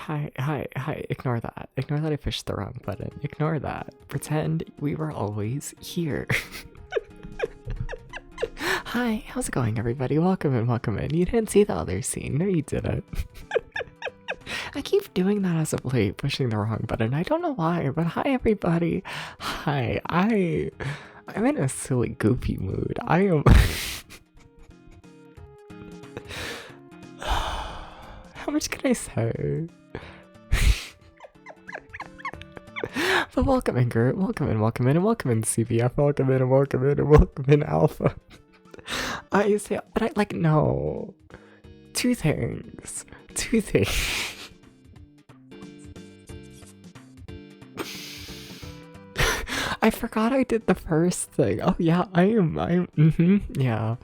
hi, ignore that. Ignore that I pushed the wrong button. Ignore that. Pretend we were always here. Hi, how's it going, everybody? Welcome in, welcome in. You didn't see the other scene. No, you didn't. I keep doing that as of late, pushing the wrong button. I don't know why, but hi, everybody. Hi, I'm in a silly, goofy mood. I am... How much can I say? But welcome in, Gert. Welcome in, welcome in, and welcome in, CVF. Welcome in, and welcome in, and welcome in, Alpha. I say, but I, like, no. Two things. I forgot I did the first thing. Oh, yeah, yeah.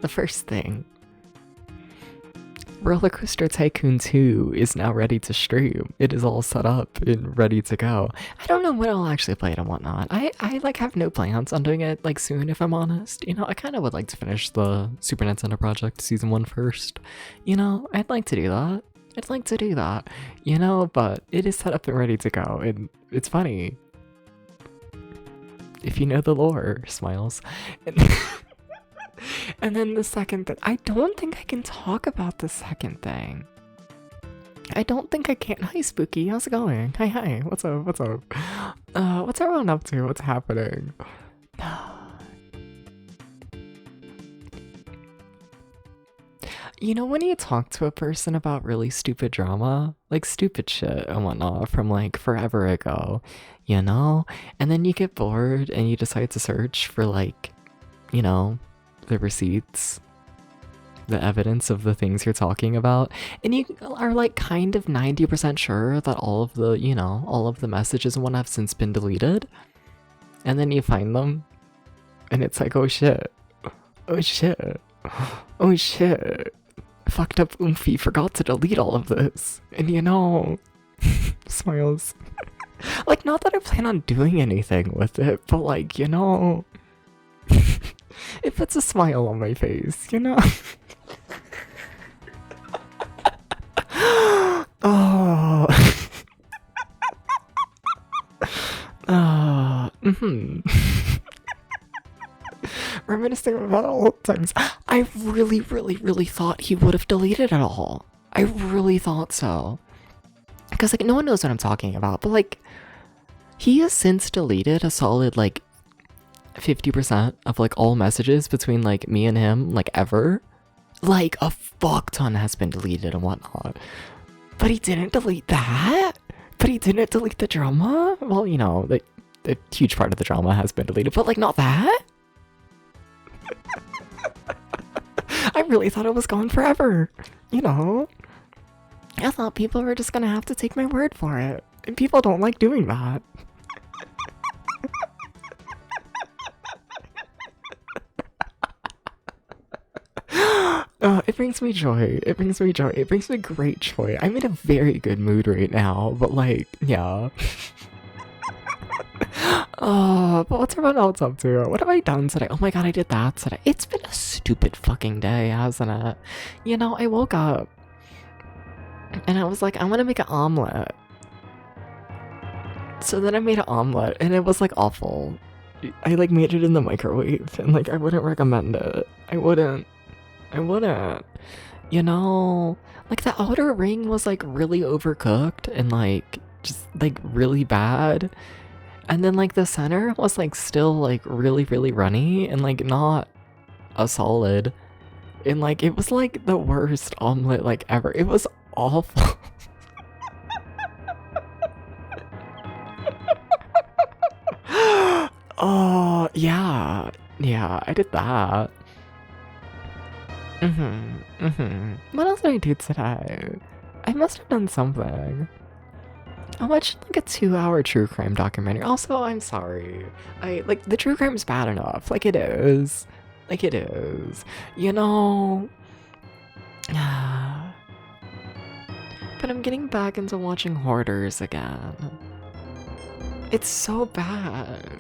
The first thing. Roller Coaster Tycoon 2 is now ready to stream. It is all set up and ready to go. I don't know when I'll actually play it and whatnot. I like have no plans on doing it like soon, if I'm honest. You know, I kind of would like to finish the Super Nintendo Project Season 1 first. You know, I'd like to do that. You know, but it is set up and ready to go. And it's funny. If you know the lore, smiles. And then the second thing, I don't think I can talk about the second thing. I don't think I can. Hi, Spooky. How's it going? Hi. What's up? What's everyone up to? What's happening? You know when you talk to a person about really stupid drama? Like stupid shit and whatnot from like forever ago, you know? And then you get bored and you decide to search for like, you know, the receipts, the evidence of the things you're talking about, and you are like kind of 90% sure that all of the, you know, all of the messages and whatnot have since been deleted, and then you find them, and it's like, oh shit, fucked up Oomphy forgot to delete all of this, and you know, smiles. Like, not that I plan on doing anything with it, but like, you know, it puts a smile on my face, you know? Oh. Reminiscing about old times. I really thought he would have deleted it all. I really thought so. Because, like, no one knows what I'm talking about, but, like, he has since deleted a solid, like, 50% of like all messages between like me and him, like ever. Like a fuck ton has been deleted and whatnot. But he didn't delete that? But he didn't delete the drama? Well, you know, the huge part of the drama has been deleted, but like not that? I really thought it was gone forever. You know? I thought people were just gonna have to take my word for it. And people don't like doing that. It brings me joy. It brings me great joy. I'm in a very good mood right now, but like, yeah. But what's everyone else up to? What have I done today? Oh my god, I did that today. It's been a stupid fucking day, hasn't it? You know, I woke up and I was like, I'm gonna make an omelet. So then I made an omelet and it was like awful. I like made it in the microwave and like I wouldn't recommend it. I wouldn't. You know, like the outer ring was like really overcooked and like just like really bad. And then like the center was like still like really runny and like not a solid. And like it was like the worst omelet like ever. It was awful. Oh, yeah, I did that. What else did I do today? I must have done something. I watched like a 2-hour true crime documentary. Also, I'm sorry. Like the true crime's bad enough. Like it is. You know. But I'm getting back into watching Hoarders again. It's so bad.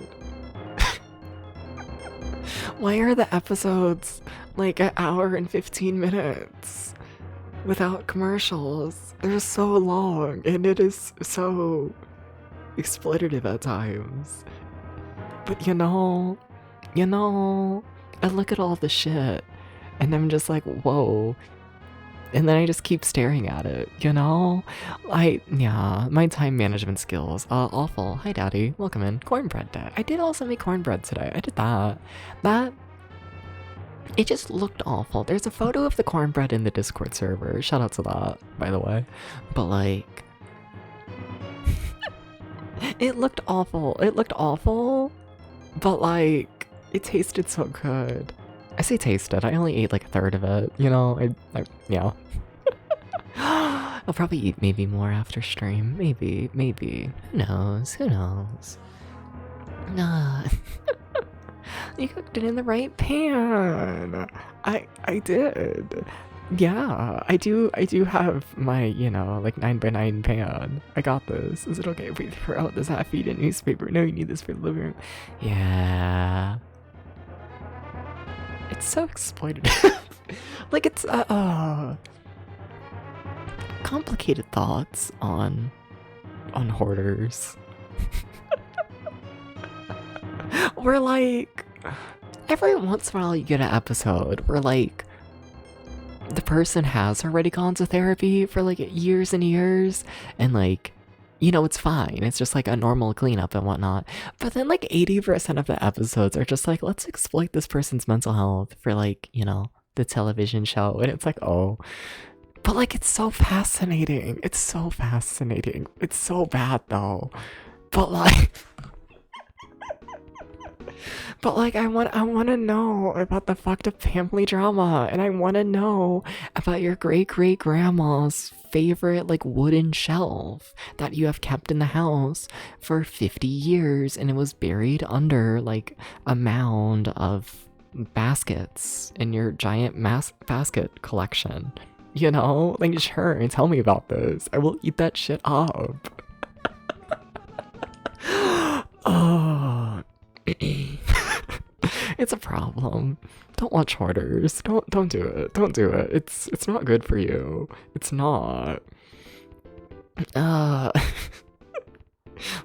Why are the episodes like an hour and 15 minutes without commercials. They're so long and it is so exploitative at times. But you know, I look at all the shit and I'm just like, whoa. And then I just keep staring at it, you know? Yeah, my time management skills, awful. Hi, Daddy. Welcome in. Cornbread day. I did also make cornbread today. I did that. It just looked awful. There's a photo of the cornbread in the Discord server. Shout out to that, by the way. But, like... it looked awful. It looked awful, but, like, it tasted so good. I say tasted, I only ate like a third of it, you know, yeah. I'll probably eat maybe more after stream, maybe, who knows, Nah. You cooked it in the right pan. I did. Yeah, I do have my, you know, like 9x9 pan. I got this. Is it okay if we throw out this half-eaten newspaper? No, you need this for the living room. Yeah. It's so exploitative. Like, it's, complicated thoughts on hoarders. We're like, every once in a while you get an episode where, like, the person has already gone to therapy for, like, years and years, and, like, you know, it's fine. It's just like a normal cleanup and whatnot. But then like 80% of the episodes are just like, let's exploit this person's mental health for like, you know, the television show. And it's like, oh. But like, it's so fascinating. It's so fascinating. It's so bad though. But like... But like, I want to know about the fucked up family drama, and I want to know about your great-great-grandma's favorite like wooden shelf that you have kept in the house for 50 years, and it was buried under like a mound of baskets in your giant basket collection. You know, like, sure, tell me about this. I will eat that shit up. Oh. It's a problem. Don't watch hoarders. Don't do it. Don't do it. It's not good for you. It's not.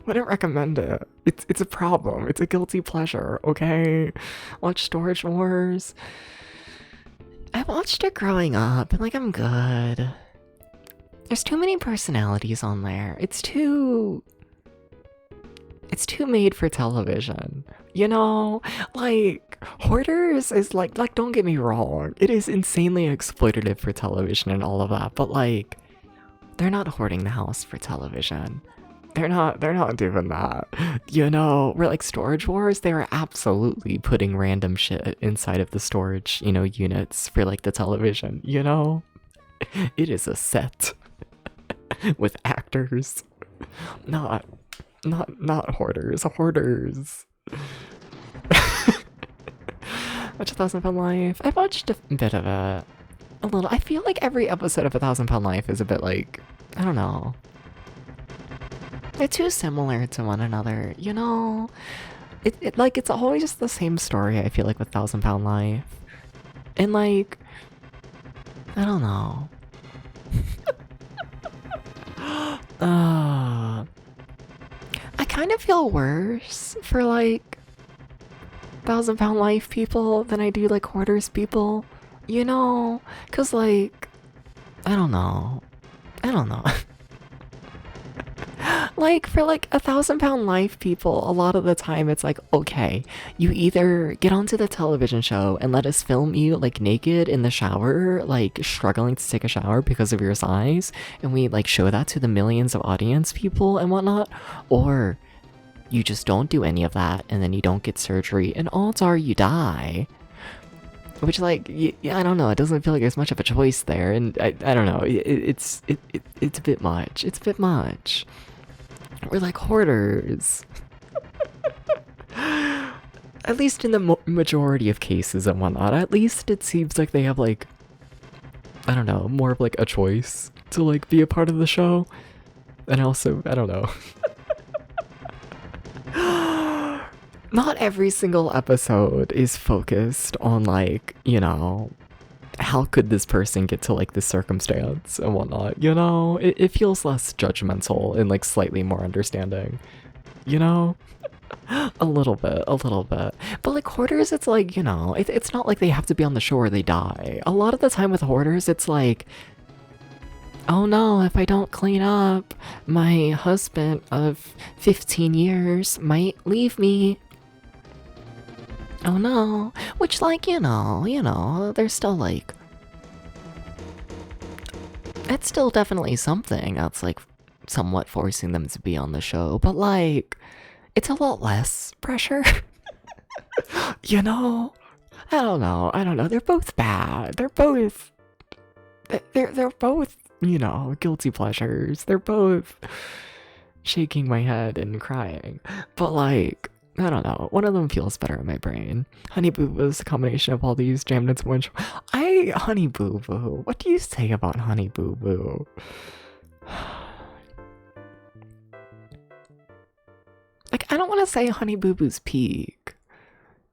Wouldn't recommend it. It's a problem. It's a guilty pleasure, okay? Watch Storage Wars. I watched it growing up and like I'm good. There's too many personalities on there. It's too made for television, you know? Like, Hoarders is like, don't get me wrong, it is insanely exploitative for television and all of that, but like, they're not hoarding the house for television. They're not doing that, you know? We're like Storage Wars, they are absolutely putting random shit inside of the storage, you know, units for like the television, you know? It is a set with actors, not hoarders. Hoarders. Watch 1,000 Pound Life. I watched a bit of it. A little. I feel like every episode of 1,000 Pound Life is a bit like, I don't know. They're too similar to one another, you know? It's always just the same story, I feel like, with 1,000 Pound Life. And like, I don't know. I kind of feel worse for like 1,000 Pound Life people than I do like Hoarders people, you know? Cause like, I don't know. Like, for like 1,000 Pound Life people, a lot of the time it's like, okay, you either get onto the television show and let us film you like naked in the shower, like struggling to take a shower because of your size, and we like show that to the millions of audience people and whatnot, or you just don't do any of that and then you don't get surgery and odds are you die. Which, like, I don't know, it doesn't feel like there's much of a choice there, and I don't know, it's a bit much. It's a bit much. We're like Hoarders. At least in the majority of cases and whatnot, at least it seems like they have, like, I don't know, more of, like, a choice to, like, be a part of the show. And also, I don't know. not every single episode is focused on, like, how could this person get to, like, this circumstance and whatnot, it feels less judgmental and, like, slightly more understanding, you know? A little bit. But, like, hoarders, it's like, it's not like they have to be on the show or they die. A lot of the time with hoarders, it's like, oh no, if I don't clean up, my husband of 15 years might leave me. Oh no. Which, like, there's still, like, it's still definitely something that's, like, somewhat forcing them to be on the show, but, like, it's a lot less pressure. I don't know. They're both bad. They're both guilty pleasures. They're both shaking my head and crying. But, like, I don't know. One of them feels better in my brain. Honey Boo Boo is a combination of all these jammed into one show. Honey Boo Boo. What do you say about Honey Boo Boo? Like, I don't want to say Honey Boo Boo's peak.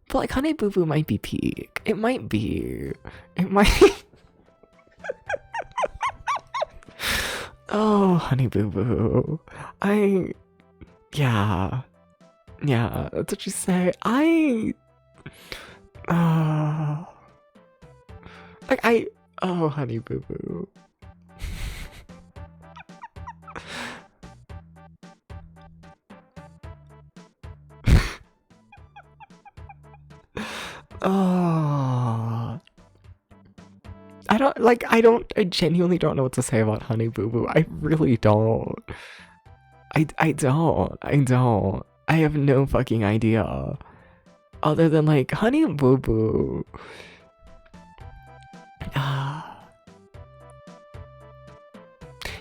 But, like, Honey Boo Boo might be peak. It might be. It might. Oh, Honey Boo Boo. Yeah. Yeah, that's what you say. Oh, Honey Boo Boo. Oh. I genuinely don't know what to say about Honey Boo Boo. I really don't. I don't. I have no fucking idea. Other than, like, Honey Boo Boo.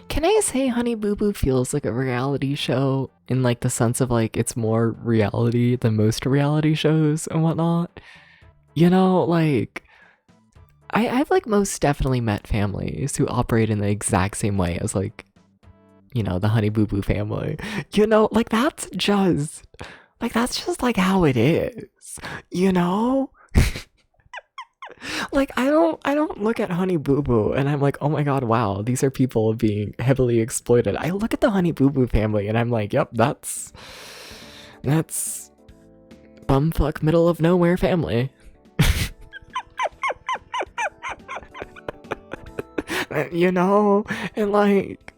Can I say Honey Boo Boo feels like a reality show in, like, the sense of, like, it's more reality than most reality shows and whatnot? Like, I've, like, most definitely met families who operate in the exact same way as, like, the Honey Boo Boo family. Like, that's just like how it is, Like, I don't look at Honey Boo Boo and I'm like, oh my god, wow, these are people being heavily exploited. I look at the Honey Boo Boo family and I'm like, yep, that's bumfuck middle of nowhere family. And, like,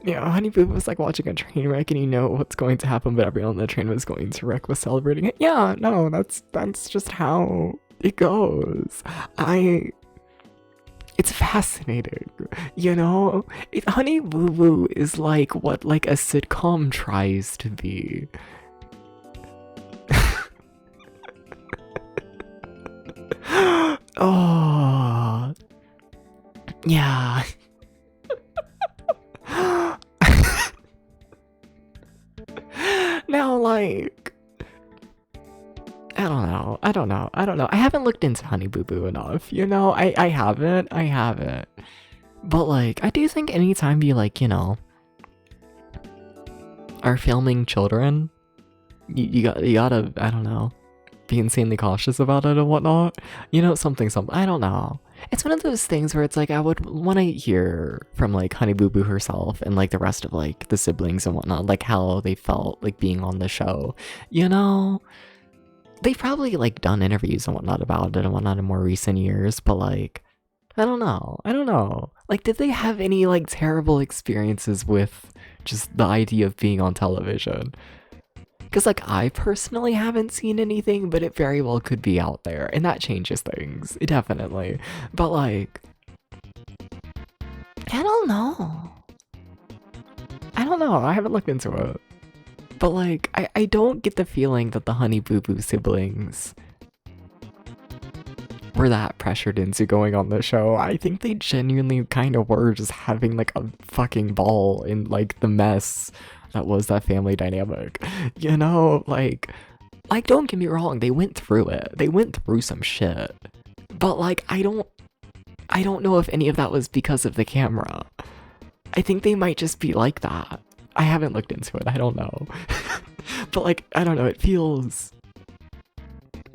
Honey Boo was like watching a train wreck and what's going to happen, but everyone on the train was going to wreck was celebrating it. Yeah, no, that's just how it goes. It's fascinating, Honey Boo Boo is like what, like, a sitcom tries to be. Oh, yeah. Now, like, I don't know. I haven't looked into Honey Boo Boo enough, I haven't. But, like, I do think anytime you, like, are filming children, you gotta, I don't know, be insanely cautious about it and whatnot. Something. I don't know. It's one of those things where it's like, I would want to hear from, like, Honey Boo Boo herself and, like, the rest of, like, the siblings and whatnot, like, how they felt, like, being on the show, They've probably, like, done interviews and whatnot about it and whatnot in more recent years, but, like, I don't know. Like, did they have any, like, terrible experiences with just the idea of being on television? Because, like, I personally haven't seen anything, but it very well could be out there, and that changes things, definitely. But, like, I don't know. I haven't looked into it. But, like, I don't get the feeling that the Honey Boo Boo siblings were that pressured into going on the show. I think they genuinely kind of were just having, like, a fucking ball in, like, the mess that was that family dynamic. Like, don't get me wrong, they went through it. They went through some shit. But, like, I don't know if any of that was because of the camera. I think they might just be like that. I haven't looked into it, I don't know. But, like, I don't know, it feels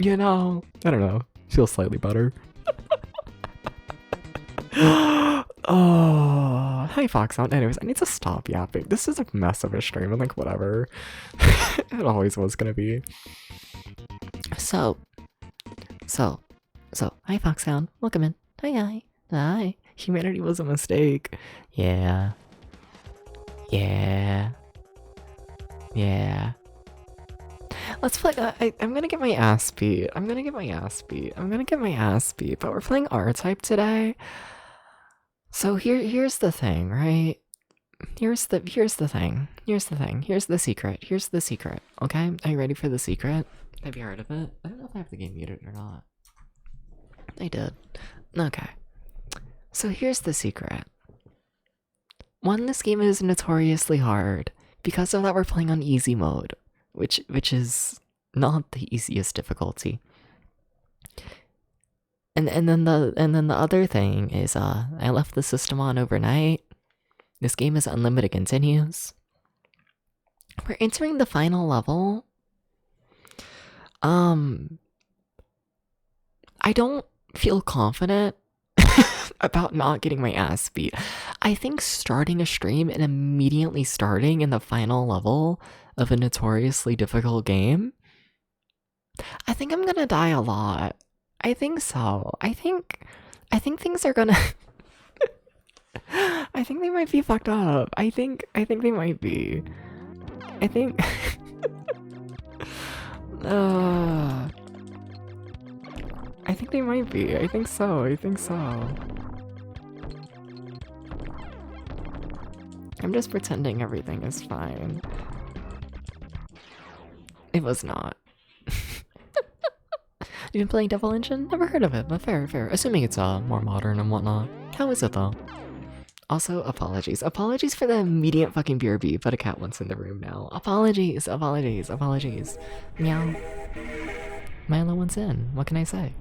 You know, I don't know. Feels slightly better. Oh, hi Foxhound. Anyways, I need to stop yapping. This is a mess of a stream and like whatever. It always was gonna be. So, hi Foxhound. Welcome in. Hi. Hi. Humanity was a mistake. Yeah. Let's play. I'm gonna get my ass beat. But we're playing R-Type today. So here's the thing, right? Here's the secret. Okay, are you ready for the secret? Have you heard of it? I don't know if I have the game muted or not. I did. Okay. So here's the secret. One, this game is notoriously hard. Because of that, we're playing on easy mode, which is not the easiest difficulty. And then the other thing is I left the system on overnight. This game is unlimited continues. We're entering the final level. I don't feel confident about not getting my ass beat. I think starting a stream and immediately starting in the final level of a notoriously difficult game, I think I'm gonna die a lot. I think so. I think things are gonna I think they might be fucked up. I think they might be. I think I think they might be. I think so. I'm just pretending everything is fine. It was not. You've been playing Devil Engine? Never heard of it, but fair. Assuming it's more modern and whatnot. How is it though? Also, apologies. Apologies for the immediate fucking BRB, but a cat wants in the room now. Apologies. Meow. Milo wants in. What can I say?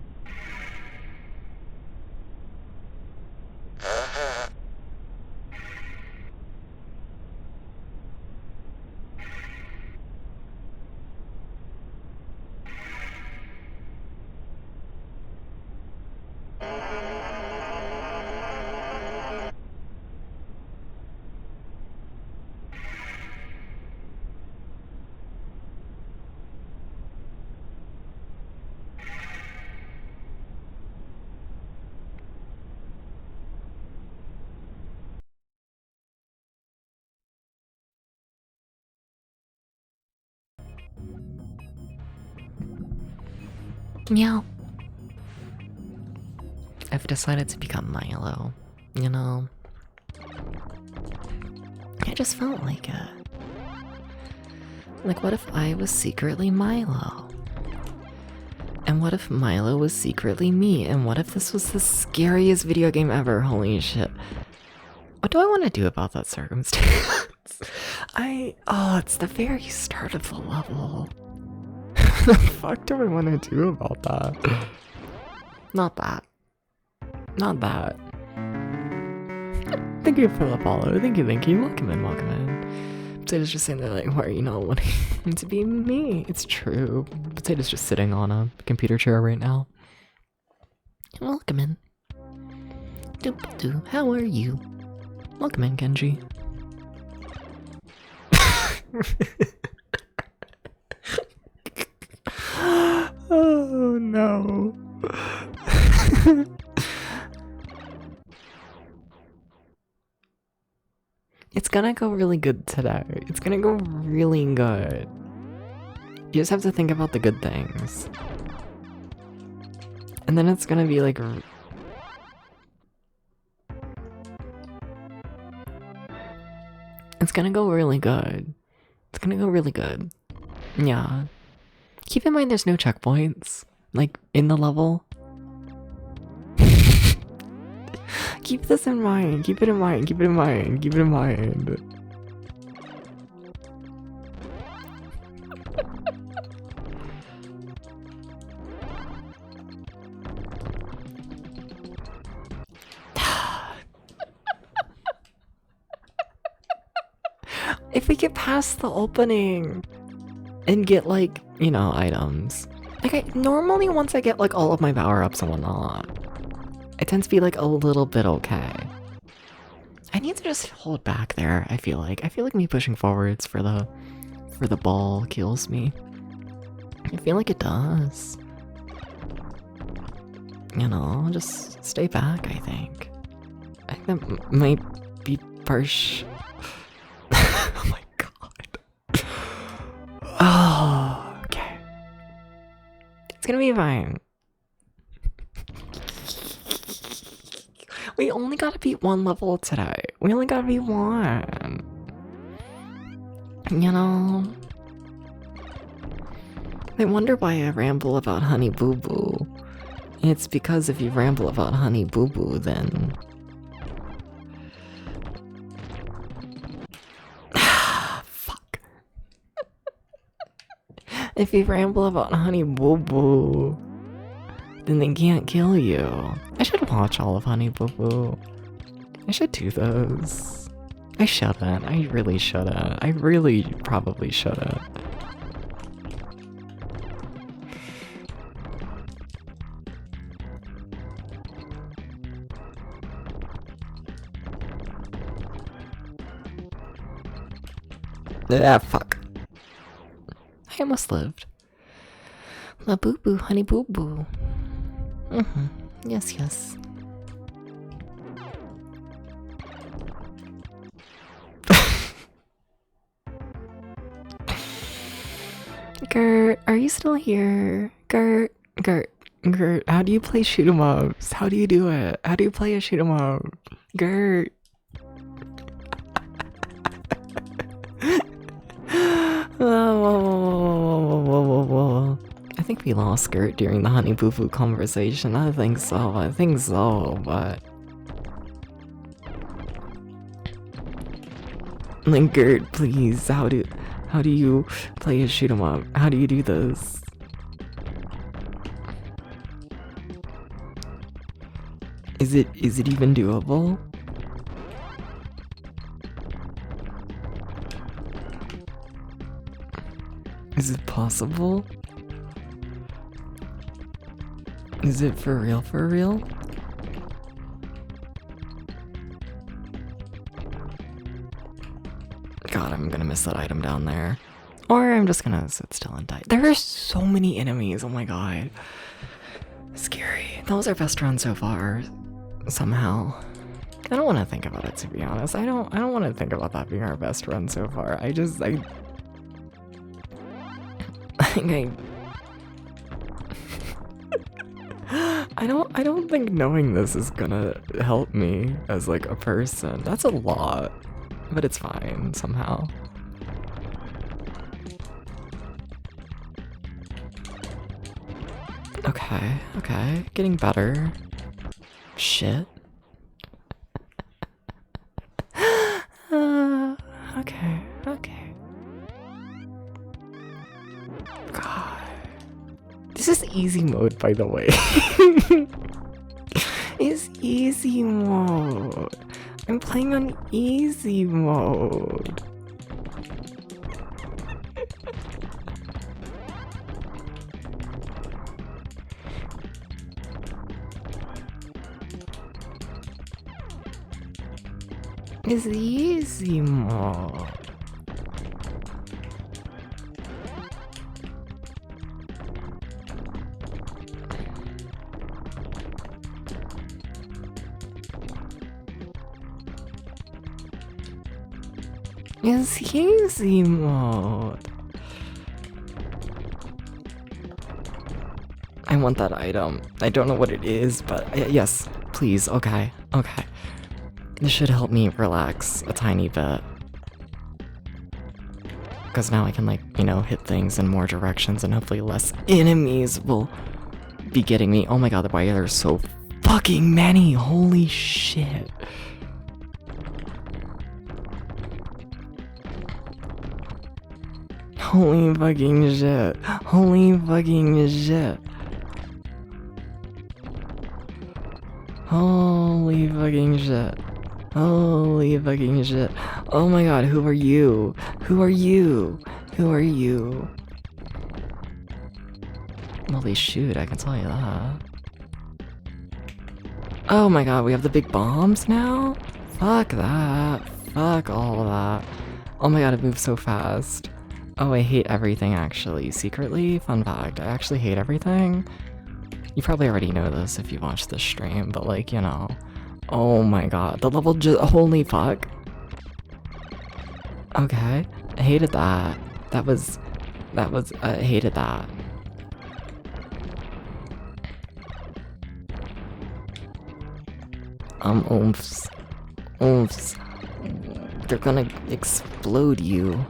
Meow. I've decided to become Milo. You know, I just felt like it. Like, what if I was secretly Milo? And what if Milo was secretly me? And what if this was the scariest video game ever? Holy shit. What do I want to do about that circumstance? It's the very start of the level. What the fuck do I want to do about that? Not that. Thank you for the follow. Thank you. Welcome in. Potato's just saying that, like, why are you not wanting to be me? It's true. Potato's just sitting on a computer chair right now. Welcome in. Doop-doo, how are you? Welcome in, Genji. Oh no. It's gonna go really good today. It's gonna go really good. You just have to think about the good things. And then it's gonna be like... It's gonna go really good. Yeah. Keep in mind there's no checkpoints, like, in the level. Keep this in mind. Keep it in mind. If we get past the opening and get, like, you know, items, Like, normally once I get, like, all of my power-ups and whatnot, it tends to be, like, a little bit okay. I need to just hold back there, I feel like. I feel like me pushing forwards for the ball kills me. I feel like it does. You know, just stay back, I think. I think that might be harsh. Oh my god. Oh, okay. It's gonna be fine. We only gotta beat one level today. We only gotta beat one. You know? I wonder why I ramble about Honey Boo Boo. It's because if you ramble about Honey Boo Boo, then... Fuck. If you ramble about Honey Boo Boo, then they can't kill you. I should watch all of Honey Boo Boo. I should do those. I shouldn't. I really shouldn't. I really probably shouldn't. Ah, fuck. I almost lived. La boo boo, honey boo boo. Yes, yes. Gert, are you still here? Gert, how do you play shoot 'em ups? How do you do it? How do you play a shoot 'em up? Gert. Whoa. I think we lost Gert during the Honey Boo Boo conversation. I think so, but... Like, Gert, please, how do you play a shoot 'em up? How do you do this? Is it even doable? Is it possible? Is it for real, for real? God, I'm gonna miss that item down there. Or I'm just gonna sit still and die. There are so many enemies, oh my god. Scary. That was our best run so far. Somehow. I don't want to think about it, to be honest. I don't want to think about that being our best run so far. I don't think knowing this is gonna help me as like a person. That's a lot, but it's fine somehow. Okay, getting better. Shit. Okay. God. This is easy mode, by the way. It's easy mode. I'm playing on easy mode. It's easy mode. It's easy mode. I want that item. I don't know what it is, but yes, please. Okay. This should help me relax a tiny bit. Because now I can, like, you know, hit things in more directions and hopefully less enemies will be getting me. Oh my god, why are there so fucking many? Holy shit. Holy fucking shit. Holy fucking shit. Holy fucking shit. Holy fucking shit. Oh my god, who are you? Who are you? Who are you? Well, they shoot, I can tell you that. Oh my god, we have the big bombs now? Fuck that. Fuck all of that. Oh my god, it moves so fast. Oh, I hate everything actually. Secretly, fun fact, I actually hate everything. You probably already know this if you watched this stream, but like, you know. Oh my god, the level just, holy fuck. Okay, I hated that. I hated that. Oomph. Oomph. They're gonna explode you.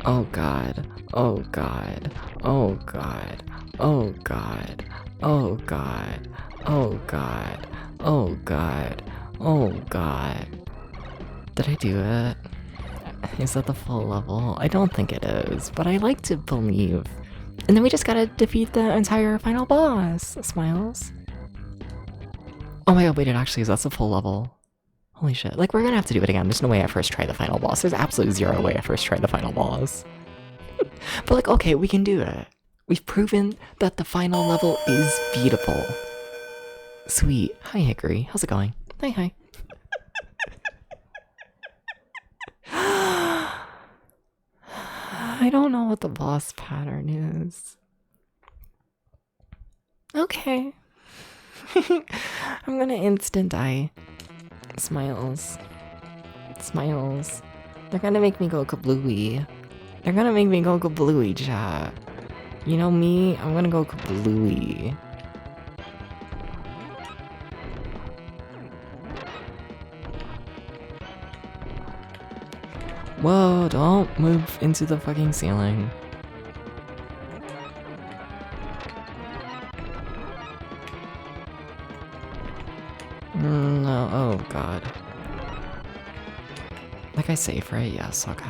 Oh god. Oh god. Oh god. Oh god. Oh god. Oh god. Oh god. Oh god. Did I do it? Is that the full level? I don't think it is, but I like to believe. And then we just gotta defeat the entire final boss. Smiles. Oh my god, wait, it actually is. That's a full level. Holy shit. Like, we're gonna have to do it again. There's no way I first try the final boss. There's absolutely zero way I first try the final boss. But like, okay, we can do it. We've proven that the final level is beatable. Sweet. Hi, Hickory. How's it going? Hi. I don't know what the boss pattern is. Okay. I'm gonna instant die. Smiles. Smiles. They're gonna make me go kablooey. They're gonna make me go kablooey, chat. You know me? I'm gonna go kablooey. Whoa, don't move into the fucking ceiling. No, oh god. Like I safe, right? Yes, okay.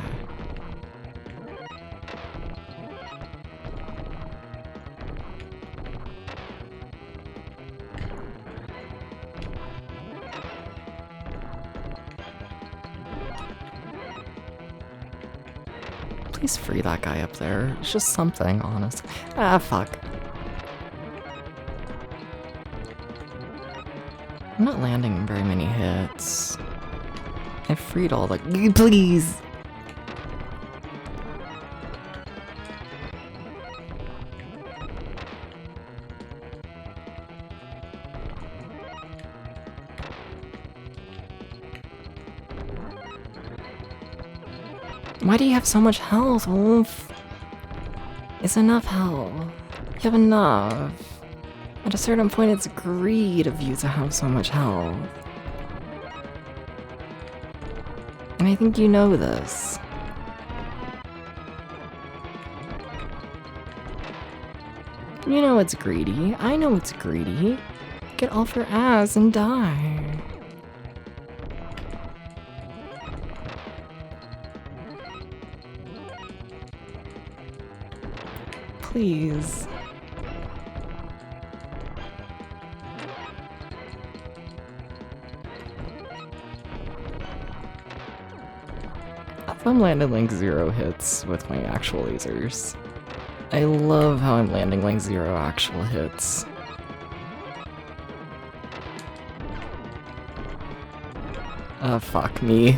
Please free that guy up there. It's just something, honestly. Ah, fuck. I'm not landing very many hits. I freed all the... Please! Why do you have so much health, Wolf? It's enough health. You have enough. At a certain point, it's greed of you to have so much health. And I think you know this. You know it's greedy. I know it's greedy. Get off your ass and die. Please. I'm landing like 0 hits with my actual lasers. I love how I'm landing like 0 actual hits. Fuck me.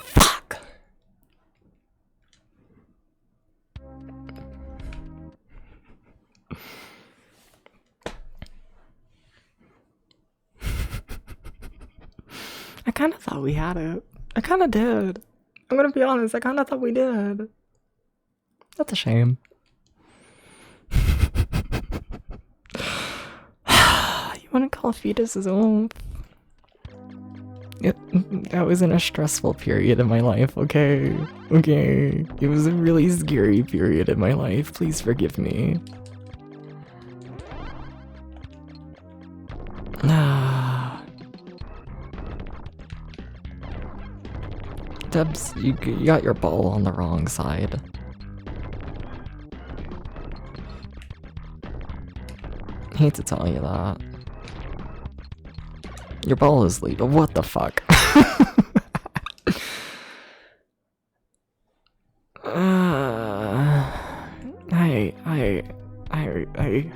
Fuck. I kind of thought we had it. I kind of did. I'm gonna be honest, I kind of thought we did. That's a shame. You wanna call fetuses old? That was in a stressful period in my life, okay? Okay. It was a really scary period in my life. Please forgive me. Debs, you got your ball on the wrong side. Hate to tell you that. Your ball is late. What the fuck?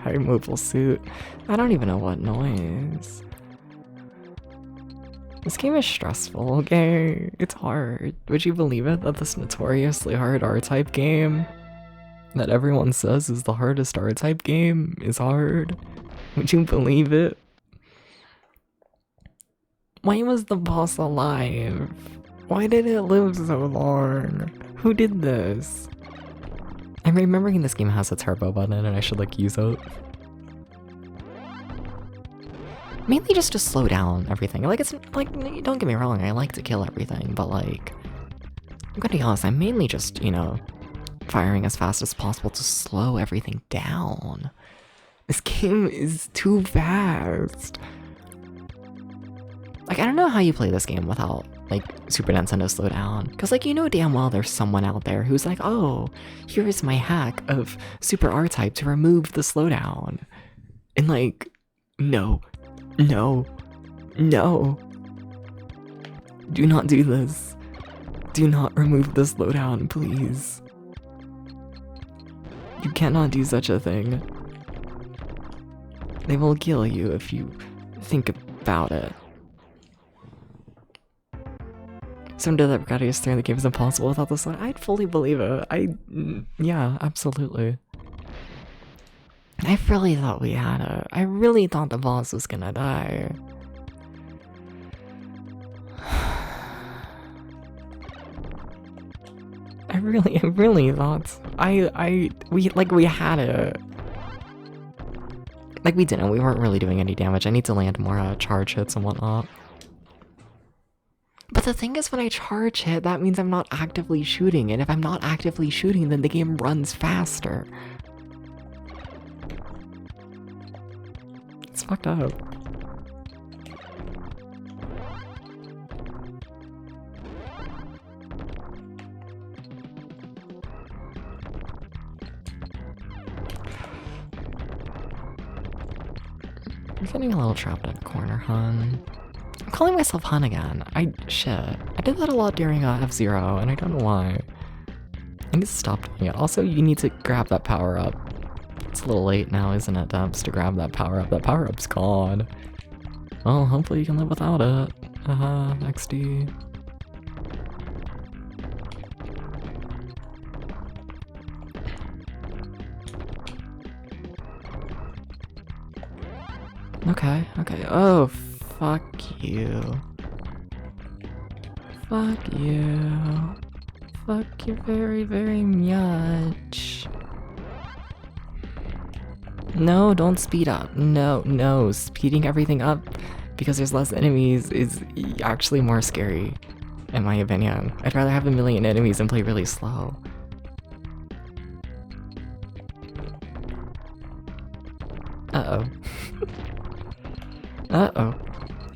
Hi, mobile suit. I don't even know what noise. This game is stressful, okay? It's hard. Would you believe it that this notoriously hard R-type game that everyone says is the hardest R-type game is hard? Would you believe it? Why was the boss alive? Why did it live so long? Who did this? I'm remembering this game has a turbo button and I should like use it. Mainly just to slow down everything. Like, it's like, don't get me wrong, I like to kill everything, but like, I'm gonna be honest, I'm mainly just, you know, firing as fast as possible to slow everything down. This game is too fast. Like, I don't know how you play this game without, like, Super Nintendo slowdown. Because, like, you know damn well there's someone out there who's like, oh, here's my hack of Super R-Type to remove the slowdown. And, like, no. No. No. Do not do this. Do not remove the slowdown, please. You cannot do such a thing. They will kill you if you think about it. Some did that Brigadius saying the game is impossible without this one. I'd fully believe it. Yeah, absolutely. I really thought we had it. I really thought the boss was gonna die. I really thought we had it. Like we didn't, we weren't really doing any damage. I need to land more charge hits and whatnot. But the thing is, when I charge hit, that means I'm not actively shooting, and if I'm not actively shooting, then the game runs faster. It's fucked up. I'm getting a little trapped in a corner, hun. I'm calling myself hun again. Shit. I did that a lot during F-Zero, and I don't know why. I need to stop doing it. Also, you need to grab that power-up. It's a little late now, isn't it, Dubs, to grab that power-up. That power-up's gone. Well, hopefully you can live without it. XD. Okay. Oh, fuck you. Fuck you. Fuck you very, very much. No, don't speed up. No. Speeding everything up because there's less enemies is actually more scary, in my opinion. I'd rather have a million enemies and play really slow. Uh-oh. Uh-oh.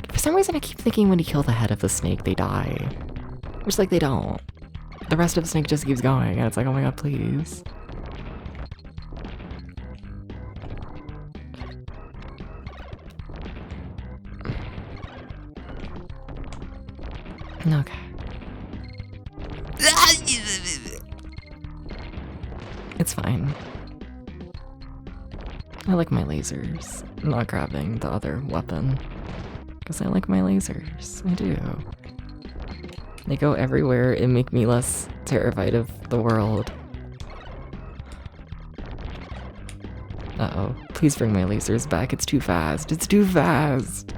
For some reason I keep thinking when you kill the head of the snake, they die. Which, like, they don't. The rest of the snake just keeps going, and it's like, oh my god, please. Okay. It's fine. I like my lasers. I'm not grabbing the other weapon. Because I like my lasers. I do. They go everywhere and make me less terrified of the world. Uh-oh. Please bring my lasers back. It's too fast. It's too fast!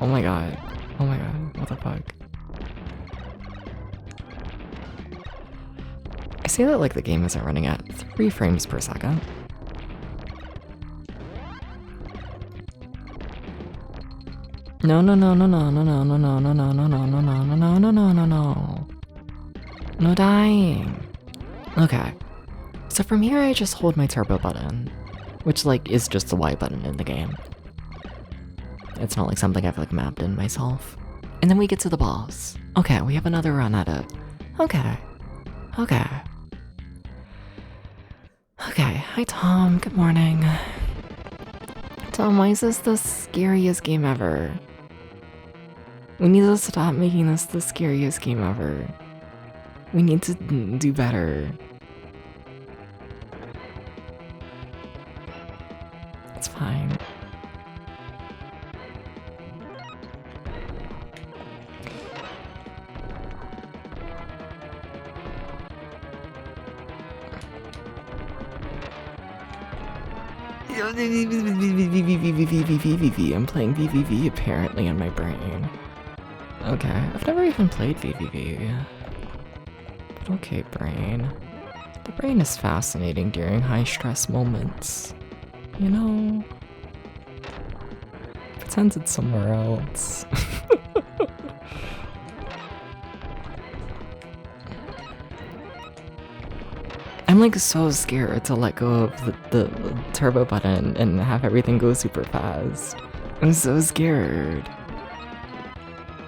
Oh my god. Oh my god. What the fuck? I say that like the game isn't running at 3 frames per second. No. No dying. Okay. So from here I just hold my turbo button, which like is just the Y button in the game. It's not like something I've like mapped in myself. And then we get to the boss. Okay, we have another run at it. Okay. Hi Tom, good morning. Tom, why is this the scariest game ever? We need to stop making this the scariest game ever. We need to do better. It's fine. I'm playing VVV apparently in my brain. Okay, I've never even played VVV. But okay, brain. The brain is fascinating during high stress moments. You know? Pretends it's somewhere else. I'm like so scared to let go of the turbo button and have everything go super fast. I'm so scared.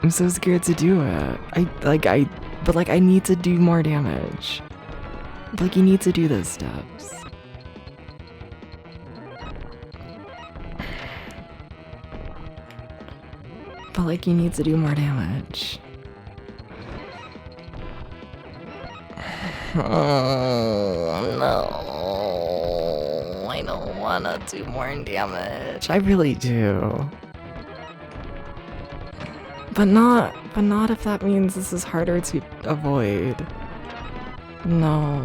I'm so scared to do it. But I need to do more damage. Like, you need to do those steps. But like, you need to do more damage. Oh, no. I don't wanna do more damage. I really do. But not if that means this is harder to avoid. No.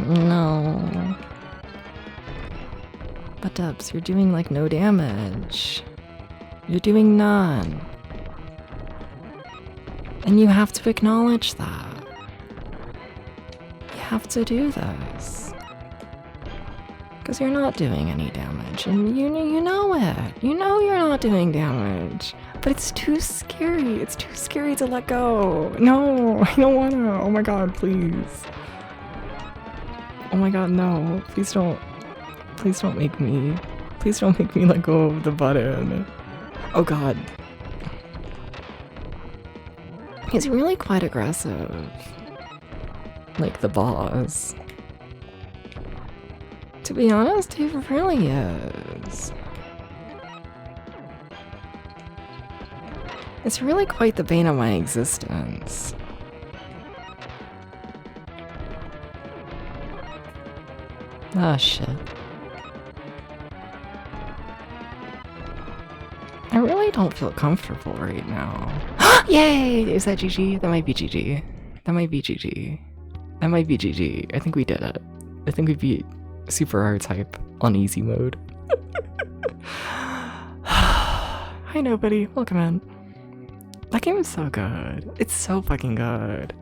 No. But Dubs, you're doing like no damage. You're doing none. And you have to acknowledge that. You have to do this. Because you're not doing any damage, and you know it. You know you're not doing damage. But it's too scary. It's too scary to let go. No, I don't wanna. Oh my god, please. Oh my god, no. Please don't make me. Please don't make me let go of the button. Oh god. He's really quite aggressive. Like the boss. To be honest, he really is. It's really quite the bane of my existence. Ah, shit. I really don't feel comfortable right now. Yay! Is that GG? That might be GG. That might be GG. That might be GG. I think we did it. I think we beat Super R-Type on easy mode. Hi, nobody. Welcome in. That game is so good. It's so fucking good.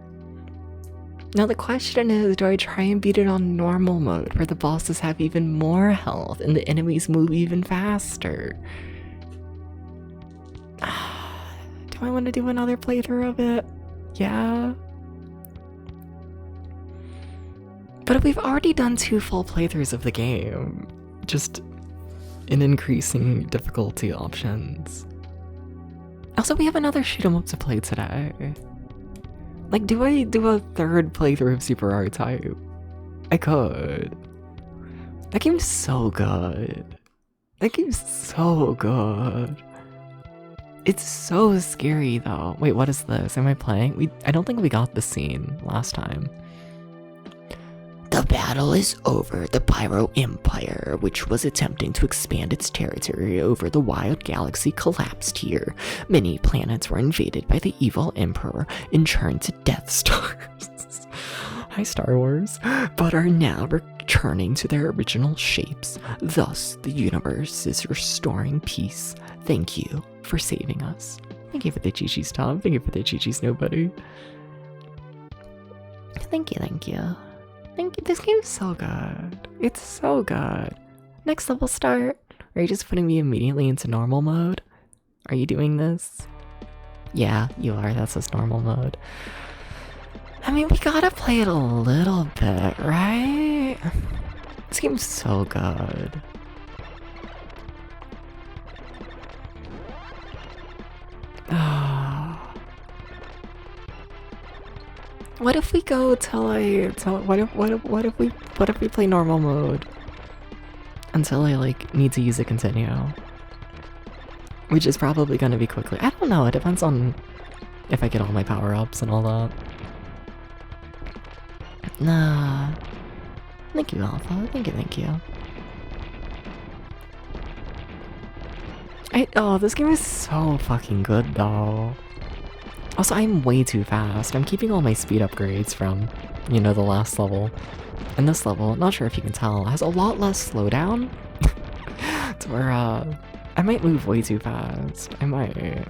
Now the question is, do I try and beat it on normal mode, where the bosses have even more health and the enemies move even faster? Do I want to do another playthrough of it? Yeah. But we've already done 2 full playthroughs of the game, just in increasing difficulty options. Also, we have another shoot 'em up to play today. Like, do I do a 3rd playthrough of Super R-Type? I could. That game's so good. That game's so good. It's so scary though. Wait, what is this? Am I playing? I don't think we got this scene last time. The battle is over. The Pyro Empire, which was attempting to expand its territory over the wild galaxy, collapsed here. Many planets were invaded by the evil Emperor and turned to Death Stars. Hi, Star Wars. But are now returning to their original shapes. Thus, the universe is restoring peace. Thank you for saving us. Thank you for the GG's, Tom. Thank you for the GG's, nobody. Thank you, thank you. Thank you. This game's so good. It's so good. Next level start. Are you just putting me immediately into normal mode? Are you doing this? Yeah, you are. That's just normal mode. I mean, we gotta play it a little bit, right? This game's so good. What if we go till what if we play normal mode? until I like need to use a continue. Which is probably gonna be quickly. I don't know, it depends on if I get all my power-ups and all that. Nah. Thank you, Alpha. Thank you. Oh, this game is so fucking good though. Also, I'm way too fast. I'm keeping all my speed upgrades from, you know, the last level. And this level, not sure if you can tell, has a lot less slowdown. To where, I might move way too fast. I might. You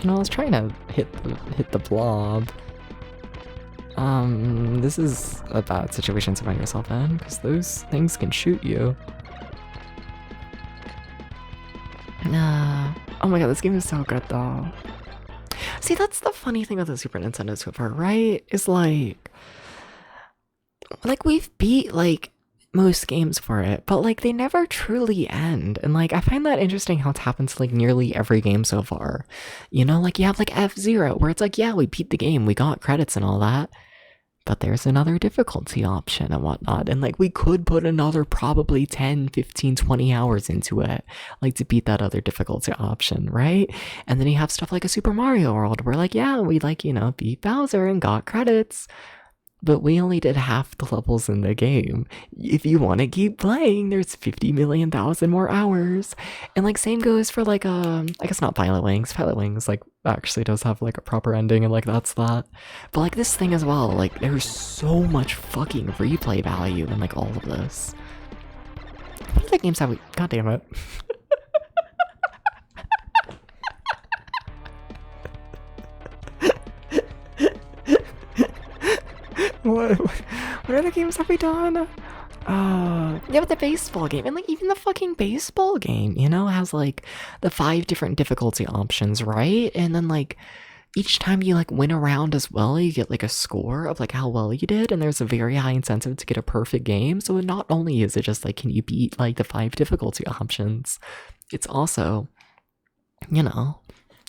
know, I was trying to hit the blob. This is a bad situation to find yourself in, because those things can shoot you. Nah. Oh my god, this game is so good though. See, that's the funny thing with the Super Nintendo so far, right? Is like we've beat like most games for it, but like they never truly end. And like I find that interesting how it's happened to like nearly every game so far. You know, like you have like F-Zero where it's like, yeah, we beat the game, we got credits and all that, but there's another difficulty option and whatnot, and like we could put another probably 10, 15, 20 hours into it, like to beat that other difficulty option, right? And then you have stuff like a Super Mario World where like, yeah, we like, you know, beat Bowser and got credits, but we only did half the levels in the game. If you want to keep playing, there's 50 million thousand more hours. And like same goes for like I guess not Pilot Wings. Pilot Wings like actually does have like a proper ending and like that's that. But like this thing as well, like there's so much fucking replay value in like all of this. What other games have we? God damn it. What other games have we done? Yeah, but the baseball game, and like even the fucking baseball game, you know, has like the 5 different difficulty options, right? And then like each time you like win a round as well, you get like a score of like how well you did, and there's a very high incentive to get a perfect game. So not only is it just like, can you beat like the 5 difficulty options, it's also, you know,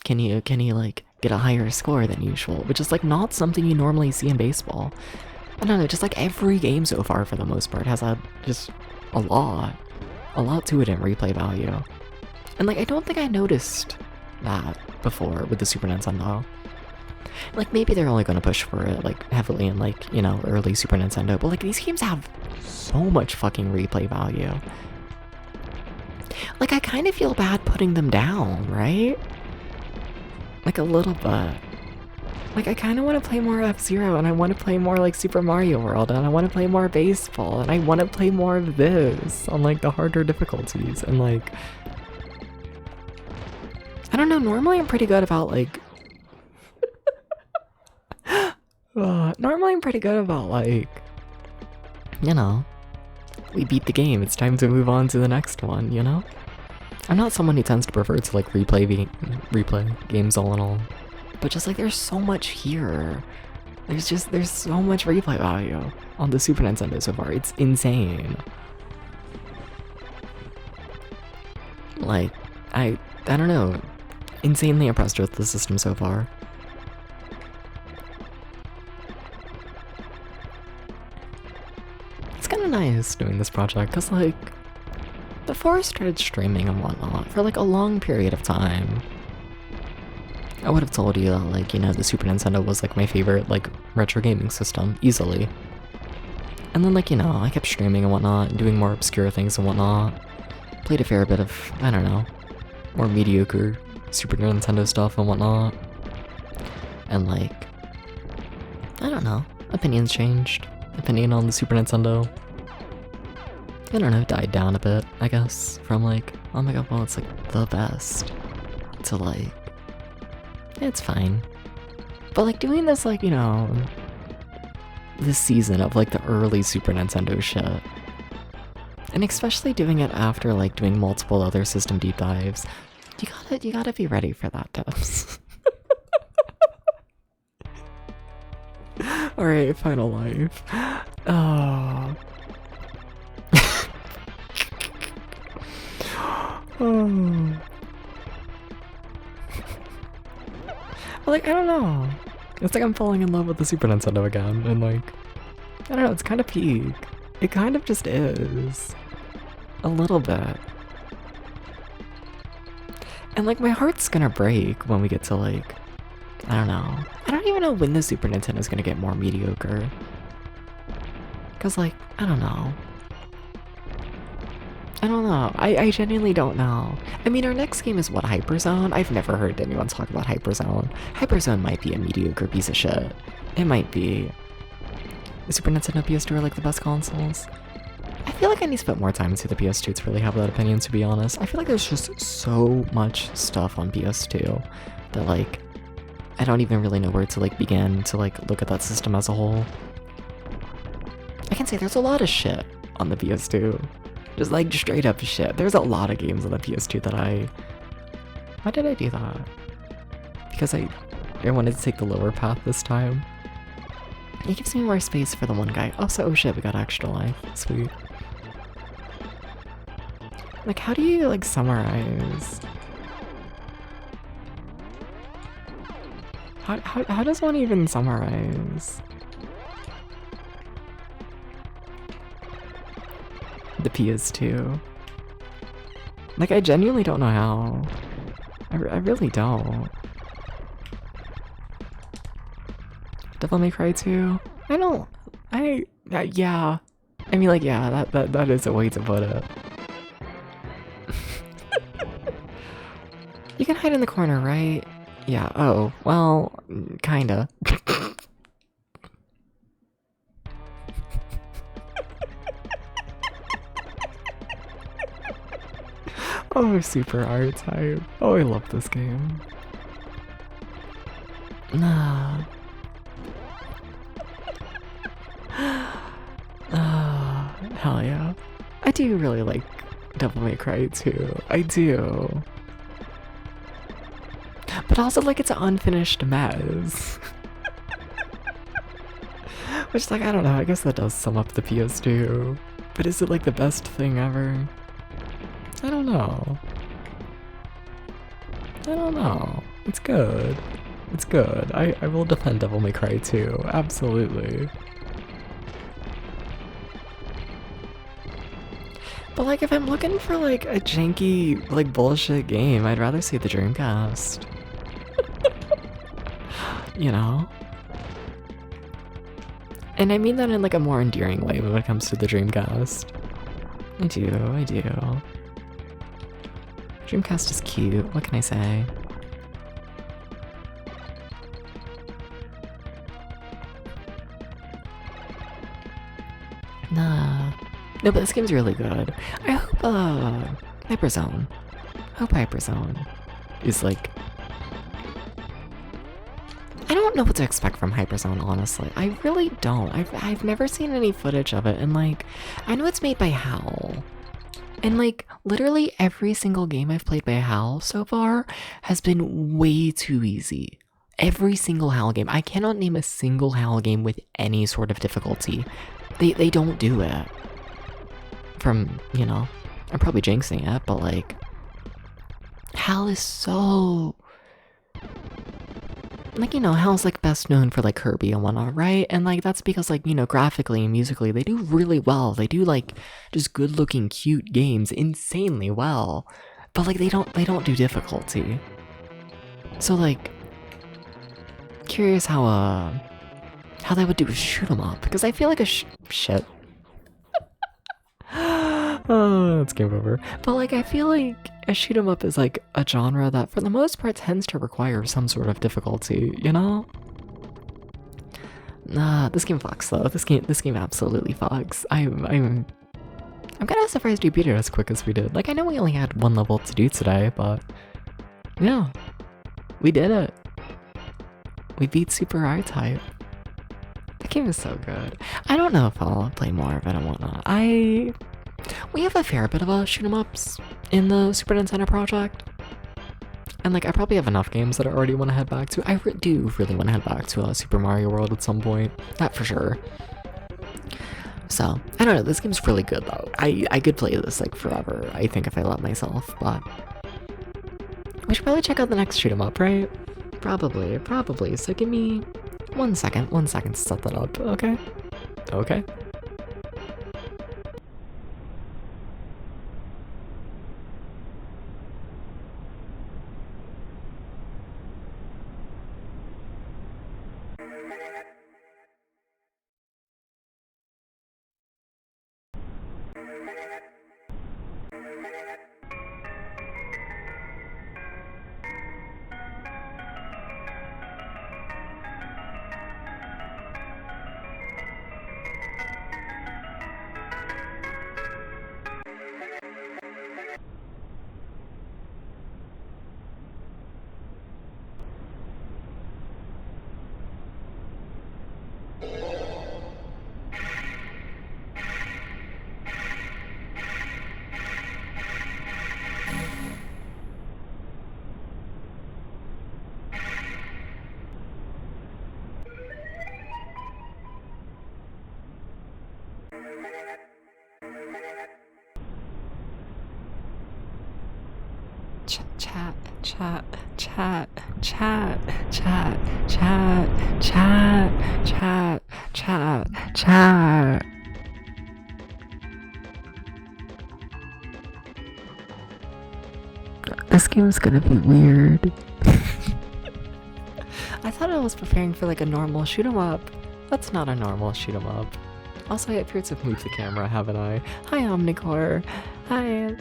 can you like get a higher score than usual, which is like not something you normally see in baseball. I don't know, just like every game so far for the most part has had just a lot to it in replay value. And like I don't think I noticed that before with the Super Nintendo. Like maybe they're only gonna push for it like heavily in like, you know, early Super Nintendo, but like these games have so much fucking replay value. Like I kind of feel bad putting them down, right? Like a little bit. Like I kind of want to play more F-Zero, and I want to play more like Super Mario World, and I want to play more baseball, and I want to play more of this on like the harder difficulties, and like I don't know, normally I'm pretty good about like normally I'm pretty good about like, you know, we beat the game, it's time to move on to the next one, you know? I'm not someone who tends to prefer to like replay games all in all. But just like there's so much here. There's so much replay value on the Super Nintendo so far. It's insane. Like, I don't know. Insanely impressed with the system so far. It's kind of nice doing this project, because like, before I started streaming and whatnot, for like a long period of time, I would have told you that, like, you know, the Super Nintendo was, like, my favorite, like, retro gaming system, easily. And then, like, you know, I kept streaming and whatnot, doing more obscure things and whatnot. Played a fair bit of, I don't know, more mediocre Super Nintendo stuff and whatnot. And, like, I don't know, opinions changed. Opinion on the Super Nintendo, I don't know, died down a bit, I guess. From, like, oh my god, well, it's, like, the best, to, like, it's fine. But like doing this, like, you know, this season of like the early Super Nintendo shit, and especially doing it after like doing multiple other system deep dives, you gotta be ready for that, Tips. Alright, Final Life. Oh. Oh. But like, I don't know. It's like I'm falling in love with the Super Nintendo again, and like, I don't know, it's kind of peak. It kind of just is. A little bit. And like my heart's gonna break when we get to like, I don't know. I don't even know when the Super Nintendo's gonna get more mediocre. Cause like, I don't know. I genuinely don't know. I mean, our next game is what, HyperZone? I've never heard anyone talk about HyperZone. HyperZone might be a mediocre piece of shit. It might be. The Super Nintendo, PS2 are like the best consoles. I feel like I need to put more time into the PS2 to really have that opinion, to be honest. I feel like there's just so much stuff on PS2 that like, I don't even really know where to like begin to like look at that system as a whole. I can say there's a lot of shit on the PS2. Just like straight up shit. There's a lot of games on the PS2 that why did I do that? Because I wanted to take the lower path this time. It gives me more space for the one guy. Also, oh shit, we got extra life. Sweet. Like, how do you like summarize? How does one even summarize the PS2? Like, I genuinely don't know how. I really don't. Devil May Cry 2? Yeah. I mean, like, yeah, that is a way to put it. You can hide in the corner, right? Yeah, oh, well, kinda. Oh, Super R-Type. Oh, I love this game. Nah. Hell yeah. I do really like Devil May Cry 2. I do. But also, like, it's an unfinished mess. Which, like, I don't know, I guess that does sum up the PS2. But is it, like, the best thing ever? I don't know. It's good. It's good. I will defend Devil May Cry 2. Absolutely. But, like, if I'm looking for, like, a janky, like, bullshit game, I'd rather see the Dreamcast. You know? And I mean that in, like, a more endearing way when it comes to the Dreamcast. I do. Dreamcast is cute, what can I say? Nah. No, but this game's really good. I hope, HyperZone. Is like... I don't know what to expect from HyperZone, honestly. I really don't. I've never seen any footage of it, and like, I know it's made by HAL. And like, literally every single game I've played by HAL so far has been way too easy. Every single HAL game. I cannot name a single HAL game with any sort of difficulty. They don't do it. From, you know, I'm probably jinxing it, but like, HAL is so... Like, you know, HAL's like best known for like Kirby and whatnot, right? And like, that's because like, you know, graphically and musically, they do really well. They do like, just good looking, cute games insanely well. But like, they don't do difficulty. So like, curious how they would do a shoot 'em up, because I feel like shit. Oh, that's game over. But like, I feel like a shoot 'em up is like a genre that for the most part tends to require some sort of difficulty, you know? Nah, this game fucks though. This game absolutely fucks. I'm kind of surprised we beat it as quick as we did. Like, I know we only had one level to do today, but yeah, we did it. We beat Super R-Type. The game is so good. I don't know if I'll play more of it and whatnot. We have a fair bit of shoot 'em ups in the Super Nintendo project. And like, I probably have enough games that I already want to head back to. I do really want to head back to Super Mario World at some point. That for sure. So, I don't know, this game's really good though. I could play this like forever, I think, if I let myself, but... We should probably check out the next shoot 'em up, right? Probably. So give me 1 second to set that up, okay? Okay. Chat, chat, chat, chat, chat, chat, chat, chat, chat, chat. This game's gonna be weird. I thought I was preparing for like a normal shoot 'em up. That's not a normal shoot 'em up. Also, I appeared to have moved the camera, haven't I? Hi, Omnicore. Hi.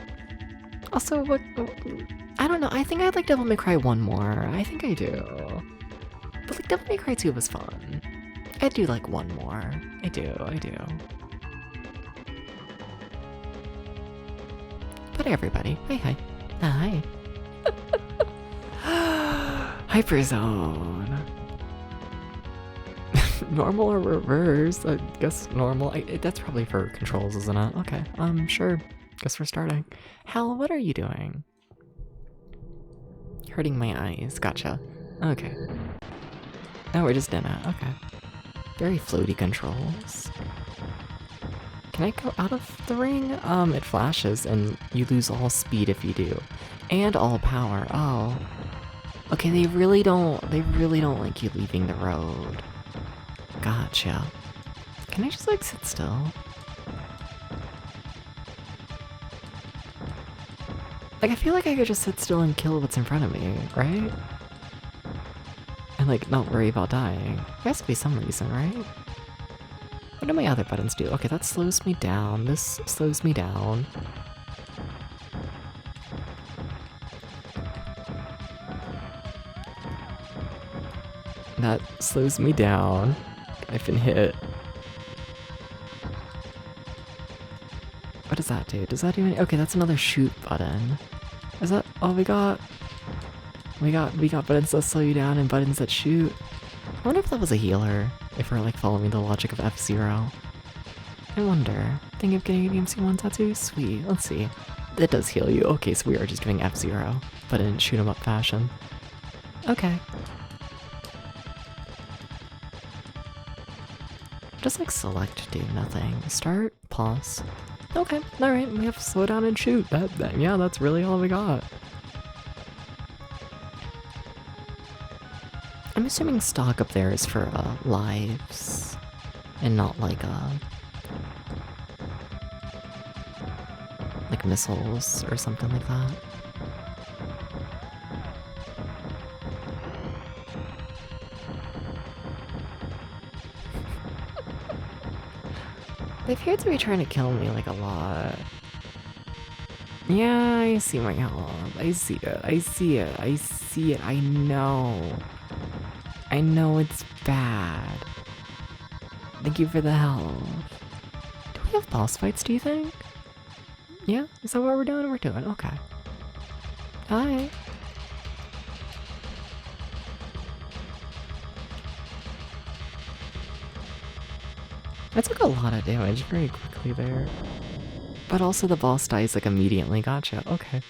Also, what? I don't know. I think I'd like Devil May Cry 1 more. I think I do. But like Devil May Cry 2 was fun. I do like 1 more. I do. But everybody, hi. Hi. HyperZone. Normal or reverse? I guess normal. That's probably for controls, isn't it? Okay, sure. Guess we're starting. Hal, what are you doing? Hurting my eyes. Gotcha. Okay. No, we're just in it. Okay. Very floaty controls. Can I go out of the ring? It flashes and you lose all speed if you do. And all power. Oh. Okay, they really don't like you leaving the road. Gotcha. Can I just like sit still? Like, I feel like I could just sit still and kill what's in front of me, right? And like, not worry about dying. There has to be some reason, right? What do my other buttons do? Okay, that slows me down. This slows me down. That slows me down. I've been hit. What does that do? Does that do any— okay, that's another shoot button. Is that all we got? We got buttons that slow you down and buttons that shoot. I wonder if that was a healer. If we're like following the logic of F-Zero. I wonder. Thinking of getting a DMC1 tattoo? Sweet. Let's see. That does heal you. Okay, so we are just doing F-Zero, but in shoot 'em up fashion. Okay. Just like select, do nothing. Start, pause. Okay, alright, we have to slow down and shoot. Yeah, that's really all we got. I'm assuming stock up there is for lives, and not like missiles or something like that. They appear to be trying to kill me like a lot. Yeah, I see my health. I see it. I know. I know it's bad. Thank you for the help. Do we have boss fights, do you think? Yeah? Is that what we're doing? We're doing. Okay. Hi. I took a lot of damage very quickly there. But also the boss dies like immediately. Gotcha. Okay.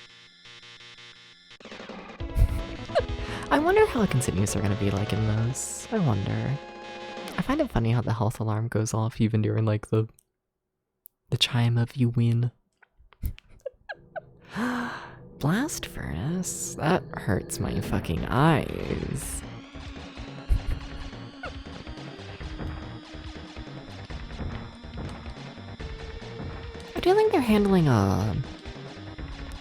I wonder how continues are gonna be like in this. I wonder. I find it funny how the health alarm goes off even during like the chime of you win. Blast furnace? That hurts my fucking eyes. feeling they're handling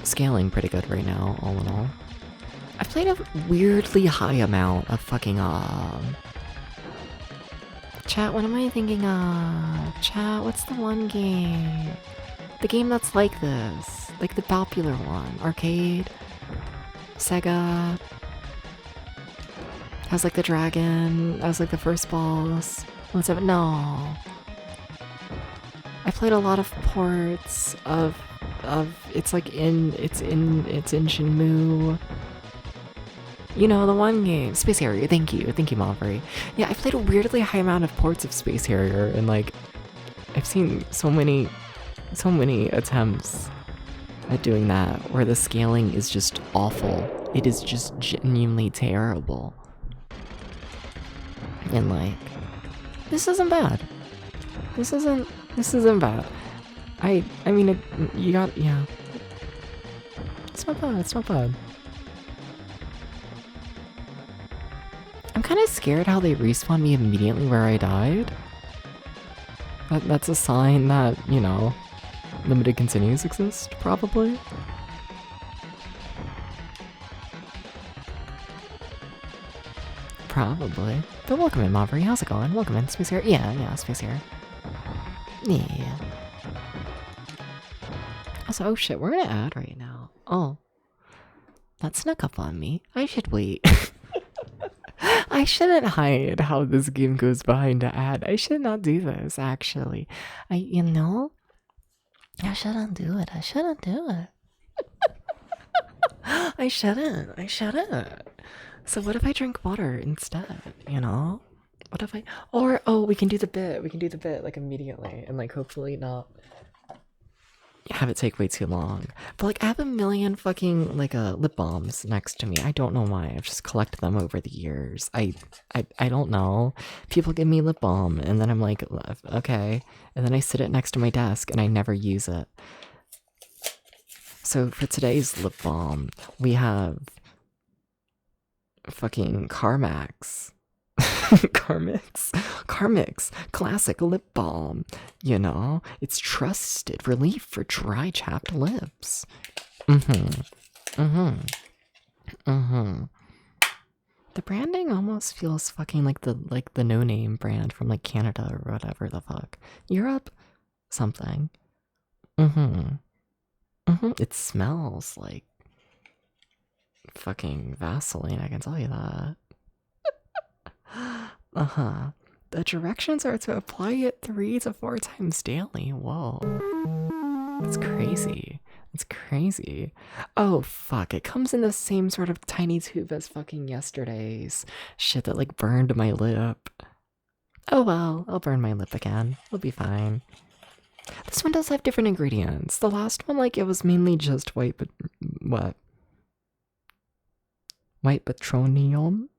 scaling pretty good right now, all in all. I've played a weirdly high amount of fucking chat, what am I thinking of? Chat, what's the one game? The game that's like this. Like the popular one. Arcade. Sega. Has like the dragon. Has like the first boss. What's it? No. I played a lot of ports of it's in Shenmue. You know, the one game, Space Harrier. Thank you, Maverick. Yeah, I played a weirdly high amount of ports of Space Harrier, and like, I've seen so many attempts at doing that where the scaling is just awful. It is just genuinely terrible. And like, this isn't bad. This isn't bad. I mean, yeah. It's not bad. I'm kind of scared how they respawn me immediately where I died. That's a sign that, you know, limited continues exist, probably. Probably. But welcome in, Mavri. How's it going? Welcome in, Space here. Yeah, Space here. Yeah. Also, oh shit, we're in an ad right now. Oh. That snuck up on me. I should wait. I shouldn't hide how this game goes behind the ad. I should not do this, actually. You know? I shouldn't do it. I shouldn't. So what if I drink water instead, you know? What if oh, we can do the bit like immediately and like hopefully not have it take way too long. But like I have a million fucking like lip balms next to me. I don't know why. I've just collected them over the years. I don't know. People give me lip balm and then I'm like, okay. And then I sit it next to my desk and I never use it. So for today's lip balm, we have fucking Carmex classic lip balm, you know, it's trusted relief for dry chapped lips. The branding almost feels fucking like the no-name brand from like Canada or whatever the fuck. Europe something. It smells like fucking Vaseline, I can tell you that. The directions are to apply it 3 to 4 times daily. Whoa. That's crazy. Oh, fuck. It comes in the same sort of tiny tube as fucking yesterday's shit that, like, burned my lip. Oh, well. I'll burn my lip again. It'll be fine. This one does have different ingredients. The last one, like, it was mainly just white petroleum?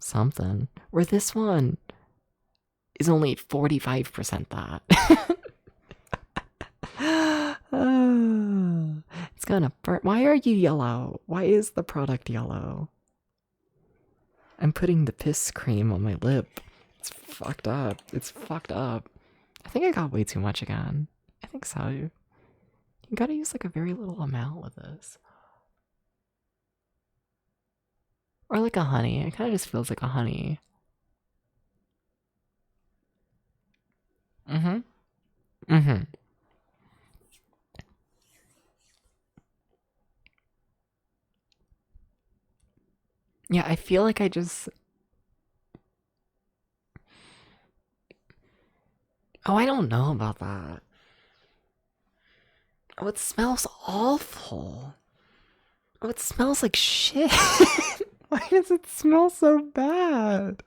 Something. Where this one is only 45% that. It's gonna burn. Why are you yellow? Why is the product yellow? I'm putting the piss cream on my lip. It's fucked up. I think I got way too much again. I think so. You gotta use like a very little amount with this. Or like a honey. It kind of just feels like a honey. Yeah, I feel like I just... Oh, I don't know about that. Oh, it smells awful. Oh, it smells like shit. Why does it smell so bad?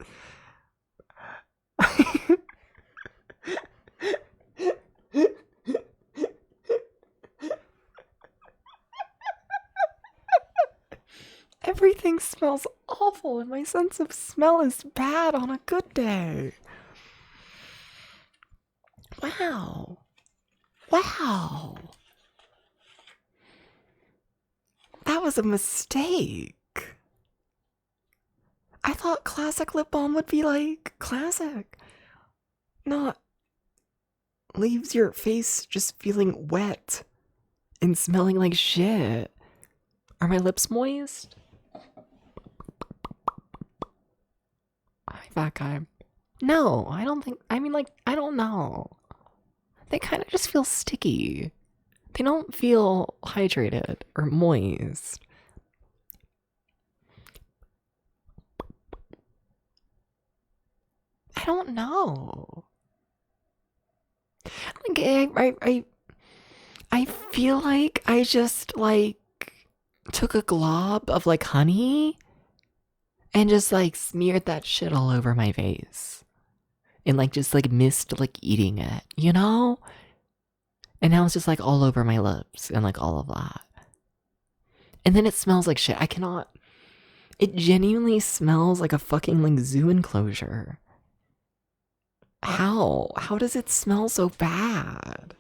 Everything smells awful and my sense of smell is bad on a good day. Wow. That was a mistake. I thought classic lip balm would be like classic. Not leaves your face just feeling wet and smelling like shit. Are my lips moist? Hi, fat guy. No, I don't think. I mean, like, I don't know. They kind of just feel sticky. They don't feel hydrated or moist. I don't know. Like, I feel like I just, like, took a glob of, like, honey and just, like, smeared that shit all over my face. And, like, just, like, missed, like, eating it, you know? And now it's just, like, all over my lips and, like, all of that. And then it smells like shit. I cannot... It genuinely smells like a fucking, like, zoo enclosure. How? How does it smell so bad?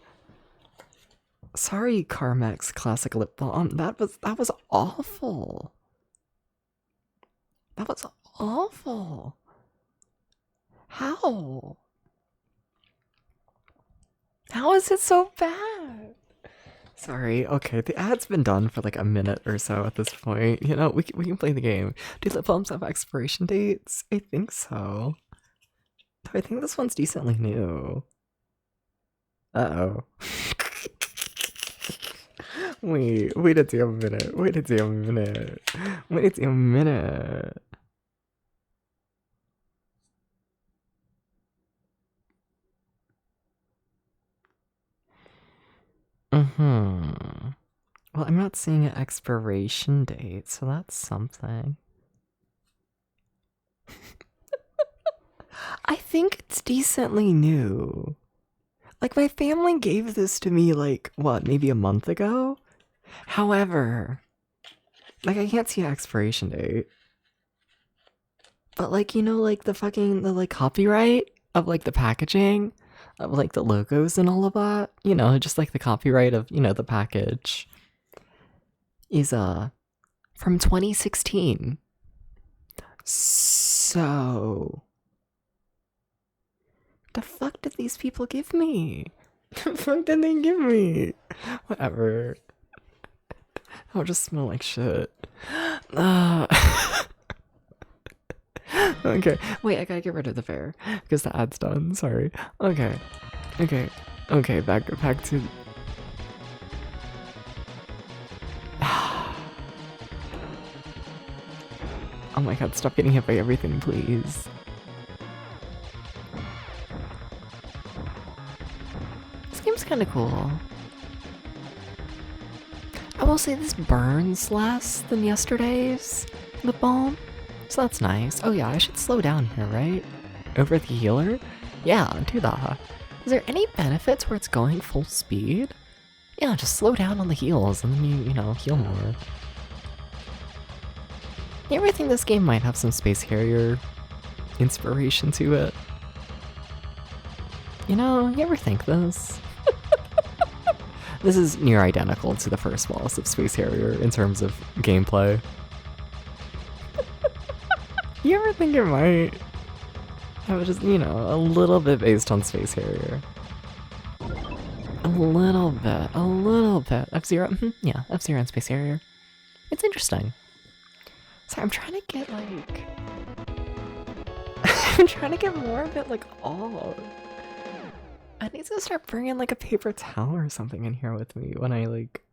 Sorry, Carmex Classic Lip Balm. That was awful. That was awful. How? How is it so bad? Sorry, okay, the ad's been done for like a minute or so at this point. You know, we can play the game. Do lip balms have expiration dates? I think so. I think this one's decently new. Uh-oh. Wait a damn minute. Wait a damn minute. Wait a damn minute. Well, I'm not seeing an expiration date, so that's something. I think it's decently new. Like, my family gave this to me, like, what, maybe a month ago? However, like, I can't see an expiration date. But, like, you know, like, the, like, copyright of, like, the packaging, of, like, the logos and all of that, you know, just, like, the copyright of, you know, the package is, from 2016. So... the fuck did these people give me? The fuck did they give me? Whatever. I'll just smell like shit. Okay, wait, I gotta get rid of the fair because the ad's done. Sorry. Okay, back to. Oh my god, stop getting hit by everything, please. This game's kind of cool. I will say this burns less than yesterday's lip balm, so that's nice. Oh yeah, I should slow down here, right? Over the healer? Yeah, do that. Is there any benefits where it's going full speed? Yeah, just slow down on the heals and then you know, heal more. You ever think this game might have some Space Harrier inspiration to it? You know, you ever think this? This is near identical to the first boss of Space Harrier in terms of gameplay. You ever think it might have just, you know, a little bit based on Space Harrier? A little bit. F-Zero, yeah, F-Zero and Space Harrier. It's interesting. Sorry, I'm trying to get, like... I'm trying to get more of it, like, all. I need to start bringing, like, a paper towel or something in here with me when I, like,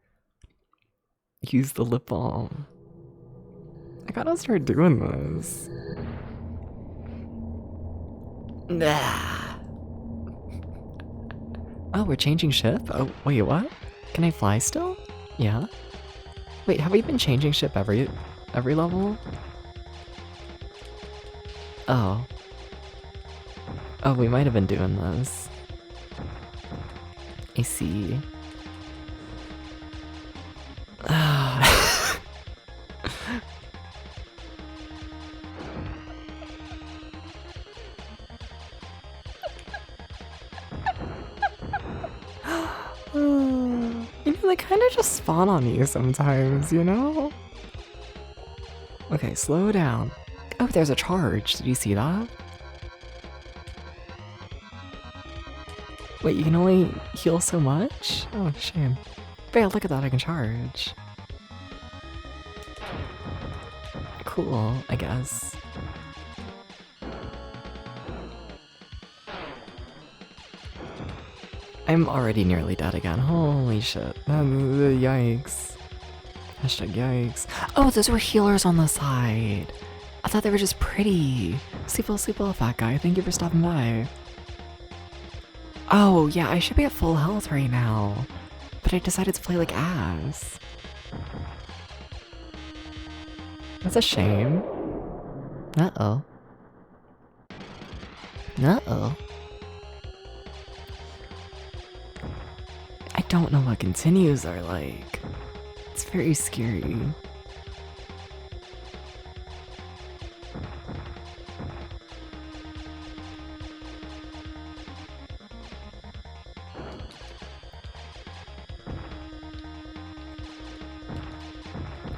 use the lip balm. I gotta start doing this. Nah. Oh, we're changing ship? Oh, wait, what? Can I fly still? Yeah. Wait, have we been changing ship every level? Oh. Oh, we might have been doing this. I see. You know, they kind of just spawn on you sometimes, you know? Okay, slow down. Oh, there's a charge. Did you see that? Wait, you can only heal so much? Oh, shame. But yeah, look at that, I can charge. Cool, I guess. I'm already nearly dead again. Holy shit. Yikes. Hashtag yikes. Oh, those were healers on the side. I thought they were just pretty. Sleep well, fat guy. Thank you for stopping by. Oh, yeah, I should be at full health right now. But I decided to play like ass. That's a shame. Uh-oh. Uh-oh. I don't know what continues are like. It's very scary.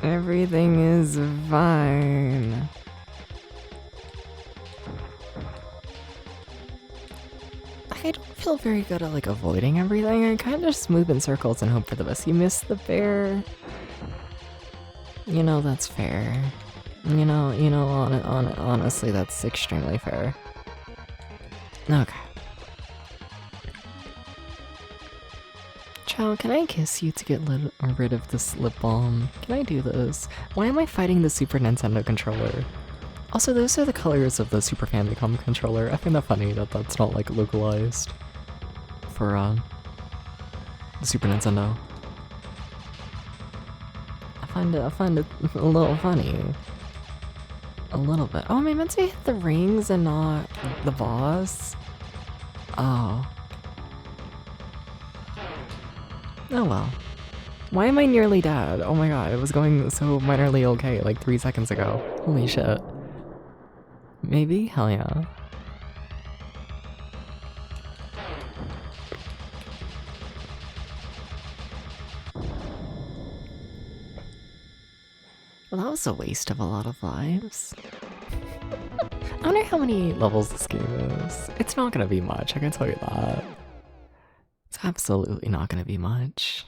Everything is fine. I don't feel very good at like avoiding everything. I kind of just move in circles and hope for the best. You missed the bear. You know, that's fair. You know, honestly, that's extremely fair. Okay. Chow, can I kiss you to get rid of this lip balm? Can I do this? Why am I fighting the Super Nintendo controller? Also, those are the colors of the Super Famicom controller. I find that funny that that's not like localized for the Super Nintendo. I find it a little funny. A little bit. Oh, am I meant to hit the rings and not the boss? Oh. Oh well. Why am I nearly dead? Oh my god, it was going so minorly okay like 3 seconds ago. Holy shit. Maybe? Hell yeah. Well, that was a waste of a lot of lives. I wonder how many levels this game is. It's not gonna be much, I can tell you that. It's absolutely not gonna be much.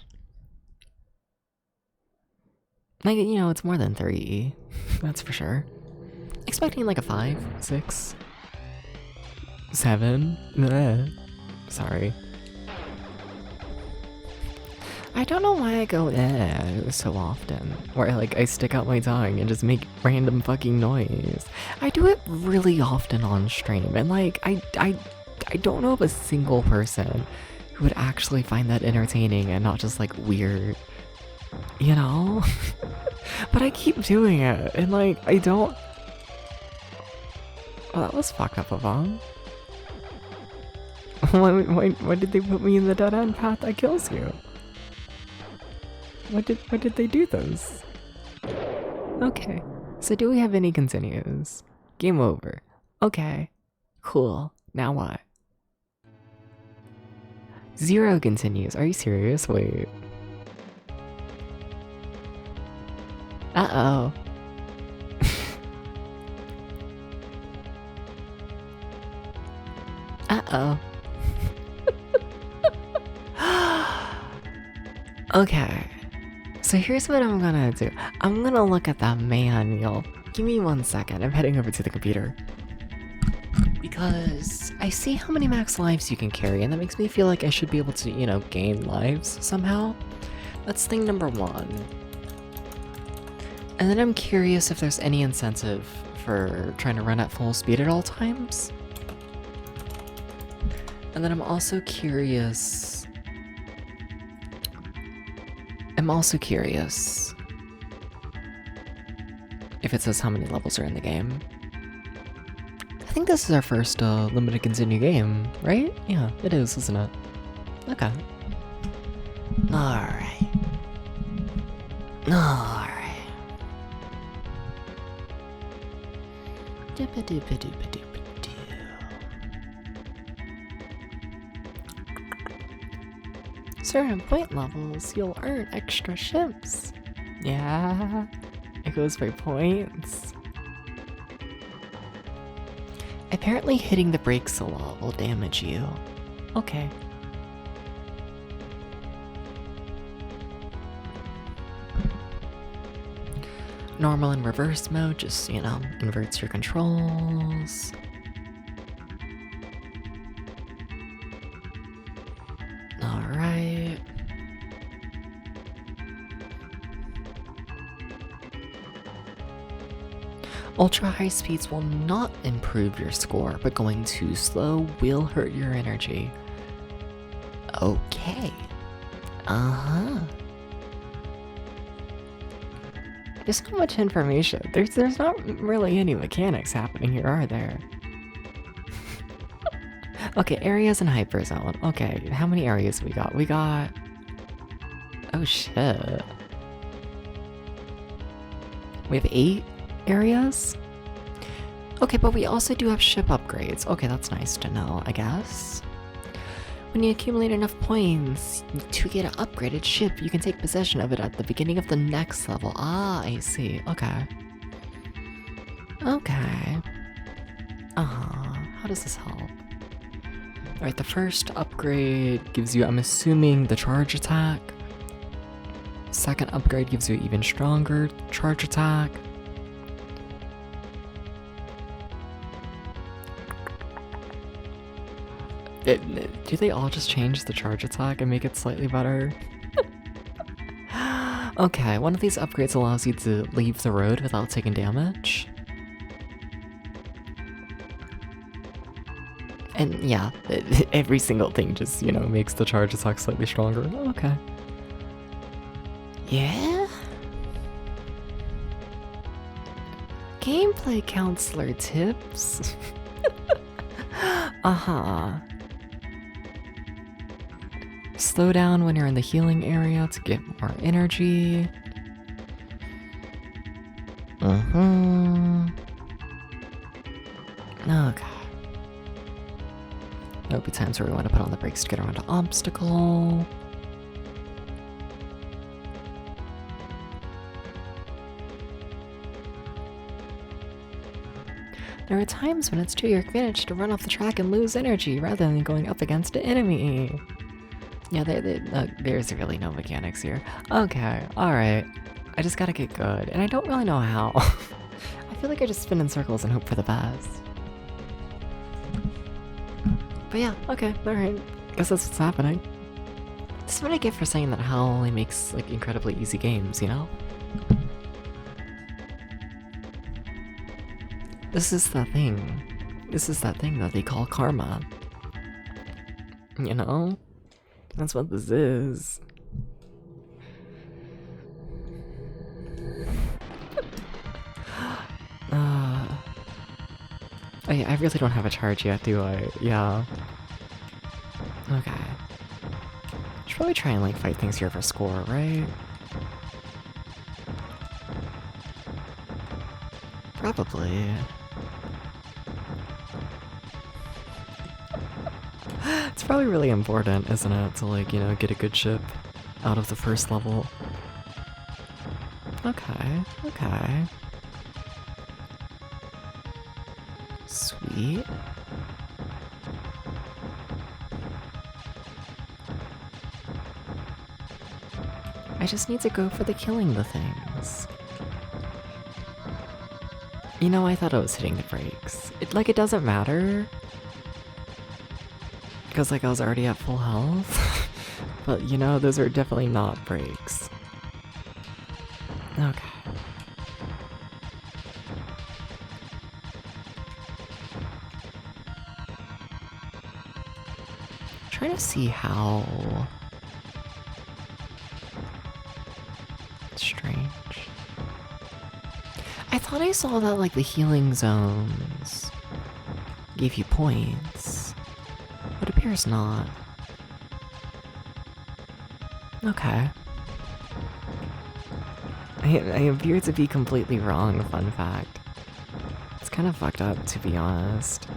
Like, you know, it's more than 3. That's for sure. Expecting like a 5, 6, 7. Sorry. I don't know why I go so often. Where like I stick out my tongue and just make random fucking noise. I do it really often on stream, and like I don't know of a single person who would actually find that entertaining and not just like weird. You know? But I keep doing it, and like I don't. Well, that was fucked up of them. Why did they put me in the dead end path that kills you? Why did they do this? Okay, so do we have any continues? Game over. Okay, cool. Now what? 0 continues. Are you serious? Wait. Uh-oh. Uh-oh. Okay. So here's what I'm gonna do. I'm gonna look at that manual. Give me 1 second. I'm heading over to the computer. Because I see how many max lives you can carry, and that makes me feel like I should be able to, you know, gain lives somehow. That's thing number 1. And then I'm curious if there's any incentive for trying to run at full speed at all times. And then I'm also curious if it says how many levels are in the game. I think this is our first limited continue game, right? Yeah, it is, isn't it? Okay. Alright. Alright. Certain point levels, you'll earn extra ships. Yeah, it goes by points. Apparently hitting the brakes a lot will damage you. Okay, normal and reverse mode just, you know, inverts your controls. Alright. Ultra high speeds will not improve your score, but going too slow will hurt your energy. Okay. Uh-huh. There's so much information. There's not really any mechanics happening here, are there? Okay, areas in HyperZone. Okay, how many areas we got? We got... Oh shit. We have 8 areas? Okay, but we also do have ship upgrades. Okay, that's nice to know, I guess. When you accumulate enough points to get an upgraded ship, you can take possession of it at the beginning of the next level. Ah, I see. Okay. Okay. How does this help? Alright, the first upgrade gives you, I'm assuming, the charge attack. Second upgrade gives you even stronger charge attack. Do they all just change the charge attack and make it slightly better? Okay, one of these upgrades allows you to leave the road without taking damage. And yeah, every single thing just, you know, makes the charge attack slightly stronger. Okay. Yeah? Gameplay counselor tips? Uh-huh. Slow down when you're in the healing area to get more energy. Okay. There'll be times where we want to put on the brakes to get around an obstacle. There are times when it's to your advantage to run off the track and lose energy rather than going up against an enemy. Yeah, there's really no mechanics here. Okay, alright. I just gotta get good, and I don't really know how. I feel like I just spin in circles and hope for the best. But yeah, okay, alright. Guess that's what's happening. This is what I get for saying that HAL only makes, like, incredibly easy games, you know? This is that thing. This is that thing that they call karma. You know? That's what this is. I really don't have a charge yet, do I? Yeah. Okay. Should probably try and, like, fight things here for score, right? Probably. It's probably really important, isn't it, to, like, you know, get a good ship out of the first level. Okay, okay. Sweet. I just need to go for the killing the things. You know, I thought I was hitting the brakes. It doesn't matter. Because, like, I was already at full health. But, you know, those are definitely not brakes. Okay. Trying to see how... Strange. I thought I saw that, like, the healing zones gave you points. But it appears not. Okay. I appear to be completely wrong, fun fact. It's kind of fucked up, to be honest.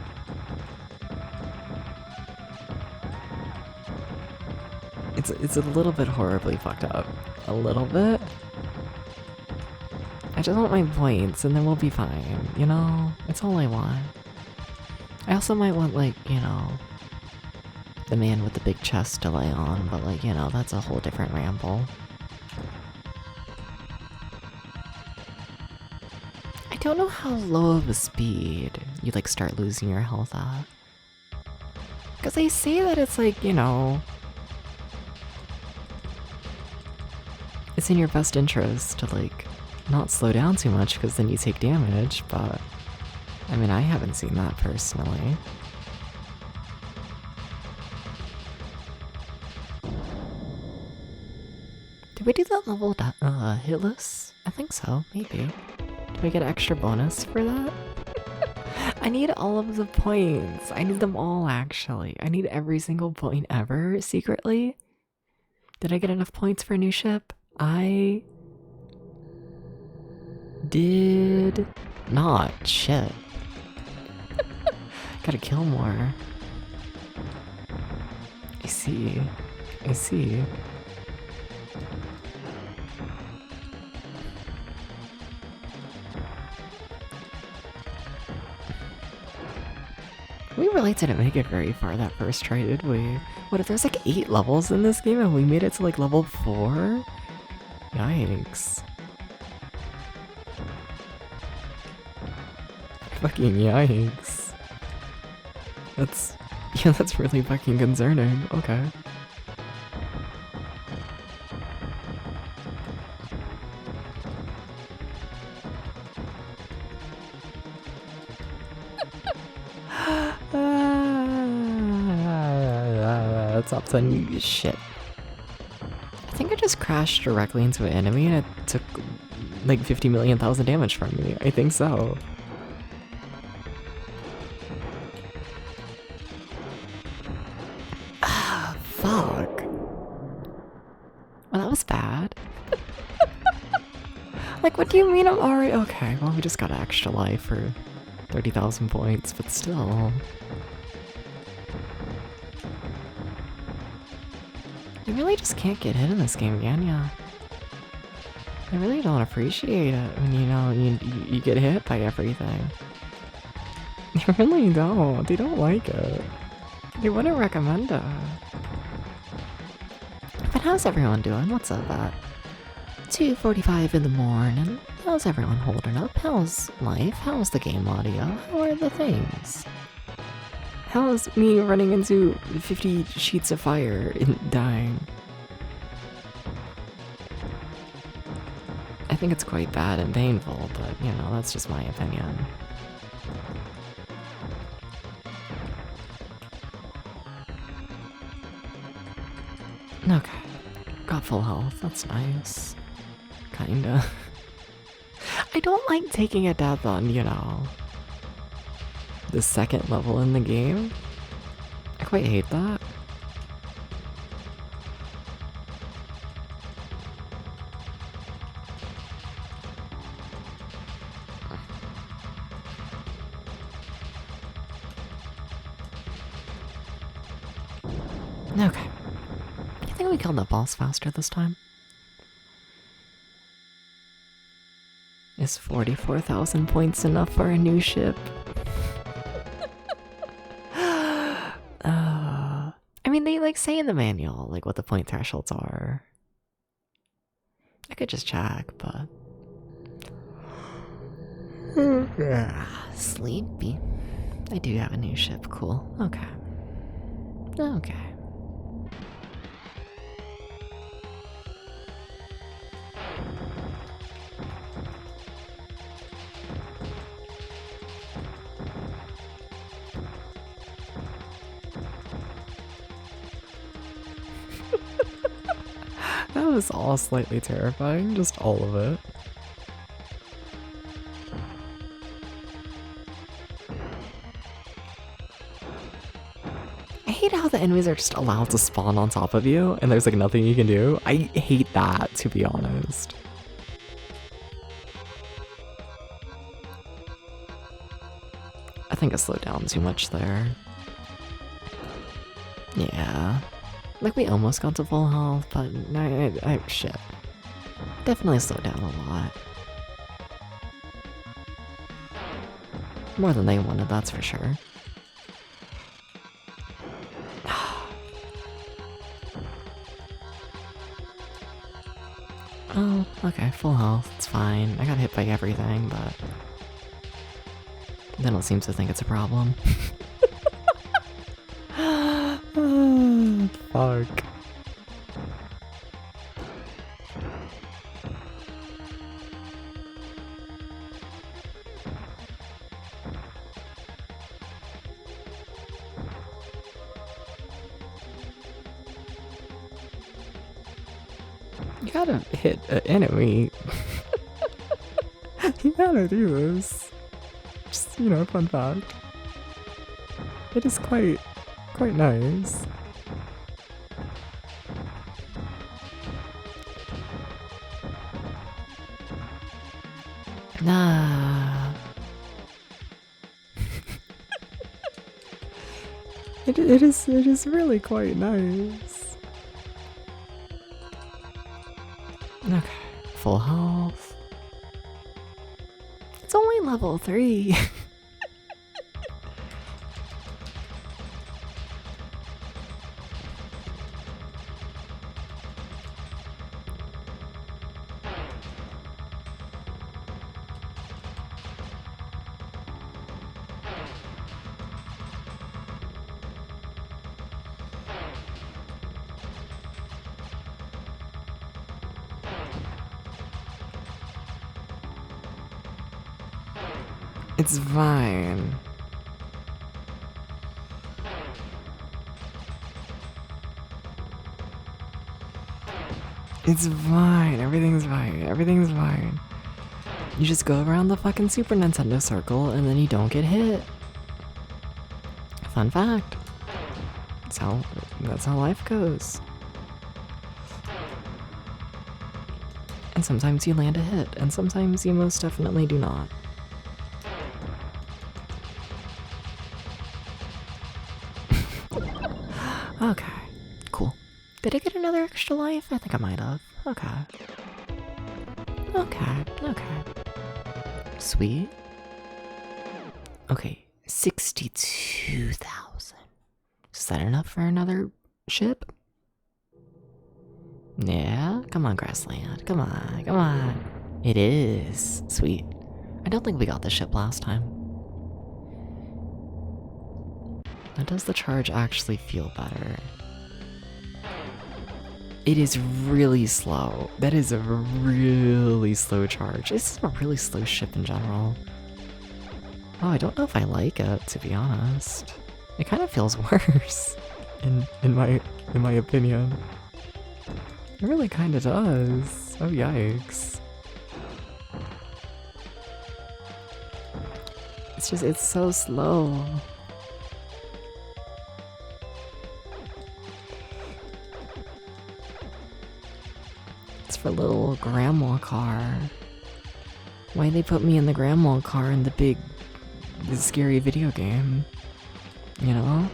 It's a little bit horribly fucked up. A little bit? I just want my points, and then we'll be fine, you know? It's all I want. I also might want, like, you know, the man with the big chest to lay on, but, like, you know, that's a whole different ramble. don't know how low of a speed you like start losing your health at. Because they say that it's like, you know, it's in your best interest to like not slow down too much because then you take damage, but I mean, I haven't seen that personally. Did we do that level hitless? I think so, maybe. Do we get an extra bonus for that? I need all of the points. I need them all, actually. I need every single point ever, secretly. Did I get enough points for a new ship? I did not. Shit. Gotta kill more. I see. I see. We really didn't make it very far that first try, did we? What if there's like 8 levels in this game and we made it to like level 4? Yikes. Fucking yikes. That's really fucking concerning. Okay. Top 10 shit. I think I just crashed directly into an enemy and it took like 50 million thousand damage from me. I think so. Ah, fuck. Well, that was bad. Like, what do you mean I'm already— okay, well, we just got an extra life for 30,000 points, but still. You really just can't get hit in this game again, yeah. I really don't appreciate it when, you know, you get hit by everything. They really don't. They don't like it. They wouldn't recommend it. But how's everyone doing? What's up at 2:45 in the morning? How's everyone holding up? How's life? How's the game audio? How are the things? How's me running into 50 sheets of fire and dying? I think it's quite bad and painful, but, you know, that's just my opinion. Okay. Got full health, that's nice. Kinda. I don't like taking a death on, you know, the second level in the game. I quite hate that. Okay. I think we killed the boss faster this time. Is 44,000 points enough for a new ship? I mean, they like say in the manual like what the point thresholds are. I could just check, but sleepy. I do have a new ship. Cool. Okay. Okay. That was all slightly terrifying, just all of it. I hate how the enemies are just allowed to spawn on top of you and there's like nothing you can do. I hate that, to be honest. I think I slowed down too much there. Yeah. Like, we almost got to full health, but shit. Definitely slowed down a lot. More than they wanted, that's for sure. Oh, okay, full health, it's fine. I got hit by everything, but They don't seem to think it's a problem. Fuck. You gotta hit an enemy. You gotta do this. Just, you know, fun fact. It is quite nice. Nah. It is really quite nice. Okay, full health. It's only level 3. It's fine. It's fine. Everything's fine. Everything's fine. You just go around the fucking Super Nintendo circle and then you don't get hit. Fun fact. That's how life goes. And sometimes you land a hit, and sometimes you most definitely do not. Okay, cool. Did I get another extra life? I think I might have. Okay. Sweet. Okay, 62,000. Is that enough for another ship? Yeah? Come on, Grassland. Come on. It is. Sweet. I don't think we got the ship last time. Now, does the charge actually feel better? It is really slow. That is a really slow charge. This is a really slow ship in general. Oh, I don't know if I like it, to be honest. It kind of feels worse, in my opinion. It really kind of does. Oh, yikes. It's so slow. It's for little grandma car. Why they put me in the grandma car in the scary video game? You know?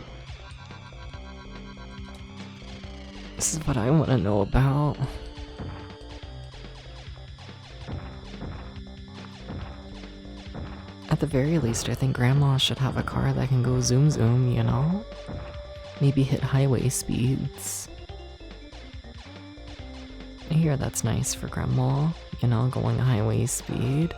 This is what I want to know about. At the very least, I think grandma should have a car that can go zoom zoom, you know? Maybe hit highway speeds. I hear that's nice for grandma, you know, going highway speed.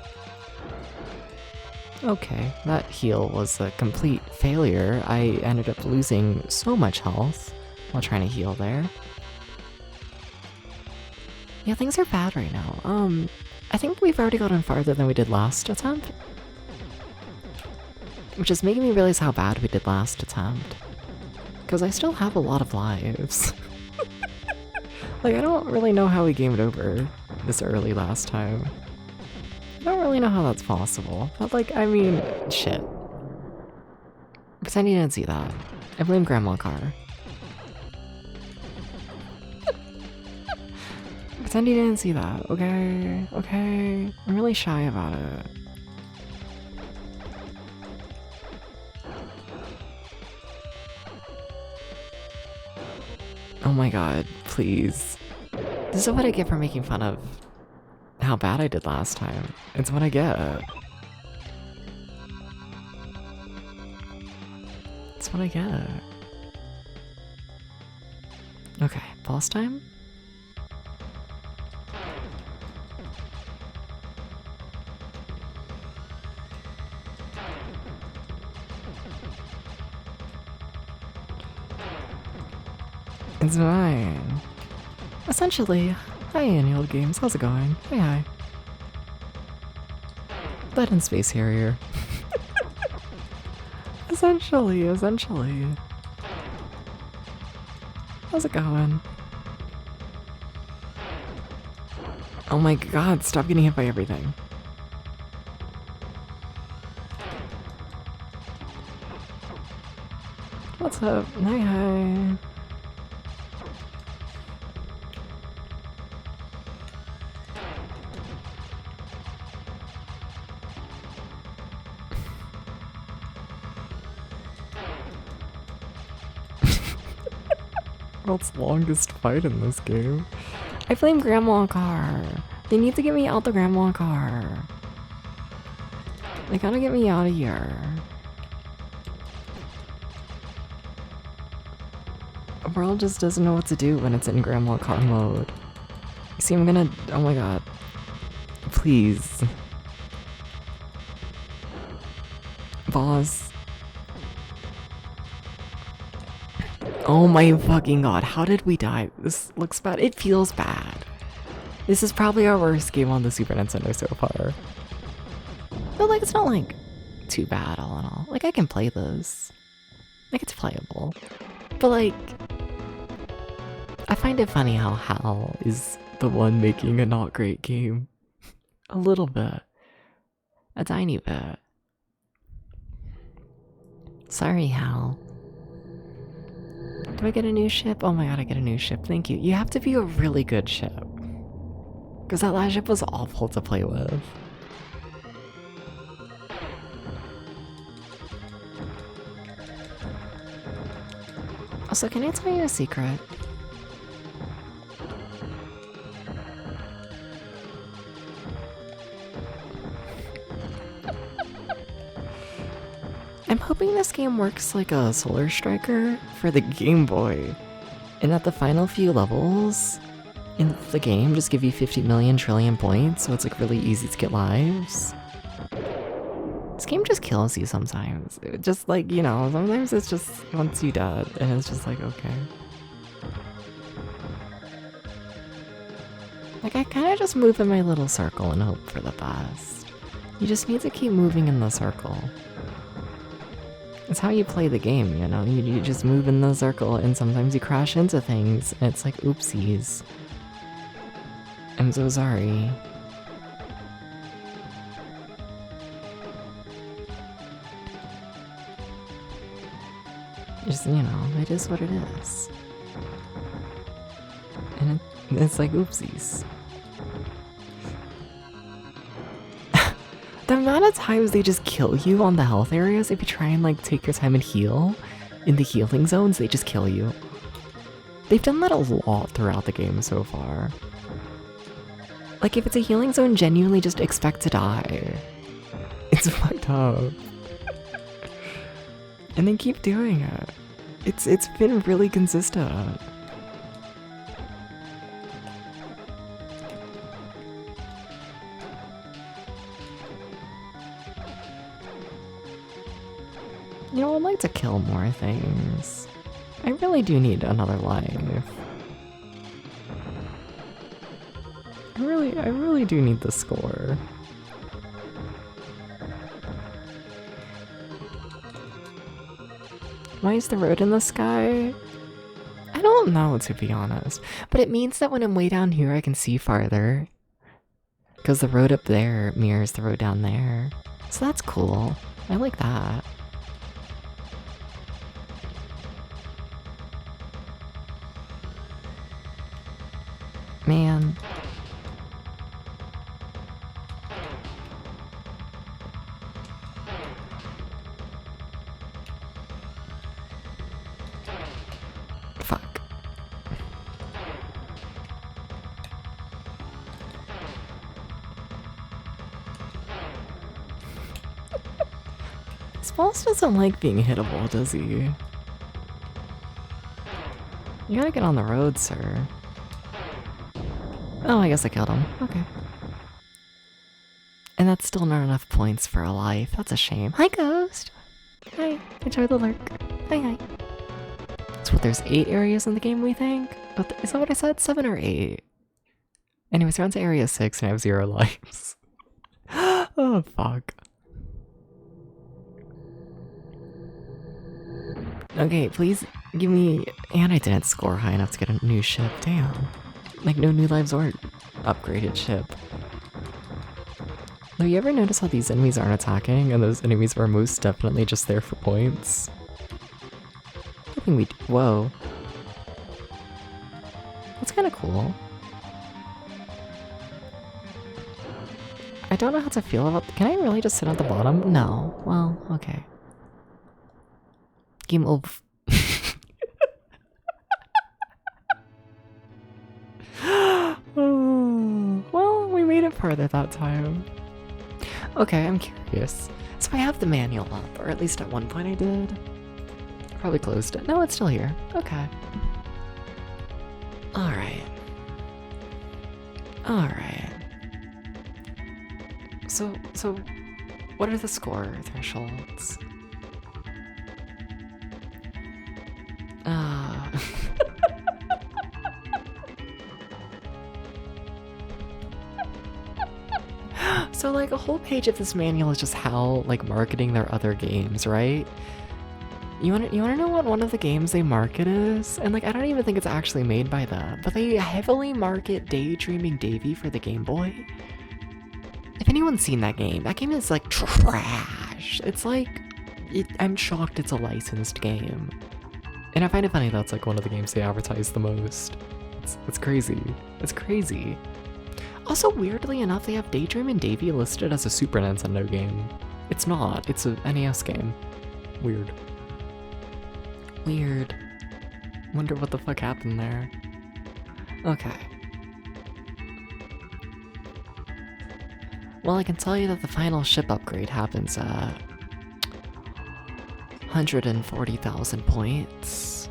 Okay, that heal was a complete failure. I ended up losing so much health while trying to heal there. Yeah, things are bad right now. I think we've already gotten farther than we did last attempt. Which is making me realize how bad we did last attempt. Because I still have a lot of lives. Like, I don't really know how we gamed over this early last time. I don't really know how that's possible. But, like, I mean, shit. Pretend you didn't see that. I blame Grandma Car. Pretend you didn't see that, okay? Okay? I'm really shy about it. Oh my god, please. This is what I get for making fun of how bad I did last time. It's what I get. It's what I get. Okay, boss time? It's fine. Essentially, hi Annual Games, how's it going? Hey, hi. That in Space Harrier. Essentially. How's it going? Oh my god, stop getting hit by everything. What's up? Hi. World's longest fight in this game. I blame Grandma Car. They need to get me out the Grandma Car. They gotta get me out of here. The world just doesn't know what to do when it's in Grandma Car mode. You see, I'm gonna... Oh my god. Please. Boss. Oh my fucking god, how did we die? This looks bad. It feels bad. This is probably our worst game on the Super Nintendo so far. But like, it's not like too bad all in all. Like, I can play this. Like, it's playable. But like, I find it funny how Hal is the one making a not great game. A little bit. A tiny bit. Sorry, Hal. Do I get a new ship? Oh my god, I get a new ship. Thank you. You have to be a really good ship. Because that last ship was awful to play with. Also, can I tell you a secret? I'm hoping this game works like a Solar Striker for the Game Boy, and that the final few levels in the game just give you 50 million trillion points, so it's like really easy to get lives. This game just kills you sometimes. It just like, you know, sometimes it's just once you dead, and it's just like, okay. Like, I kind of just move in my little circle and hope for the best. You just need to keep moving in the circle. It's how you play the game, you know? You just move in the circle and sometimes you crash into things and it's like, oopsies. I'm so sorry. Just, you know, it is what it is. And it's like, oopsies. The amount of times they just kill you on the health areas, if you try and like take your time and heal, in the healing zones, they just kill you. They've done that a lot throughout the game so far. Like if it's a healing zone, genuinely just expect to die. It's fucked up. And then keep doing it. It's been really consistent. You know, I'd like to kill more things. I really do need another life. I really do need the score. Why is the road in the sky? I don't know, to be honest. But it means that when I'm way down here, I can see farther. Because the road up there mirrors the road down there. So that's cool. I like that. Man. Fuck. Smalls doesn't like being hittable, does he? You gotta get on the road, sir. Oh, I guess I killed him. Okay. And that's still not enough points for a life. That's a shame. Hi, Ghost! Hi. Enjoy the lurk. Hi. So what, there's 8 areas in the game, we think? But is that what I said? 7 or 8? Anyways, we're on to area 6 and I have 0 lives. Oh, fuck. Okay, please give me... And I didn't score high enough to get a new ship, damn. Like, no new lives or upgraded ship. Have you ever noticed how these enemies aren't attacking and those enemies are most definitely just there for points? I think we... Whoa. That's kind of cool. I don't know how to feel about... Can I really just sit at the bottom? No. Well, okay. Game of... Oh, well, we made it farther that time. Okay, I'm curious. So I have the manual up, or at least at one point I did. Probably closed it. No, it's still here. Okay. Alright. Alright. So, what are the score thresholds? So like a whole page of this manual is just how like marketing their other games, right? You wanna know what one of the games they market is? And like I don't even think it's actually made by them, but they heavily market Daydreaming Davy for the Game Boy. If anyone's seen that game is like trash. It's like I'm shocked it's a licensed game. And I find it funny that's like one of the games they advertise the most. It's crazy. It's crazy. Also, weirdly enough, they have Daydreaming Davy listed as a Super Nintendo game. It's not. It's a NES game. Weird. Weird. Wonder what the fuck happened there. Okay. Well, I can tell you that the final ship upgrade happens at 140,000 points.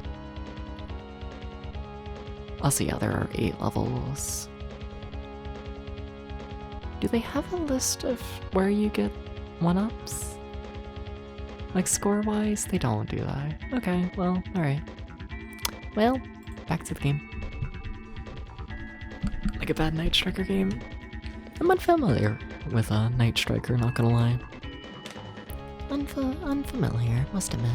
Also, yeah, there are 8 levels. Do they have a list of where you get 1-ups? Like score-wise? They don't, do they? Okay, well, alright. Well, back to the game. Like a bad Night Striker game? I'm unfamiliar with Night Striker, not gonna lie. Unfamiliar, must admit.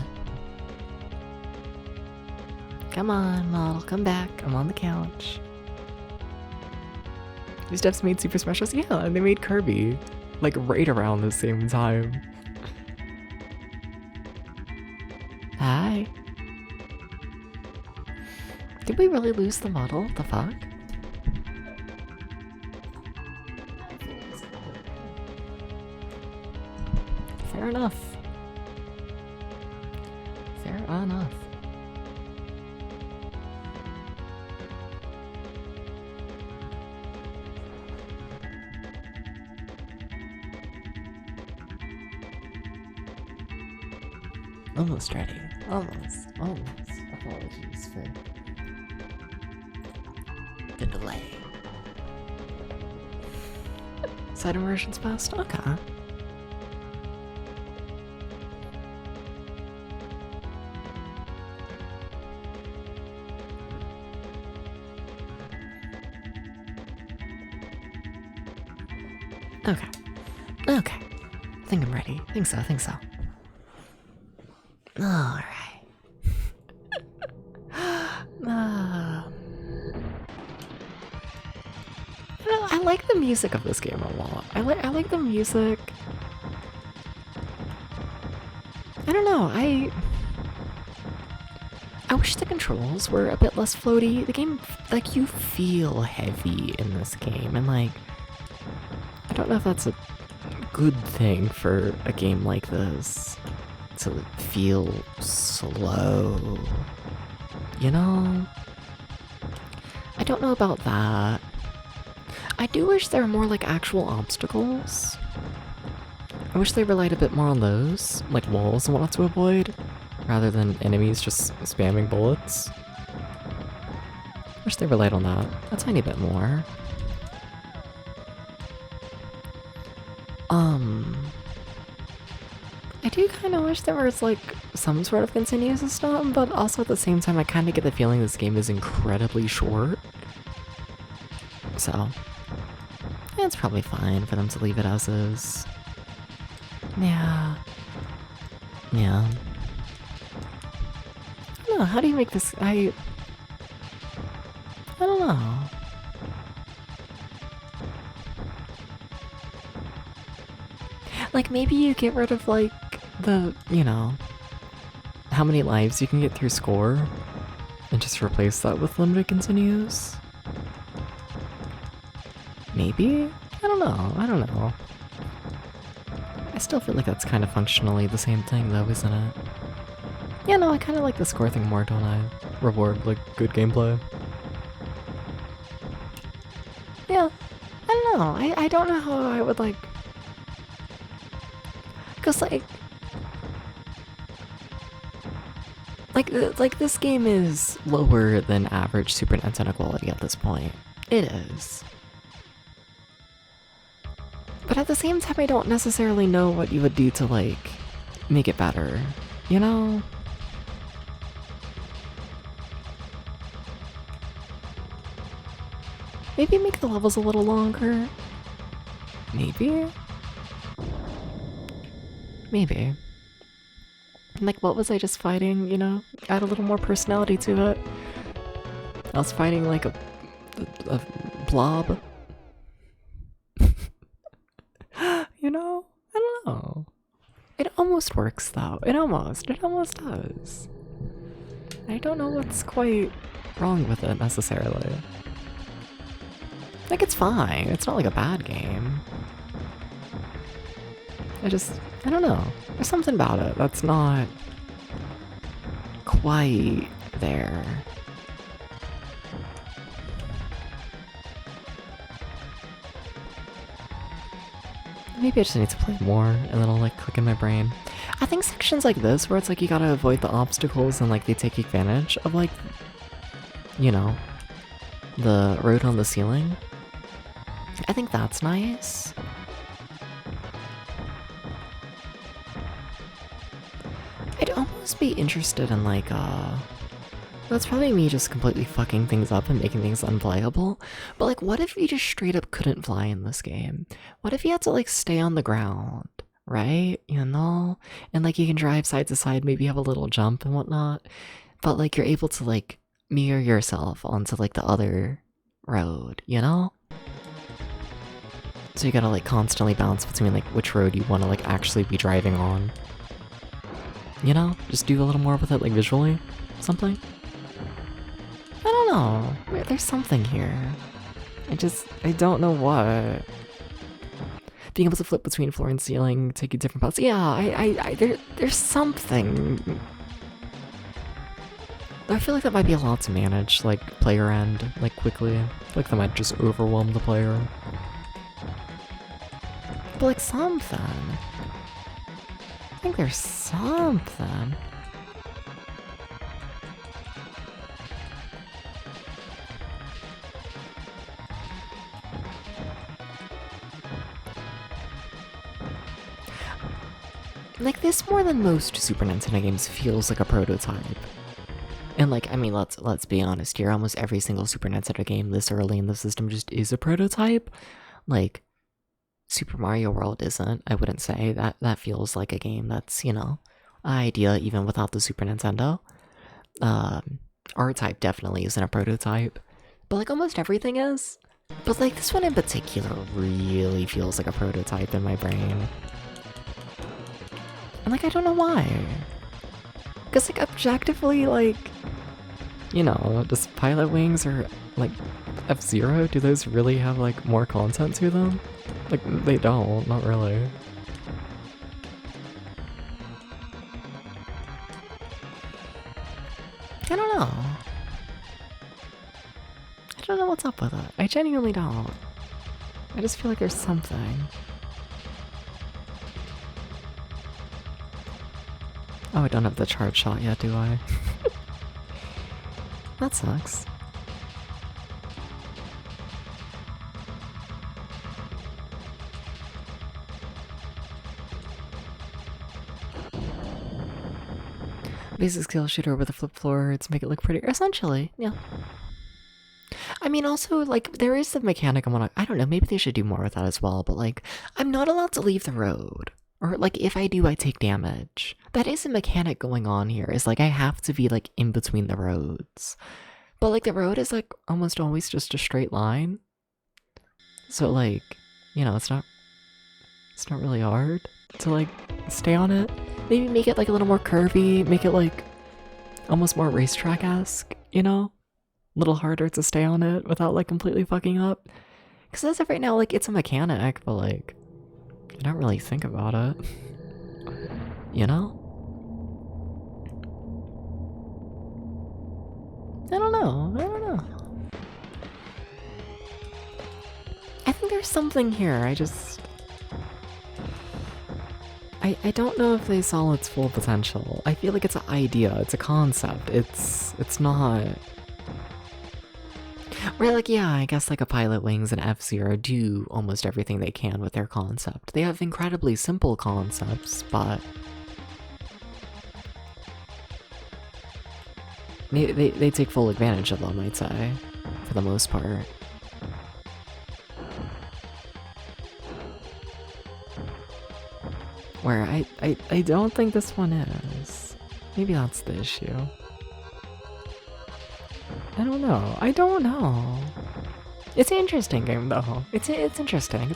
Come on, model, come back. I'm on the couch. These devs made Super Smash Bros. Yeah, and they made Kirby. Like, right around the same time. Hi. Did we really lose the model? The fuck? Fair enough. Fair enough. Almost ready. Almost. Apologies for the delay. Side immersion's passed? Okay. Okay. Okay. I think I'm ready. Think so. Alright. I like the music of this game a lot. I like the music. I don't know, I wish the controls were a bit less floaty. The game, like, you feel heavy in this game, and like, I don't know if that's a good thing for a game like this. To feel slow, you know? I don't know about that. I do wish there were more like actual obstacles. I wish they relied a bit more on those, like walls and whatnot to avoid, rather than enemies just spamming bullets. Wish they relied on that a tiny bit more. I do kind of wish there was like some sort of continuous system, but also at the same time I kind of get the feeling this game is incredibly short. So, yeah, it's probably fine for them to leave it as is. Yeah. Yeah. I don't know, how do you make this... I don't know. Like, maybe you get rid of, like, the, you know, how many lives you can get through score, and just replace that with limited continues? Maybe? I don't know. I still feel like that's kind of functionally the same thing, though, isn't it? Yeah, no, I kind of like the score thing more, don't I? Reward, like, good gameplay. Yeah, I don't know. I don't know how I would, like... Because, like, this game is lower than average Super Nintendo quality at this point. It is. But at the same time, I don't necessarily know what you would do to, like, make it better, you know? Maybe make the levels a little longer? Maybe? Maybe. Like, what was I just fighting, you know? Add a little more personality to it. I was fighting, like, a blob. You know? I don't know. It almost works, though. It almost does. I don't know what's quite wrong with it, necessarily. Like, it's fine. It's not like a bad game. I don't know. There's something about it that's not quite there. Maybe I just need to play more and then it'll like click in my brain. I think sections like this where it's like you gotta avoid the obstacles and like they take advantage of like, you know, the road on the ceiling. I think that's nice. I'd almost be interested in like, that's probably me just completely fucking things up and making things unplayable, but like what if you just straight up couldn't fly in this game? What if you had to like stay on the ground, right? You know? And like you can drive side to side, maybe have a little jump and whatnot, but like you're able to like mirror yourself onto like the other road, you know? So you gotta like constantly bounce between like which road you want to like actually be driving on. You know? Just do a little more with it like visually? Something? I don't know. There's something here. I don't know what. Being able to flip between floor and ceiling, take you different paths. Yeah, there's something. I feel like that might be a lot to manage, like, player end, like, quickly. Like, that might just overwhelm the player. But, like, something. I think there's something. Like, this more than most Super Nintendo games feels like a prototype. And like, I mean, let's be honest here, almost every single Super Nintendo game this early in the system just is a prototype. Like, Super Mario World isn't, I wouldn't say. That feels like a game that's, you know, an idea even without the Super Nintendo. R-Type definitely isn't a prototype. But like, almost everything is. But like, this one in particular really feels like a prototype in my brain. And like, I don't know why. Because like, objectively, like, you know, does Pilot Wings or like F-Zero, do those really have like more content to them? Like, they don't, not really. I don't know. I don't know what's up with it. I genuinely don't. I just feel like there's something. Oh, I don't have the charge shot yet, do I? That sucks. Basic skill shooter with a flip floor to make it look pretty. Essentially, yeah. I mean, also, like, there is the mechanic and whatnot. I don't know, maybe they should do more with that as well, but, like, I'm not allowed to leave the road. Or, like, if I do, I take damage. That is a mechanic going on here, is, like, I have to be, like, in between the roads. But, like, the road is, like, almost always just a straight line. So, like, you know, it's not really hard to, like, stay on it. Maybe make it, like, a little more curvy, make it, like, almost more racetrack-esque, you know? A little harder to stay on it without, like, completely fucking up. Because as of right now, like, it's a mechanic, but, like, I don't really think about it. You know? I don't know. I think there's something here, I don't know if they saw its full potential. I feel like it's an idea, it's a concept, it's not... Right, like, yeah, I guess like a Pilot Wings and F-Zero do almost everything they can with their concept. They have incredibly simple concepts, but... They take full advantage of them, I'd say, for the most part. Where I don't think this one is. Maybe that's the issue. I don't know. It's an interesting game though. It's interesting.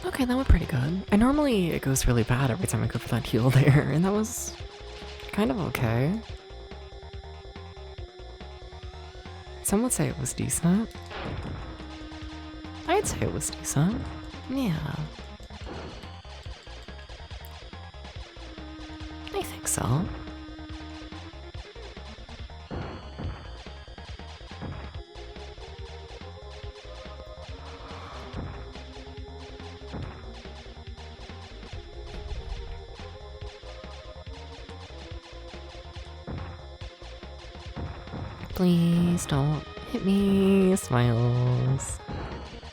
Okay, that went pretty good. Normally it goes really bad every time I go for that heal there, and that was kind of okay. Some would say it was decent. I'd say it was decent. Yeah. I think so. Please don't hit me, smiles.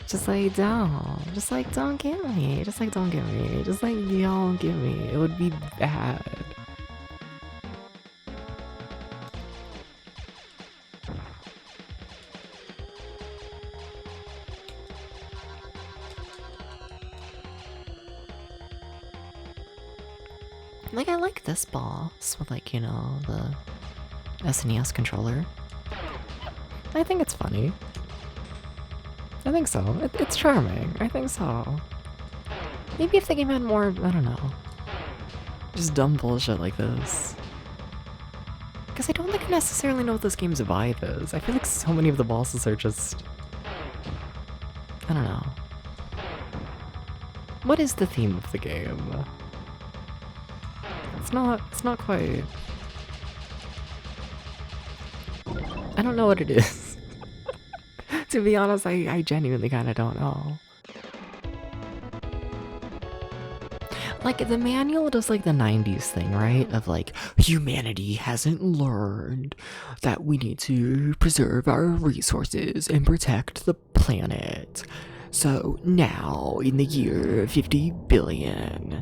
Just like don't get me. Just like don't get me. Just like don't get me. It would be bad. Like, I like this boss with, like, you know, the SNES controller. I think it's funny. I think so. It's charming. I think so. Maybe if the game had more, I don't know, just dumb bullshit like this. Because I don't think I necessarily know what this game's vibe is. I feel like so many of the bosses are just... I don't know. What is the theme of the game? It's not quite... I don't know what it is. To be honest, I genuinely kind of don't know. Like, the manual does, like, the 90s thing, right? Of, like, humanity hasn't learned that we need to preserve our resources and protect the planet. So now, in the year 50 billion,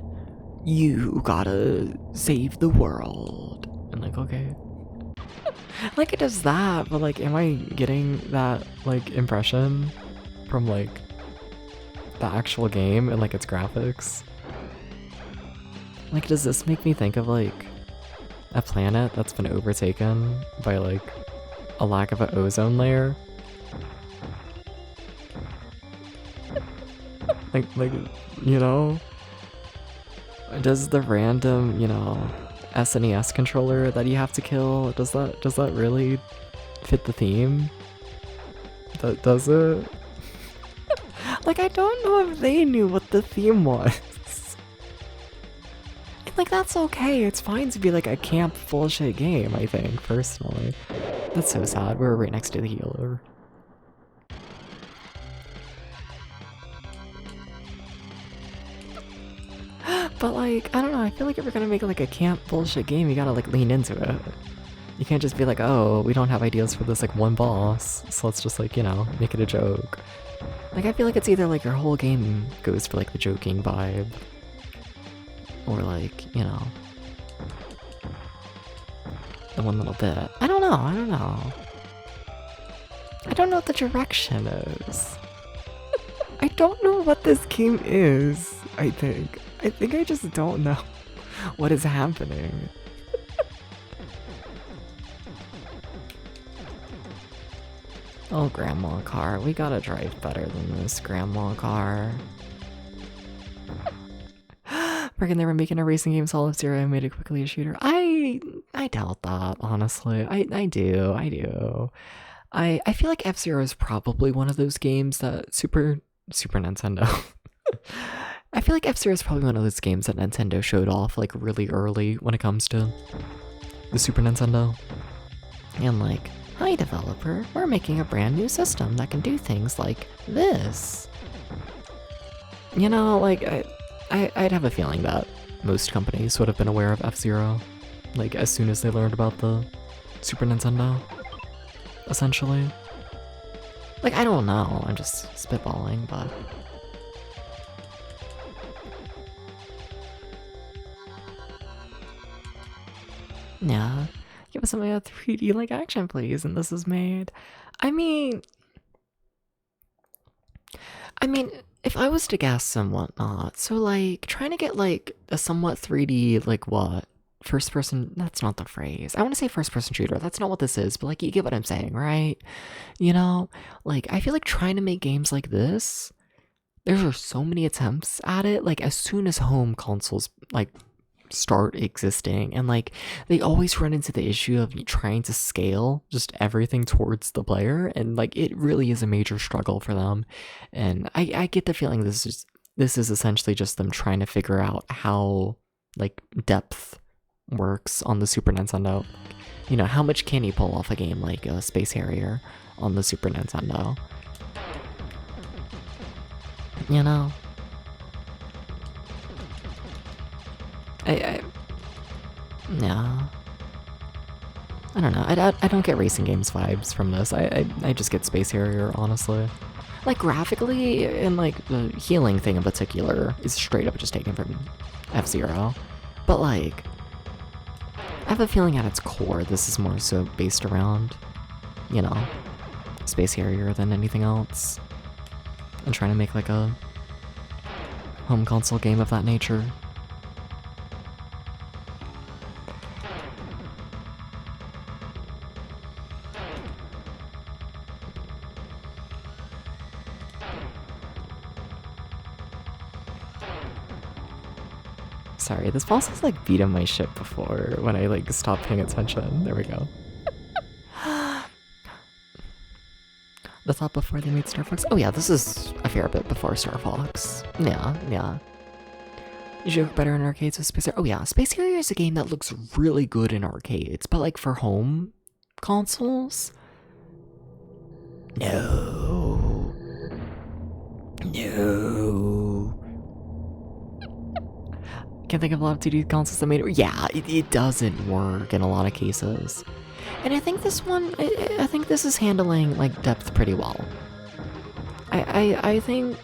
you gotta save the world. And, like, okay. Like, it does that, but, like, am I getting that, like, impression from, like, the actual game and, like, its graphics? Like, does this make me think of, like, a planet that's been overtaken by, like, a lack of an ozone layer? like, you know? Does the random, you know, SNES controller that you have to kill, does that really fit the theme? Does it? Like, I don't know if they knew what the theme was. And, like, that's okay, it's fine to be like a camp bullshit game, I think, personally. That's so sad, we're right next to the healer. But like, I don't know, I feel like if you're gonna make like a camp bullshit game, you gotta like lean into it. You can't just be like, oh, we don't have ideas for this like one boss, so let's just like, you know, make it a joke. Like, I feel like it's either like your whole game goes for like the joking vibe, or like, you know, the one little bit. I don't know. I don't know what the direction is. I don't know what this game is, I think I just don't know what is happening. Oh, grandma car, we gotta drive better than this, grandma car. Friggin' they were making a racing game Solid Zero and made it quickly a shooter. I doubt that, honestly. I do. I feel like F-Zero is probably one of those games that Super Nintendo. I feel like F-Zero is probably one of those games that Nintendo showed off like really early when it comes to the Super Nintendo. And like, hi developer, we're making a brand new system that can do things like this. You know, like, I'd have a feeling that most companies would have been aware of F-Zero, like, as soon as they learned about the Super Nintendo, essentially. Like, I don't know, I'm just spitballing, but... Yeah, give us something about 3D like action, please, and this is made. I mean, if I was to guess and whatnot, so like trying to get like a somewhat 3D like what? First person, that's not the phrase. I want to say first person shooter, that's not what this is, but like you get what I'm saying, right? You know, like I feel like trying to make games like this, there are so many attempts at it, like as soon as home consoles like start existing, and like they always run into the issue of trying to scale just everything towards the player, and like it really is a major struggle for them. And I get the feeling this is essentially just them trying to figure out how like depth works on the Super Nintendo. You know, how much can you pull off a game like Space Harrier on the Super Nintendo, you know? Yeah. I don't know. I don't get racing games vibes from this. I just get Space Harrier, honestly. Like, graphically, and like, the healing thing in particular is straight up just taken from F-Zero. But like, I have a feeling at its core, this is more so based around, you know, Space Harrier than anything else. And trying to make like a home console game of that nature. Sorry, this boss has like beat on my shit before when I like stopped paying attention. There we go. The thought before they made Star Fox? Oh yeah, this is a fair bit before Star Fox. Yeah. You should look better in arcades with Space Harrier. Oh yeah, Space Harrier is a game that looks really good in arcades, but like for home consoles? No. Can't think of a lot of 2D consoles that made it. Yeah, it doesn't work in a lot of cases. And I think this one, I think this is handling like depth pretty well. I think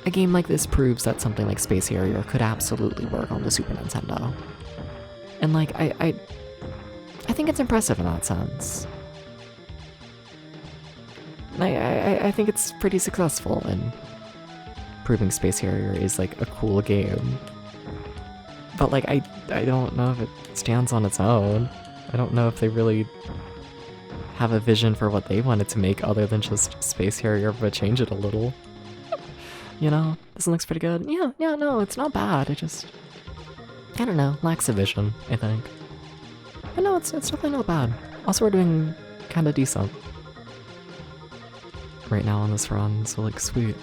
a game like this proves that something like Space Harrier could absolutely work on the Super Nintendo. And like, I think it's impressive in that sense. I think it's pretty successful in proving Space Harrier is like a cool game. But like, I don't know if it stands on its own. I don't know if they really have a vision for what they wanted to make other than just Space Harrier, but change it a little. You know, this one looks pretty good. Yeah, no, it's not bad. It just, I don't know, lacks a vision, I think. But no, it's definitely not bad. Also, we're doing kind of decent right now on this run, so like, sweet.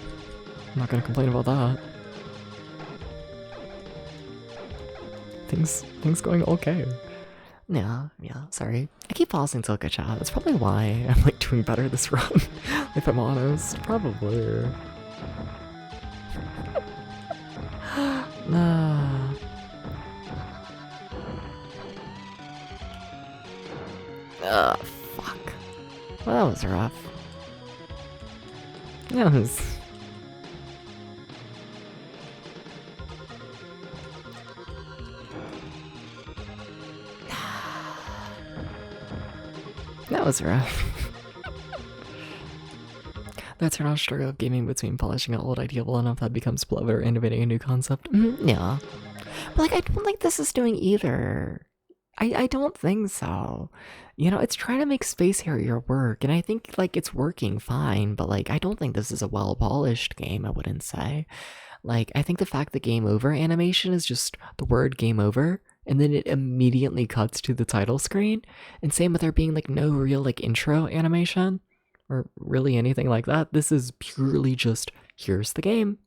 I'm not gonna complain about that. Things going okay. Yeah, sorry. I keep pausing to look at chat. That's probably why I'm like doing better this run, if I'm honest. Probably. was rough. That was... That was rough. That's our struggle of gaming between polishing an old idea well enough that becomes clever, innovating a new concept. Yeah. But like, I don't think this is doing either. I don't think so. You know, it's trying to make Space Harrier work, and I think, like, it's working fine, but, like, I don't think this is a well-polished game, I wouldn't say. Like, I think the fact that game over animation is just the word game over, and then it immediately cuts to the title screen, and same with there being, like, no real, like, intro animation, or really anything like that. This is purely just, here's the game.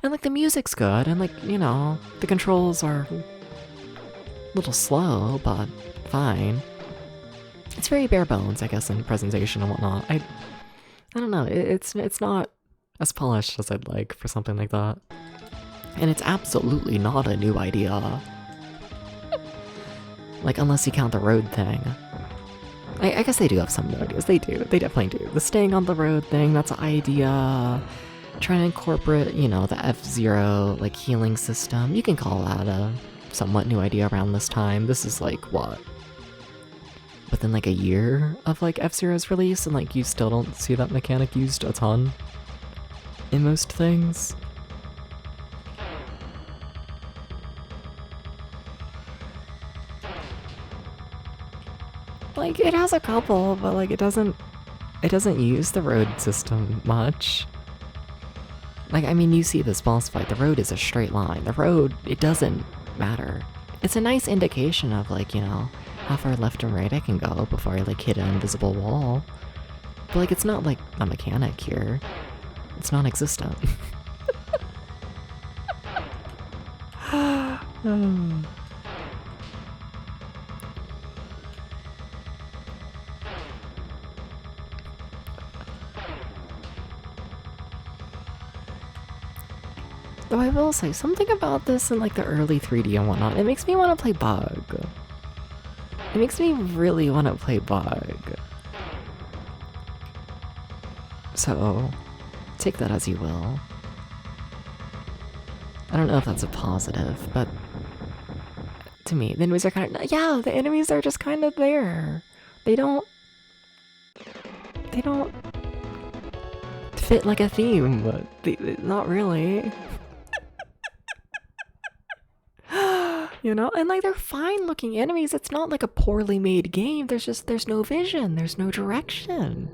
And, like, the music's good, and, like, you know, the controls are... little slow, but fine. It's very bare bones, I guess, in presentation and whatnot. I don't know. It's not as polished as I'd like for something like that, and it's absolutely not a new idea. Like, unless you count the road thing. I guess they do have some new ideas. They do. They definitely do. The staying on the road thing, that's an idea. Trying to incorporate, you know, the F-Zero, like, healing system. You can call that a somewhat new idea around this time. This is like, what? Within like a year of like F-Zero's release, and like you still don't see that mechanic used a ton in most things. Like, it has a couple, but like it doesn't use the road system much. Like, I mean, you see this boss fight, the road is a straight line. The road, it doesn't matter. It's a nice indication of, like, you know, how far left and right I can go before I, like, hit an invisible wall. But, like, it's not, like, a mechanic here. It's non-existent. Though I will say, something about this in like the early 3D and whatnot, it makes me want to play Bug. It makes me really want to play Bug. So, take that as you will. I don't know if that's a positive, but to me, the enemies are kind of, yeah, the enemies are just kind of there. They don't fit like a theme, but not really. You know, and like they're fine looking enemies. It's not like a poorly made game. There's no vision, there's no direction.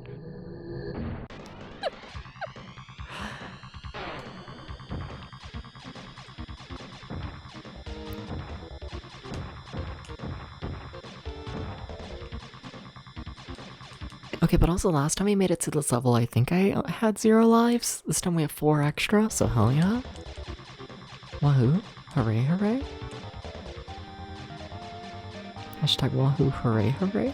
Okay, but also last time we made it to this level, I think I had 0 lives. This time we have 4 extra, so hell yeah. Wahoo. Hooray, hooray. Hashtag wahoo, hooray, hooray.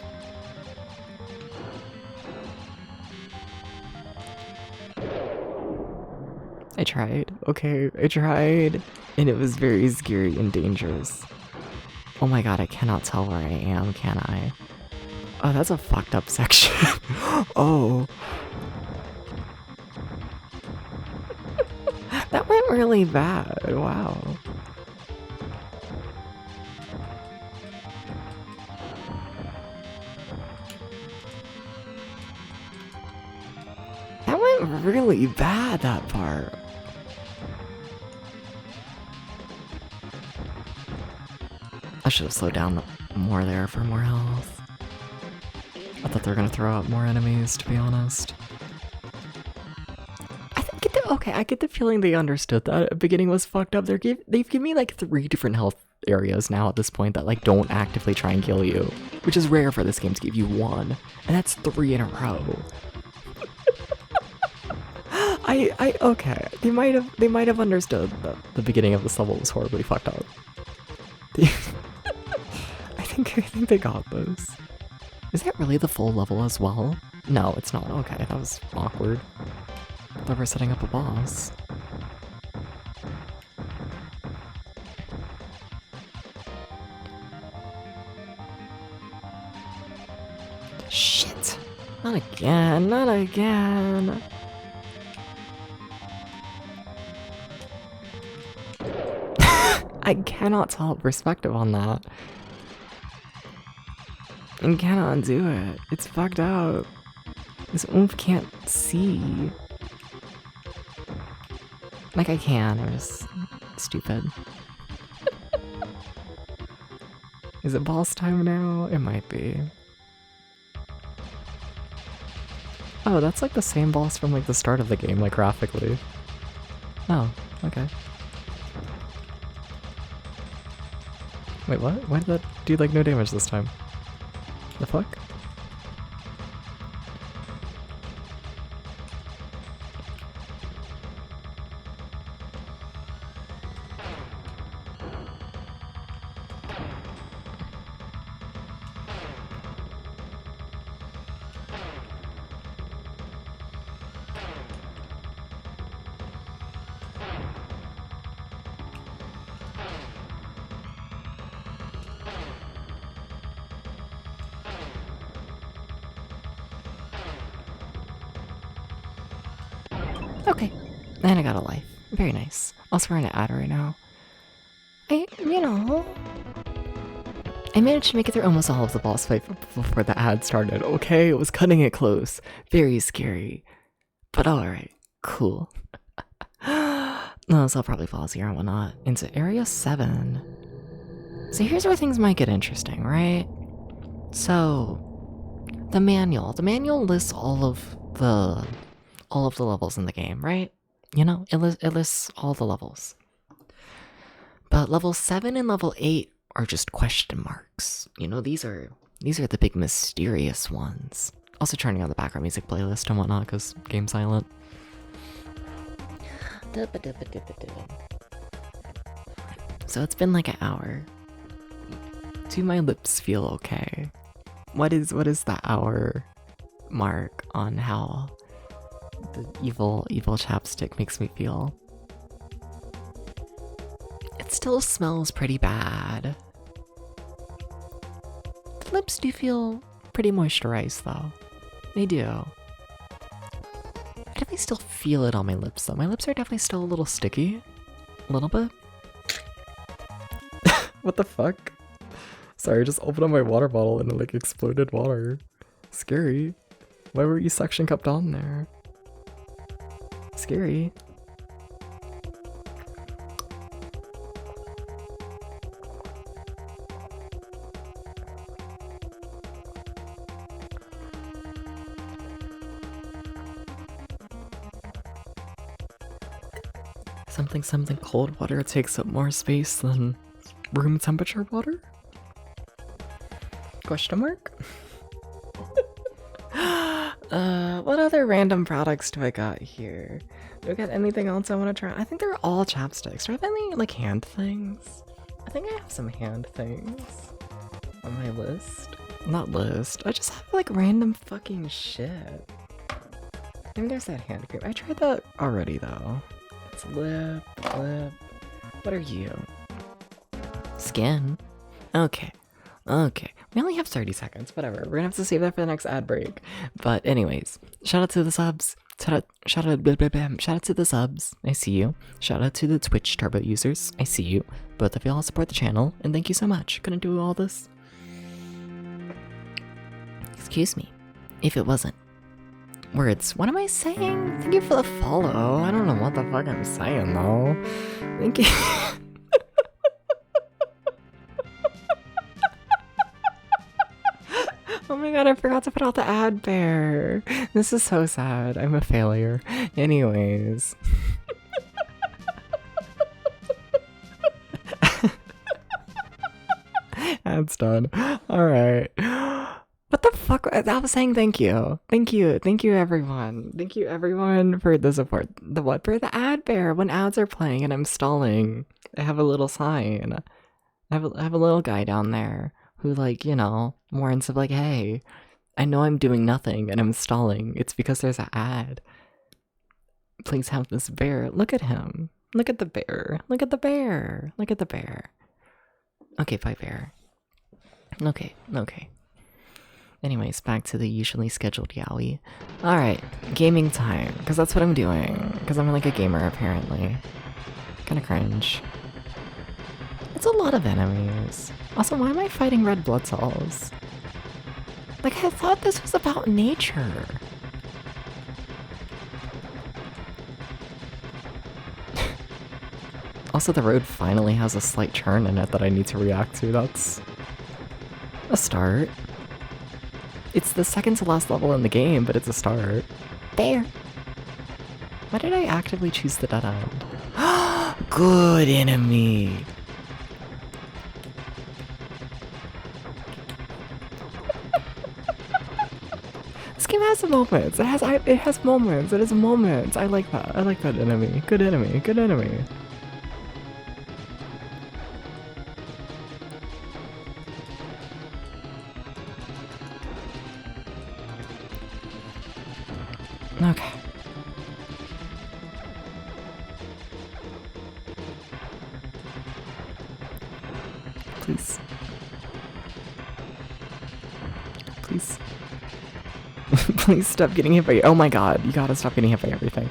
I tried. Okay, I tried. And it was very scary and dangerous. Oh my god, I cannot tell where I am, can I? Oh, that's a fucked up section. Oh. That went really bad. Wow. That went really bad, that part. I should have slowed down more there for more health. I thought they were gonna throw out more enemies, to be honest. I get the feeling they understood that the beginning was fucked up. They've given me like 3 different health areas now at this point that like don't actively try and kill you, which is rare for this game to give you 1, and that's 3 in a row. Okay. They might have understood that the beginning of this level was horribly fucked up. I think they got this. Is that really the full level as well? No, it's not. Okay, that was awkward. I thought we were setting up a boss. Shit! Not again, not again. I cannot tell perspective on that. I cannot do it. It's fucked up. This oomph can't see. Like I can, I'm just stupid. Is it boss time now? It might be. Oh, that's like the same boss from like the start of the game, like graphically. Oh, okay. Wait, what? Why did that do like no damage this time? The fuck? Okay, and I got a life. Very nice. Also, we're in an ad right now. I managed to make it through almost all of the boss fight before the ad started. Okay, it was cutting it close. Very scary. But alright, cool. No, so I'll probably fall here and whatnot. Into Area 7. So here's where things might get interesting, right? So, the manual. The manual lists all of the levels in the game, right? You know, it lists all the levels. But level 7 and level 8 are just question marks. You know, these are the big mysterious ones. Also turning on the background music playlist and whatnot, because game's silent. So it's been like an hour. Do my lips feel okay? What is the hour mark on how the evil chapstick makes me feel? It still smells pretty bad. The lips do feel pretty moisturized though. They do. I definitely still feel it on my lips though. My lips are definitely still a little sticky. A little bit. What the fuck? Sorry, I just opened up my water bottle and it like exploded water. Scary. Why were you suction cupped on there? Scary. Something cold water takes up more space than room temperature water? Question mark? What other random products do I got here? Do I got anything else I want to try? I think they're all chapsticks. Do I have any, like, hand things? I think I have some hand things on my list. Not list. I just have, like, random fucking shit. Maybe there's that hand cream. I tried that already, though. It's lip. What are you? Skin? Okay. We only have 30 seconds, whatever. We're gonna have to save that for the next ad break. But anyways, shout out to the subs. Shout out to the subs. I see you. Shout out to the Twitch Turbo users. I see you. Both of y'all support the channel, and thank you so much. Couldn't do all this. Excuse me, if it wasn't. Words. What am I saying? Thank you for the follow. I don't know what the fuck I'm saying though. Thank you. Oh my god, I forgot to put out the ad bear. This is so sad. I'm a failure. Anyways. Ad's done. Alright. What the fuck? I was saying thank you. Thank you everyone. Thank you everyone for the support. The what? For the ad bear. When ads are playing and I'm stalling, I have a little sign. I have a little guy down there who, like, you know, warns of like, hey, I know I'm doing nothing and I'm stalling. It's because there's an ad. Please have this bear. Look at him. Look at the bear. Look at the bear. Look at the bear. Okay, bye bear. Okay. Anyways, back to the usually scheduled yaoi. Alright, gaming time, because that's what I'm doing. Because I'm like a gamer, apparently. Kinda cringe. It's a lot of enemies. Also, why am I fighting red blood cells? Like, I thought this was about nature. Also, the road finally has a slight turn in it that I need to react to. That's a start. It's the second to last level in the game, but it's a start. There. Why did I actively choose the dead end? Good enemy. This game has moments. It has moments. It has moments. I like that. I like that enemy. Good enemy. Good enemy. Okay. Please. Please. Please stop getting hit by— oh my god, you gotta stop getting hit by everything.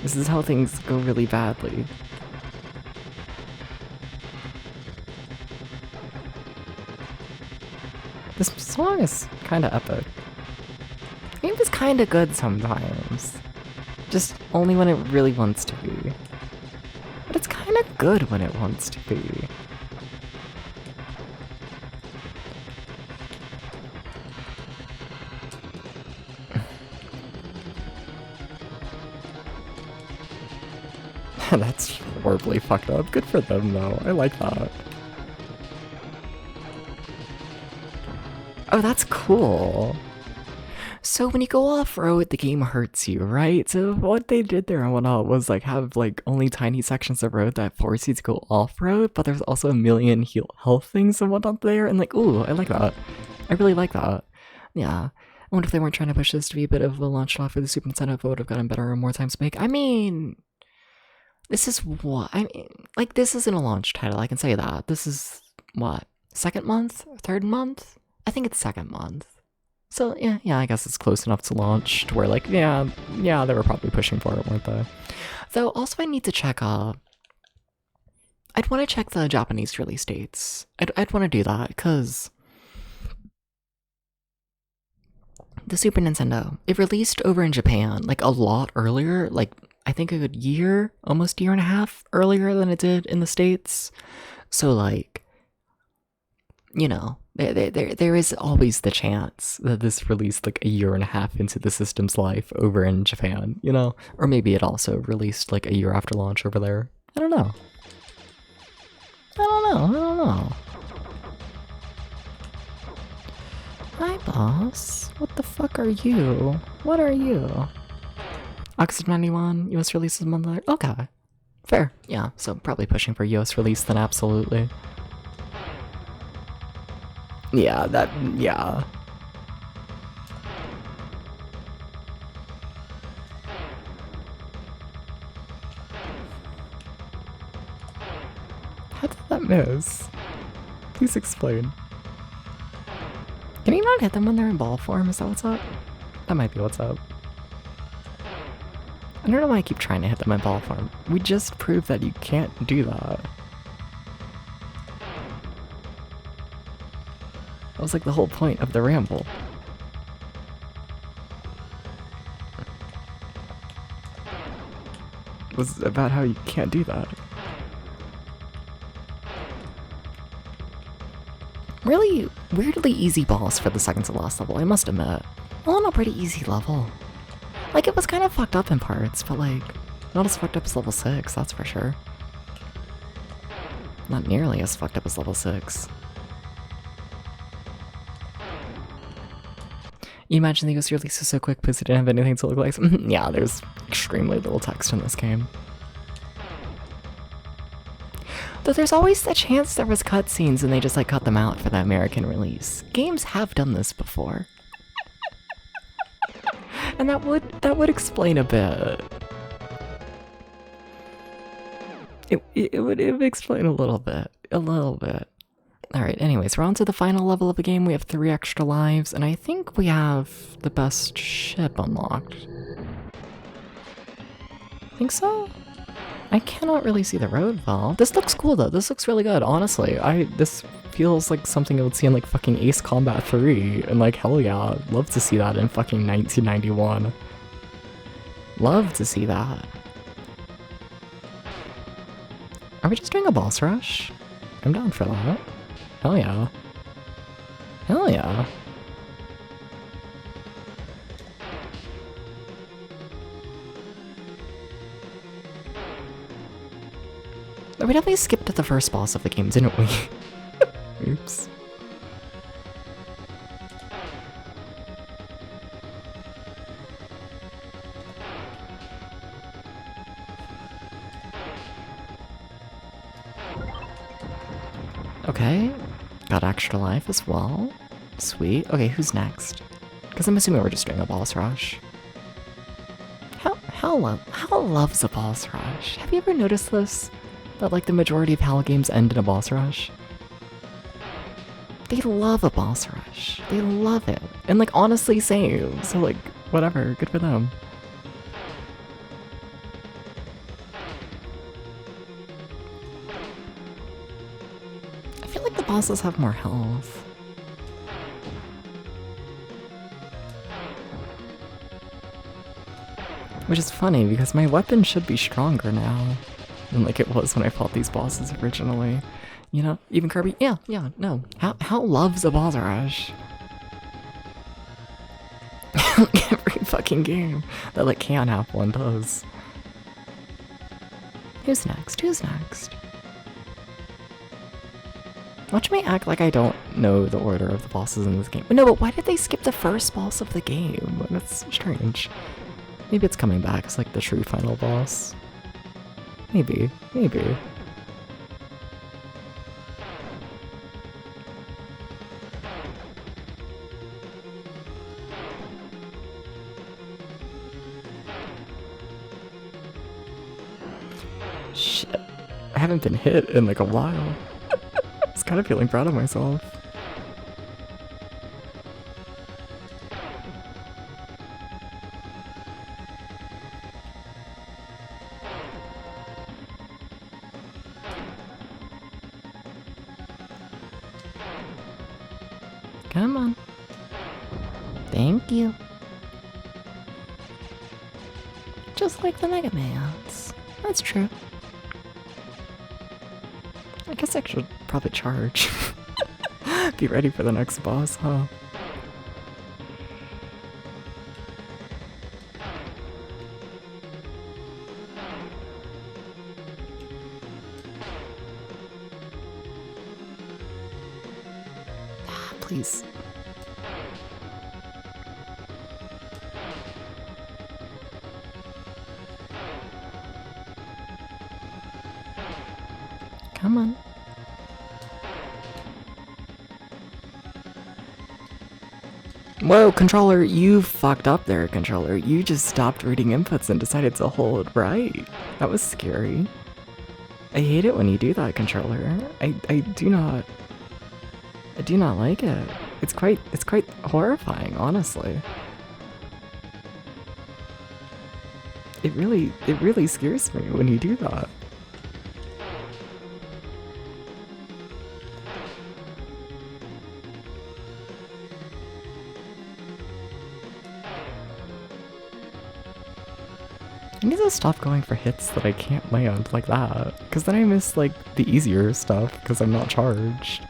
This is how things go really badly. This song is kinda epic. The game is kinda good sometimes. Just only when it really wants to be. But it's kinda good when it wants to be. That's horribly fucked up. Good for them though. I like that. Oh, that's cool. So when you go off-road, the game hurts you, right? So what they did there and whatnot was like have like only tiny sections of road that force you to go off-road, but there's also a million health things and whatnot there, and like, ooh, I like that. I really like that. Yeah. I wonder if they weren't trying to push this to be a bit of a launch slot for the Super Nintendo, if it would have gotten better or more time to make. I mean, this is what, I mean, like, this isn't a launch title, I can say that. This is, what, second month? Third month? I think it's second month. So, yeah, I guess it's close enough to launch to where, like, yeah, they were probably pushing for it, weren't they? Though, also I need to check, I'd want to check the Japanese release dates. I'd want to do that, because the Super Nintendo, it released over in Japan, like, a lot earlier, like, I think a good year, almost year and a half earlier than it did in the States. So, like, you know, there is always the chance that this released like a year and a half into the system's life over in Japan, you know? Or maybe it also released like a year after launch over there. I don't know. I don't know. Hi, boss. What the fuck are you? What are you? August 91, US release is a month later. Okay. Fair. Yeah, so probably pushing for US release then, absolutely. Yeah, yeah. How did that miss? Please explain. Can you not hit them when they're in ball form? Is that what's up? That might be what's up. I don't know why I keep trying to hit them in ball form. We just proved that you can't do that. That was like the whole point of the ramble. It was about how you can't do that. Really weirdly easy boss for the second to last level, I must admit. All in a pretty easy level. Like, it was kind of fucked up in parts, but like, not as fucked up as level 6, that's for sure. Not nearly as fucked up as level 6. You imagine the US release is so quick because it didn't have anything to look like? Yeah, there's extremely little text in this game. Though there's always the chance there was cutscenes and they just like cut them out for the American release. Games have done this before. And that would explain a bit. It would explain a little bit. Alright, anyways, we're on to the final level of the game. We have 3 extra lives, and I think we have the best ship unlocked. Think so? I cannot really see the road well. This looks cool though, this looks really good, honestly. This feels like something I would see in like fucking Ace Combat 3, and like hell yeah, love to see that in fucking 1991. Love to see that. Are we just doing a boss rush? I'm down for that. Hell yeah. Hell yeah. We definitely skipped the first boss of the game, didn't we? Oops. Okay, got extra life as well. Sweet. Okay, who's next? Because I'm assuming we're just doing a boss rush. How loves a boss rush? Have you ever noticed this? That like the majority of HAL games end in a boss rush? They love a boss rush. They love it. And like honestly same. So like whatever, good for them. I feel like the bosses have more health. Which is funny because my weapon should be stronger now than like it was when I fought these bosses originally. You know, even Kirby, yeah, no. How loves a boss rush? Every fucking game that like can have one does. Who's next? Who's next? Watch me act like I don't know the order of the bosses in this game. No, but why did they skip the first boss of the game? That's strange. Maybe it's coming back as like the true final boss. Maybe. Shit. I haven't been hit in like a while. I was kind of feeling proud of myself. Come on. Thank you. Just like the Mega Mans. That's true. I guess I should probably charge. Be ready for the next boss, huh? Please. Come on. Whoa, controller, you fucked up there, controller. You just stopped reading inputs and decided to hold right. That was scary. I hate it when you do that, controller. I do not like it. It's quite horrifying, honestly. It really scares me when you do that. I need to stop going for hits that I can't land like that, because then I miss like the easier stuff because I'm not charged.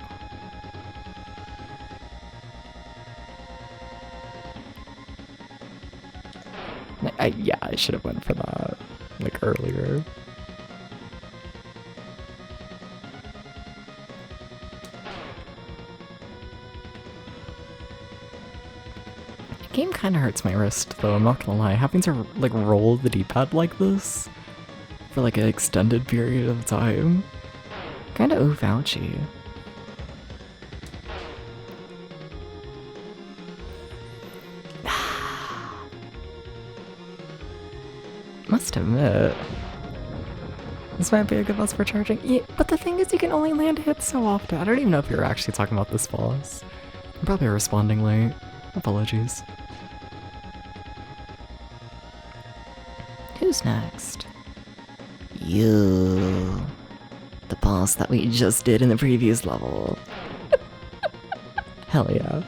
Yeah, I should have went for that, like, earlier. The game kinda hurts my wrist, though, I'm not gonna lie. Having to, like, roll the D-pad like this for, like, an extended period of time. Kinda ouchie. Must admit, This might be a good boss for charging. Yeah, but the thing is, you can only land hits so often. I don't even know if you're actually talking about this boss. I'm probably responding late. Apologies. Who's next? You. The boss that we just did in the previous level. Hell yeah.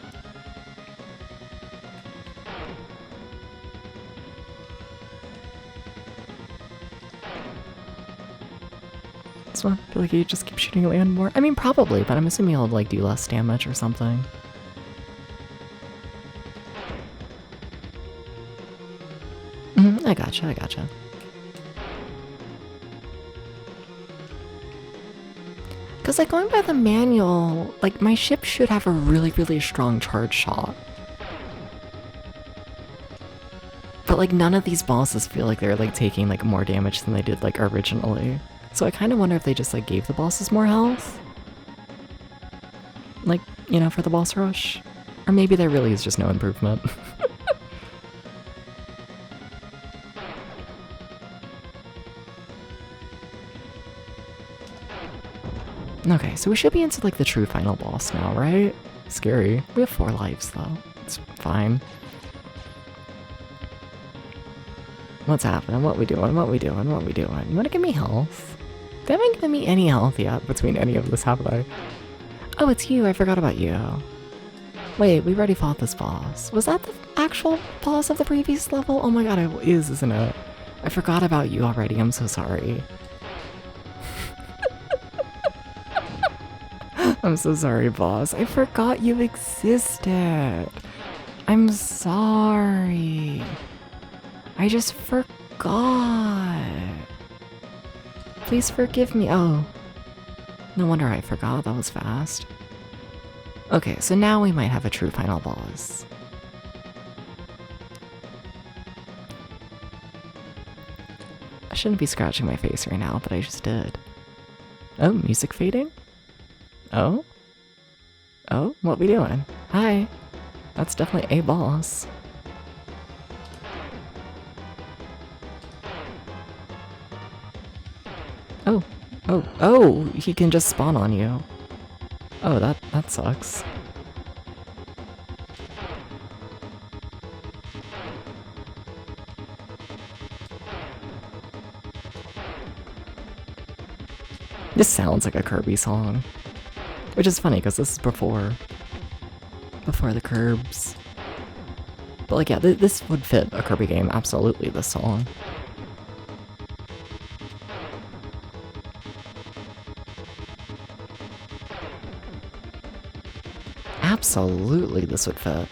This one, I feel like you just keep shooting away on more. I mean, probably, but I'm assuming he'll like do less damage or something. I gotcha. Because, like, going by the manual, like, my ship should have a really, really strong charge shot. But, like, none of these bosses feel like they're, like, taking, like, more damage than they did, like, originally. So I kind of wonder if they just, like, gave the bosses more health. Like, you know, for the boss rush. Or maybe there really is just no improvement. Okay, so we should be into, like, the true final boss now, right? Scary. We have 4 lives, though. It's fine. What's happening? What we doing? You wanna give me health? They haven't given me any health yet between any of this, have they? Oh, it's you. I forgot about you. Wait, we already fought this boss. Was that the actual boss of the previous level? Oh my god, it is, isn't it? I forgot about you already. I'm so sorry. I'm so sorry, boss. I forgot you existed. I'm sorry. I just forgot. Please forgive me. Oh. No wonder I forgot. That was fast. Okay, so now we might have a true final boss. I shouldn't be scratching my face right now, but I just did. Oh, music fading? Oh? Oh, what we doing? Hi. That's definitely a boss. Oh. Oh, he can just spawn on you. Oh, that sucks. This sounds like a Kirby song. Which is funny, because this is before the curbs. But like, yeah, this would fit a Kirby game, absolutely, this song. Absolutely, this would fit.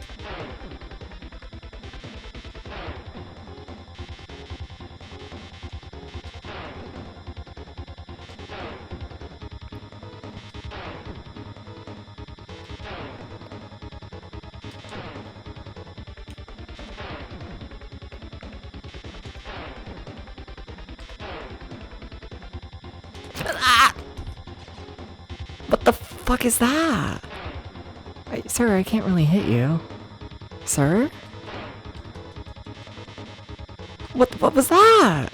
What the fuck is that? Sir, I can't really hit you. Sir? What was that?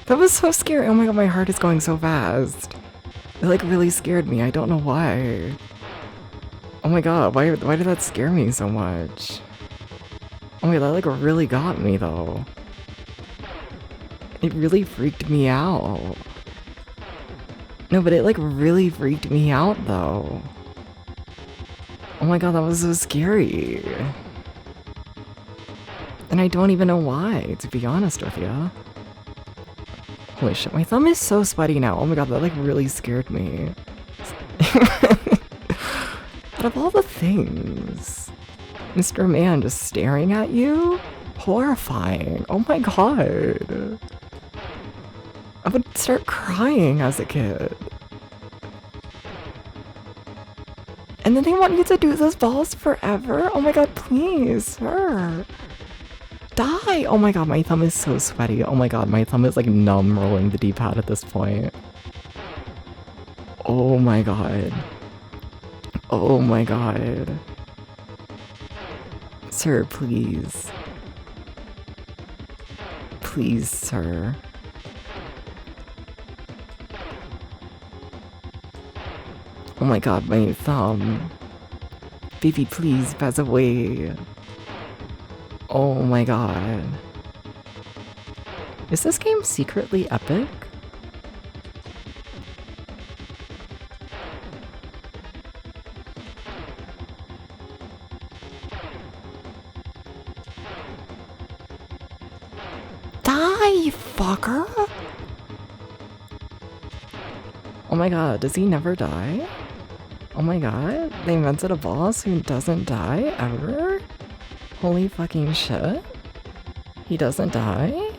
That was so scary. Oh my god, my heart is going so fast. It like really scared me. I don't know why. Oh my god, why did that scare me so much? Oh my god, that like really got me though. It really freaked me out. No, but it like really freaked me out though. Oh my god, that was so scary. And I don't even know why, to be honest with you. Holy shit, my thumb is so sweaty now. Oh my god, that like really scared me. Out of all the things, Mr. Man just staring at you? Horrifying. Oh my god. I would start crying as a kid. And then they want me to do this boss forever? Oh my god, please, sir. Die! Oh my god, my thumb is so sweaty. Oh my god, my thumb is like numb rolling the D-pad at this point. Oh my god. Oh my god. Sir, please. Please, sir. Oh my god, my thumb. Baby, please pass away. Oh my god. Is this game secretly epic? Die, fucker! Oh my god, does he never die? Oh my god, they invented a boss who doesn't die ever? Holy fucking shit. He doesn't die?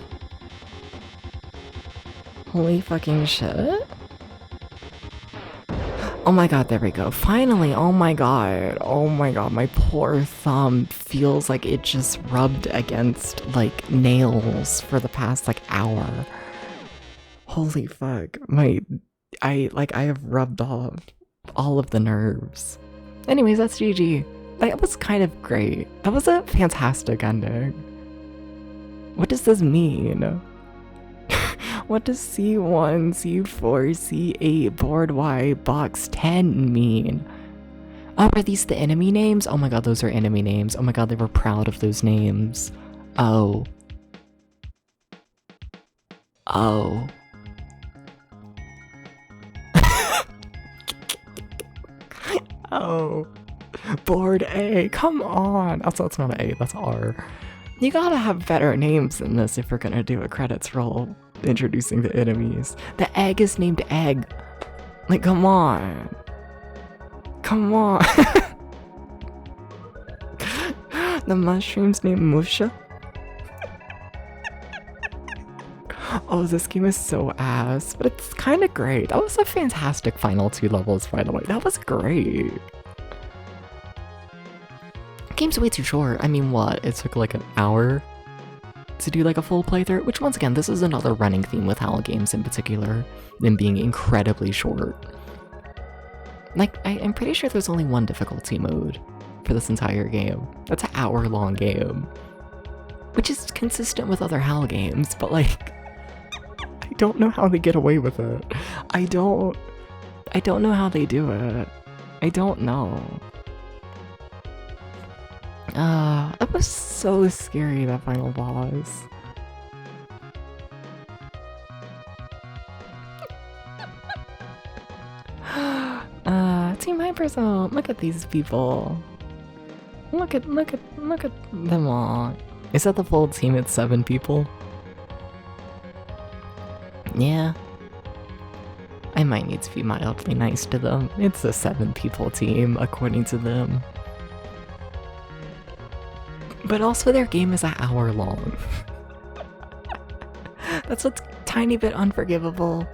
Holy fucking shit. Oh my god, there we go. Finally, oh my god. Oh my god, my poor thumb feels like it just rubbed against, like, nails for the past, like, hour. Holy fuck. I have rubbed off all of the nerves. Anyways, that's GG. That was kind of great. That was a fantastic ending. What does this mean? What does C1, C4, C8, board Y, box 10 mean? Oh, are these the enemy names? Oh my god, those are enemy names. Oh my god, they were proud of those names. Oh. Oh. Oh. Board A, come on. Also, it's not an A, that's R. You gotta have better names than this if we're gonna do a credits roll introducing the enemies. The egg is named Egg. Like, come on. Come on. The mushroom's named Musha. Oh, this game is so ass, but it's kind of great. That was a fantastic final 2 levels, by the way. That was great. Game's way too short. I mean, what? It took like an hour to do like a full playthrough, which once again, this is another running theme with HAL games in particular, them being incredibly short. Like, I'm pretty sure there's only one difficulty mode for this entire game. That's an hour-long game. Which is consistent with other HAL games, but like, I don't know how they get away with it. I don't know how they do it. I don't know. That was so scary, that final boss. Team HyperZone, look at these people. Look at them all. Is that the full team? It's 7 people? Yeah. I might need to be mildly nice to them. It's a 7-people team, according to them. But also their game is an hour long. That's what's tiny bit unforgivable.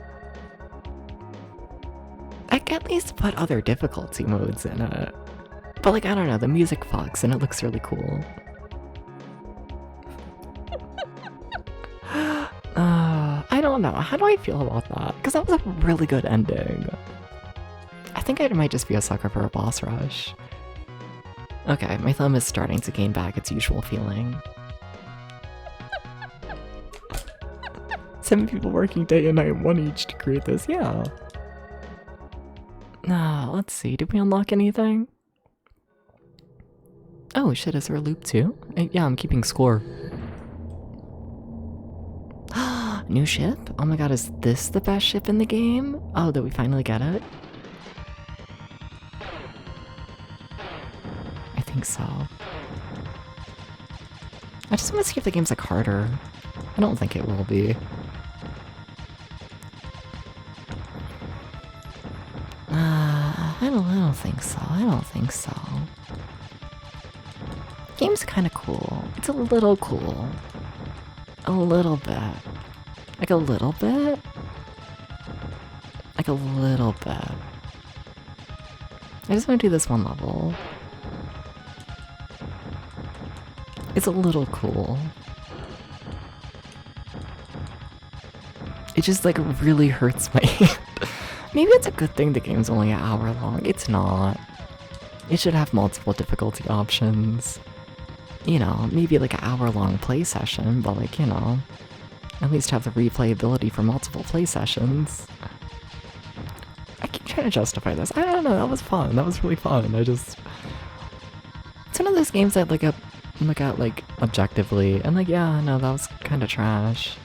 I could at least put other difficulty modes in it. But like, I don't know, the music fucks and it looks really cool. I don't know, how do I feel about that? Because that was a really good ending. I think I might just be a sucker for a boss rush. Okay, my thumb is starting to gain back its usual feeling. 7 people working day and night, 1 each to create this, yeah. Let's see, did we unlock anything? Oh shit, is there a loop too? Yeah, I'm keeping score. New ship? Oh my god, is this the best ship in the game? Oh, did we finally get it? I think so. I just want to see if the game's like harder. I don't think it will be. I don't think so. I don't think so. Game's kind of cool. It's a little cool. A little bit. Like a little bit? Like a little bit. I just want to do this one level. It's a little cool. It just like really hurts my hand. Maybe it's a good thing the game's only an hour long. It's not. It should have multiple difficulty options. you know, maybe like an hour-long play session, but like, you know, at least have the replayability for multiple play sessions. I keep trying to justify this. I don't know, that was fun. That was really fun. It's one of those games that look at like objectively and like, yeah, no, that was kind of trash.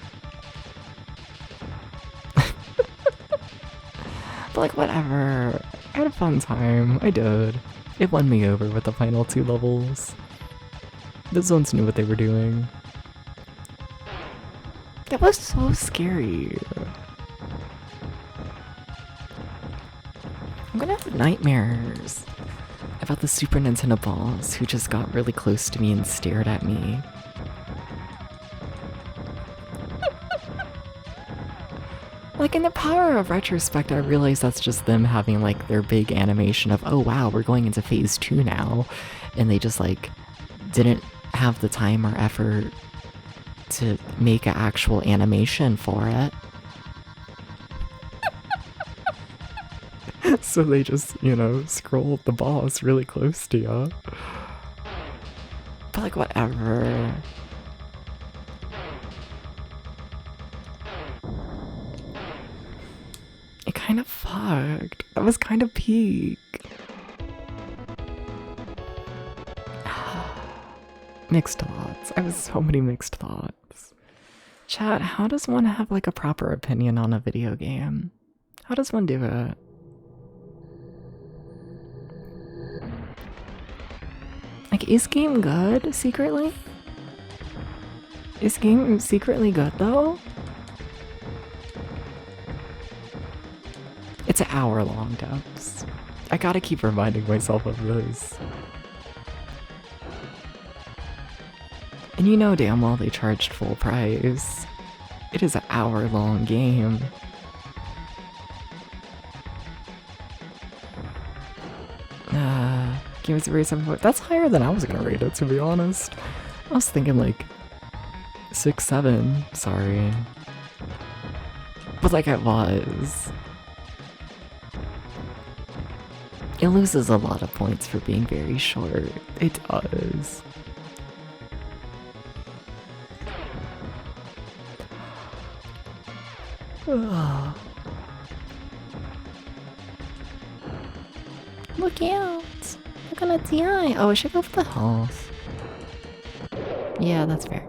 But like, whatever. I had a fun time. I did. It won me over with the final 2 levels. The zones knew what they were doing. That was so scary. I'm gonna have nightmares about the Super Nintendo boss who just got really close to me and stared at me. Like, in the power of retrospect, I realize that's just them having like their big animation of, oh wow, we're going into phase 2 now. And they just like didn't have the time or effort to make an actual animation for it. So they just, you know, scrolled the boss really close to you. But like, whatever. It kind of fucked. That was kind of peak. Mixed thoughts. I have so many mixed thoughts. Chat, how does one have like a proper opinion on a video game? How does one do it? Like, is game good secretly? Is game secretly good though? It's an hour-long dose. I gotta keep reminding myself of this. And you know damn well they charged full price. It is an hour-long game. Game is very 7. That's higher than I was gonna rate it, to be honest. I was thinking like 6, 7. Sorry. But like, it was. It loses a lot of points for being very short. It does. Look out! I'm gonna die. Oh, I should go for the health. Yeah, that's fair.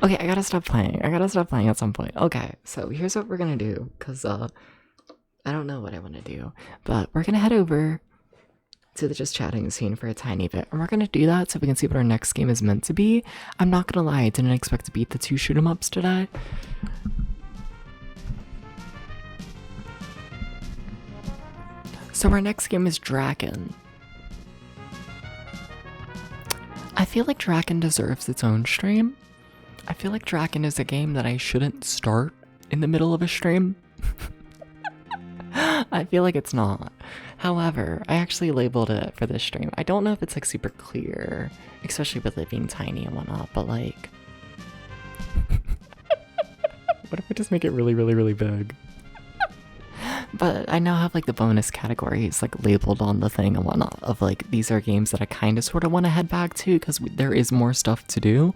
Okay, I gotta stop playing. I gotta stop playing at some point. Okay, so here's what we're gonna do, because I don't know what I want to do, but we're gonna head over to the just chatting scene for a tiny bit, and we're gonna do that so we can see what our next game is meant to be. I'm not gonna lie, I didn't expect to beat the 2 shoot 'em ups today. So our next game is Draken. I feel like Draken deserves its own stream. I feel like Draken is a game that I shouldn't start in the middle of a stream. I feel like it's not. However, I actually labeled it for this stream. I don't know if it's like super clear, especially with it being tiny and whatnot, but like... What if I just make it really, really, really big? But I now have like the bonus categories like labeled on the thing and whatnot of like, these are games that I kind of sort of want to head back to because there is more stuff to do.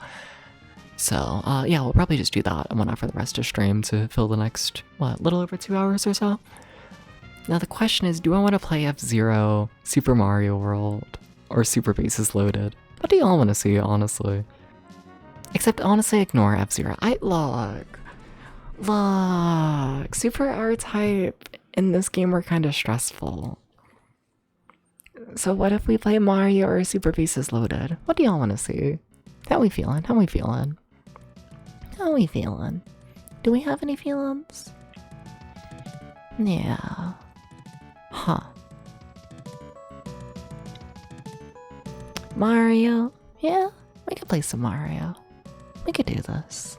So yeah, we'll probably just do that and whatnot for the rest of stream to fill the next, what, little over 2 hours or so. Now the question is, do I want to play F-Zero, Super Mario World, or Super Bases Loaded? What do y'all want to see, honestly? Except honestly, ignore F-Zero. Look, Super R-Type in this game were kind of stressful. So what if we play Mario or Super Bases Loaded? What do y'all want to see? How we feeling? How we feeling? How we feeling? Do we have any feelings? Yeah. Huh. Mario? Yeah, we could play some Mario. We could do this.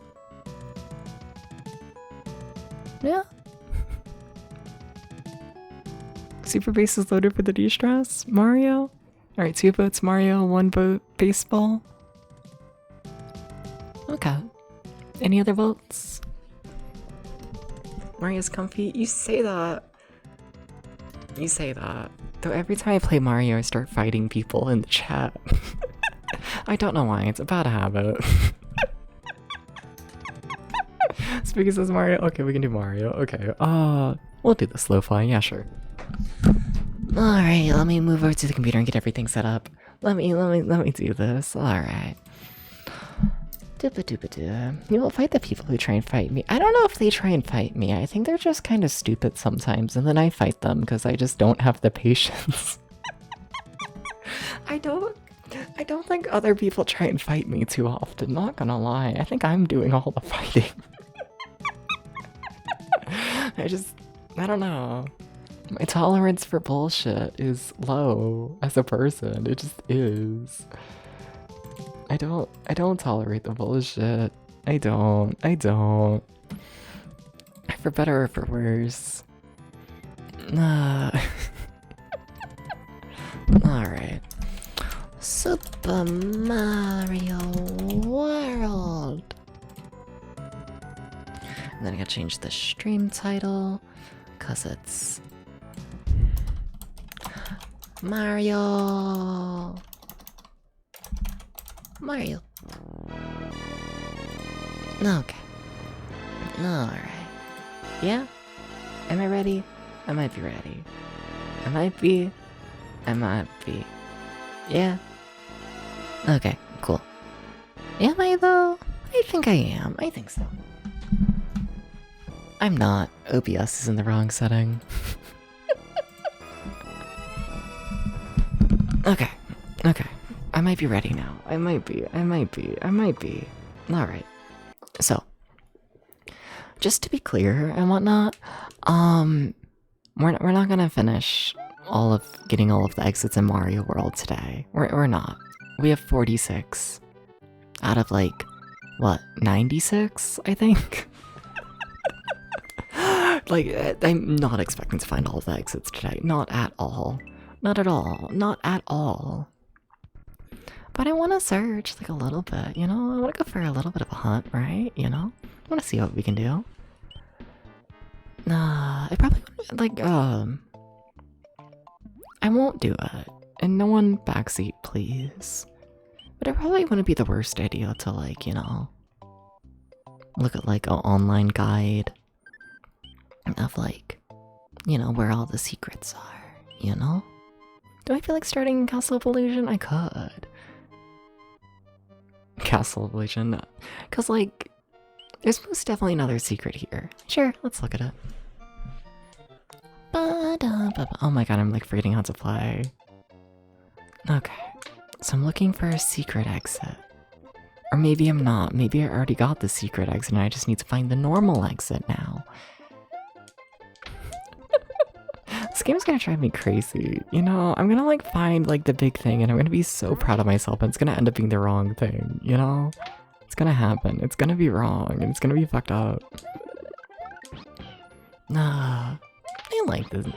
Yeah. Super Bases Loaded for the de-stress? Mario? Alright, 2 votes Mario, 1 vote baseball. Okay. Any other votes? Mario's comfy? You say that. You say that. Though every time I play Mario, I start fighting people in the chat. I don't know why, it's a bad habit. Speaking says Mario, okay, we can do Mario, okay. We'll do the slow fly, yeah, sure. Alright, let me move over to the computer and get everything set up. Let me do this, alright. You will fight the people who try and fight me. I don't know if they try and fight me. I think they're just kind of stupid sometimes, and then I fight them because I just don't have the patience. I don't think other people try and fight me too often, not gonna lie. I think I'm doing all the fighting. I don't know. My tolerance for bullshit is low as a person. It just is. I don't tolerate the bullshit. I don't. For better or for worse. Alright. Super Mario World. And then I gotta change the stream title, cause it's Mario. Okay. Alright. Yeah? Am I ready? I might be ready. I might be. Yeah? Okay, cool. Am I though? I think I am. I think so. I'm not. OBS is in the wrong setting. Okay. I might be ready now. I might be. Alright. So, just to be clear and whatnot, we're not gonna finish getting all of the exits in Mario World today. We're not. We have 46 out of like, what, 96, I think? Like, I'm not expecting to find all of the exits today. Not at all. Not at all. But I want to search, like, a little bit, you know? I want to go for a little bit of a hunt, right? You know? I want to see what we can do. I probably, like, I won't do it. And no one backseat, please. But it probably wouldn't be the worst idea to, like, you know, look at, like, an online guide of, like, you know, where all the secrets are, you know? Do I feel like starting Castle of Illusion? I could. Castle of Illusion? No. Because, like, there's most definitely another secret here. Sure, let's look at it. Oh my god, I'm, like, forgetting how to play. Okay. So I'm looking for a secret exit. Or maybe I'm not. Maybe I already got the secret exit and I just need to find the normal exit now. This game's gonna drive me crazy. You know, I'm gonna like find like the big thing and I'm gonna be so proud of myself and it's gonna end up being the wrong thing, you know? It's gonna happen. It's gonna be wrong and it's gonna be fucked up. Nah. I like the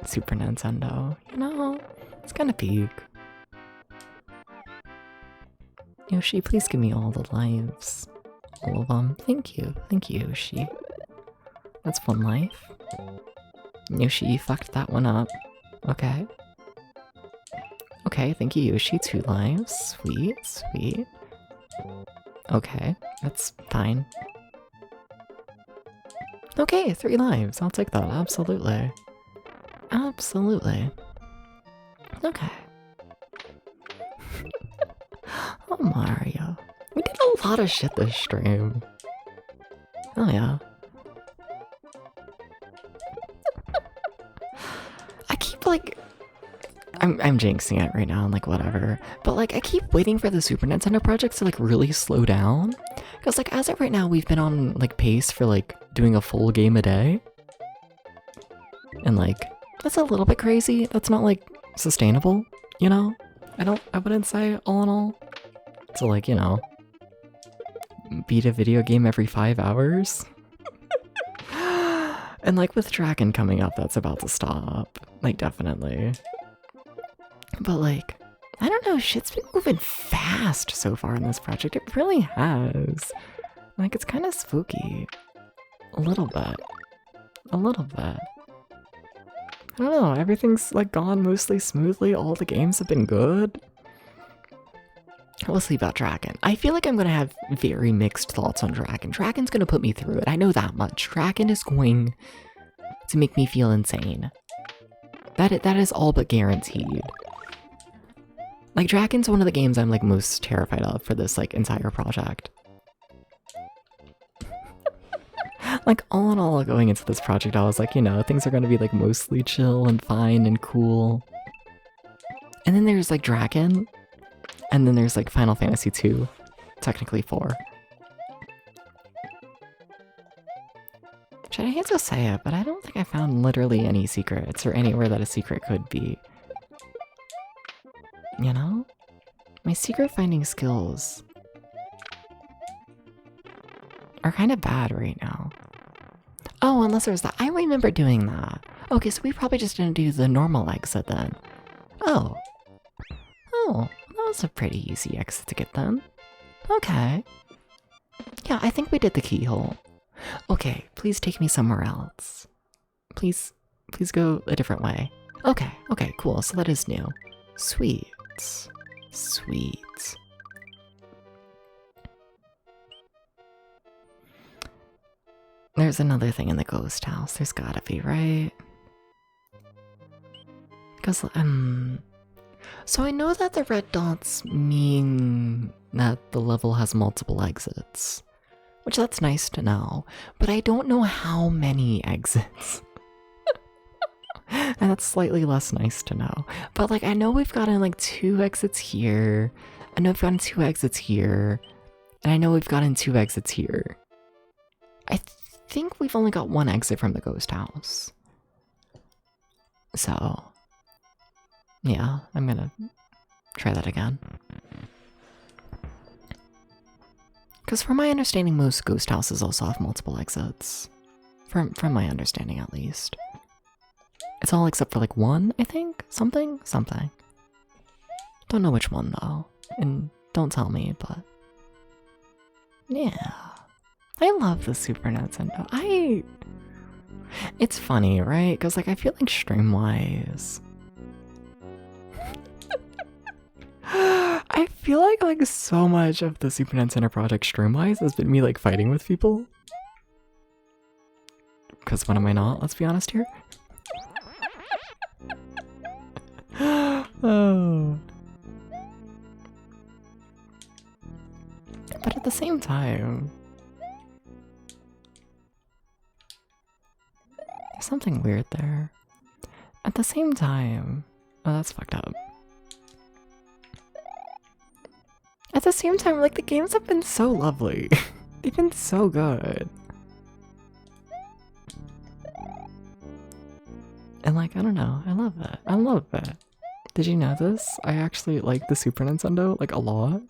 Super Nintendo, you know? It's gonna peak. Yoshi, please give me all the lives. All of them. Thank you. Thank you, Yoshi. That's one life. Yoshi, you fucked that one up. Okay. Okay, thank you, Yoshi. 2 lives. Sweet, sweet. Okay, that's fine. Okay, 3 lives. I'll take that. Absolutely. Absolutely. Okay. Oh, Mario. We did a lot of shit this stream. Oh, yeah. I keep, like... I'm jinxing it right now and, like, whatever. But, like, I keep waiting for the Super Nintendo projects to, like, really slow down. Because, like, as of right now, we've been on, like, pace for, like, doing a full game a day. And, like, that's a little bit crazy. That's not, like, sustainable, you know? I wouldn't say, all in all. So, like, you know, beat a video game every 5 hours. And, like, with Dragon coming up, that's about to stop. Like, definitely. But, like, I don't know, shit's been moving fast so far in this project. It really has. Like, it's kind of spooky. A little bit. A little bit. don't know, everything's like gone mostly smoothly, all the games have been good. We'll see about Dragon. I feel like I'm gonna have very mixed thoughts on Dragon. Dragon's gonna put me through it, I know that much. Dragon is going to make me feel insane. That is all but guaranteed. Like, Dragon's one of the games I'm like most terrified of for this like entire project. Like, all in all, going into this project, I was like, you know, things are gonna be like mostly chill and fine and cool. And then there's like Dragon, and then there's like Final Fantasy 2, technically 4. Which I hate to say it, but I don't think I found literally any secrets or anywhere that a secret could be. You know? My secret finding skills are kind of bad right now. Oh, unless there was that. I remember doing that. Okay, so we probably just didn't do the normal exit then. Oh. Oh, that was a pretty easy exit to get then. Okay. Yeah, I think we did the keyhole. Okay, please take me somewhere else. Please go a different way. Okay, cool, so that is new. Sweet. Sweet. There's another thing in the ghost house. There's gotta be, right? Because, so I know that the red dots mean that the level has multiple exits. Which that's nice to know. But I don't know how many exits. And that's slightly less nice to know. But, like, I know we've gotten, like, 2 exits here. I know we've gotten 2 exits here. And I know we've gotten 2 exits here. I think we've only got 1 exit from the ghost house. So, yeah, I'm gonna try that again. Because from my understanding, most ghost houses also have multiple exits. From my understanding, at least. It's all except for, like, 1, I think? Something? Don't know which one, though. And don't tell me, but... yeah. I love the Super Nintendo. It's funny, right? Because, like, I feel like stream-wise... I feel like so much of the Super Nintendo project stream-wise has been me, like, fighting with people. Because when am I not? Let's be honest here. Oh. But at the same time... there's something weird there. At the same time... oh, that's fucked up. At the same time, like, the games have been so lovely. They've been so good. And, like, I don't know, I love it. I love it. Did you know this? I actually like the Super Nintendo, like, a lot.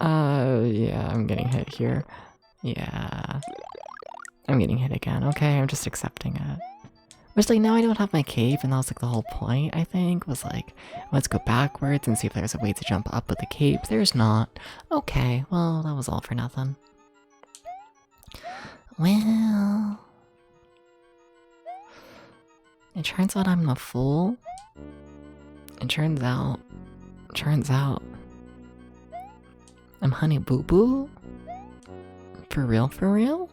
Yeah, I'm getting hit here. Yeah. I'm getting hit again. Okay, I'm just accepting it. Which, like, now I don't have my cape, and that was, like, the whole point, I think, was, like, let's go backwards and see if there's a way to jump up with the cape. There's not. Okay, well, that was all for nothing. Well... it turns out I'm a fool. It turns out... I'm Honey Boo Boo? For real, for real?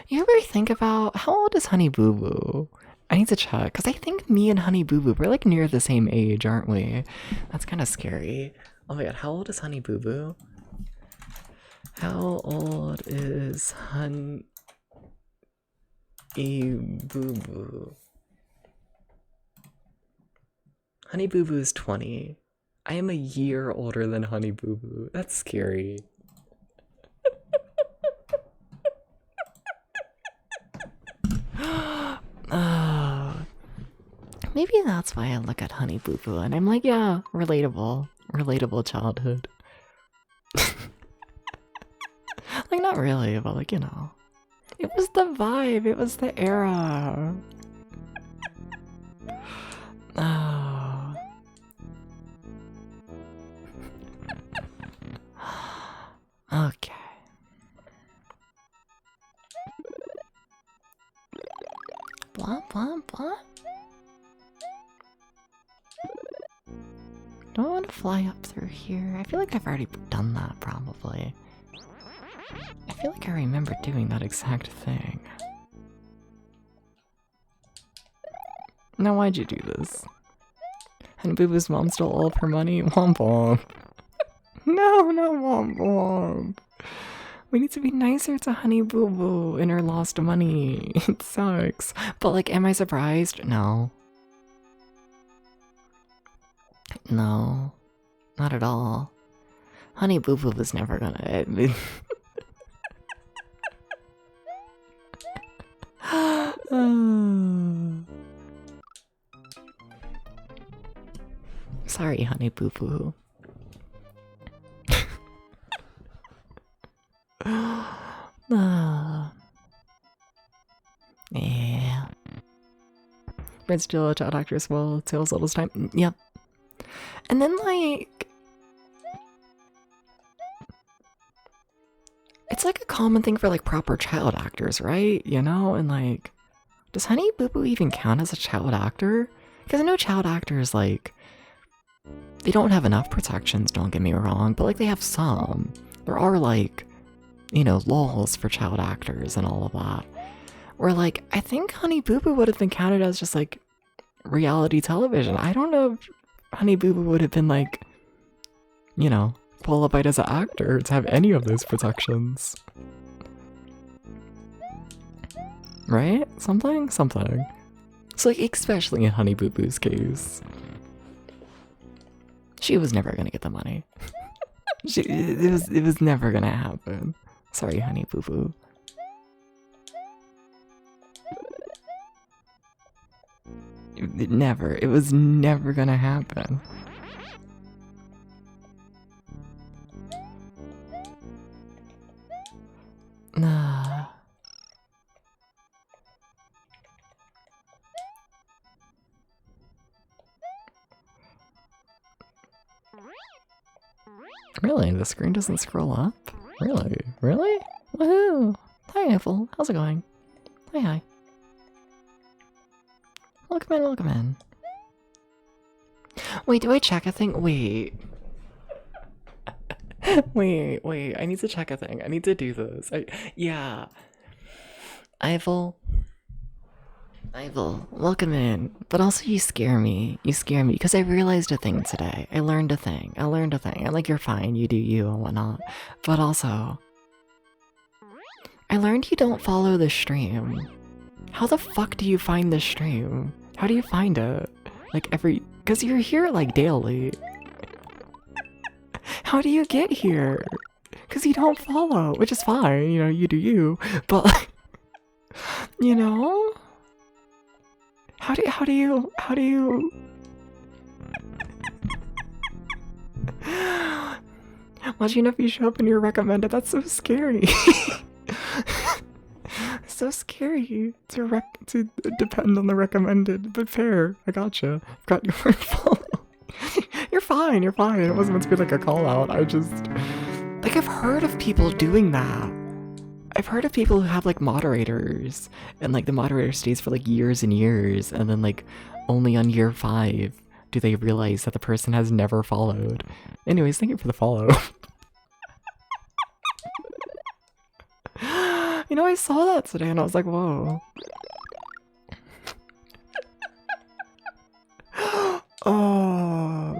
You ever think about, how old is Honey Boo Boo? I need to check, because I think me and Honey Boo Boo, we're like near the same age, aren't we? That's kind of scary. Oh my god, how old is Honey Boo Boo? How old is Honey Boo Boo? Honey Boo Boo is 20. I am a year older than Honey Boo Boo. That's scary. Maybe that's why I look at Honey Boo Boo and I'm like, yeah, relatable. Relatable childhood. Like, not really, but like, you know. It was the vibe, it was the era. Oh. Okay. Do I want to fly up through here? I feel like I've already done that, probably. I feel like I remember doing that exact thing. Now, why'd you do this? And Boo Boo's mom stole all of her money? Womp womp. No, no, womp womp. We need to be nicer to Honey Boo Boo and her lost money. It sucks. But, like, am I surprised? No. No. Not at all. Honey Boo Boo was never gonna admit. Sorry, Honey Boo Boo. Yeah. Prince Jill, a child actor as well. Tails all this time. Yep. And then, like, it's like a common thing for like proper child actors, right? You know, and like, does Honey Boo Boo even count as a child actor? Because I know child actors, like, they don't have enough protections, don't get me wrong, but like they have some. There are like, you know, laws for child actors and all of that. Where like, I think Honey Boo Boo would have been counted as just like reality television. I don't know if Honey Boo Boo would have been like, you know, qualified as an actor to have any of those protections. Right? Something? Something. So like, especially in Honey Boo Boo's case. She was never gonna get the money. It was never gonna happen. Sorry, Honey Boo Boo. It was never gonna happen. Nah. Really? The screen doesn't scroll up? Really? Really? Woohoo! Hi, Eiffel. How's it going? Hi, hi. Welcome in, welcome in. Wait, do I check a thing? Wait. wait. I need to check a thing. I need to do this. Yeah. Eiffel, welcome in. But also you scare me. You scare me because I realized a thing today. I learned a thing. And like, you're fine. You do you and whatnot. But also, I learned you don't follow the stream. How the fuck do you find the stream? How do you find it? Like because you're here like daily. How do you get here? Because you don't follow, which is fine, you know, you do you. But like, you know? How do you Imagine if you show up and you're recommended. That's so scary. So scary to depend on the recommended, but fair. I gotcha. Got your follow. You're fine. It wasn't meant to be like a call out. I just like, I've heard of people doing that. I've heard of people who have like moderators, and like the moderator stays for like years and years, and then like only on year 5 do they realize that the person has never followed. Anyways, thank you for the follow. You know, I saw that today and I was like, whoa. Oh.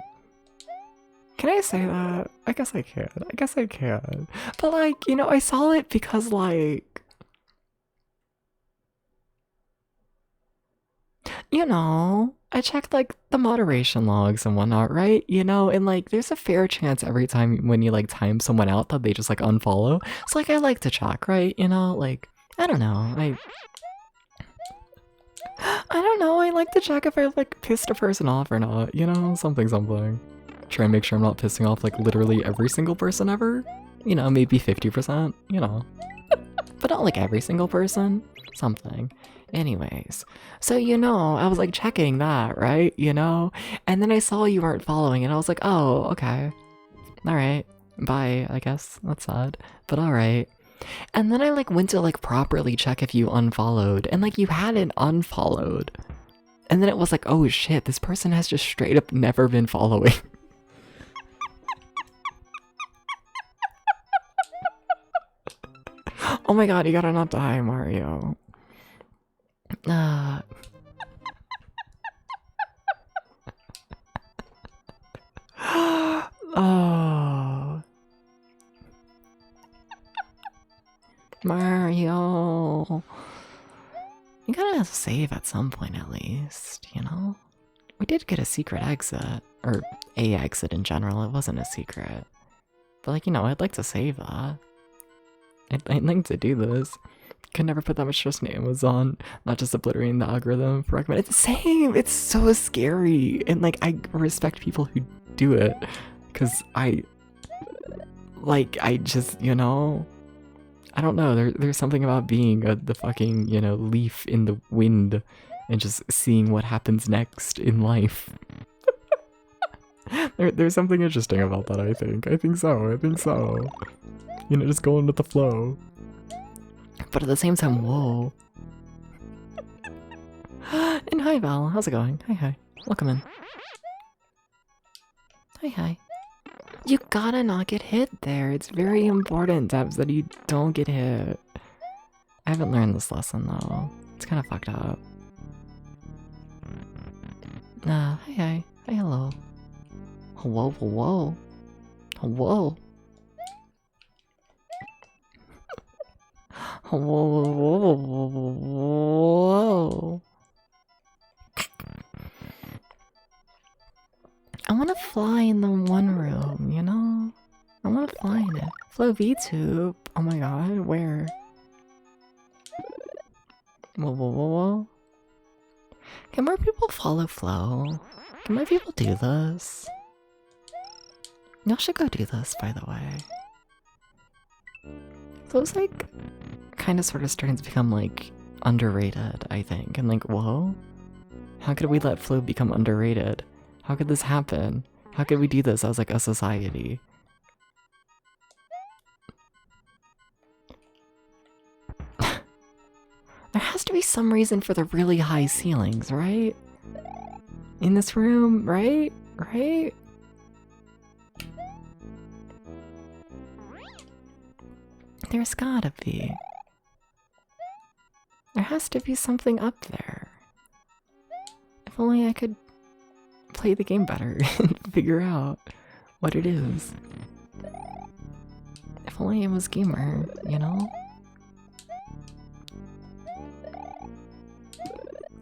Can I say that? I guess I can. But like, you know, I saw it because like, you know, I checked like the moderation logs and whatnot, right? You know, and like there's a fair chance every time when you like time someone out that they just like unfollow. So like, I like to check, right? You know, like, I don't know. I don't know. I like to check if I like pissed a person off or not, you know, something. Try and make sure I'm not pissing off like literally every single person ever. You know, maybe 50%, you know. But not like every single person. Something. Anyways, so you know, I was like checking that, right? You know? And then I saw you weren't following and I was like, oh, okay. Alright. Bye, I guess. That's sad. But alright. And then I like went to like properly check if you unfollowed, and like you hadn't unfollowed. And then it was like, oh shit, this person has just straight up never been following. my god, you gotta not die, Mario. Oh. Mario. You gotta save at some point at least, you know? We did get a secret exit. Or a exit in general, it wasn't a secret. But like, you know, I'd like to save that. I'd like to do this. Could never put that much trust in Amazon, not just obliterating the algorithm for recommend. It's the same! It's so scary! And like, I respect people who do it. Cause I just, you know, I don't know, there's something about being the fucking, you know, leaf in the wind and just seeing what happens next in life. There's something interesting about that, I think. I think so. You know, just going with the flow. But at the same time, whoa. And hi, Val. How's it going? Hi. Welcome in. Hi. You gotta not get hit there. It's very important, Debs, that you don't get hit. I haven't learned this lesson, though. It's kind of fucked up. Hi. Hello. Whoa. Whoa. I want to fly in the one room, you know? I want to fly in it. Flow VTube. Oh my god, where? Whoa. Can more people follow Flow? Can more people do this? Y'all should go do this, by the way. So it's like kind of sort of starting to become like underrated, I think. And like, whoa, how could we let Flow become underrated? How could this happen? How could we do this as like a society? There has to be some reason for the really high ceilings, right? In this room, right? There's gotta be. There has to be something up there. If only I could play the game better and figure out what it is. If only it was gamer, you know?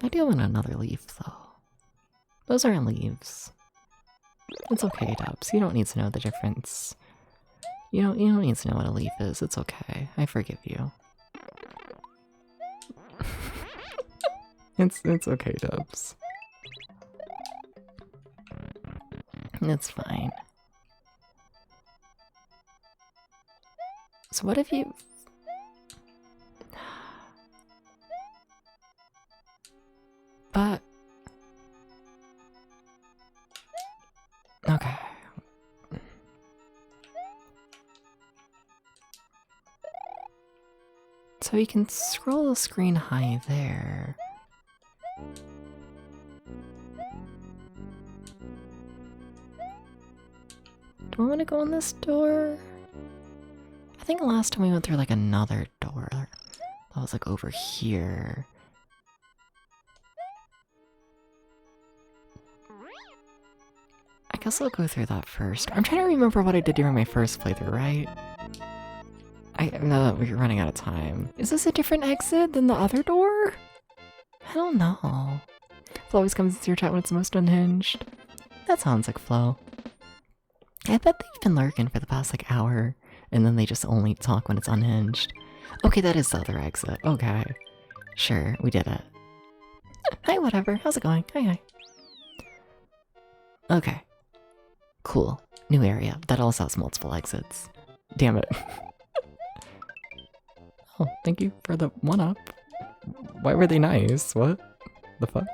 I do want another leaf, though. Those aren't leaves. It's okay, Dubs. You don't need to know the difference. You don't need to know what a leaf is. It's okay. I forgive you. It's okay, Dubs. It's fine. So what if you... But... Okay. So you can scroll the screen high there. Do I want to go in this door? I think last time we went through like another door that was like over here. I guess I'll go through that first. I'm trying to remember what I did during my first playthrough, right? I know that we're running out of time. Is this a different exit than the other door? I don't know. Flo always comes into your chat when it's most unhinged. That sounds like Flo. I bet they've been lurking for the past like hour, and then they just only talk when it's unhinged. Okay, that is the other exit. Okay. Sure, we did it. Hi, whatever. How's it going? Hi. Okay. Cool. New area. That also has multiple exits. Damn it. Oh, thank you for the one-up. Why were they nice? What the fuck?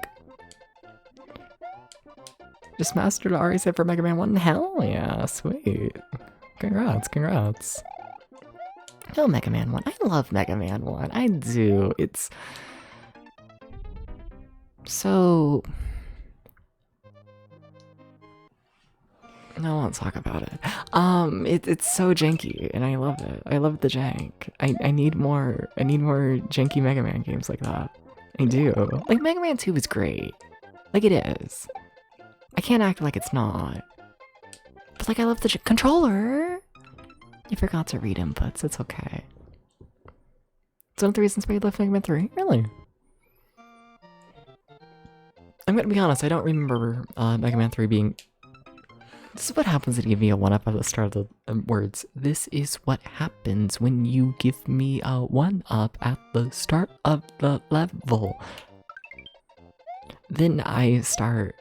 Just mastered RE7 for Mega Man 1? Hell yeah, sweet. Congrats. Oh, Mega Man 1. I love Mega Man 1. I do. It's so... I won't talk about it. It's so janky, and I love it. I love the jank. I need more. I need more janky Mega Man games like that. I do. Like Mega Man 2 is great. Like it is. I can't act like it's not. But like I love the controller. You forgot to read inputs. It's okay. It's one of the reasons why you left Mega Man 3. Really? I'm gonna be honest. I don't remember Mega Man 3 being. This is what happens when you give me a 1-up at the start of the words. This is what happens when you give me a 1-up at the start of the level. Then I start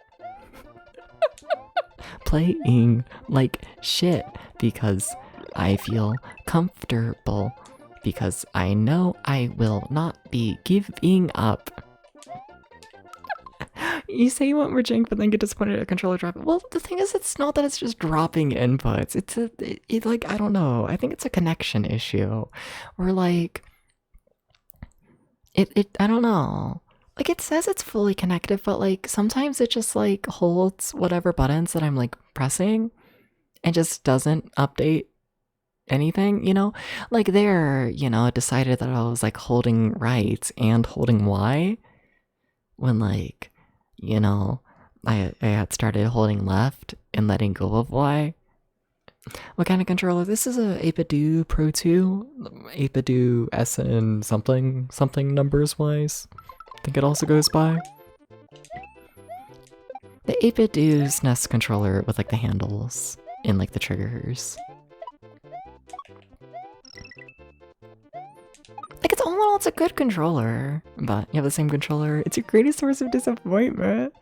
playing like shit because I feel comfortable because I know I will not be giving up. You say you want more jank, but then get disappointed at a controller drop. Well, the thing is, it's not that it's just dropping inputs. It's like, I don't know. I think it's a connection issue. Or like, I don't know. Like, it says it's fully connected, but like, sometimes it just like holds whatever buttons that I'm like pressing and just doesn't update anything, you know? Like there, you know, it decided that I was like holding right and holding Y when like, you know, I had started holding left and letting go of Y. What kind of controller? This is a 8BitDo Pro 2, 8BitDo SN something numbers wise. I think it also goes by. The 8BitDo SNES controller with like the handles and like the triggers. Like it's all in all, it's a good controller, but you have the same controller. It's your greatest source of disappointment.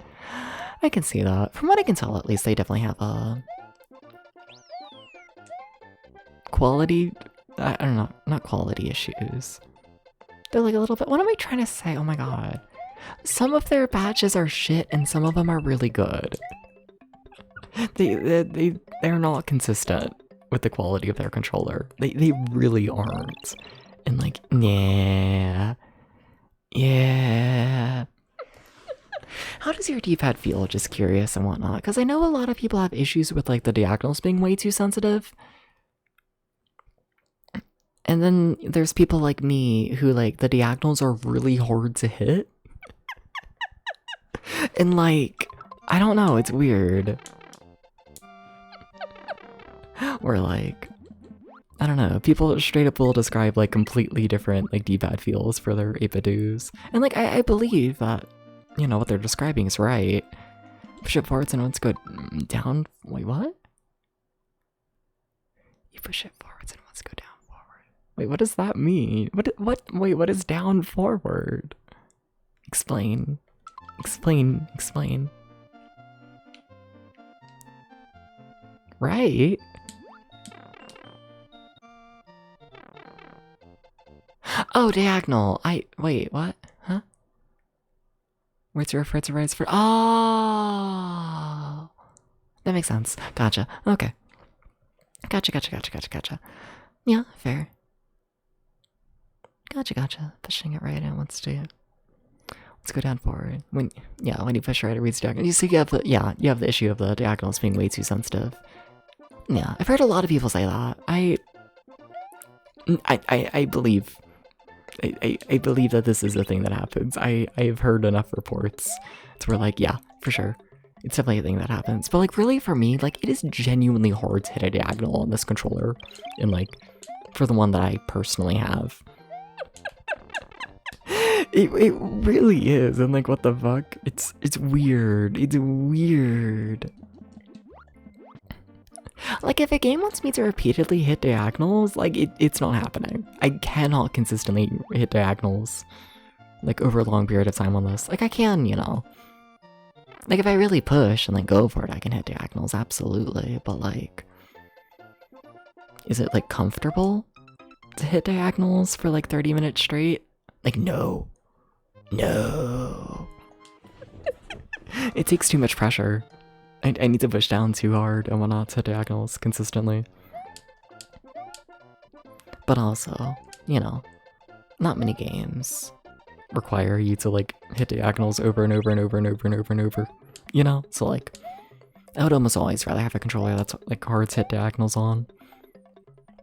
I can see that. From what I can tell, at least they definitely have a quality. I don't know, not quality issues. They're like a little bit. What am I trying to say? Oh my god. Some of their patches are shit, and some of them are really good. They're not consistent with the quality of their controller. They really aren't. And like, yeah. How does your D-pad feel? Just curious and whatnot. Because I know a lot of people have issues with like the diagonals being way too sensitive. And then there's people like me who like the diagonals are really hard to hit. And like, I don't know, it's weird. Or like, I don't know, people straight up will describe like completely different like D-pad feels for their 8BitDos. And like, I believe that, you know, what they're describing is right. Push it forwards and once go down, wait, what? You push it forwards and once go down forward. Wait, what does that mean? Wait, what is down forward? Explain. Right? Oh, diagonal. Wait, what? Huh? Where's your refer to rise for? Oh! That makes sense. Gotcha. Okay. Gotcha. Yeah, fair. Gotcha. Pushing it right in. Let's go down forward. When you push right, it reads diagonal. You see, you have the issue of the diagonals being way too sensitive. Yeah, I've heard a lot of people say that. I believe. I believe that this is a thing that happens. I've heard enough reports to where like, yeah, for sure. It's definitely a thing that happens. But like really for me, like it is genuinely hard to hit a diagonal on this controller. And like for the one that I personally have. It really is. And like what the fuck? It's weird. It's weird. Like, if a game wants me to repeatedly hit diagonals, like, it's not happening. I cannot consistently hit diagonals, like, over a long period of time on this. Like, I can, you know. Like, if I really push and, like, go for it, I can hit diagonals, absolutely. But, like, is it, like, comfortable to hit diagonals for, like, 30 minutes straight? Like, no. It takes too much pressure. I need to push down too hard and whatnot to diagonals consistently. But also, you know, not many games require you to like hit diagonals over and over. You know? So like, I would almost always rather have a controller that's like cards hit diagonals on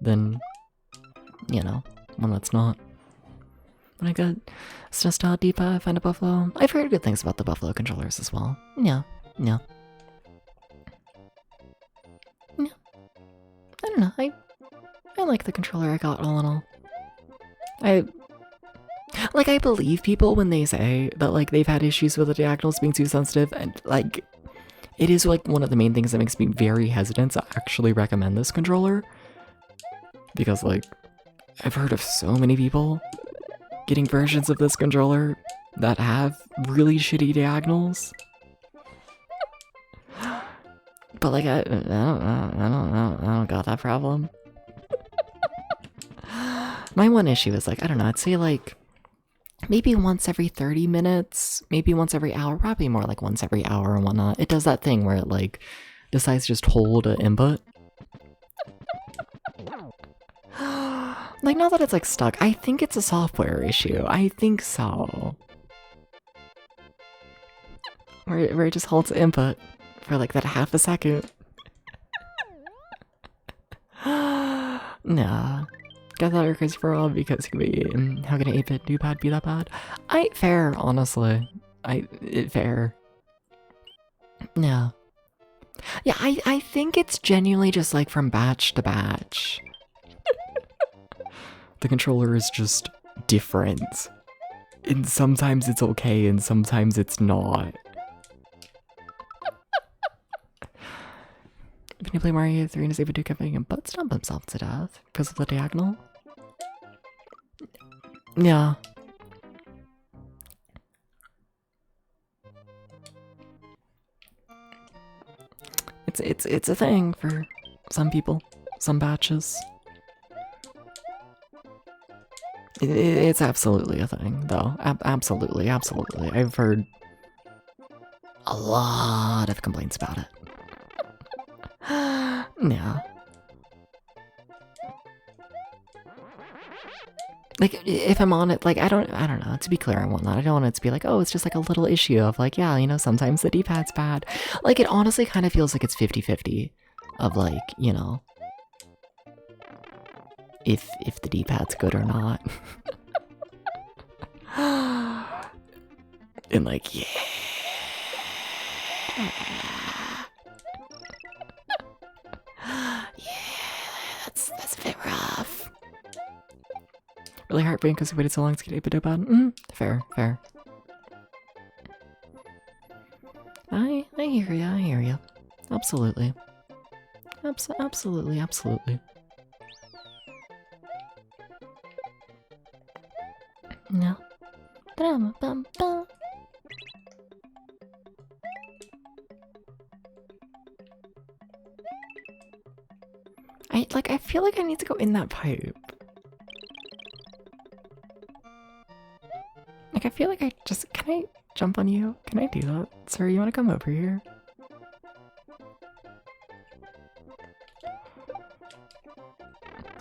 than, you know, one that's not. When I got SNES D-pad, find a Buffalo. I've heard good things about the Buffalo controllers as well. Yeah. I don't know. I like the controller I got all in all. I believe people when they say that like they've had issues with the diagonals being too sensitive, and like it is like one of the main things that makes me very hesitant to actually recommend this controller. Because like I've heard of so many people getting versions of this controller that have really shitty diagonals. But like I don't got that problem. My one issue is like, I don't know, I'd say like maybe once every 30 minutes, maybe once every hour, probably more like once every hour and whatnot. It does that thing where it like decides to just hold an input. Like, not that it's like stuck. I think it's a software issue. I think so. Where it just holds input for like that half a second. Nah. I thought you were crazy for a while because how can an 8-bit D-pad be that bad? Fair, honestly. Fair. Yeah. Yeah, I think it's genuinely just like from batch to batch. The controller is just different. And sometimes it's okay and sometimes it's not. When you play Mario 3 and is able to keep making butt stomp himself to death because of the diagonal? Yeah. It's a thing for some people, some batches. It's absolutely a thing, though. Absolutely. I've heard a lot of complaints about it. Yeah. Like, if I'm on it, like, I don't know, to be clear and whatnot, I don't want it to be like, oh, it's just like a little issue of like, yeah, you know, sometimes the D-pad's bad. Like, it honestly kind of feels like it's 50-50 of like, you know, if the D-pad's good or not. And like, yeah. That's a bit rough. Really heartbreaking because we waited so long to get 8-bit D-pad. Fair. I hear ya. Absolutely. Absolutely. No. I feel like I need to go in that pipe. Like, I feel like can I jump on you? Can I do that? Sir, you wanna come over here?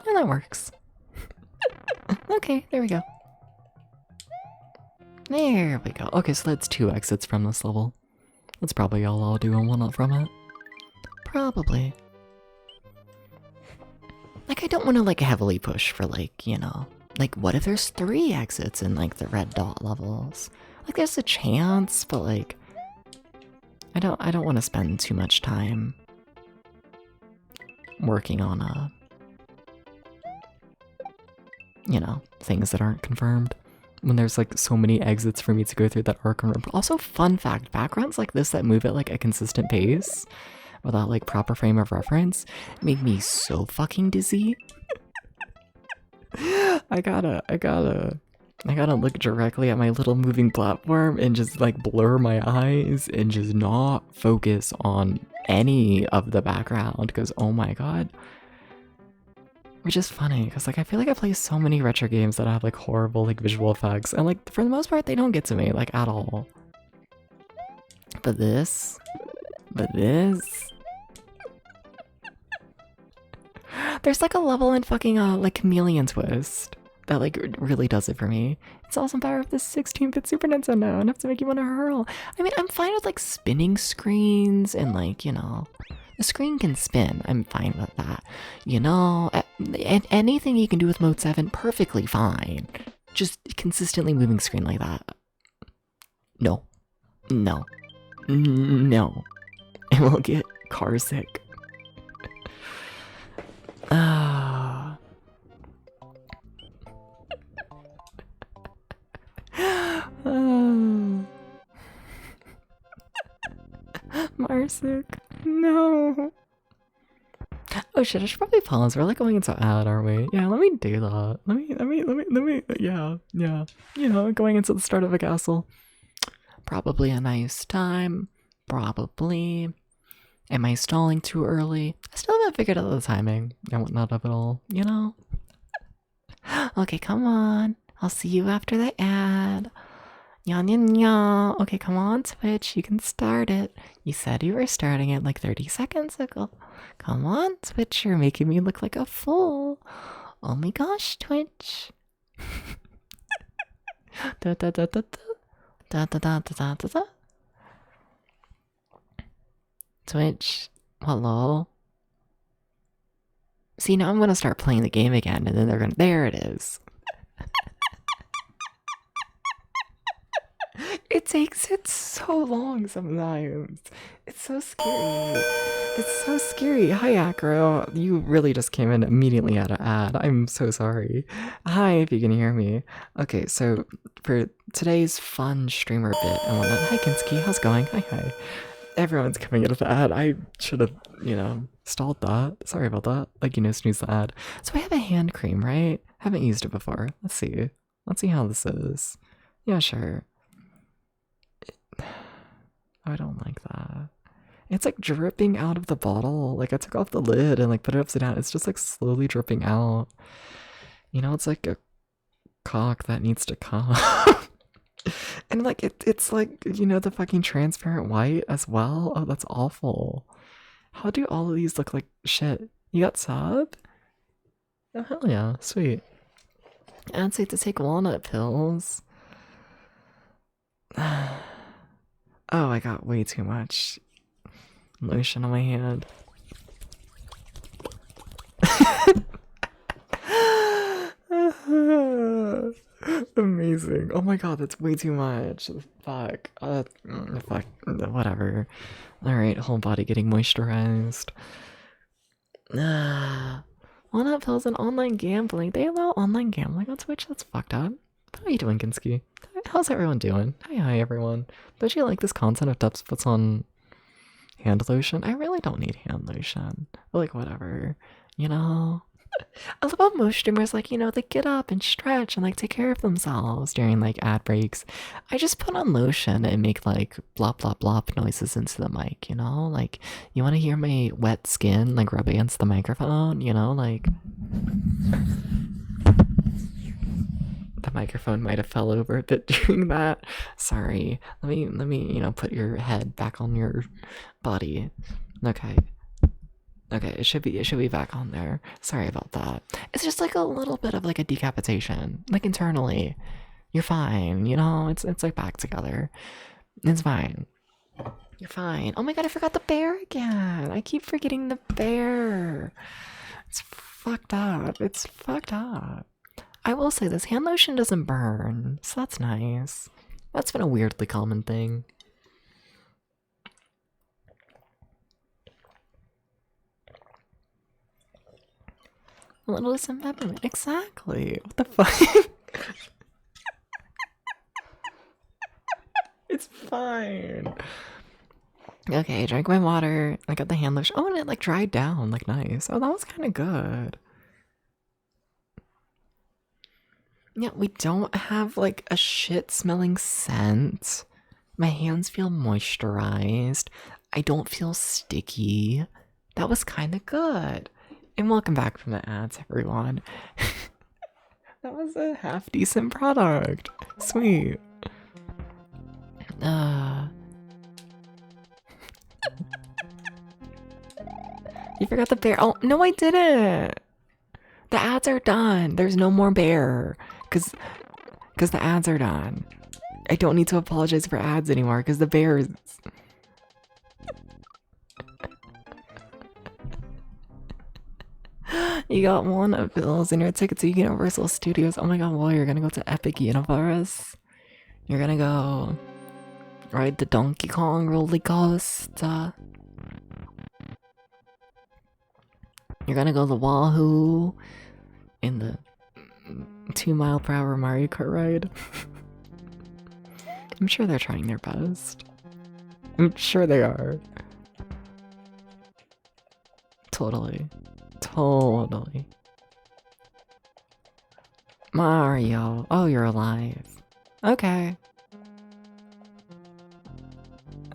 And that works. Okay, there we go. There we go. Okay, so that's 2 exits from this level. That's probably all I'll do and whatnot from it. Probably. Like, I don't want to, like, heavily push for, like, you know, like, what if there's 3 exits in, like, the red dot levels? Like, there's a chance, but, like, I don't want to spend too much time working on, you know, things that aren't confirmed. When there's, like, so many exits for me to go through that are confirmed. Also, fun fact, backgrounds like this that move at, like, a consistent pace without, like, proper frame of reference make me so fucking dizzy. I gotta look directly at my little moving platform and just like blur my eyes and just not focus on any of the background because oh my god. Which is funny because like I feel like I play so many retro games that have like horrible like visual effects and like for the most part they don't get to me like at all. But this there's like a level in fucking like Chameleon Twist That like really does it for me. It's awesome power of this 16-bit Super Nintendo enough to make you want to hurl. I mean, I'm fine with like spinning screens and like, you know, the screen can spin. I'm fine with that. You know, anything you can do with Mode 7, perfectly fine. Just consistently moving screen like that. No. No. No. It will get car sick. Marsic. No. Oh shit, I should probably pause. We're like going into ad, aren't we? Yeah, let me do that. Yeah. You know, going into the start of a castle. Probably a nice time. Probably. Am I stalling too early? I still haven't figured out the timing and whatnot of it all, you know? Okay, come on. I'll see you after the ad. Nya. Okay, come on, Twitch. You can start it. You said you were starting it like 30 seconds ago. Come on, Twitch. You're making me look like a fool. Oh my gosh, Twitch. Da da da da da. Da da da da da da. Twitch. Hello? See, now I'm gonna start playing the game again, and then they're gonna. There it is. It takes it so long sometimes. It's so scary. It's so scary. Hi, Acro. You really just came in immediately at an ad. I'm so sorry. Hi, if you can hear me. Okay, so for today's fun streamer bit and whatnot. Hi, Kinski. How's it going? Hi. Everyone's coming into the ad. I should have, you know, stalled that. Sorry about that. Like, you know, snooze the ad. So I have a hand cream, right? Haven't used it before. Let's see. Let's see how this is. Yeah, sure. I don't like that. It's like dripping out of the bottle. Like I took off the lid and like put it upside down. It's just like slowly dripping out. You know, it's like a cock that needs to come. And like it's like, you know, the fucking transparent white as well. Oh, that's awful. How do all of these look like shit? You got sub? Oh hell yeah, sweet. I'd say to take walnut pills. Oh, I got way too much lotion on my hand. Amazing. Oh my god, that's way too much. Fuck. Fuck. Whatever. Alright, whole body getting moisturized. Walnut pills and online gambling. They allow online gambling on Twitch? That's fucked up. How are you doing, Kinski? How's everyone doing? Hi, everyone. Don't you like this content if Dubs puts on hand lotion? I really don't need hand lotion. But like, whatever. You know? I love how most streamers, like, you know, they get up and stretch and like take care of themselves during like ad breaks. I just put on lotion and make like blop blop blop noises into the mic, you know? Like, you want to hear my wet skin like rub against the microphone, you know? Like, the microphone might have fell over a bit during that. Sorry. Let me, you know, put your head back on your body. Okay. Okay, it should be back on there. Sorry about that. It's just like a little bit of like a decapitation. Like internally. You're fine, you know, it's like back together. It's fine. You're fine. Oh my god, I forgot the bear again. I keep forgetting the bear. It's fucked up. It's fucked up. I will say this, hand lotion doesn't burn, so that's nice. That's been a weirdly common thing. A little some peppermint. Exactly. What the fuck? It's fine. Okay, I drank my water. I got the hand lotion. Oh, and it like dried down. Like nice. Oh, that was kind of good. Yeah, we don't have like a shit smelling scent. My hands feel moisturized. I don't feel sticky. That was kind of good. And welcome back from the ads, everyone. That was a half decent product. Sweet. You forgot the bear. Oh, no, I didn't. The ads are done. There's no more bear. Because the ads are done. I don't need to apologize for ads anymore because the bears. You got walnut bills and your ticket to Universal Studios. Oh my god, well, you're gonna go to Epic Universe. You're gonna go ride the Donkey Kong roller coaster. You're gonna go to Wahoo in the 2-mile-per-hour Mario Kart ride. I'm sure they're trying their best. I'm sure they are. Totally. Totally. Mario. Oh, you're alive. Okay.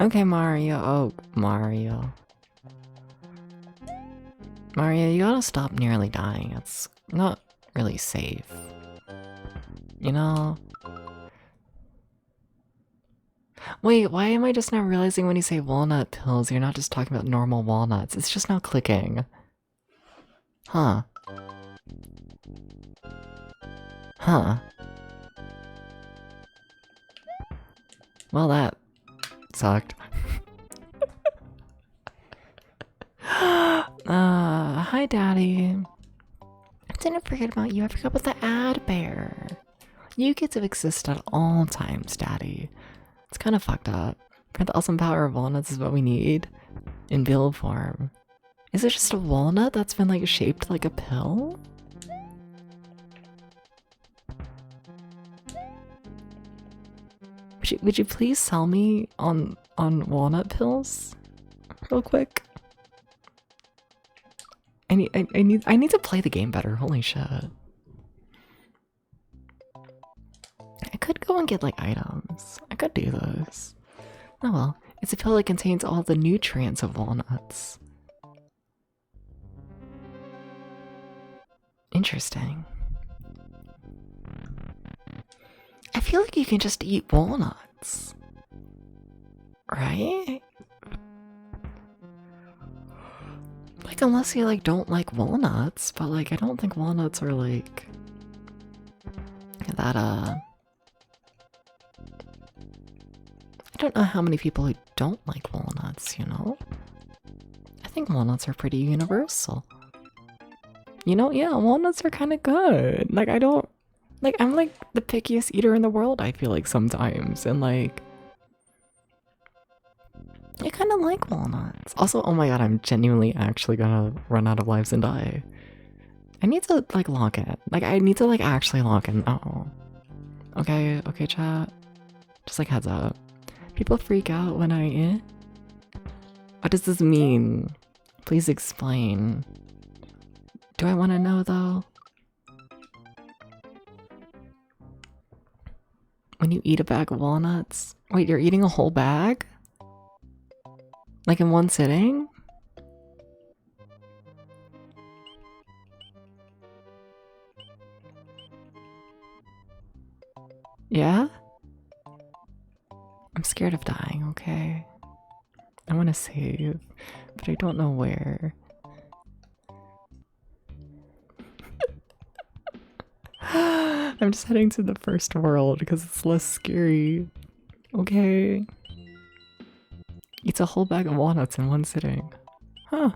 Okay, Mario. Oh, Mario. Mario, you gotta stop nearly dying. It's not really safe. You know? Wait, why am I just now realizing when you say walnut pills, you're not just talking about normal walnuts? It's just now clicking. Huh. Huh. Well, that sucked. Hi, Daddy. I didn't forget about you. I forgot about the ad bear. You get to exist at all times, Daddy. It's kind of fucked up. For the awesome power of walnuts is what we need in build form. Is it just a walnut that's been like shaped like a pill? Would you please sell me on walnut pills real quick? I need to play the game better. Holy shit. I could go and get like items. I could do this. Oh well, it's a pill that contains all the nutrients of walnuts. Interesting. I feel like you can just eat walnuts. Right? Like, unless you like don't like walnuts, but like I don't think walnuts are like that I don't know how many people who don't like walnuts, you know? I think walnuts are pretty universal. You know, yeah, walnuts are kind of good. Like, I don't... Like, I'm like the pickiest eater in the world, I feel like sometimes. And like... I kind of like walnuts. Also, oh my god, I'm genuinely actually gonna run out of lives and die. I need to, like, lock in. Like, I need to, like, actually lock in. Oh. Okay, okay, chat. Just, like, heads up. People freak out when I... What does this mean? Please explain. Do I want to know, though? When you eat a bag of walnuts? Wait, you're eating a whole bag? Like in one sitting? Yeah? I'm scared of dying, okay? I want to save, but I don't know where. I'm just heading to the first world because it's less scary. Okay. Eats a whole bag of walnuts in one sitting. Huh.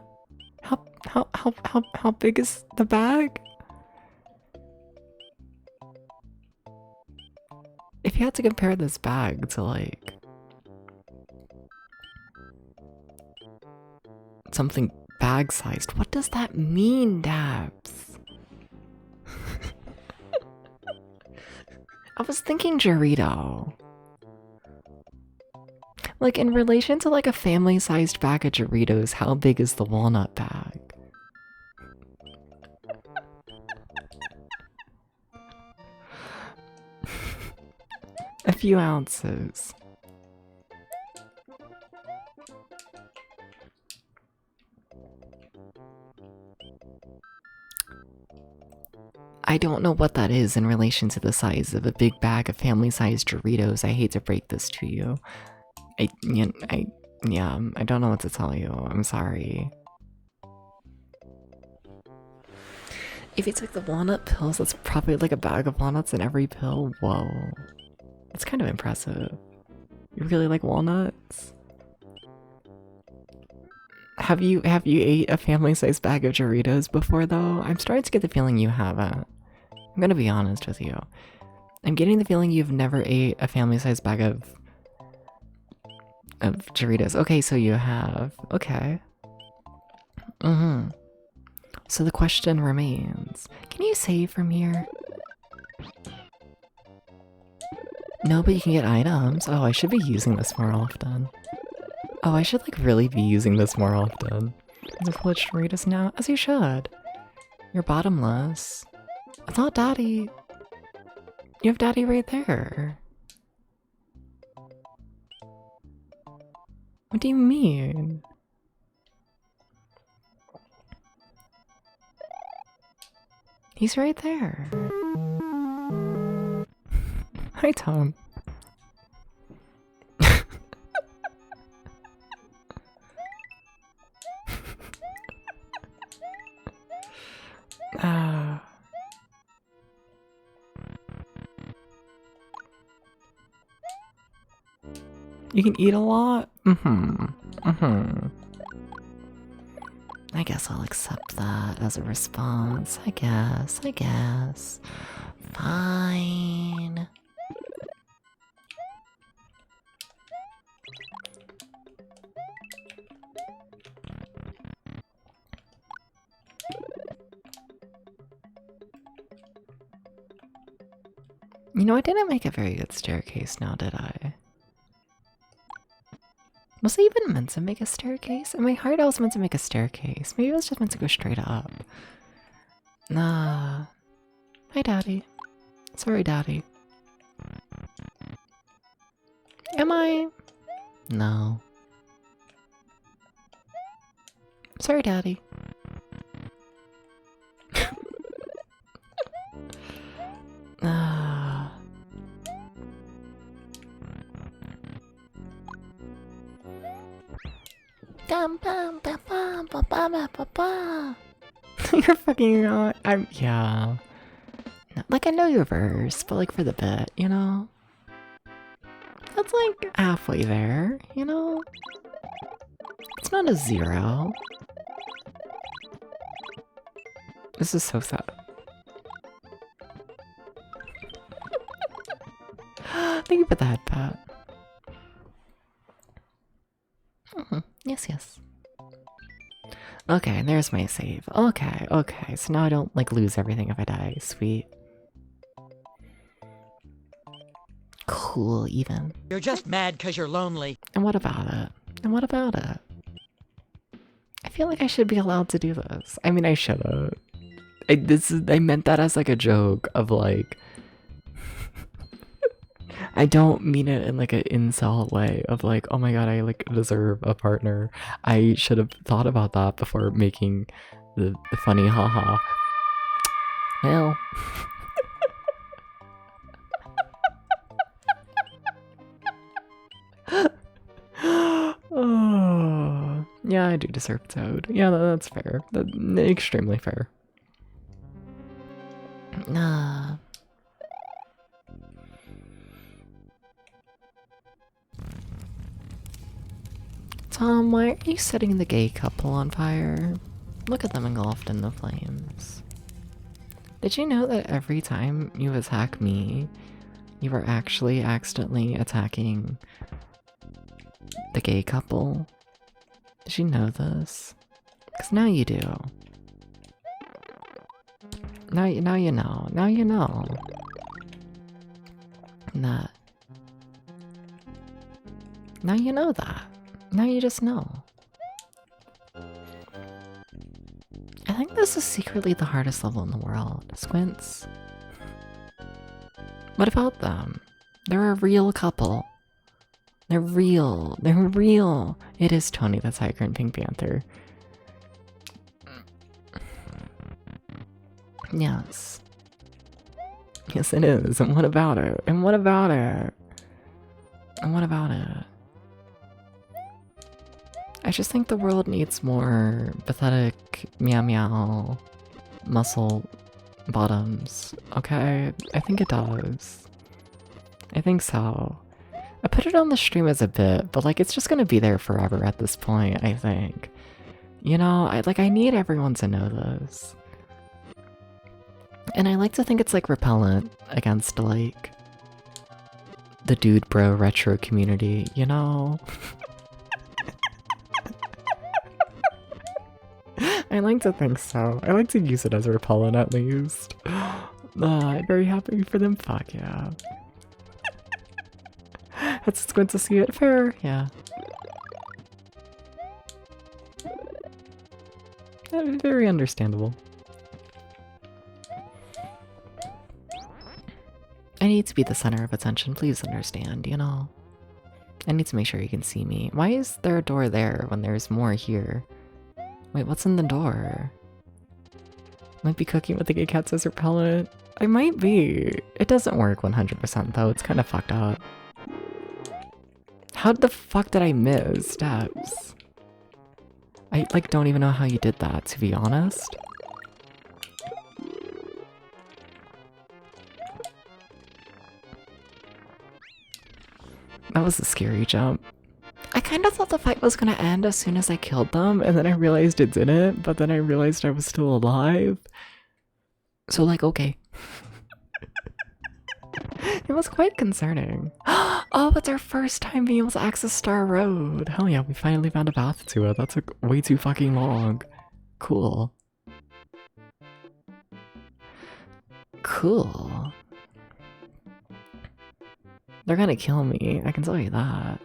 How big is the bag? If you had to compare this bag to like something bag-sized, what does that mean, Dabs? I was thinking Dorito. Like, in relation to like a family-sized bag of Doritos, how big is the walnut bag? A few ounces. I don't know what that is in relation to the size of a big bag of family-sized Doritos. I hate to break this to you. I don't know what to tell you. I'm sorry. If you took the walnut pills, that's probably like a bag of walnuts in every pill. Whoa. That's kind of impressive. You really like walnuts? Have you ate a family-sized bag of Doritos before though? I'm starting to get the feeling you haven't. I'm gonna be honest with you. I'm getting the feeling you've never ate a family-sized bag of Doritos. Okay, so you have. Okay. So the question remains, can you save from here? No, but you can get items. Oh, I should be using this more often. Oh, I should like really be using this more often. Is it full of Doritos now? As you should. You're bottomless. I thought Daddy. You have Daddy right there. What do you mean? He's right there. Hi, Tom. You can eat a lot? I guess I'll accept that as a response. I guess. Fine. You know, I didn't make a very good staircase now, did I? Was I even meant to make a staircase? In my heart, I was meant to make a staircase. Maybe I was just meant to go straight up. Nah. Hi, Daddy. Sorry, Daddy. Am I? No. Sorry, Daddy. You're fucking yeah. Like, I know your verse, but like for the bit, you know? That's like halfway there, you know? It's not a 0. This is so sad. Thank you for the head pat. Yes. Okay, there's my save. Okay, so now I don't like lose everything if I die. Sweet. Cool, even. You're just mad because you're lonely. And what about it? I feel like I should be allowed to do this. I mean, I should've. I meant that as like a joke of like... I don't mean it in like an insult way of like, oh my god, I like deserve a partner. I should have thought about that before making the funny haha. Well. Oh, yeah, I do deserve Toad. Yeah, that's fair. That's extremely fair. Tom, why are you setting the gay couple on fire? Look at them engulfed in the flames. Did you know that every time you attack me, you are actually accidentally attacking the gay couple? Did you know this? Because now you do. Now you know. Now you know. That. Now you know that. Now you just know. I think this is secretly the hardest level in the world. Squints. What about them? They're a real couple. They're real. They're real. It is Tony the Tiger and Pink Panther. Yes. Yes, it is. And what about it? And what about it? And what about it? I just think the world needs more pathetic meow meow muscle bottoms. Okay, I think it does. I think so. I put it on the stream as a bit, but like it's just gonna be there forever at this point, I think. You know, I need everyone to know this. And I like to think it's like repellent against like the dude bro retro community, you know? I like to think so. I like to use it as a repellent at least. I'm very happy for them. Fuck yeah. That's just going to see it fair. Yeah. Very understandable. I need to be the center of attention, please understand, you know? I need to make sure you can see me. Why is there a door there when there's more here? Wait, what's in the door? Might be cooking with the gay cats as repellent. I might be. It doesn't work 100% though, it's kind of fucked up. How the fuck did I miss steps? I like don't even know how you did that, to be honest. That was a scary jump. I kind of thought the fight was gonna end as soon as I killed them, and then I realized it didn't, but then I realized I was still alive. So like, okay. It was quite concerning. Oh, it's our first time being able to access Star Road. Hell yeah, we finally found a path to it. That took way too fucking long. Cool. Cool. They're gonna kill me, I can tell you that.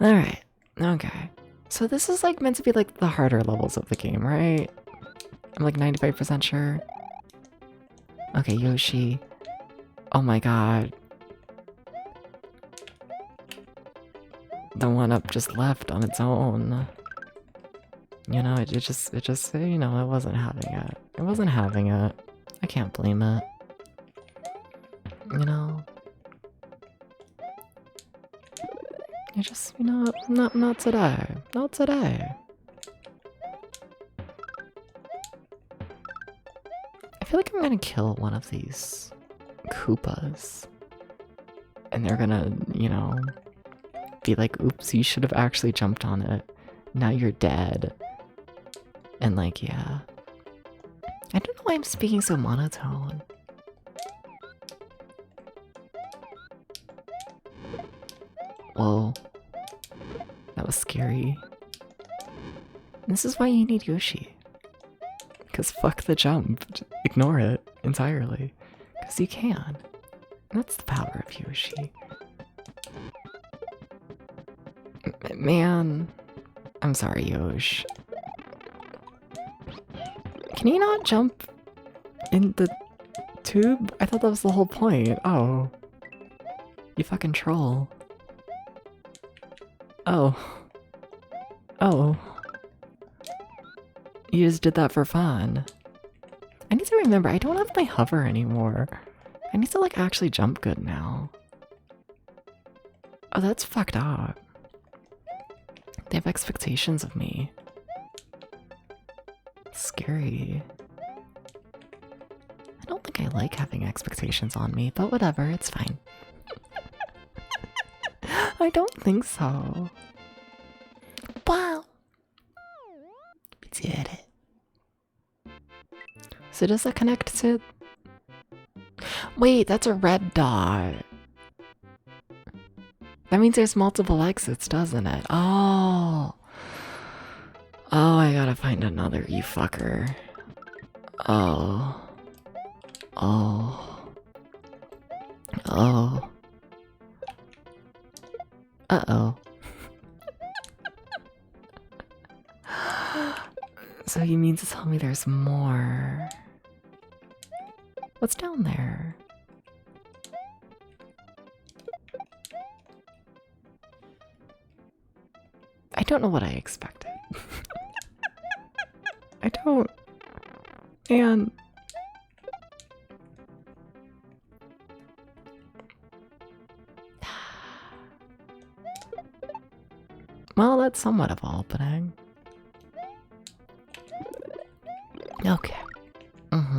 Alright, okay. So this is like meant to be like the harder levels of the game, right? I'm like 95% sure. Okay, Yoshi. Oh my god. The one up just left on its own. You know, it just, you know, it wasn't having it. It wasn't having it. I can't blame it. You know? You just, you know, not today. Not today. I feel like I'm gonna kill one of these Koopas. And they're gonna, you know, be like, oops, you should have actually jumped on it. Now you're dead. And like, yeah. I don't know why I'm speaking so monotone. Whoa. That was scary. This is why you need Yoshi. Because fuck the jump. Just ignore it entirely. Because you can. That's the power of Yoshi. Man. I'm sorry, Yosh. Can you not jump in the tube? I thought that was the whole point. Oh. You fucking troll. Oh. Oh. You just did that for fun. I need to remember, I don't have my hover anymore. I need to like actually jump good now. Oh, that's fucked up. They have expectations of me. It's scary. I don't think I like having expectations on me, but whatever, it's fine. I don't think so. Wow. We did it. So does that connect to... Wait, that's a red dot. That means there's multiple exits, doesn't it? Oh. Oh, I gotta find another, you fucker. Oh. Oh. Oh. Uh-oh. So you mean to tell me there's more? What's down there? I don't know what I expected. I don't. And... Well, that's somewhat evolving. Okay. Mm-hmm.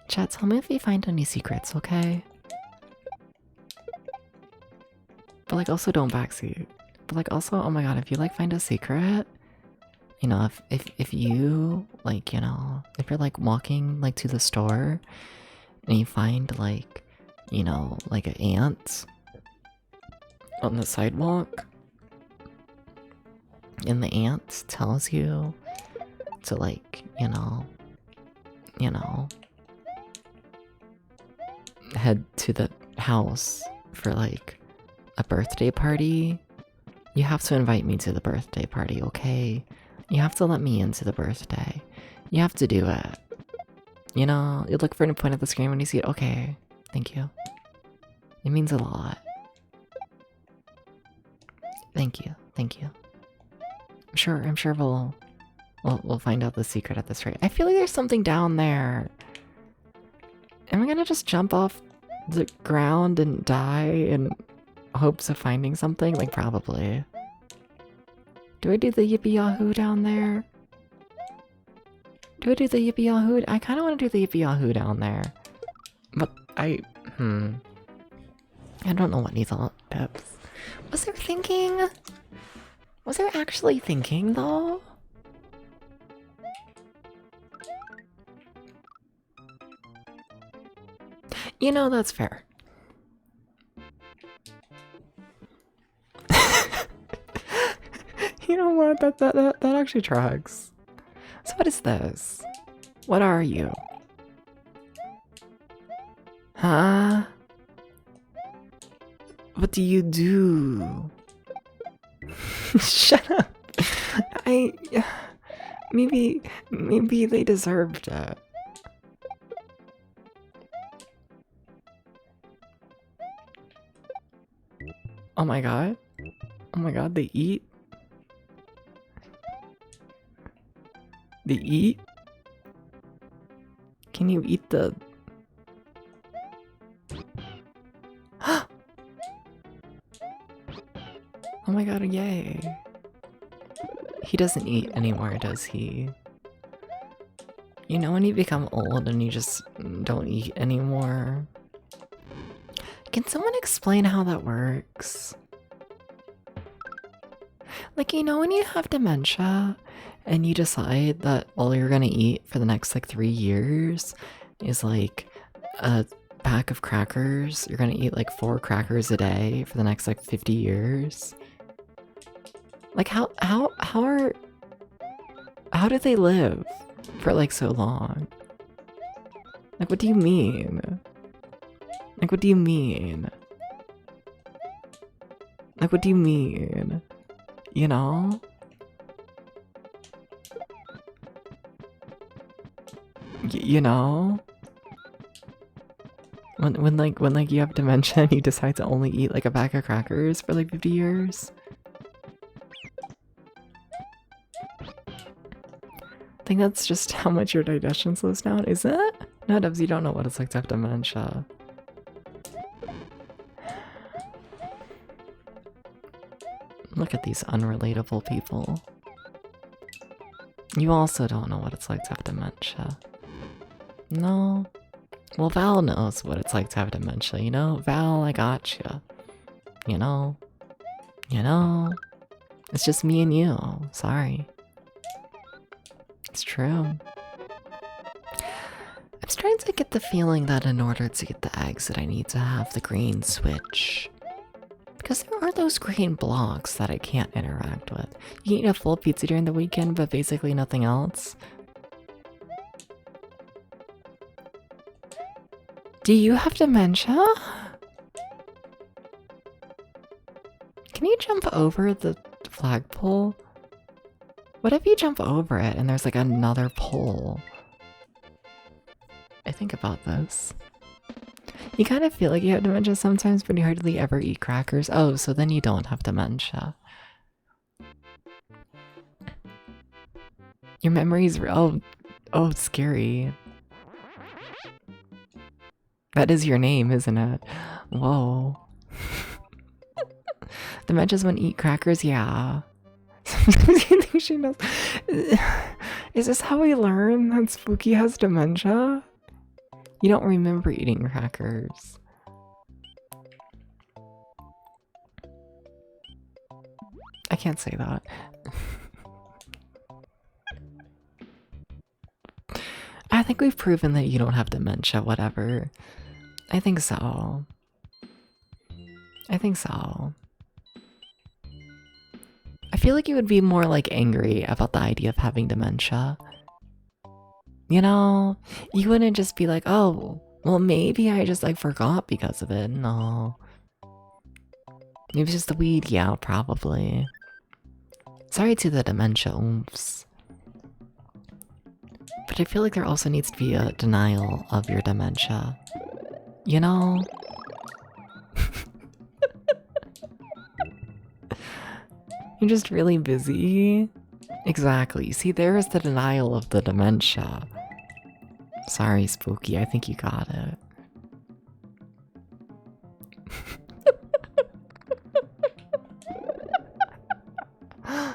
Chat, tell me if you find any secrets, okay? But like also don't backseat. But like also, oh my god, if you like find a secret, you know, if you like, you know, if you're like walking like to the store and you find like, you know, like an ant on the sidewalk, and the ant tells you to like, you know, head to the house for like a birthday party, you have to invite me to the birthday party, okay? You have to let me into the birthday. You have to do it. You know, you look for a point at the screen when you see it. Okay, thank you. It means a lot. Thank you, thank you. I'm sure we'll find out the secret at this rate. I feel like there's something down there. Am I gonna just jump off the ground and die in hopes of finding something? Like, probably. Do I do the yippee yahoo down there? Do I do the yippee yahoo? I kind of want to do the yippee yahoo down there. But I don't know what he thought, Pips. Was there thinking? Was there actually thinking, though? You know, that's fair. You know what? That actually tracks. So what is this? What are you? Huh? What do you do? Shut up. Maybe they deserved it. Oh my god. Oh my god, they eat? They eat? Can you eat the... Oh my god, yay. He doesn't eat anymore, does he? You know when you become old and you just don't eat anymore? Can someone explain how that works? Like, you know when you have dementia and you decide that all you're gonna eat for the next like 3 years is like a pack of crackers? You're gonna eat like 4 crackers a day for the next like 50 years? Like how do they live for like so long? Like what do you mean? Like what do you mean? Like what do you mean? You know? You know? When like you have dementia and you decide to only eat like a bag of crackers for like 50 years? I think that's just how much your digestion slows down, is it? No, Dubs, you don't know what it's like to have dementia. Look at these unrelatable people. You also don't know what it's like to have dementia. No? Well, Val knows what it's like to have dementia, you know? Val, I got you. You know? You know? It's just me and you. Sorry. It's true. I'm starting to get the feeling that in order to get the exit, I need to have the green switch. Because there are those green blocks that I can't interact with. You can eat a full pizza during the weekend, but basically nothing else. Do you have dementia? Can you jump over the flagpole? What if you jump over it and there's like another pole? I think about this. You kind of feel like you have dementia sometimes, but you hardly ever eat crackers. Oh, so then you don't have dementia. Your memories, oh, it's scary. That is your name, isn't it? Whoa. Dementia's when eat crackers, yeah. Sometimes you think she knows. Is this how we learn that Spooky has dementia? You don't remember eating crackers. I can't say that. I think we've proven that you don't have dementia, whatever. I think so. I think so. I feel like you would be more like angry about the idea of having dementia. You know, you wouldn't just be like, oh, well, maybe I just like forgot because of it. No. Maybe it's just the weed. Yeah, probably. Sorry to the dementia oomphs. But I feel like there also needs to be a denial of your dementia. You know? You're just really busy. Exactly. See, there's the denial of the dementia. Sorry, Spooky. I think you got it.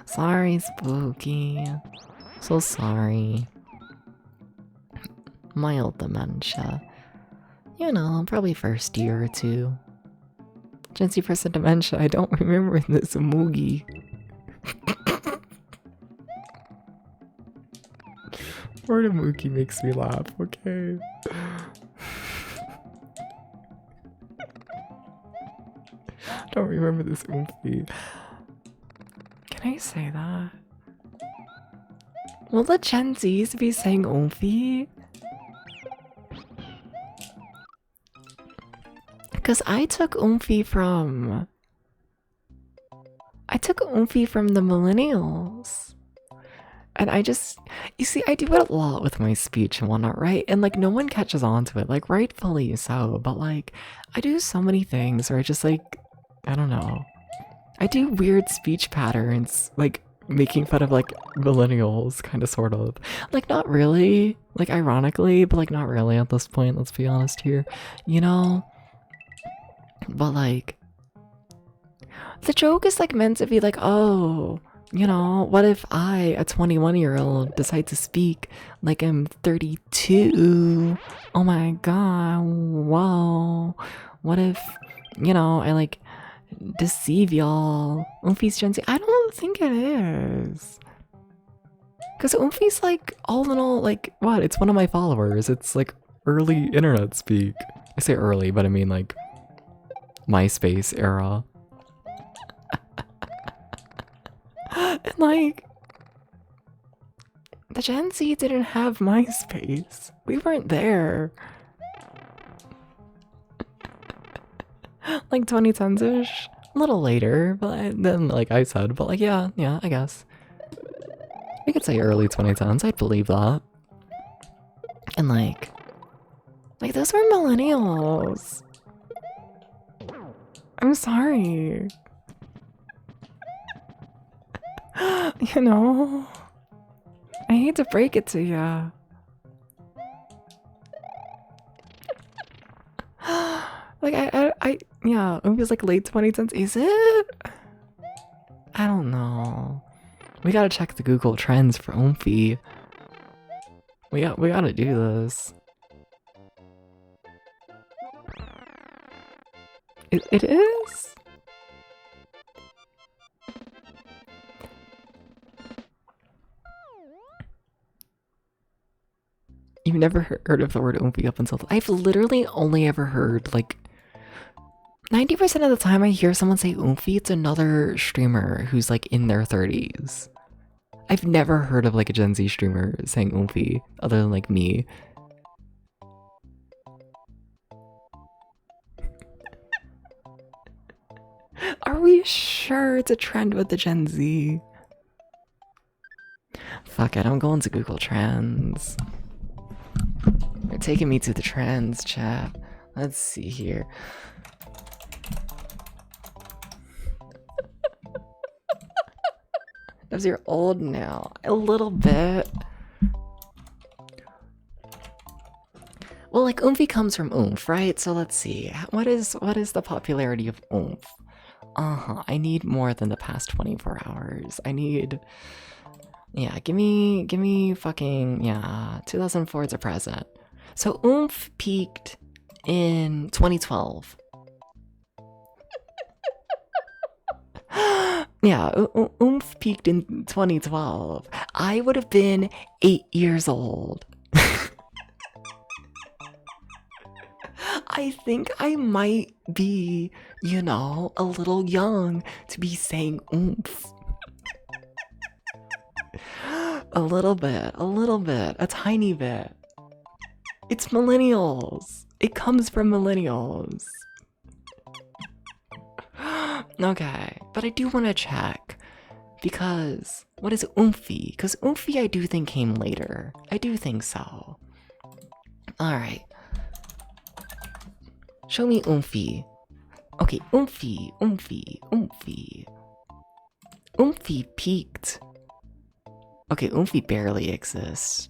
Sorry, Spooky. So sorry. Mild dementia. You know, probably first year or two. Gen Z person dementia. I don't remember this Moogie. Word of Mookie makes me laugh, okay? Don't remember this oomphy. Can I say that? Will the Gen Zs be saying oomphy? Because I took oomphy from the millennials. And I just, you see, I do it a lot with my speech and whatnot, right? And like, no one catches on to it, like, rightfully so. But like, I do so many things where I just like, I don't know. I do weird speech patterns, like making fun of like millennials, kind of, sort of. Like, not really, like, ironically, but like, not really at this point, let's be honest here, you know? But like, the joke is like meant to be like, oh, you know, what if I, a 21-year-old, decide to speak like I'm 32? Oh my god, whoa. What if, you know, I like deceive y'all? Oomphy's Gen Z? I don't think it is. Because Oomphy's like, all in all, like, what? It's one of my followers. It's like early internet speak. I say early, but I mean like MySpace era. And like, the Gen Z didn't have MySpace. We weren't there. Like 2010s-ish. A little later, but then like I said, but like, yeah, I guess. We could say early 2010s, I'd believe that. And like those were millennials. I'm sorry. You know, I hate to break it to ya. Like, yeah, it was like late 2010s. Is it? I don't know. We gotta check the Google Trends for Oomphy. We gotta do this. It is? You've never heard of the word oomphy up until I've literally only ever heard like 90% of the time I hear someone say oomphy, it's another streamer who's like in their 30s. I've never heard of like a Gen Z streamer saying oomphy other than like me. Are we sure it's a trend with the Gen Z? Fuck it, I'm going to Google Trends. They're taking me to the trends, chat. Let's see here. Does you're old now? A little bit. Well, like oomphy comes from oomph, right? So let's see. What is the popularity of oomph? I need more than the past 24 hours. I need, yeah, give me fucking, yeah, 2004 is a present. So Oomph peaked in 2012. Yeah, Oomph peaked in 2012. I would have been 8 years old. I think I might be, a little young to be saying oomph. A little bit, a tiny bit. It's millennials. It comes from millennials. Okay, but I do want to check. Because, what is oomphy? Because oomphy I do think came later. I do think so. Alright. Show me oomphy. Okay, oomphy. Oomphy peaked. Okay, oomphy barely exists.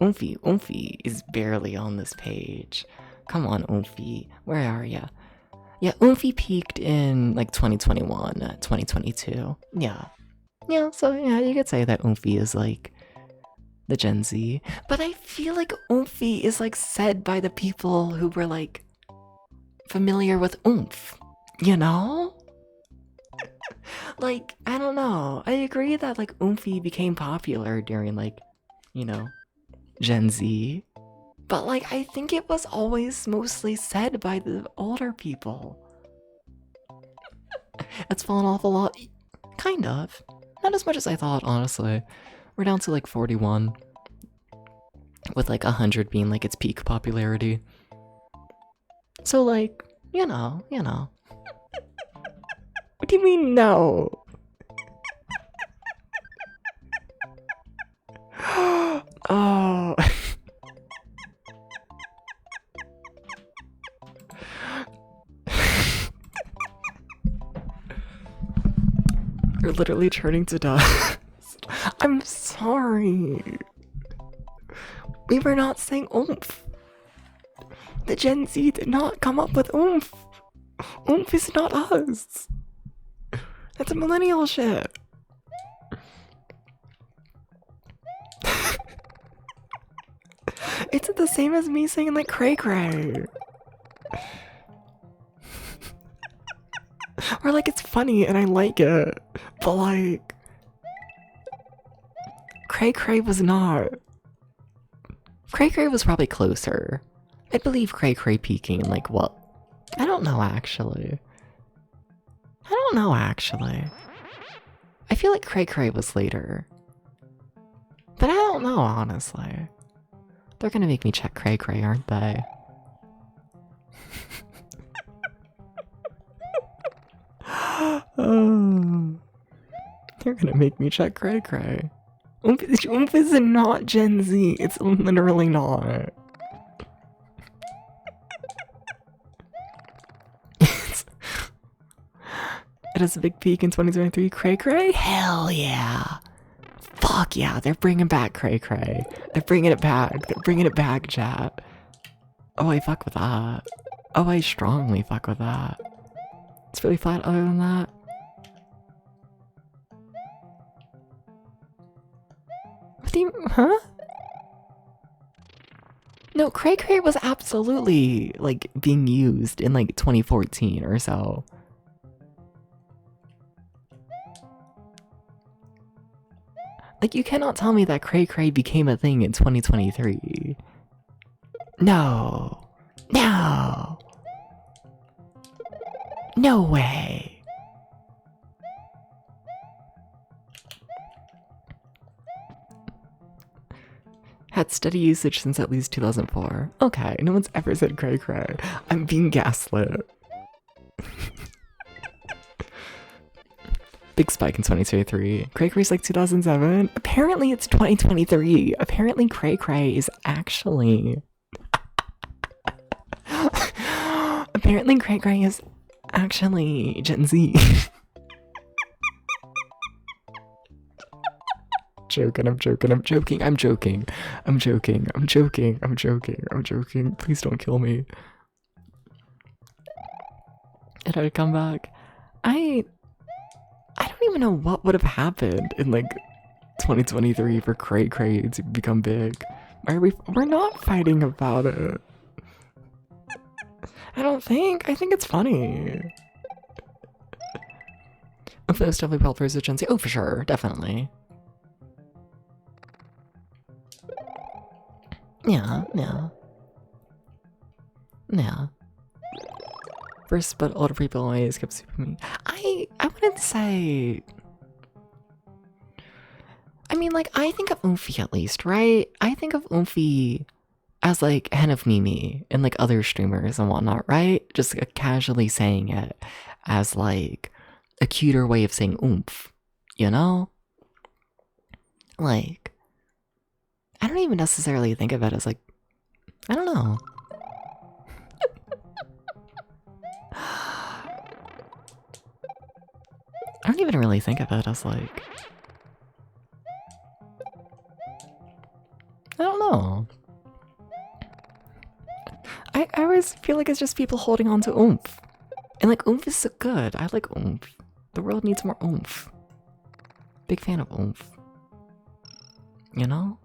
Oomphy is barely on this page. Come on, oomphy. Where are ya? Yeah, oomphy peaked in like 2021, 2022. Yeah. Yeah, so yeah, you could say that oomphy is like the Gen Z. But I feel like oomphy is like said by the people who were like familiar with oomph, you know? Like, I don't know. I agree that like oomphy became popular during like, Gen Z. But like, I think it was always mostly said by the older people. It's fallen off a lot. Kind of. Not as much as I thought, honestly. We're down to like 41. With like 100 being like its peak popularity. So like, you know. What do you mean no? Oh. You're literally turning to dust. I'm sorry. We were not saying oomph. The Gen Z did not come up with oomph. Oomph is not us. That's a millennial shit. It's the same as me saying like cray cray. Or like it's funny and I like it. But like cray cray was not. Cray cray was probably closer. I believe cray cray peaking in like what? I don't know actually. I feel like cray cray was later. But I don't know honestly. They're gonna make me check cray cray, aren't they? Oh, they're gonna make me check cray cray. Oomph is not Gen Z. It's literally not. It has a big peak in 2023. Cray cray? Hell yeah. Fuck yeah, they're bringing back cray cray. They're bringing it back, chat. Oh, I fuck with that. Oh, I strongly fuck with that. It's really flat other than that. What do you, huh? No, cray cray was absolutely, like, being used in, like, 2014 or so. Like, you cannot tell me that cray cray became a thing in 2023. No. No way. Had steady usage since at least 2004. Okay, no one's ever said cray cray. I'm being gaslit. Big spike in 2023. Cray cray's like 2007. Apparently it's 2023. Apparently cray cray is actually... Apparently cray cray is actually Gen Z. I'm joking. Please don't kill me. It had to come back. I don't even know what would have happened in like 2023 for cray cray to become big. We're not fighting about it. I don't think. I think it's funny. If those definitely built versus Gen Z. Oh, for sure. Definitely. Yeah, yeah. Yeah. First, but older people always kept super me. I wouldn't say. I mean, like, I think of Oomphy at least, right? I think of Oomphy as like Hen of Mimi and like other streamers and whatnot, right? Just like, casually saying it as like a cuter way of saying oomph, you know? Like, I don't even necessarily think of it as like, I don't know. I don't even really think of it as like, I don't know. I always feel like it's just people holding on to oomph. And like oomph is so good. I like oomph. The world needs more oomph. Big fan of oomph. You know?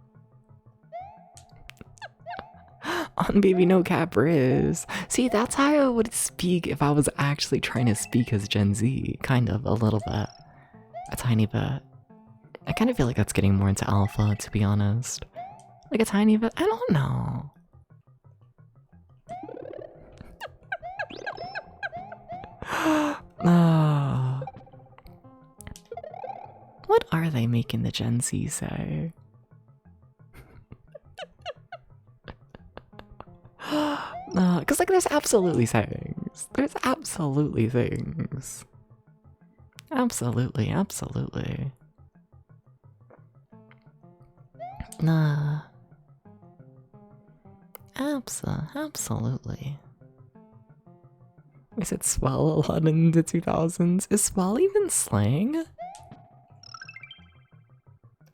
On Baby No Cap Riz. See, that's how I would speak if I was actually trying to speak as Gen Z. Kind of, a little bit. A tiny bit. I kind of feel like that's getting more into alpha, to be honest. Like a tiny bit. I don't know. What are they making the Gen Z say? Because like there's absolutely things. There's absolutely things. Absolutely, absolutely. Nah. Absolutely. Is it swell a lot in the 2000s? Is swell even slang?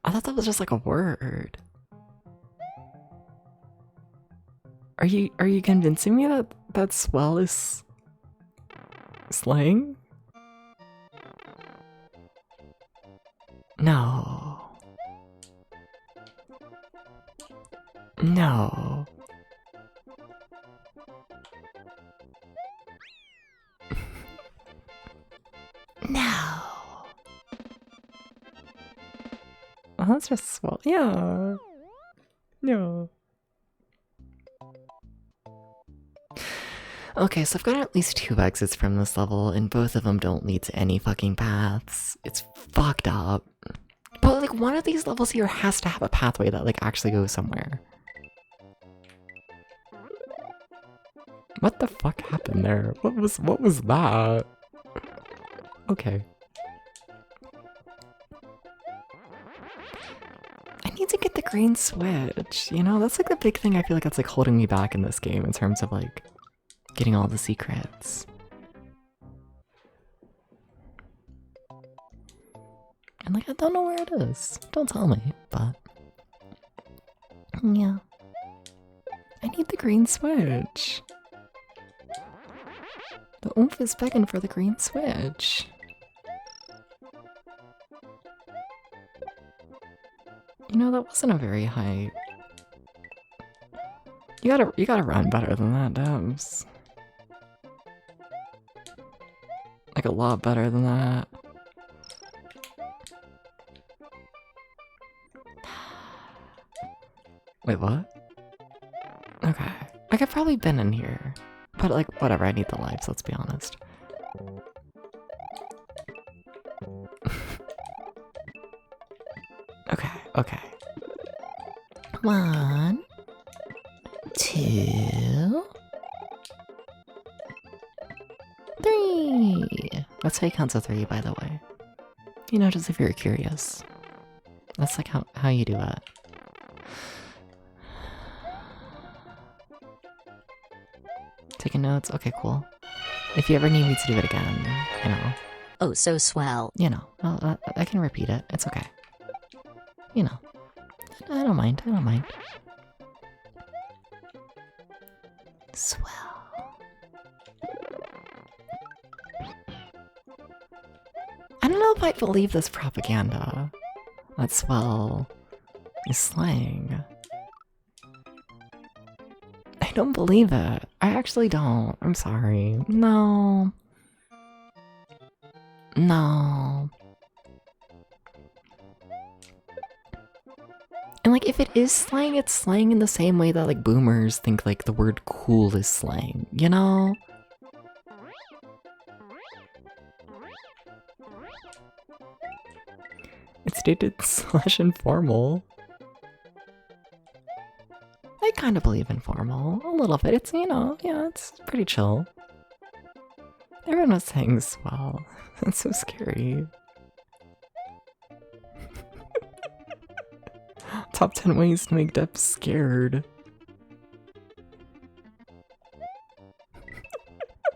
I thought that was just like a word. Are you convincing me that swell is slang? No. No. No. Well, that's just swell. Yeah. No. Okay, so I've got at least 2 exits from this level, and both of them don't lead to any fucking paths. It's fucked up. But like one of these levels here has to have a pathway that like actually goes somewhere. What the fuck happened there? What was that? Okay. I need to get the green switch, you know? That's like the big thing I feel like that's like holding me back in this game in terms of like getting all the secrets. And like I don't know where it is. Don't tell me, but yeah. I need the green switch. The oomph is begging for the green switch. You know, that wasn't a very high... You gotta run better than that, Debs. Like a lot better than that. Wait, what? Okay. Like, I've probably been in here. But, like, whatever, I need the lives, let's be honest. Okay. 1, 2, 3. That's how you count to 3, by the way. You know, just if you're curious. That's like how you do it. Taking notes? Okay, cool. If you ever need me to do it again, you know. Oh, so swell. You know, I can repeat it. It's okay. You know. I don't mind. Swell. I don't know if I believe this propaganda. That swell is slang. I don't believe it. I actually don't. I'm sorry. No. No. And like, if it is slang, it's slang in the same way that like boomers think like the word cool is slang, you know? It's dated / informal. I kind of believe informal. A little bit. It's, you know, yeah, it's pretty chill. Everyone was saying swell. That's so scary. Top 10 ways to make depths scared.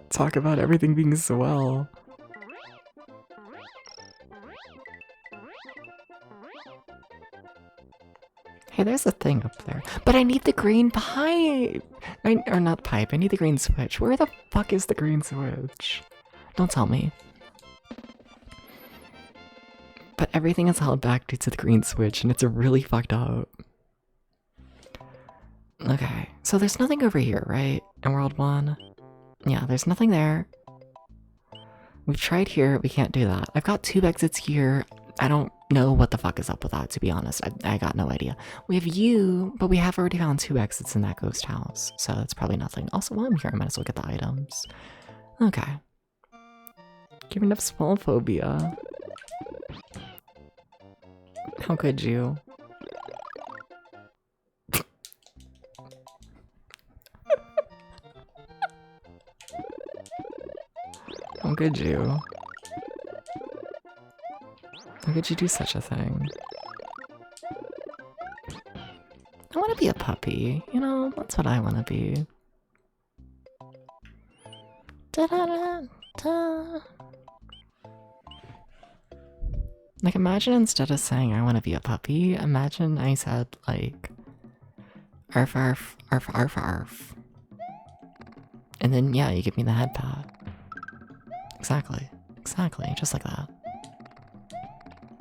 Talk about everything being swell. Hey, there's a thing up there. But I need the green pipe! Or not pipe, I need the green switch. Where the fuck is the green switch? Don't tell me. But everything is held back due to the green switch, and it's really fucked up. Okay, so there's nothing over here, right? In World 1? Yeah, there's nothing there. We've tried here, we can't do that. I've got 2 exits here. I don't know what the fuck is up with that, to be honest. I got no idea. We have you, but we have already found 2 exits in that ghost house, so that's probably nothing. Also, while I'm here, I might as well get the items. Okay. Giving up small phobia. How could you? How could you? How could you do such a thing? I want to be a puppy, you know? That's what I want to be. Da-da-da-da. Like, imagine instead of saying I want to be a puppy, imagine I said, like, arf arf, arf arf arf. And then, yeah, you give me the head pat. Exactly. Exactly. Just like that.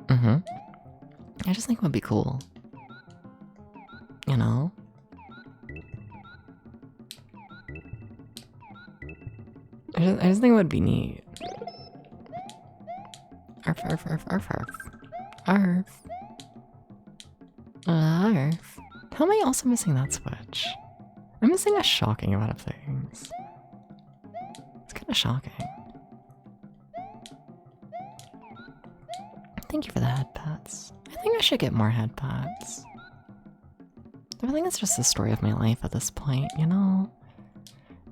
Mm-hmm. I just think it would be cool. You know? I just think it would be neat. Arf, arf, arf, arf, arf. Arf. Arf. How am I also missing that switch? I'm missing a shocking amount of things. It's kind of shocking. Thank you for the head pats. I think I should get more head pats. I think it's just the story of my life at this point, you know?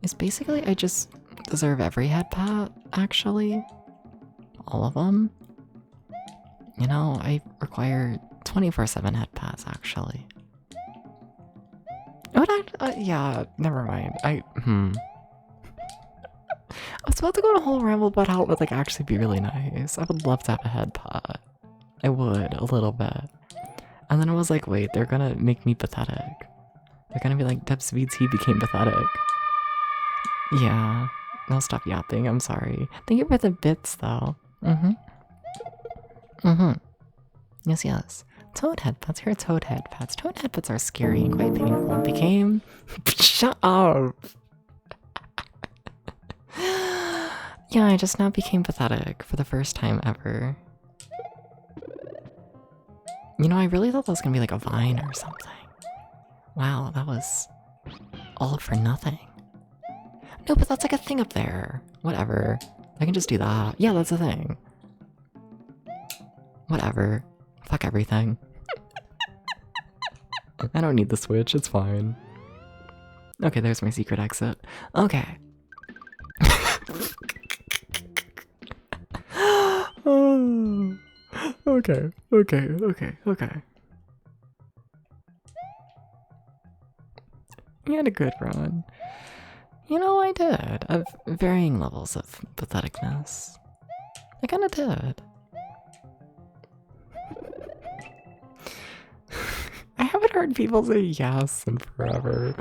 It's basically I just deserve every head pat, actually. All of them. You know, I require 24/7 head pats, actually. What yeah, never mind. I was about to go on a whole ramble about how it would like actually be really nice. I would love to have a head pot. I would, a little bit. And then I was like, wait, they're gonna make me pathetic. They're gonna be like, Debs VT became pathetic. Yeah, I'll stop yapping, I'm sorry. Thank you for the bits though. Yes, yes. Toad headpats, here are toad headpats. Toad headpats are scary and quite painful. Became... Shut up! Yeah, I just now became pathetic for the first time ever. You know, I really thought that was gonna be like a vine or something. Wow, that was all for nothing. No, but that's like a thing up there. Whatever. I can just do that. Yeah, that's a thing. Whatever. Fuck everything. I don't need the switch, it's fine. Okay, there's my secret exit. Okay. Oh, okay. You had a good run. You know, I did. Of varying levels of patheticness. I kinda did. I haven't heard people say yes in forever.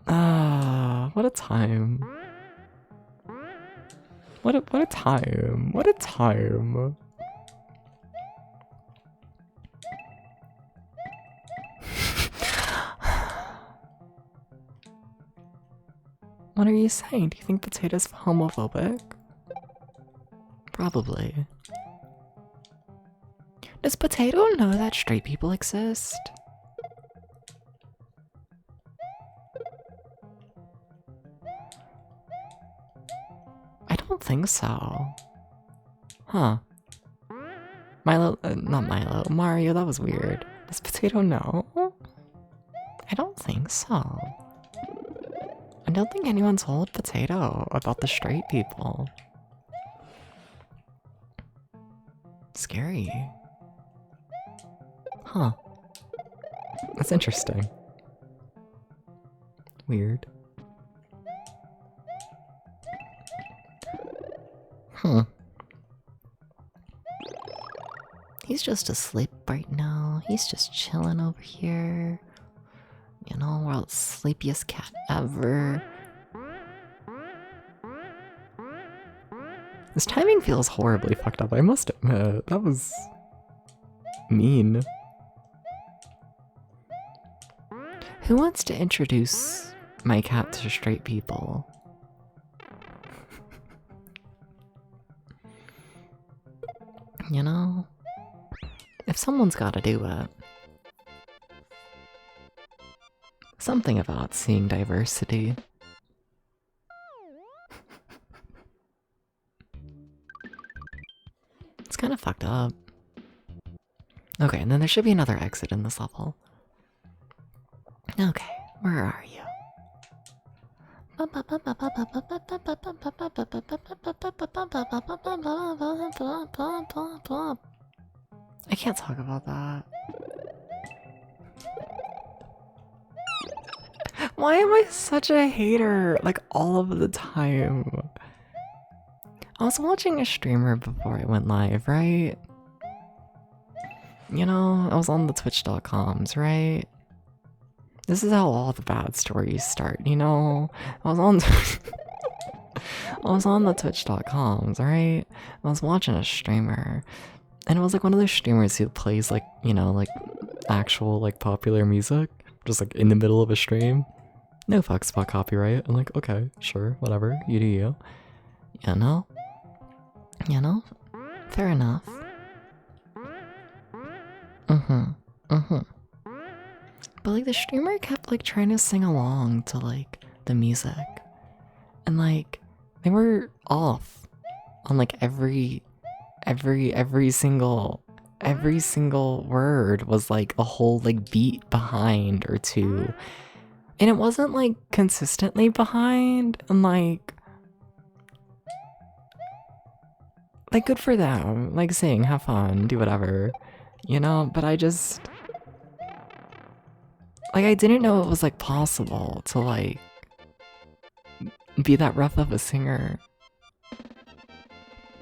Ah, what a time. What a time. What a time. What are you saying? Do you think Potato's homophobic? Probably. Does Potato know that straight people exist? I don't think so. Huh. Milo, not Milo, Mario, that was weird. Does Potato know? I don't think so. I don't think anyone told Potato about the straight people. Scary. Huh. That's interesting. Weird. Huh. He's just asleep right now. He's just chilling over here. You know, world's sleepiest cat ever. This timing feels horribly fucked up, I must admit. That was mean. Who wants to introduce my cat to straight people? You know? If someone's gotta do it. Something about seeing diversity. It's kind of fucked up. Okay, and then there should be another exit in this level. Okay, where are you? I can't talk about that. Why am I such a hater, like, all of the time? I was watching a streamer before I went live, right? You know, I was on the twitch.coms, right? This is how all the bad stories start, you know? I was on the twitch.coms, right? I was watching a streamer, and it was like one of those streamers who plays, like, you know, like actual, like, popular music, just like in the middle of a stream. No fucks about copyright. I'm like, okay, sure, whatever, you do you. You know? You know? Fair enough. But like the streamer kept like trying to sing along to like the music. And like they were off on like every single word was like a whole like beat behind or two. And it wasn't like consistently behind, and like good for them. Like sing, have fun, do whatever. You know, but I just like I didn't know it was like possible to like be that rough of a singer.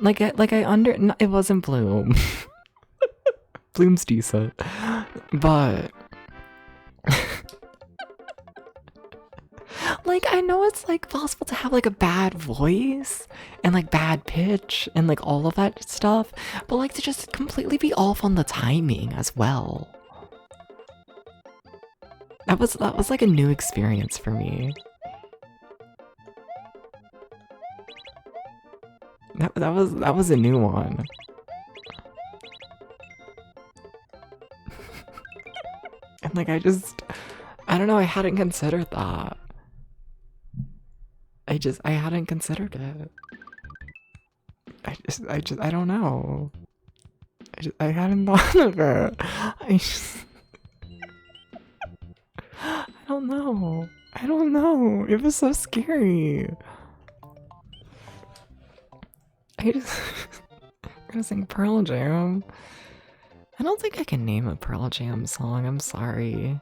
It wasn't Bloom. Bloom's decent. But like I know it's like possible to have like a bad voice and like bad pitch and like all of that stuff, but like to just completely be off on the timing as well. That was like a new experience for me. That was a new one. And like I don't know, I hadn't considered that. I hadn't considered it. I don't know. I hadn't thought of it. I don't know. I don't know. It was so scary. I'm gonna sing Pearl Jam. I don't think I can name a Pearl Jam song, I'm sorry.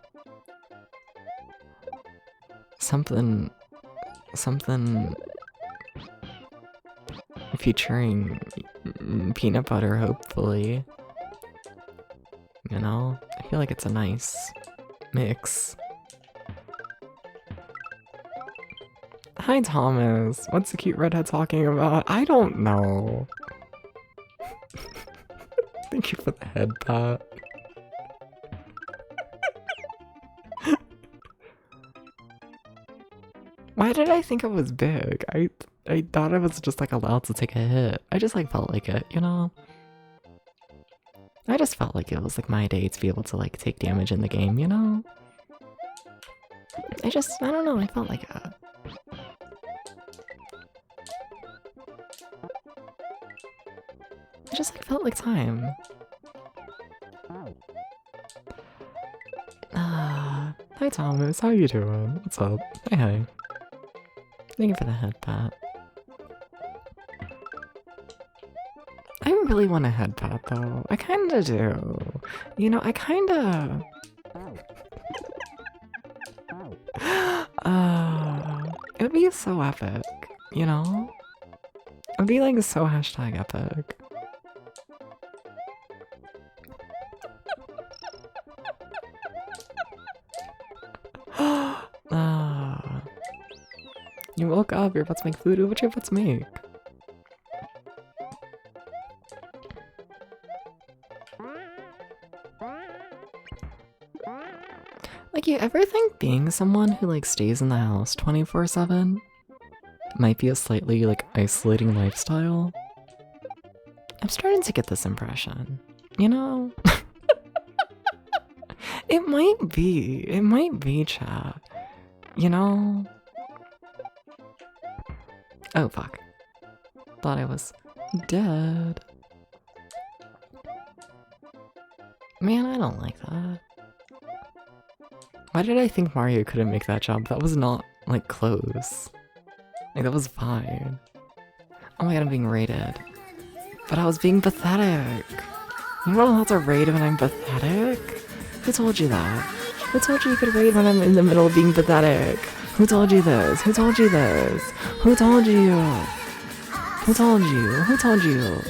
Something featuring peanut butter, hopefully. You know? I feel like it's a nice mix. Hi Thomas, what's the cute redhead talking about? I don't know. Thank you for the head pat. Why did I think it was big? I thought I was just like allowed to take a hit. I just like felt like it, you know? I just felt like it was like my day to be able to like take damage in the game, you know? I don't know, I felt like it. I just like felt like time. Hi Thomas, how you doing? What's up? Hey. Thank you for the head pat. I really want a head pat though. I kinda do. You know, I kinda... it would be so epic, you know? It would be like so hashtag epic. You woke up, you're about to make food. What you about to make? Like, you ever think being someone who like stays in the house 24/7 might be a slightly like isolating lifestyle? I'm starting to get this impression, you know? It might be, chat. You know? Oh, fuck. Thought I was dead. Man, I don't like that. Why did I think Mario couldn't make that jump? That was not, like, close. Like, that was fine. Oh my god, I'm being raided. But I was being pathetic. You don't know how to raid when I'm pathetic? Who told you that? Who told you you could raid when I'm in the middle of being pathetic? Who told you this? Who told you this? Who told you? Who told you? Who told you?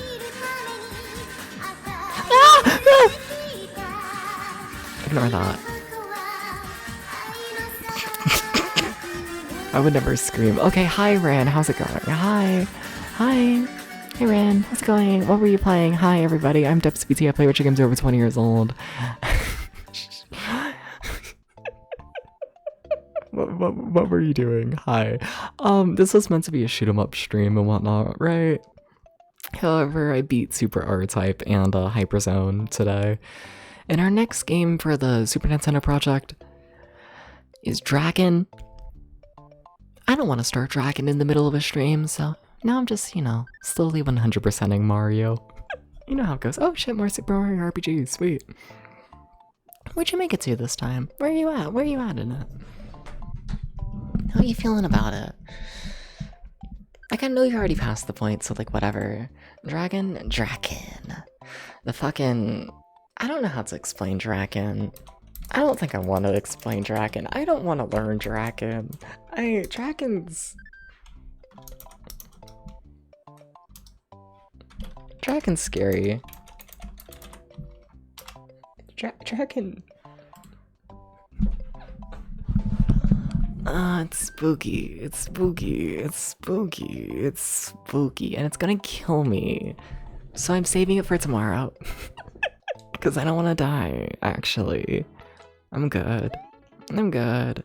Ah! Ignore that. I would never scream. Okay, hi Ran, how's it going? Hi. Hi. Hey Ran, how's it going? What were you playing? Hi everybody, I'm DepsBT. I play video games over 20 years old. What were you doing? Hi. This was meant to be a shoot 'em up stream and whatnot, right? However, I beat Super R-Type and HyperZone today. And our next game for the Super Nintendo project is Dragon. I don't want to start Dragon in the middle of a stream, so now I'm just, you know, slowly 100%ing Mario. You know how it goes. Oh shit, more Super Mario RPG, sweet. Where'd you make it to this time? Where are you at? Where are you at in it? How are you feeling about it? Like, I know you already passed the point, so like, whatever. Dragon. The fucking... I don't know how to explain Dragon. I don't think I want to explain Dragon. I don't want to learn Dragon. Dragon's scary. Dragon... it's spooky, it's spooky, it's spooky, it's spooky, and it's gonna kill me. So I'm saving it for tomorrow. Because I don't want to die, actually. I'm good. I'm good.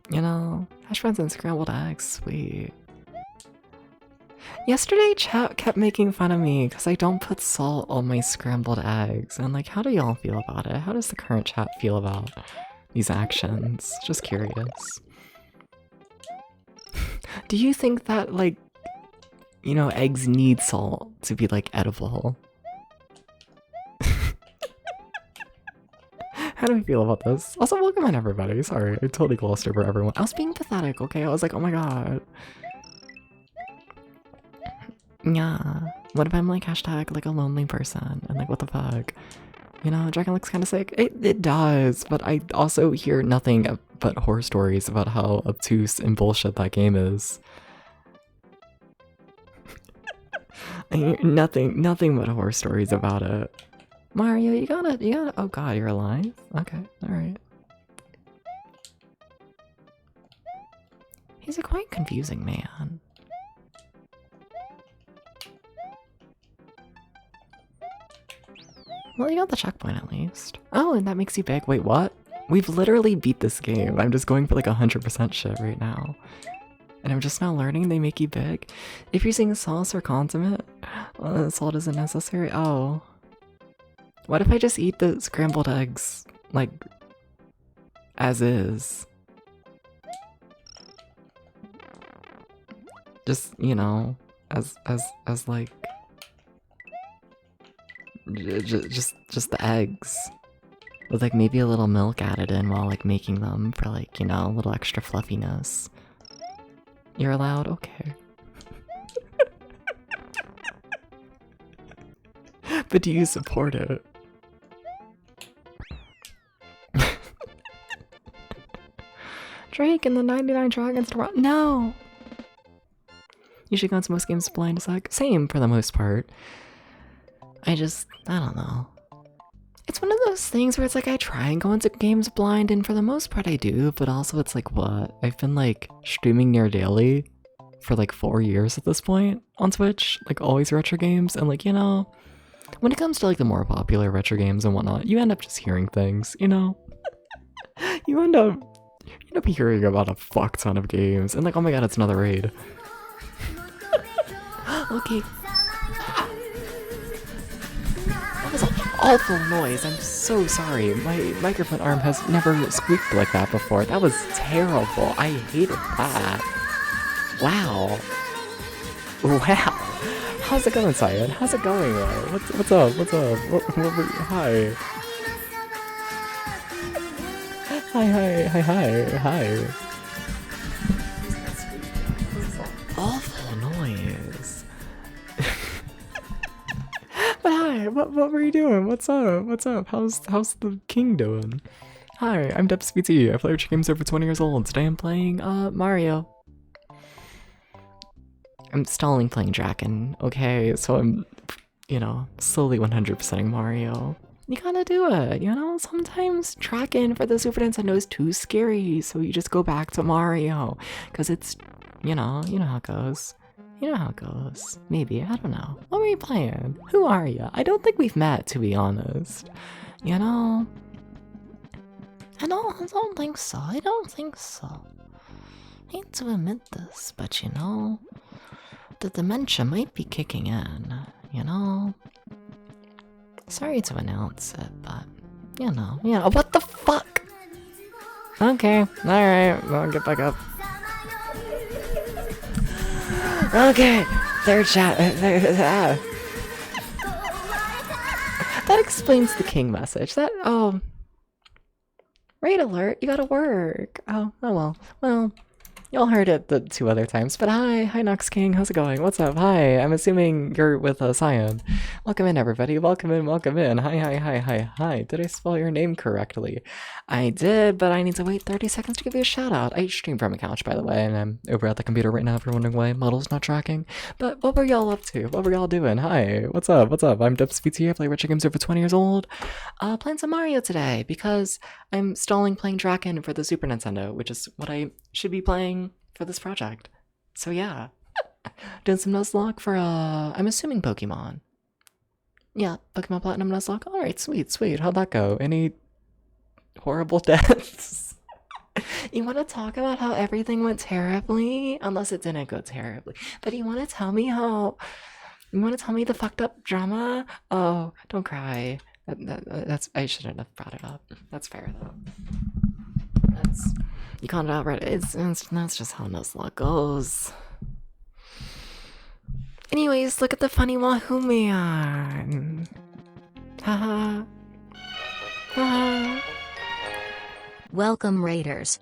You know, hash browns and scrambled eggs, sweet. Yesterday, chat kept making fun of me because I don't put salt on my scrambled eggs. And like, how do y'all feel about it? How does the current chat feel about these actions? Just curious. Do you think that, like, you know, eggs need salt to be, like, edible? How do we feel about this? Also, welcome in, everybody. Sorry, I totally glossed over everyone. I was being pathetic, okay? I was like, oh my god. Yeah. What if I'm, like, hashtag, like, a lonely person? And, like, what the fuck? You know, Dragon looks kind of sick. It does, but I also hear nothing but horror stories about how obtuse and bullshit that game is. I hear nothing but horror stories about it. Mario, you gotta, oh god, you're alive? Okay, alright. He's a quite confusing man. Well, you got the checkpoint at least. Oh, and that makes you big. Wait, what? We've literally beat this game. I'm just going for like 100% shit right now. And I'm just now learning they make you big. If you're using sauce or condiment, salt isn't necessary. Oh. What if I just eat the scrambled eggs, like, as is? Just, you know, as like, just the eggs. With like maybe a little milk added in while like making them for like, you know, a little extra fluffiness. You're allowed? Okay. But do you support it? Drake and the 99 Dragons to run. No! Usually go into most games blind as heck. Same for the most part. I don't know. It's one of those things where it's like I try and go into games blind, and for the most part I do, but also it's like what? I've been like streaming near daily for like 4 years at this point on Twitch, like always retro games, and like, you know, when it comes to like the more popular retro games and whatnot, you end up just hearing things, you know? you end up hearing about a fuck ton of games, and like, oh my god, it's another raid. Okay. That was an awful noise. I'm so sorry. My microphone arm has never squeaked like that before. That was terrible. I hated that. Wow. Wow. How's it going, Cyan? How's it going? What's up? What's up? Hi. Hi. Awful noise. But hi, what were you doing? What's up? How's the king doing? Hi, I'm DepsBT. I play retro games over 20 years old. Today I'm playing Mario. I'm stalling playing Draken, okay? So I'm, you know, slowly 100%ing Mario. You gotta do it, you know? Sometimes Draken for the Super Nintendo is too scary, so you just go back to Mario. Because it's, you know how it goes. You know how it goes. Maybe, I don't know. What were you playing? Who are you? I don't think we've met, to be honest. You know? I don't think so. I hate to admit this, but you know, the dementia might be kicking in, you know? Sorry to announce it, but, you know, what the fuck? Okay, alright, I'll get back up. Okay, third chat. That explains the king message. Raid alert, you gotta work. Oh well, y'all heard it the 2 other times, but hi Nox King, how's it going? What's up? Hi, I'm assuming you're with Cyan. Welcome in, everybody. Welcome in. Hi. Did I spell your name correctly? I did, but I need to wait 30 seconds to give you a shout out. I stream from a couch, by the way, and I'm over at the computer right now if you're wondering why model's not tracking. But what were y'all up to? What were y'all doing? Hi, what's up? I'm DepsBT. I play retro games over 20 years old. Playing some Mario today because I'm stalling playing Draken for the Super Nintendo, which is what I should be playing for this project. So yeah. Doing some Nuzlocke for, I'm assuming Pokemon. Yeah, Pokemon Platinum Nuzlocke. Alright, sweet. How'd that go? Any horrible deaths? You want to talk about how everything went terribly? Unless it didn't go terribly. But you want to tell me the fucked up drama? Oh, don't cry. I shouldn't have brought it up. That's fair, though. You called it out right. That's just how Nuzlocke goes. Anyways, look at the funny Wahoo man. Haha. Welcome, Raiders.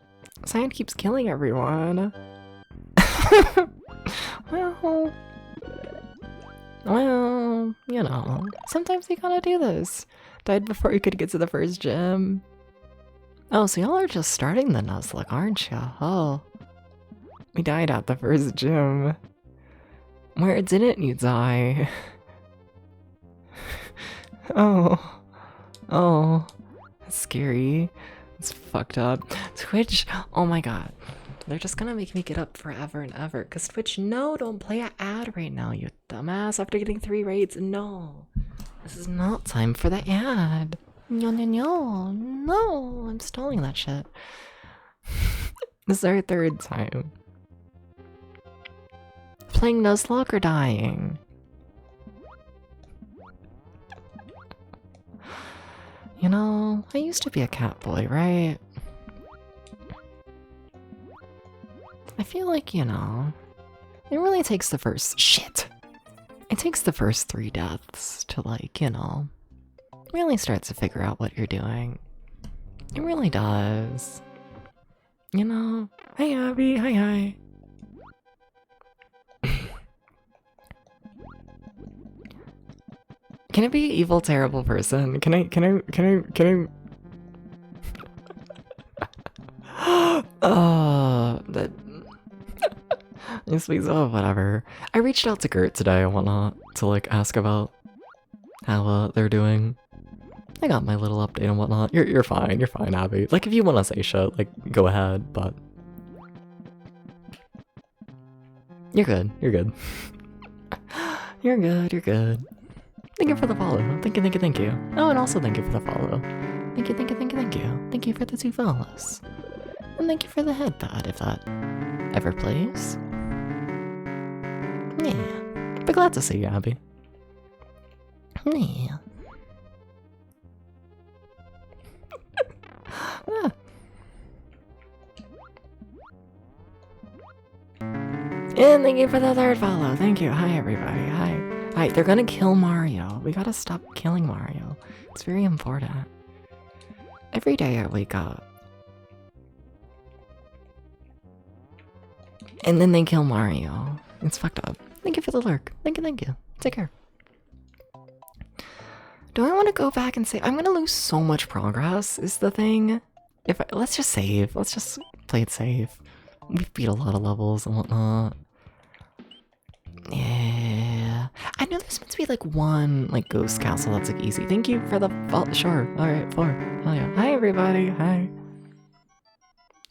Cyan keeps killing everyone. well, you know, sometimes you gotta do this. Died before you could get to the first gym. Oh, so y'all are just starting the Nuzlocke, aren't ya? Oh. We died at the first gym. Where didn't you die? Oh. That's scary. It's fucked up. Twitch, oh my god. They're just gonna make me get up forever and ever. Cause Twitch, no, don't play an ad right now, you dumbass. After getting 3 raids, no. This is not time for the ad. No, I'm stalling that shit. This is our third time. Playing Nuzlocke or dying? You know, I used to be a cat boy, right? I feel like, you know, it really takes the first... Shit! It takes the first 3 deaths to, like, you know, really start to figure out what you're doing. It really does. You know? Hey, Abby. Hi. Can it be evil, terrible person? Can I... that... whatever. I reached out to Gert today and whatnot to, like, ask about how, they're doing. I got my little update and whatnot. You're fine, Abby. Like, if you want to say shit, like, go ahead, but... You're good. You're good. Thank you for the follow. Thank you. Oh, and also thank you for the follow. Thank you. Thank you for the 2 follows. And thank you for the head pad, if that ever plays. Yeah. But glad to see you, Abby. Yeah. And thank you for the 3rd follow. Thank you. Hi, everybody. Hi. They're gonna kill Mario. We gotta stop killing Mario. It's very important. Every day I wake up. And then they kill Mario. It's fucked up. Thank you for the lurk. Thank you. Take care. Do I want to go back and say I'm gonna lose so much progress is the thing? Let's just save. Let's just play it safe. We've beat a lot of levels and whatnot. Yeah. I know there's meant to be like one like ghost castle that's like easy. Thank you for the sure. Alright, 4. Oh yeah. Hi everybody. Hi.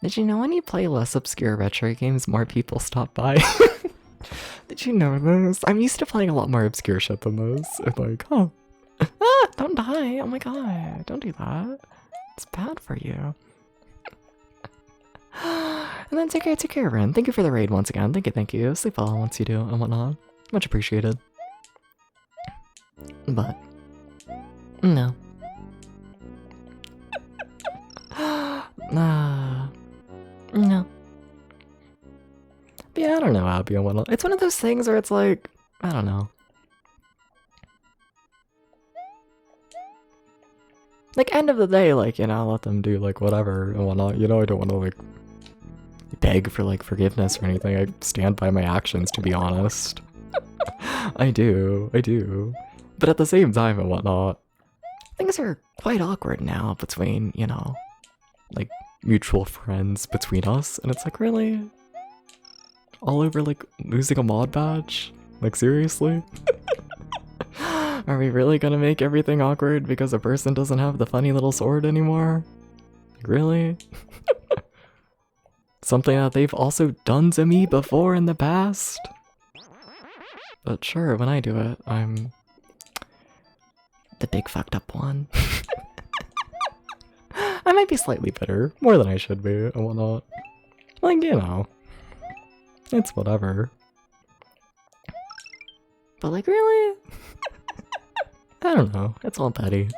Did you know when you play less obscure retro games, more people stop by? Did you know this? I'm used to playing a lot more obscure shit than this. I'm like, oh. Don't die. Oh my god. Don't do that. It's bad for you. And then take care, Ren. Thank you for the raid once again. Thank you. Sleep well once you do and whatnot. Much appreciated. But no. No. But yeah, I don't know, Abby and whatnot. It's one of those things where it's like, I don't know. Like, end of the day, like, you know, let them do, like, whatever and whatnot. You know, I don't want to, like, beg for, like, forgiveness or anything. I stand by my actions, to be honest. I do. But at the same time and whatnot, things are quite awkward now between, you know, like, mutual friends between us. And it's like, really? All over, like, losing a mod badge? Like, seriously? Are we really gonna make everything awkward because a person doesn't have the funny little sword anymore? Like, really? Something that they've also done to me before in the past? But sure, when I do it, I'm the big fucked up one. I might be slightly bitter, more than I should be, and whatnot. Like, you know, it's whatever. But like, really? I don't know, it's all petty.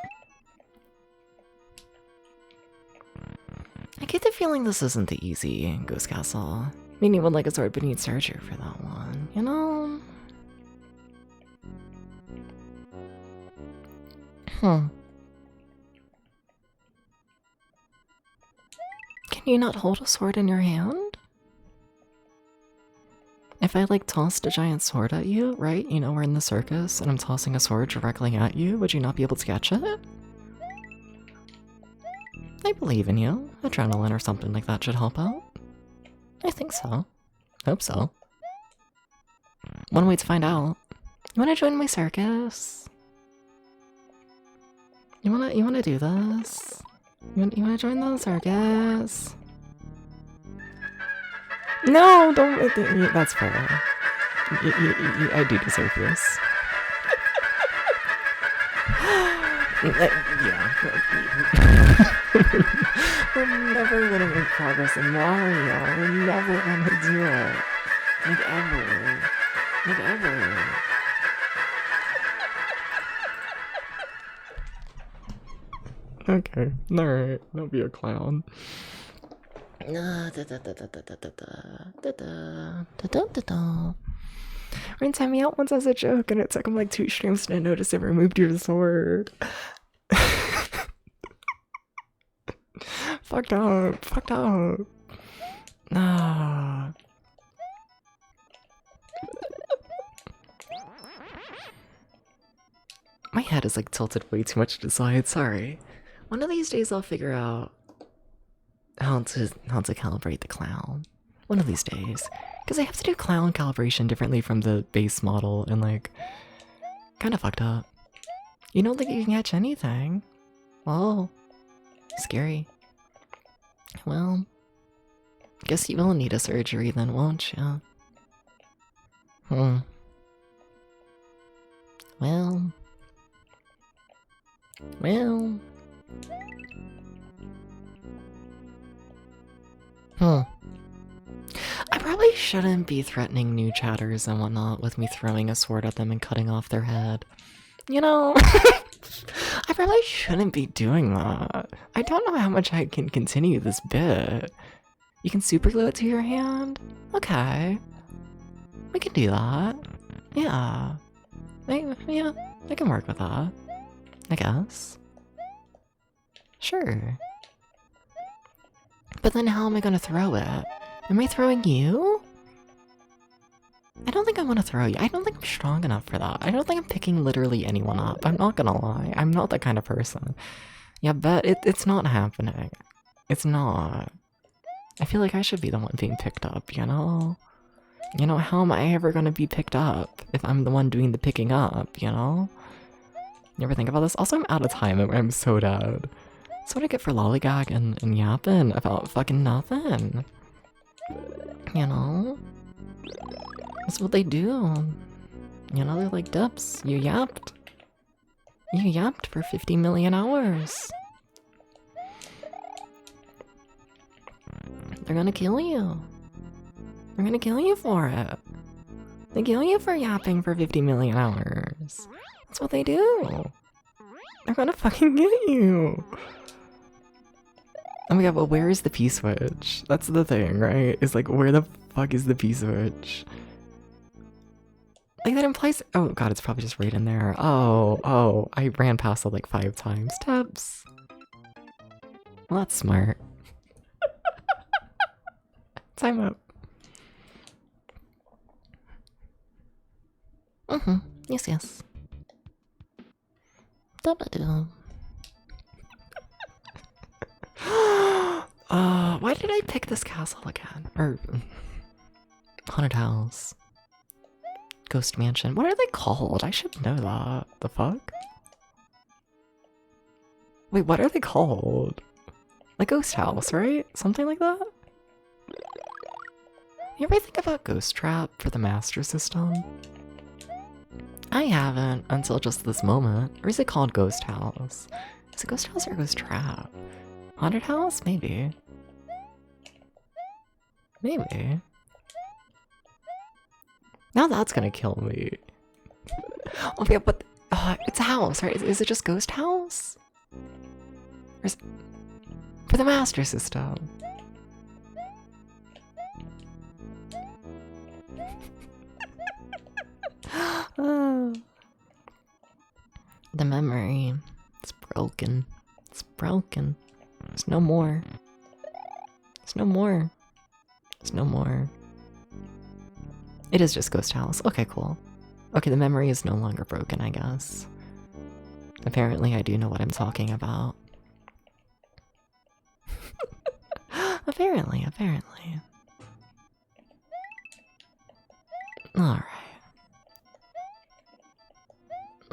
I get the feeling this isn't the easy Ghost Castle. Meaning would like a sword but needs searcher for that one, you know? Can you not hold a sword in your hand? If I like tossed a giant sword at you, right? You know, we're in the circus and I'm tossing a sword directly at you, would you not be able to catch it? I believe in you. Adrenaline or something like that should help out. I think so. Hope so. One way to find out. You wanna join my circus? You wanna do this? You wanna join the circus? No, don't. That's fair. I do deserve this. Yeah. We're never gonna make progress in Mario. We're never gonna do it. Like ever. Like ever. Okay, alright, don't be a clown. Rain timed me out once as a joke, and it took him like 2 streams to notice it removed your sword. Fucked up, fucked up. Nah. My head is like tilted way too much to the side, sorry. One of these days I'll figure out how to calibrate the clown. One of these days. Because I have to do clown calibration differently from the base model and like kinda fucked up. You don't think you can catch anything? Oh. Scary. Well, guess you will need a surgery then, won't you? Well. I probably shouldn't be threatening new chatters and whatnot with me throwing a sword at them and cutting off their head. You know, I probably shouldn't be doing that. I don't know how much I can continue this bit. You can super glue it to your hand? Okay. We can do that. Yeah. I can work with that. I guess. Sure. But then how am I gonna throw it? Am I throwing you? I don't think I want to throw you. I don't think I'm strong enough for that. I don't think I'm picking literally anyone up. I'm not gonna lie. I'm not that kind of person. Yeah, but it's not happening. It's not. I feel like I should be the one being picked up, you know? You know, how am I ever gonna be picked up if I'm the one doing the picking up, you know? You ever think about this? Also, I'm out of time and I'm so dead. That's what I get for lollygag and yapping about fucking nothing. You know? That's what they do. You know, they're like, Dips, you yapped. You yapped for 50 million hours. They're gonna kill you. They're gonna kill you for it. They kill you for yapping for 50 million hours. That's what they do. They're gonna fucking get you. Oh my god, but where is the P-switch? That's the thing, right? Is like, where the fuck is the P-switch? Like, that implies— oh god, it's probably just right in there. Oh, I ran past it like 5 times. Tabs. Well, that's smart. Time up. Yes. Dabba-doo. Why did I pick this castle again? Or haunted house, ghost mansion. What are they called? I should know that. The fuck? Wait, what are they called? Like ghost house, right? Something like that. You ever think about Ghost Trap for the Master System? I haven't until just this moment. Or is it called Ghost House? Is it Ghost House or Ghost Trap? Haunted House? Maybe. Maybe. Now that's gonna kill me. Oh yeah, but it's a house, right? Is it just Ghost House? Or is it for the Master System? The memory. It's broken. It's broken. There's no more. There's no more. There's no more. It is just Ghost House. Okay, cool. Okay, the memory is no longer broken, I guess. Apparently I do know what I'm talking about. Apparently.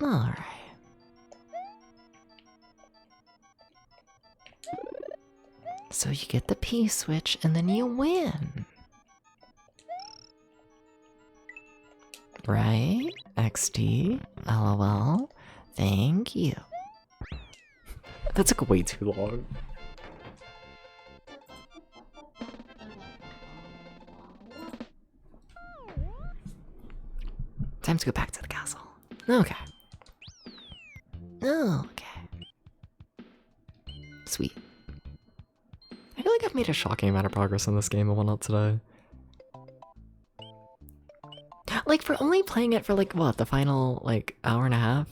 Alright. So you get the P-switch and then you win. Right? XD? LOL? Thank you. That took way too long. Time to go back to the castle. Okay. Okay. Sweet. I feel like I've made a shocking amount of progress in this game and whatnot today. Like, for only playing it for, like, what, the final, like, hour and a half?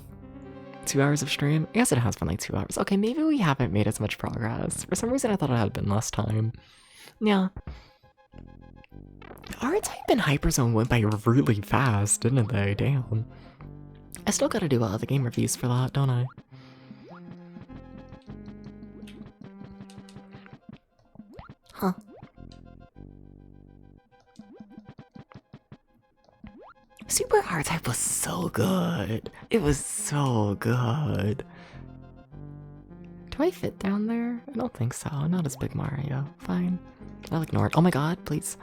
2 hours of stream? I guess it has been, like, 2 hours. Okay, maybe we haven't made as much progress. For some reason, I thought it had been less time. Yeah. R-Type and HyperZone went by really fast, didn't they? Damn. I still gotta do the game reviews for that, don't I? Huh. Super R-Type was so good. It was so good. Do I fit down there? I don't think so. Not as big Mario. Fine. I'll ignore it. Oh my god, please.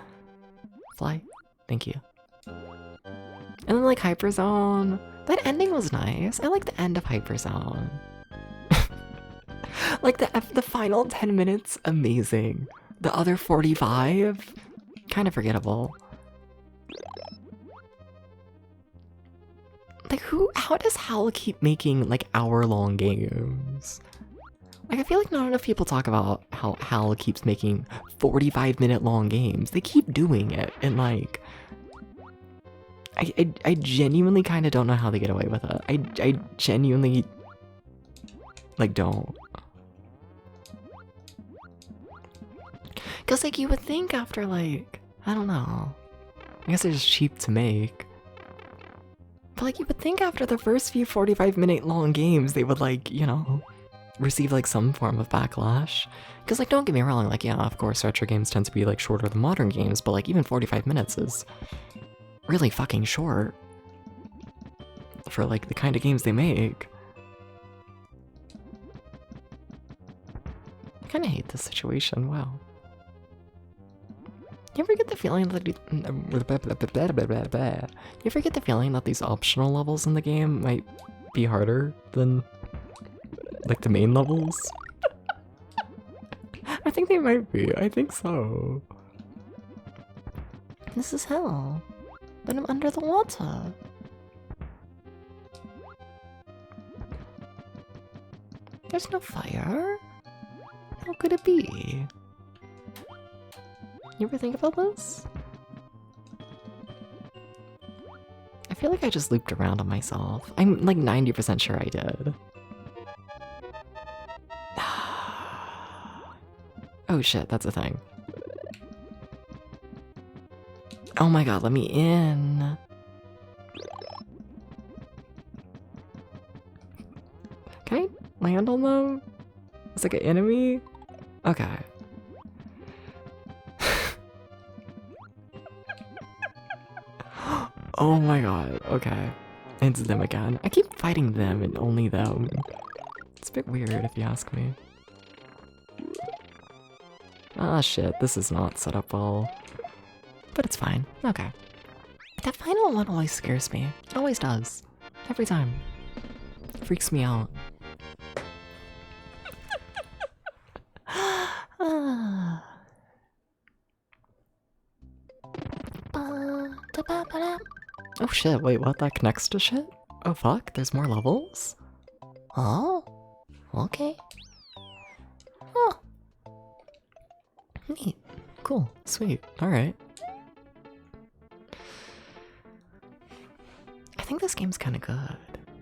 Fly. Thank you. And then, like, HyperZone. That ending was nice. I like the end of HyperZone. Like, the final 10 minutes, amazing. The other 45, kind of forgettable. Like, how does HAL keep making, like, hour-long games? Like, I feel like not enough people talk about how HAL keeps making 45-minute long games. They keep doing it, and, like, I genuinely kind of don't know how they get away with it. I genuinely, like, don't. Because, like, you would think after, like, I don't know. I guess they're just cheap to make. But, like, you would think after the first few 45-minute long games, they would, like, you know, receive, like, some form of backlash. Because, like, don't get me wrong, like, yeah, of course, retro games tend to be, like, shorter than modern games, but, like, even 45 minutes is really fucking short for, like, the kind of games they make. I kind of hate this situation, wow. You ever get the feeling that these optional levels in the game might be harder than, like, the main levels? I think they might be. I think so. This is hell. But I'm under the water. There's no fire. How could it be? You ever think about this? I feel like I just looped around on myself. I'm like 90% sure I did. Oh shit, that's a thing. Oh my god, let me in. Can I land on them? It's like an enemy? Okay. Oh my god, okay. It's them again. I keep fighting them and only them. It's a bit weird if you ask me. Ah shit, this is not set up well. But it's fine. Okay. That final one always scares me. It always does. Every time. It freaks me out. Oh shit, wait, what? That connects to shit? Oh fuck, there's more levels? Oh? Okay. Oh. Neat. Cool. Sweet. Alright. I think this game's kinda good.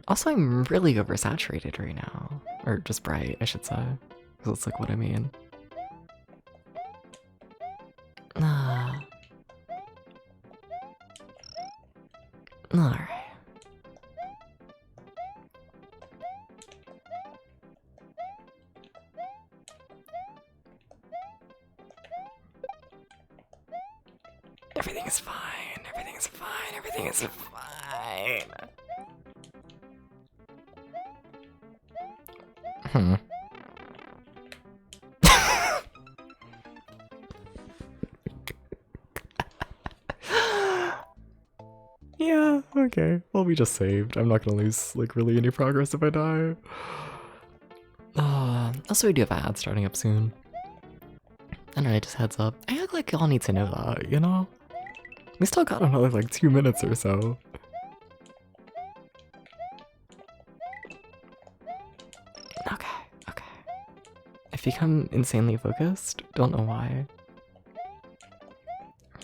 Also, I'm really oversaturated right now. Or just bright, I should say. Because that's like what I mean. Alright. Everything is fine. Everything is fine. Everything is fine. Yeah, okay. Well, we just saved. I'm not gonna lose, like, really any progress if I die. Also, we do have an ad starting up soon. I don't know, just heads up. I act like y'all need to know that, you know? We still got another like 2 minutes or so. Okay, okay. I've become insanely focused. Don't know why.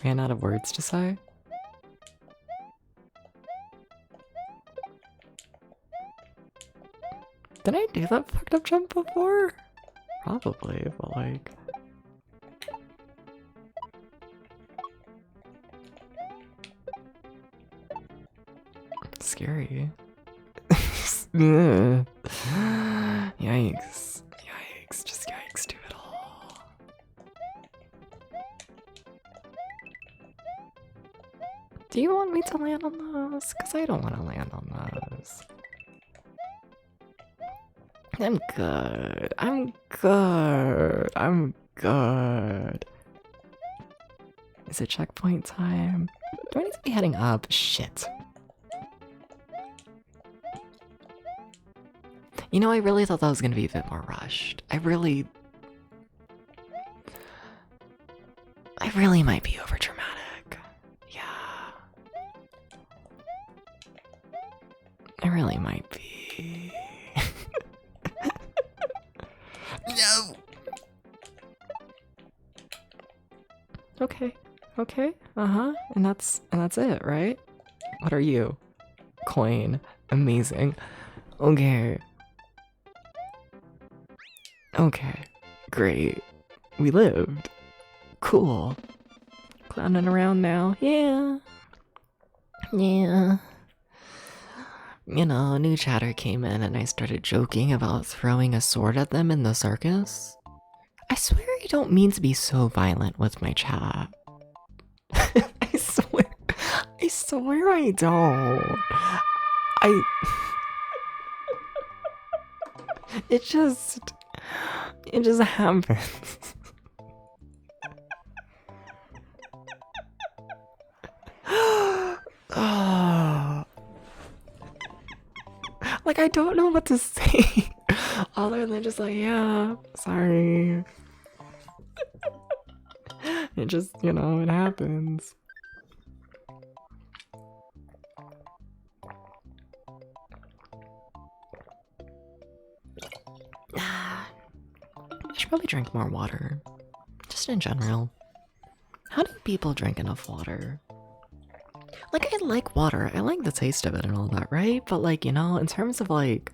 Ran out of words to say. Did I do that fucked up jump before? Probably, but like... Scary. Ugh. Yikes. Yikes. Just yikes to it all. Do you want me to land on those? Because I don't want to land on those. I'm good. I'm good. I'm good. Is it checkpoint time? Do I need to be heading up? Shit. You know, I really thought that was going to be a bit more rushed. I really might be over dramatic. Yeah. I really might be. No. Okay. Okay. Uh-huh. And that's it, right? What are you? Coin. Amazing. Okay. Okay, great. We lived. Cool. Clowning around now. Yeah. Yeah. You know, new chatter came in and I started joking about throwing a sword at them in the circus. I swear I don't mean to be so violent with my chat. I swear I don't. It just happens. Oh. Like, I don't know what to say other than just like, yeah, sorry. It just, you know, it happens. I should probably drink more water. Just in general. How do people drink enough water? Like, I like water. I like the taste of it and all that, right? But like, you know, in terms of like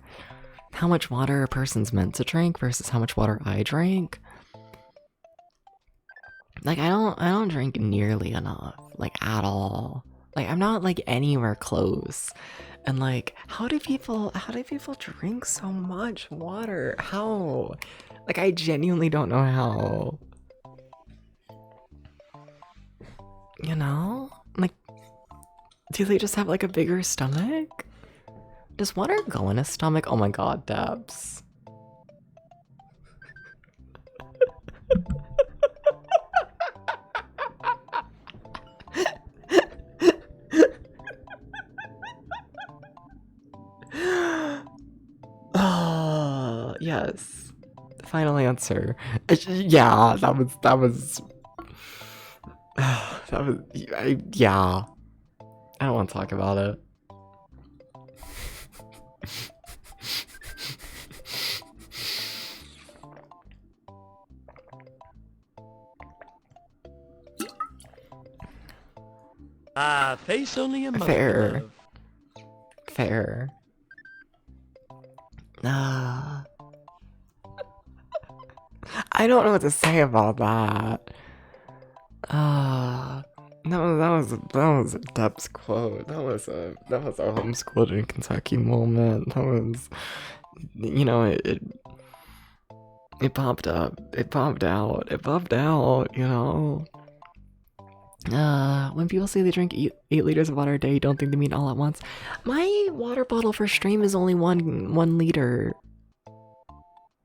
how much water a person's meant to drink versus how much water I drink, like I don't drink nearly enough, like at all. Like I'm not like anywhere close. And like, how do people drink so much water? How? Like I genuinely don't know how. You know? Like, do they just have like a bigger stomach? Does water go in a stomach? Oh my god, Debs. Oh, yes. Final answer. Yeah, that was yeah. I don't want to talk about it. Face only a mother Fair. love. Fair. I don't know what to say about that. That was a Deb's quote. That was a homeschooled in Kentucky moment. That was, you know, it popped up. It popped out. It popped out. You know. When people say they drink 8 liters of water a day, don't think they mean all at once. My water bottle for stream is only one liter.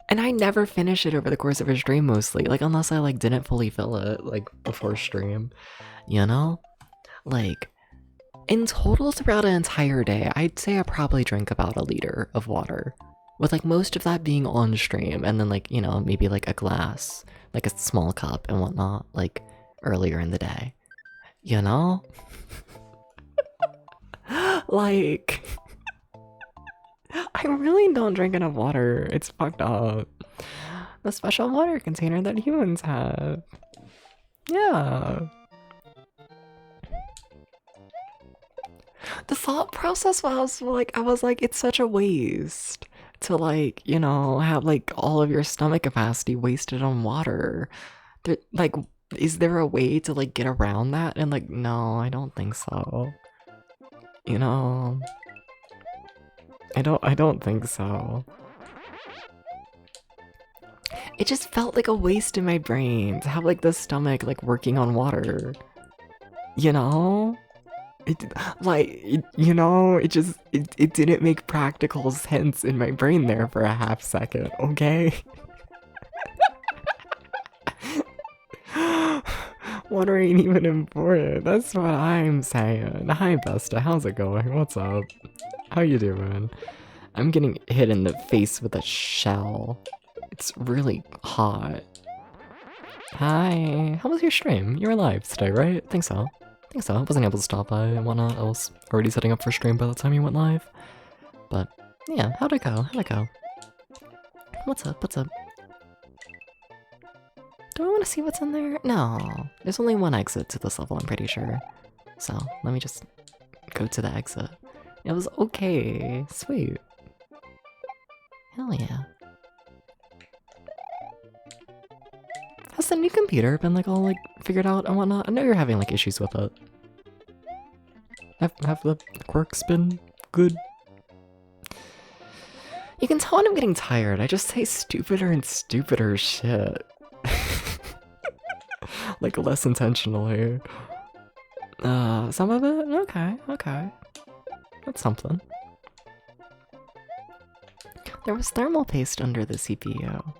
And I never finish it over the course of a stream mostly. Like, unless I, like, didn't fully fill it, like, before stream. You know? Like, in total throughout an entire day, I'd say I probably drink about 1 liter of water. with like most of that being on stream, and then like, you know, maybe like a glass, like a small cup and whatnot, like earlier in the day, you know? Like, I really don't drink enough water. It's fucked up. The special water container that humans have. Yeah. The thought process was like, I was like, it's such a waste to like, you know, have like all of your stomach capacity wasted on water. Like, is there a way to like get around that? And like, no, I don't think so. You know, I don't think so. It just felt like a waste in my brain to have like the stomach like working on water. You know? You know, it didn't make practical sense in my brain there for a half second, okay? Water ain't even important, that's what I'm saying. Hi Besta, how's it going? What's up? How you doing? I'm getting hit in the face with a shell. It's really hot. Hi, how was your stream? You're alive today, right? Think so. I wasn't able to stop by and whatnot. I was already setting up for stream by the time you went live. But yeah, how'd it go? What's up? Do I want to see what's in there? No. There's only one exit to this level, I'm pretty sure. So let me just go to the exit. It was okay. Sweet. Hell yeah. Has the new computer been like all like figured out and whatnot? I know you're having like issues with it. Have the quirks been good? You can tell when I'm getting tired. I just say stupider and stupider shit. Like less intentionally. Some of it? Okay. That's something. There was thermal paste under the CPU.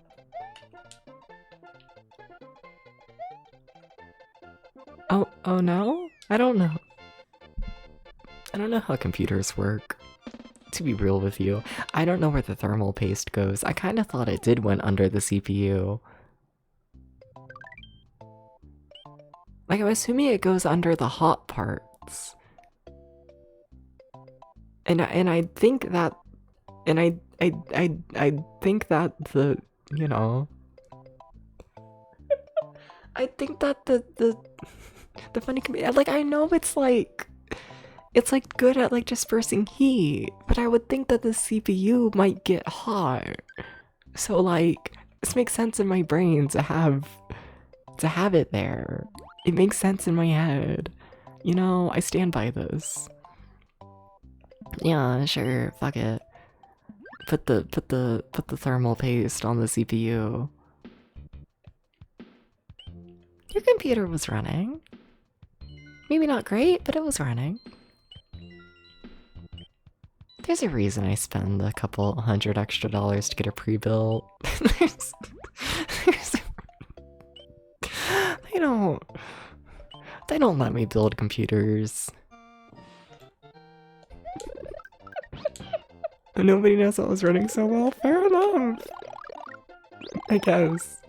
Oh no? I don't know. I don't know how computers work. To be real with you, I don't know where the thermal paste goes. I kind of thought it did went under the CPU. Like, I'm assuming it goes under the hot parts. And I think that, and I think that the, you know, I think that the funny, like, I know it's like good at like dispersing heat, but I would think that the CPU might get hot. So like, this makes sense in my brain to have it there. It makes sense in my head. You know, I stand by this. Yeah, sure, fuck it. Put the thermal paste on the CPU. Your computer was running. Maybe not great, but it was running. There's a reason I spend a couple $100 extra to get a pre-built. They don't let me build computers. Nobody knows what was running so well. Fair enough. I guess.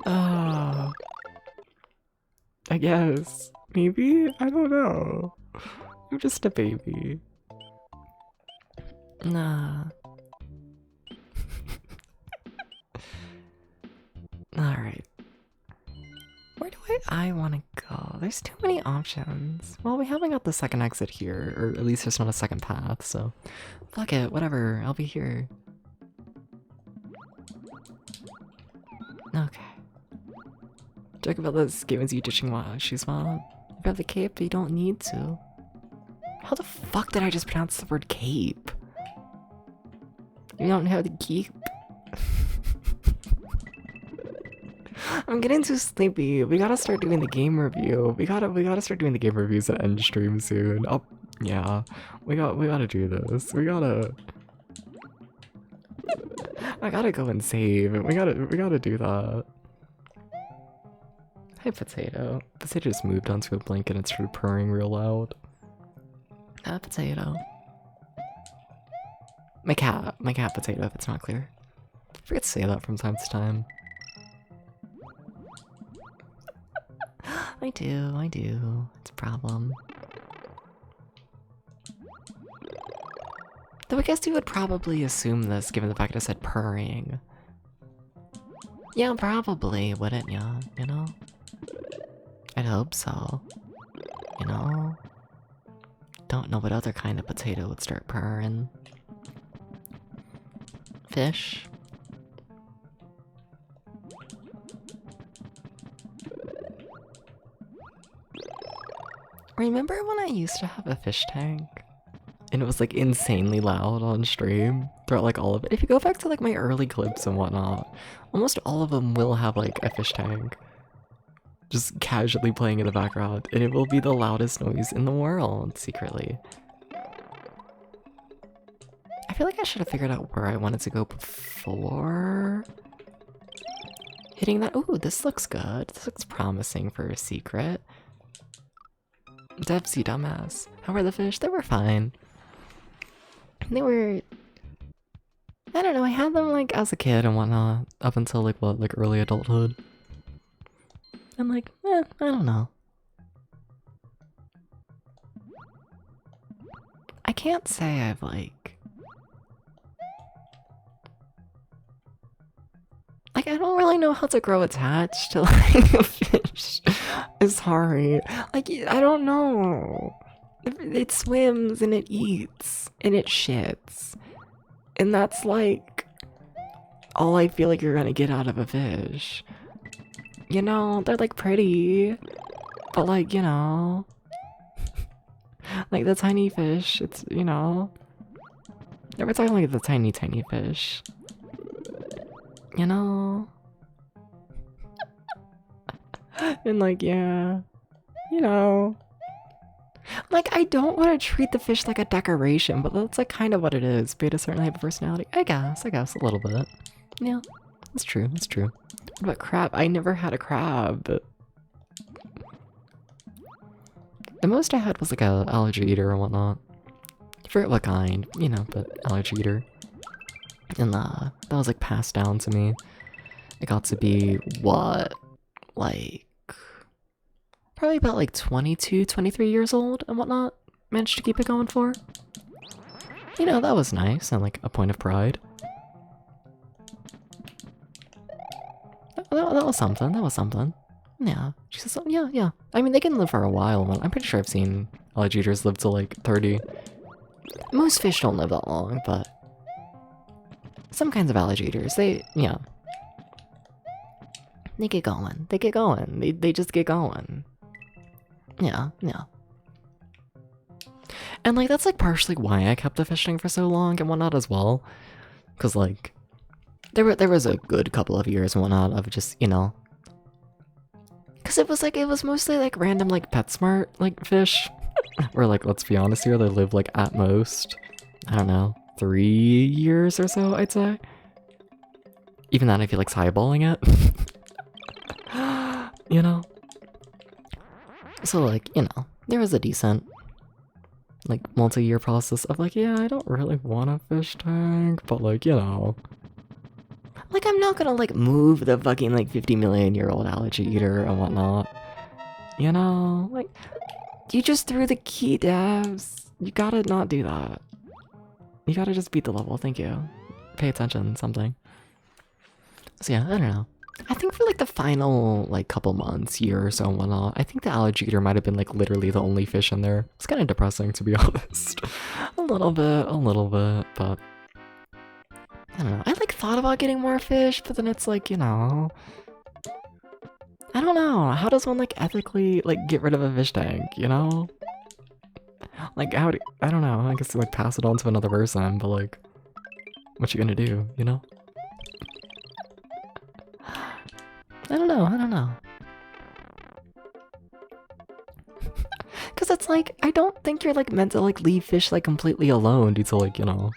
I guess. Maybe? I don't know. I'm just a baby. Nah. Alright. Where do I want to go? There's too many options. Well, we haven't got the second exit here, or at least there's not a second path, so fuck it, whatever, I'll be here. Okay. Joke about this game is you ditching while she's mom. You have the cape, but you don't need to. How the fuck did I just pronounce the word cape? You don't have the cape? I'm getting too sleepy. We gotta start doing the game review. We gotta start doing the game reviews at end stream soon. Oh, yeah. We gotta do this. I gotta go and save. We gotta do that. Hi, Potato. Potato just moved onto a blanket and started purring real loud. Hi, Potato. My cat potato, if it's not clear. I forget to say that from time to time. I do. It's a problem. Though I guess you would probably assume this given the fact I said purring. Yeah, probably, wouldn't ya? You know? I'd hope so. You know? Don't know what other kind of potato would start purring. Fish? Remember when I used to have a fish tank? And it was like insanely loud on stream throughout like all of it. If you go back to like my early clips and whatnot, almost all of them will have like a fish tank just casually playing in the background, and it will be the loudest noise in the world secretly. I feel like I should have figured out where I wanted to go before hitting that. Ooh, this looks good. This looks promising for a secret. Devsy dumbass. How were the fish? They were fine. They were... I don't know, I had them like as a kid and whatnot, up until like what, like early adulthood. I'm like, I don't know. I can't say I've like... Like, I don't really know how to grow attached to like a fish. I'm sorry. Like, I don't know. It swims and it eats and it shits. And that's like all I feel like you're gonna get out of a fish. You know, they're like pretty, but like, you know, like the tiny fish, it's, you know, we're talking like the tiny fish. You know? And like, yeah, you know. Like, I don't want to treat the fish like a decoration, but that's like kind of what it is. Be it a certain type of personality. I guess, a little bit. Yeah, that's true, that's true. What about crab? I never had a crab. The most I had was like a allergy eater or whatnot. I forget what kind, you know, but allergy eater. And that was like passed down to me. It got to be, what? Like... probably about like 22, 23 years old and whatnot. Managed to keep it going for. You know, that was nice and like a point of pride. That was something, that was something. Yeah, Jesus, yeah. I mean, they can live for a while. I'm pretty sure I've seen allergy eaters live to like 30. Most fish don't live that long, but some kinds of allergy eaters, they get going. They just get going. Yeah. And like, that's like partially why I kept the fishing for so long and whatnot as well. Cause like, there was a good couple of years and whatnot of just, you know. Cause it was mostly like random like PetSmart like fish. Where like, let's be honest here, they live like at most, I don't know, 3 years or so, I'd say. Even that I feel like eyeballing it. You know? So like, you know, there was a decent like multi-year process of like, yeah, I don't really want a fish tank, but like, you know. Like, I'm not gonna like move the fucking like 50 million year old allergy eater and whatnot. You know, like, you just threw the key, devs. You gotta not do that. You gotta just beat the level, thank you. Pay attention, something. So yeah, I don't know. I think for like the final like couple months, year or so and whatnot, I think the allergy eater might have been like literally the only fish in there. It's kind of depressing, to be honest. a little bit, but I don't know. I like thought about getting more fish, but then it's like, you know, I don't know. How does one like ethically like get rid of a fish tank, you know? Like I don't know. I guess like pass it on to another person, but like, what you gonna do, you know? I don't know. Cause it's like, I don't think you're like meant to like leave fish like completely alone due to like, you know,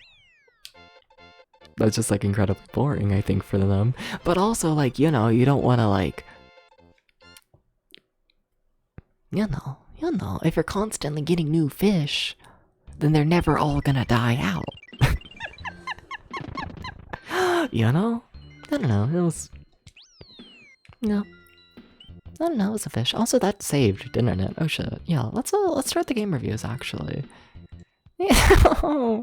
that's just like incredibly boring, I think, for them. But also like, you know, you don't wanna like, you know, if you're constantly getting new fish, then they're never all gonna die out. You know? I don't know, it was... No. I don't know, it was a fish. Also, that saved, didn't it? Oh shit. Yeah, let's start the game reviews, actually. Yeah.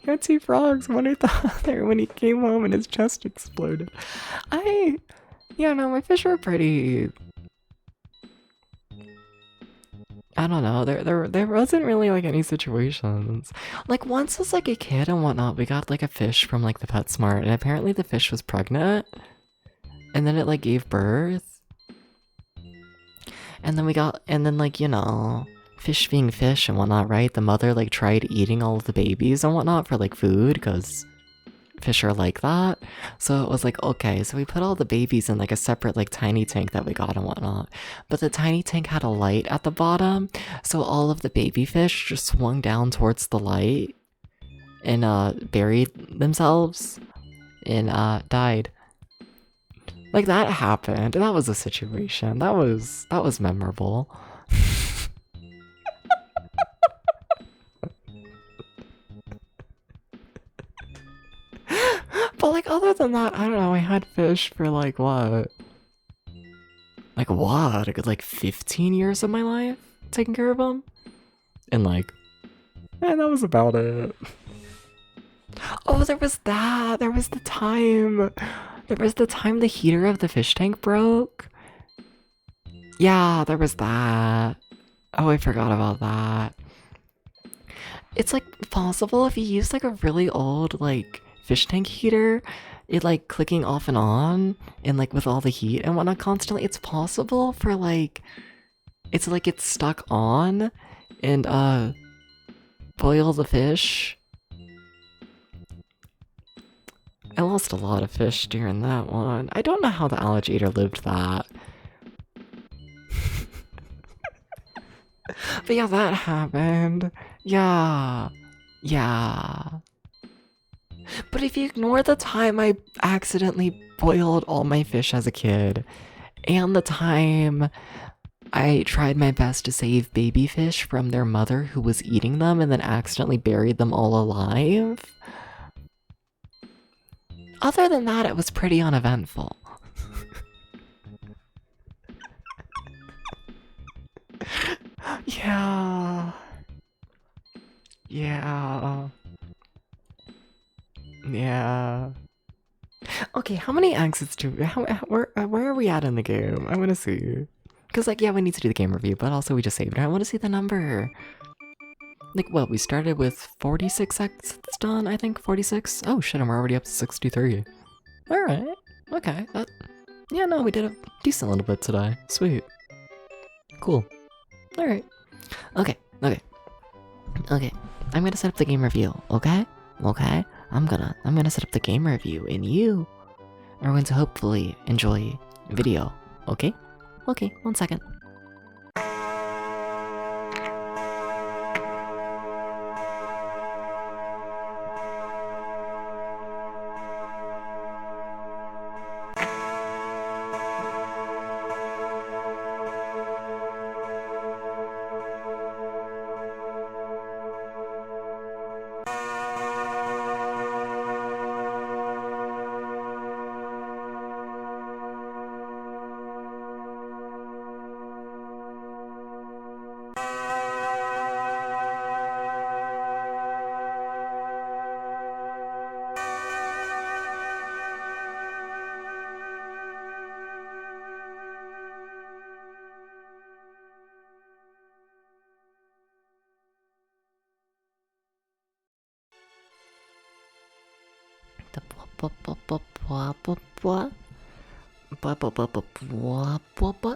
He had two frogs, one at the other, when he came home and his chest exploded. Yeah, no, my fish were pretty... I don't know, there wasn't really, like, any situations. Like, once as, like, a kid and whatnot, we got, like, a fish from, like, the PetSmart, and apparently the fish was pregnant, and then it, like, gave birth. And then, like, you know, fish being fish and whatnot, right? The mother, like, tried eating all of the babies and whatnot for, like, food, because fish are like that. So it was like, okay, so we put all the babies in, like, a separate, like, tiny tank that we got and whatnot. But the tiny tank had a light at the bottom, so all of the baby fish just swung down towards the light and, buried themselves and, died. Like, that happened. That was a situation. That was memorable. But, like, other than that, I don't know, I had fish for, like, what? Like, what? A good, like, 15 years of my life taking care of them? And, like, that was about it. Oh, there was that! There was the time! There was the time the heater of the fish tank broke. Yeah, there was that. Oh, I forgot about that. It's, like, possible if you use, like, a really old, like, fish tank heater, it, like, clicking off and on, and, like, with all the heat and whatnot constantly, it's possible for, like, it's, like, it's stuck on, and, boil the fish. I lost a lot of fish during that one. I don't know how the alligator lived that. But yeah, that happened. Yeah. Yeah. But if you ignore the time I accidentally boiled all my fish as a kid, and the time I tried my best to save baby fish from their mother who was eating them and then accidentally buried them all alive, other than that, it was pretty uneventful. Yeah. Yeah. Yeah. Okay, how many exits do we... where are we at in the game? I want to see. Because, like, yeah, we need to do the game review, but also we just saved it. I want to see the number. Like, what, we started with 46 exits done, I think? 46? Oh, shit, and we're already up to 63. Alright. Okay, that... Yeah, no, we did a decent little bit today. Sweet. Cool. Alright. Okay. I'm gonna set up the game review, okay? Okay? I'm gonna set up the game review, and you are going to hopefully enjoy the video, okay? Okay, 1 second.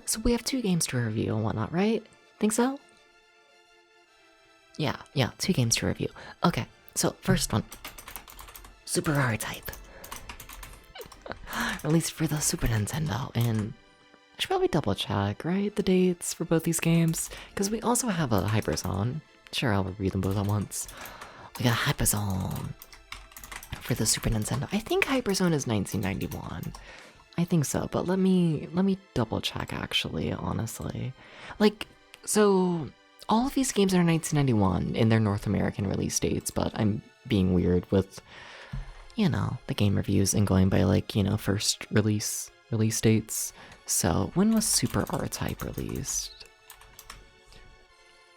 So we have 2 games to review and whatnot, right? Think so? Yeah, 2 games to review. Okay, so first one. Super Rare Type. Released for the Super Nintendo, and I should probably double check, right? The dates for both these games. Because we also have a HyperZone. Sure, I'll read them both at once. We got HyperZone for the Super Nintendo. I think HyperZone is 1991. I think so, but let me double check actually, honestly. Like, so All of these games are 1991 in their North American release dates, but I'm being weird with, you know, the game reviews and going by, like, you know, first release dates. So, when was Super R-Type released?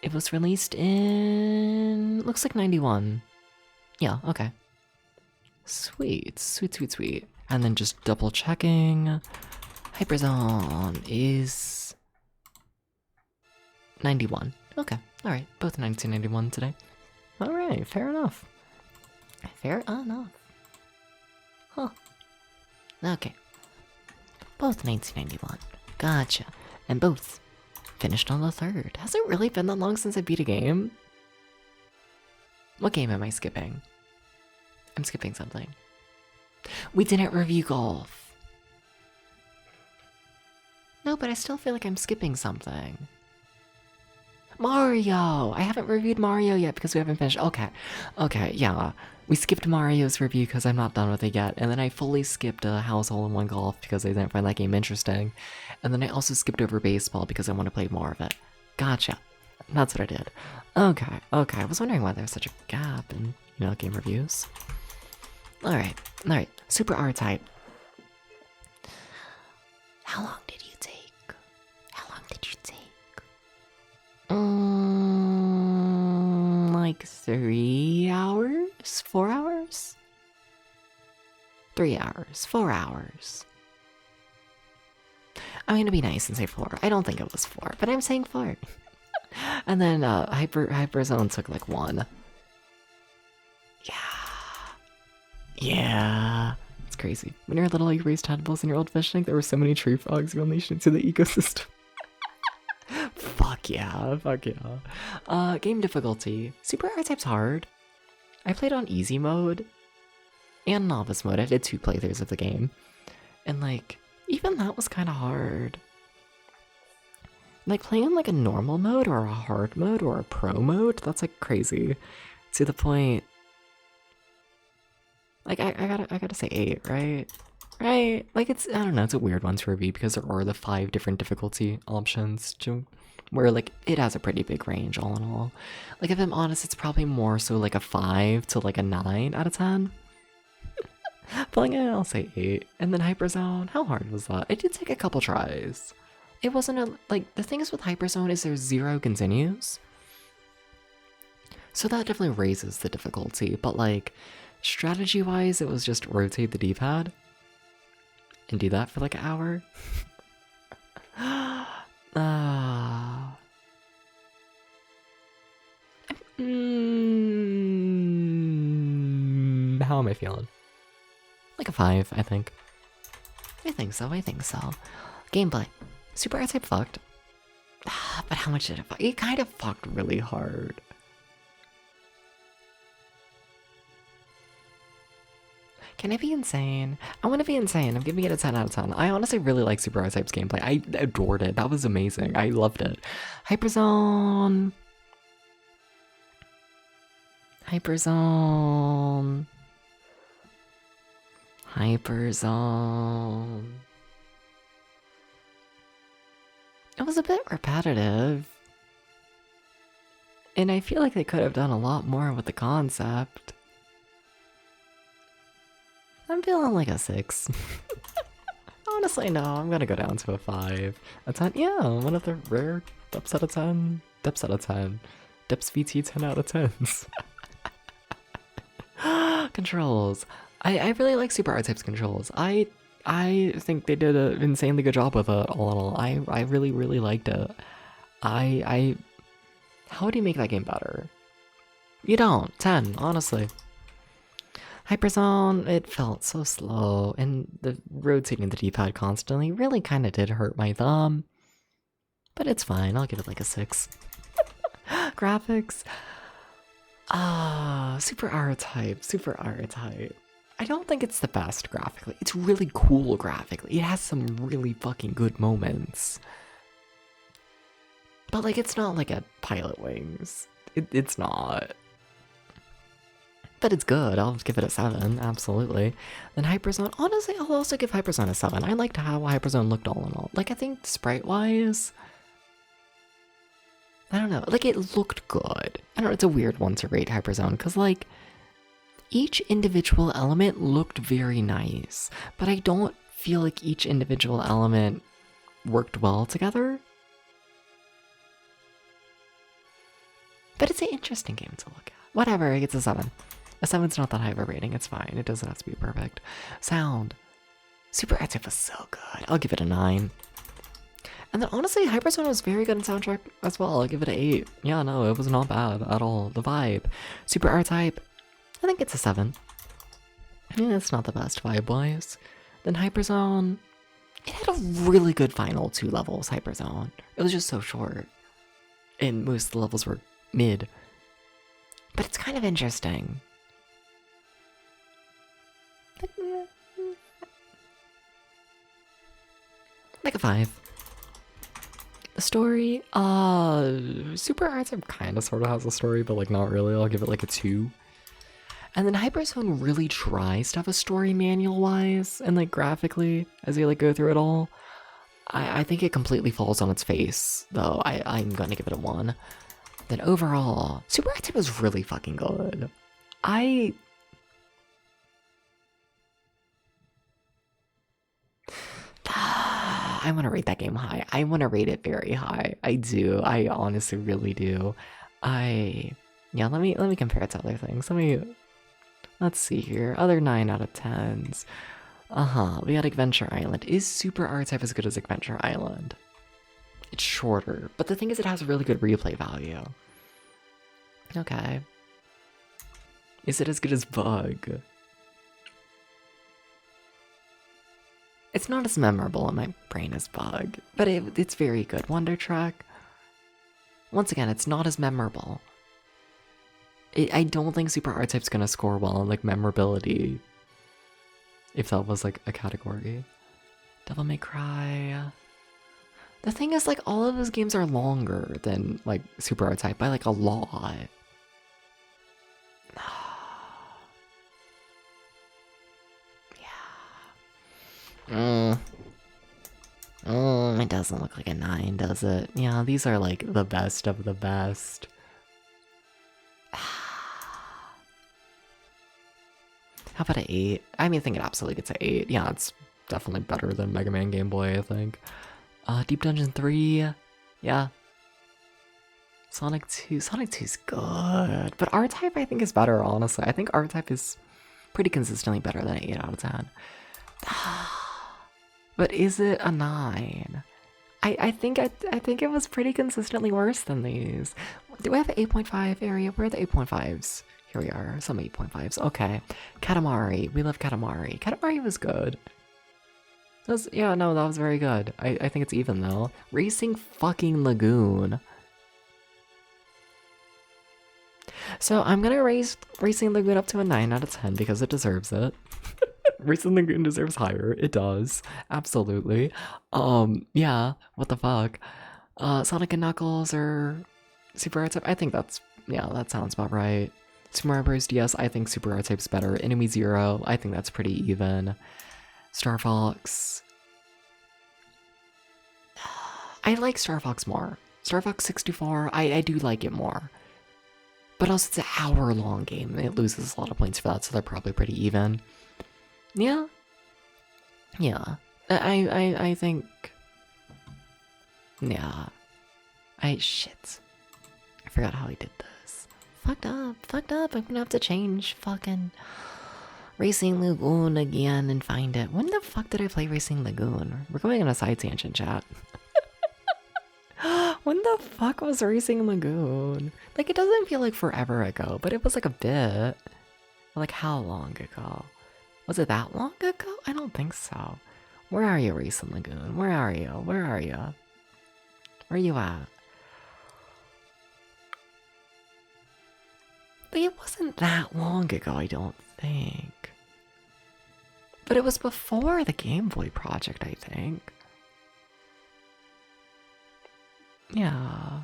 It was released in... looks like 91. Yeah, okay. Sweet. And then just double checking. HyperZone is... 91. Okay, alright. Both 1991 today. Alright, fair enough. Fair enough. Huh. Okay. Both 1991. Gotcha. And both finished on the 3rd. Has it really been that long since I beat a game? What game am I skipping? I'm skipping something. We didn't review golf. No, but I still feel like I'm skipping something. Mario! I haven't reviewed Mario yet because we haven't finished. Okay, yeah. We skipped Mario's review because I'm not done with it yet, and then I fully skipped House Hole-in-One Golf because I didn't find that game interesting, and then I also skipped over baseball because I want to play more of it. Gotcha. That's what I did. Okay. I was wondering why there's such a gap in, you know, game reviews. Alright. Super R-Type. How long did you take? Like 3 hours? 4 hours? 3 hours. 4 hours. I'm gonna be nice and say 4. I don't think it was 4, but I'm saying 4. And then HyperZone took like 1. Yeah. It's crazy. When you're little, you raised tadpoles and you're old fishing, there were so many tree frogs you unleashed into the ecosystem. Fuck yeah. Game difficulty. Super R-Type's hard. I played on easy mode and novice mode. I did 2 playthroughs of the game. And like, even that was kind of hard. Like playing on like a normal mode or a hard mode or a pro mode, that's like crazy. To the point, like I gotta say 8, right? Right? Like it's, I don't know, it's a weird one to review because there are the 5 different difficulty options to where like it has a pretty big range all in all. Like if I'm honest, it's probably more so like a 5 to like a 9 out of 10. But like I'll say 8. And then HyperZone, how hard was that? It did take a couple tries. It wasn't a, like, the thing is with HyperZone is there's 0 continues. So that definitely raises the difficulty, but like, strategy-wise, it was just rotate the D-pad and do that for like an hour. How am I feeling? Like a 5, I think. I think so. Gameplay. Super R-Type fucked. But how much did it fuck? It kind of fucked really hard. Can I be insane? I want to be insane. I'm giving it a 10 out of 10. I honestly really like Super R-Type's gameplay. I adored it. That was amazing. I loved it. HyperZone. It was a bit repetitive. And I feel like they could have done a lot more with the concept. I'm feeling like a 6. Honestly, no, I'm gonna go down to a 5. A 10? Yeah, one of the rare Deps out of 10. Deps out of 10. Deps VT 10 out of 10s. Controls. I really like Super R-Type's controls. I think they did an insanely good job with it, all in all. I really, really liked it. How do you make that game better? You don't. 10, honestly. HyperZone, it felt so slow, and the rotating the D-pad constantly really kind of did hurt my thumb. But it's fine, I'll give it like a 6. Graphics. Super R-Type. I don't think it's the best graphically. It's really cool graphically. It has some really fucking good moments. But like, it's not like a Pilot Wings. It's not. But it's good. I'll give it a 7, absolutely. Then HyperZone, honestly, I'll also give HyperZone a 7. I liked how HyperZone looked all in all. Like, I think sprite-wise, I don't know. Like, it looked good. I don't know. It's a weird one to rate HyperZone because, like, each individual element looked very nice, but I don't feel like each individual element worked well together. But it's an interesting game to look at. Whatever, it gets a 7. A 7's not that high of a rating, it's fine. It doesn't have to be perfect. Sound. Super Active was so good. I'll give it a 9. And then honestly, HyperZone was very good in soundtrack as well. I'll give it an 8. Yeah, no, it was not bad at all. The vibe. Super R-Type, I think it's a 7. Yeah, it's not the best vibe-wise. Then HyperZone, it had a really good final 2 levels, HyperZone. It was just so short. And most of the levels were mid. But it's kind of interesting. Like a 5. The story, Super R-Type kind of sort of has a story, but like not really. I'll give it like a 2. And then HyperZone really tries to have a story manual-wise and like graphically as you like go through it all. I think it completely falls on its face, though. I'm gonna give it a 1. Then overall, Super R-Type was really fucking good. I want to rate that game high. I want to rate it very high. I do. I honestly really do. Yeah, let me compare it to other things. Let's see here. Other 9 out of 10s. We got Adventure Island. Is Super R-Type as good as Adventure Island? It's shorter, but the thing is it has really good replay value. Okay. Is it as good as Bug? It's not as memorable in my brain as Bug, but it's very good. Wonder Truck. Once again, it's not as memorable. I don't think Super R-Type's gonna score well in like memorability, if that was like a category. Devil May Cry. The thing is, like, all of those games are longer than like Super R-Type by like a lot. It doesn't look like a 9, does it? Yeah, these are like the best of the best. How about an 8? I mean, I think it absolutely gets an 8. Yeah, it's definitely better than Mega Man Game Boy, I think. Deep Dungeon 3, yeah. Sonic 2, Sonic 2's good, but R-Type I think is better, honestly. I think R-Type is pretty consistently better than an 8 out of 10. But is it a 9? I think it was pretty consistently worse than these. Do we have an 8.5 area? Where are the 8.5s? Here we are, some 8.5s. Okay. Katamari. We love Katamari. Katamari was good. Yeah, no, that was very good. I think it's even though. Racing fucking Lagoon. So I'm gonna raise Racing Lagoon up to a 9 out of 10 because it deserves it. Racing Lagoon deserves higher. It does. Absolutely. Yeah, what the fuck. Sonic and Knuckles or Super R-Type? I think that's, yeah, that sounds about right. Super Mario Bros. DS, I think Super R-Type's better. Enemy Zero, I think that's pretty even. Star Fox. I like Star Fox more. Star Fox 64, I do like it more. But also it's an hour-long game. It loses a lot of points for that, so they're probably pretty even. Yeah. Yeah. I think... Yeah. Shit. I forgot how he did this. Fucked up. I'm gonna have to change fucking Racing Lagoon again and find it. When the fuck did I play Racing Lagoon? We're going on a side tangent, chat. When the fuck was Racing Lagoon? Like, it doesn't feel like forever ago, but it was like a bit. Like, how long ago? Was it that long ago? I don't think so. Where are you, Racing Lagoon? Where are you? Where are you? Where are you at? But it wasn't that long ago, I don't think. But it was before the Game Boy project, I think. Yeah.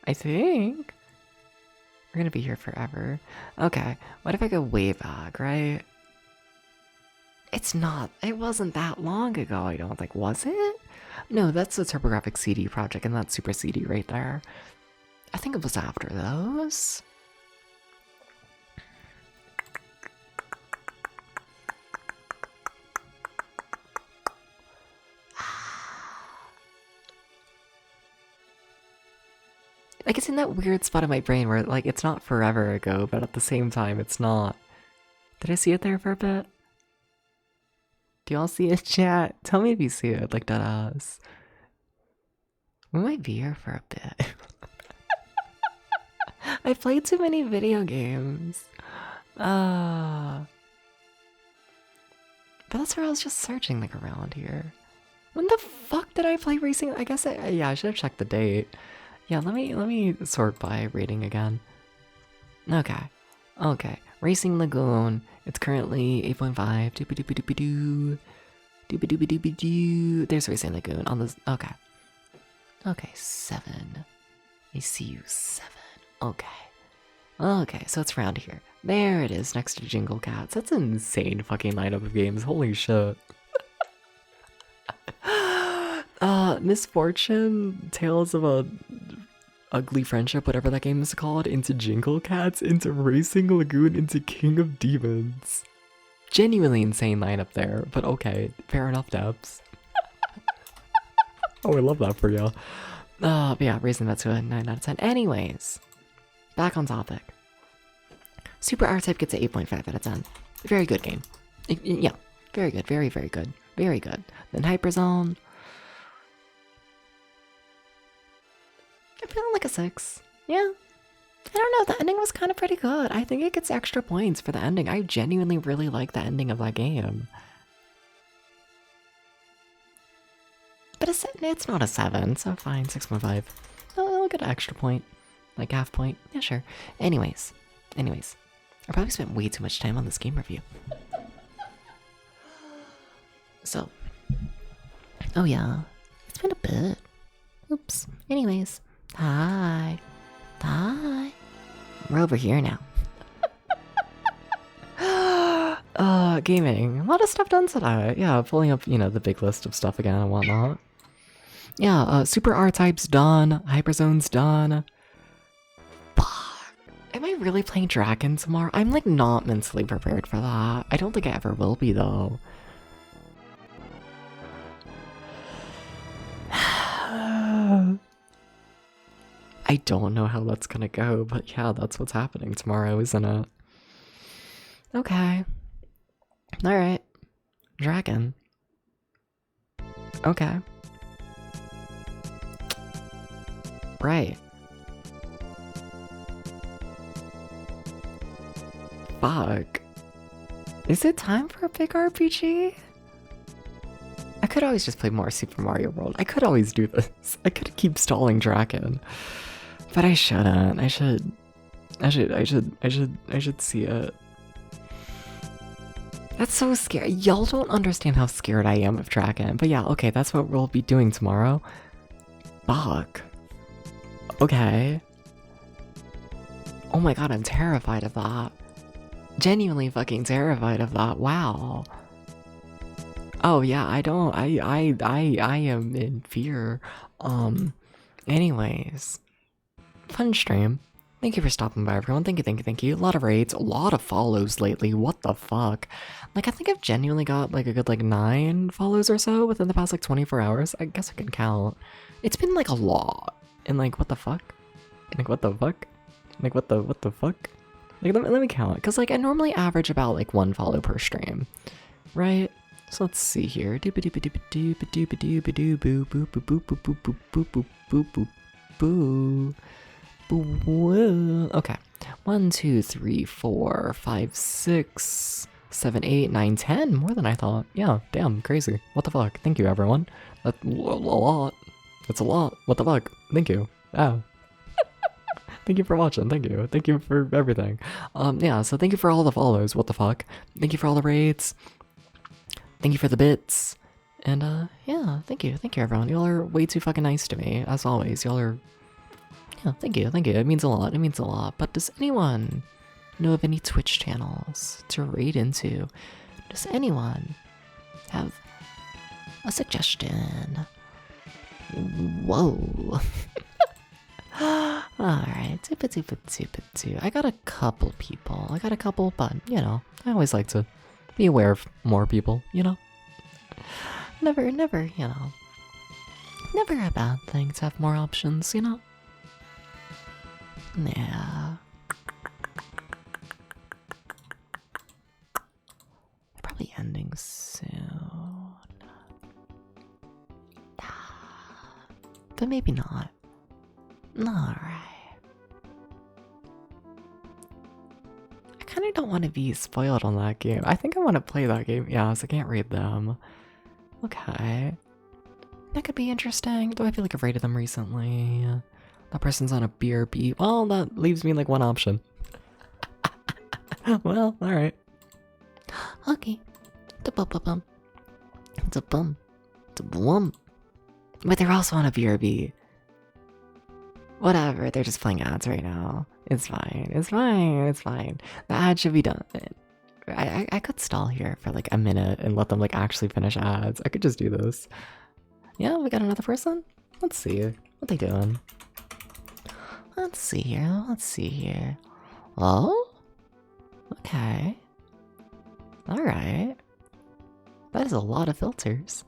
I think. We're gonna be here forever. Okay, what if I go way back, right? It wasn't that long ago, I don't think, was it? No, that's the TurboGrafx CD project, and that's Super CD right there. I think it was after those. Like, it's in that weird spot in my brain where, like, it's not forever ago, but at the same time, it's not. Did I see it there for a bit? Do y'all see it, chat? Tell me if you see it, like, dead ass. We might be here for a bit. I played too many video games. But that's where I was just searching, like, around here. When the fuck did I play racing? I guess yeah, I should have checked the date. Yeah, let me sort by rating again. Okay. Racing Lagoon. It's currently 8.5. Doobie-doobie-doobie-doo. Doobie-doobie-doobie-doo. There's Racing Lagoon on this. Okay. Okay, 7. I see you, 7. Okay, so it's around here. There it is, next to Jingle Cats. That's an insane fucking lineup of games. Holy shit. Misfortune, Tales of a Ugly Friendship, whatever that game is called, into Jingle Cats, into Racing Lagoon, into King of Demons. Genuinely insane lineup there, but okay, fair enough, Debs. Oh, I love that for you. But yeah, raising that to a 9 out of 10. Anyways, back on topic. Super R-Type gets an 8.5 out of 10. Very good game. Yeah, very good, very, very good. Very good. Then HyperZone. I'm feeling like a 6. Yeah. I don't know, the ending was kind of pretty good. I think it gets extra points for the ending. I genuinely really like the ending of that game. But it's not a 7, so fine, 6.5. I'll get an extra point. Like half point. Yeah, sure. Anyways. I probably spent way too much time on this game review. So. Oh yeah. It's been a bit. Oops. Anyways. Hi. We're over here now. Gaming. A lot of stuff done today. Yeah, pulling up, the big list of stuff again and whatnot. Yeah, Super R-Type's done. HyperZone's done. Fuck. Am I really playing Dragon tomorrow? I'm, like, not mentally prepared for that. I don't think I ever will be, though. I don't know how that's gonna go, but yeah, that's what's happening tomorrow, isn't it? Okay. Alright. Dragon. Okay. Right. Fuck. Is it time for a big RPG? I could always just play more Super Mario World. I could always do this. I could keep stalling Dragon. But I shouldn't. I should see it. That's so scary. Y'all don't understand how scared I am of Dragon. But yeah, okay, that's what we'll be doing tomorrow. Fuck. Okay. Oh my god, I'm terrified of that. Genuinely fucking terrified of that. Wow. Oh yeah, I am in fear. Anyways. Fun stream. Thank you for stopping by, everyone. Thank you. A lot of raids, a lot of follows lately. What the fuck? Like, I think I've genuinely got, like, a good, 9 follows or so within the past, 24 hours. I guess I can count. It's been, a lot. And, what the fuck? What the fuck? What the fuck? Let me count. Because, I normally average about, 1 follow per stream. Right? So let's see here. Okay. 1, 2, 3, 4, 5, 6, 7, 8, 9, 10. More than I thought. Yeah, damn, crazy. What the fuck? Thank you, everyone. That's a lot. That's a lot. What the fuck? Thank you. Oh. Thank you for watching. Thank you. Thank you for everything. Yeah, so thank you for all the follows. What the fuck? Thank you for all the raids. Thank you for the bits. And, yeah, thank you. Thank you, everyone. Y'all are way too fucking nice to me, as always. Y'all are... Yeah, thank you. It means a lot. But does anyone know of any Twitch channels to raid into? Does anyone have a suggestion? Whoa. Alright, two. I got a couple people. But, you know, I always like to be aware of more people, you know? Never, you know. Never a bad thing to have more options, you know? Yeah. They're probably ending soon. But maybe not. Alright. I kinda don't want to be spoiled on that game. I think I want to play that game. Yeah, so I can't read them. Okay. That could be interesting. Though I feel like I've rated them recently. That person's on a BRB. Well, that leaves me like one option. Well, alright. Okay. It's a bum. But they're also on a BRB. Whatever, they're just playing ads right now. It's fine. The ad should be done. I could stall here for like a minute and let them like actually finish ads. I could just do this. Yeah, we got another person? Let's see. What they doing? Let's see here. Oh? Okay. Alright. That is a lot of filters.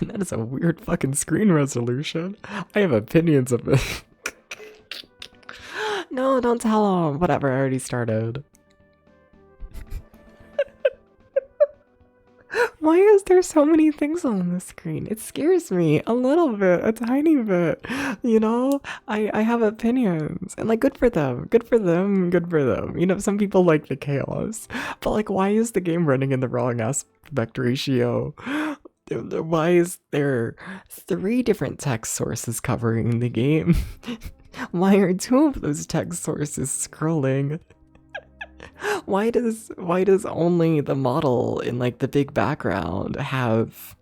And that is a weird fucking screen resolution. I have opinions of it. No, don't tell him. Whatever, I already started. Why is there so many things on the screen? It scares me a little bit, a tiny bit. You know, I have opinions, and like, good for them. You know, some people like the chaos, but like, why is the game running in the wrong aspect ratio? Why is there 3 different text sources covering the game? Why are 2 of those text sources scrolling? Why does only the model in like the big background have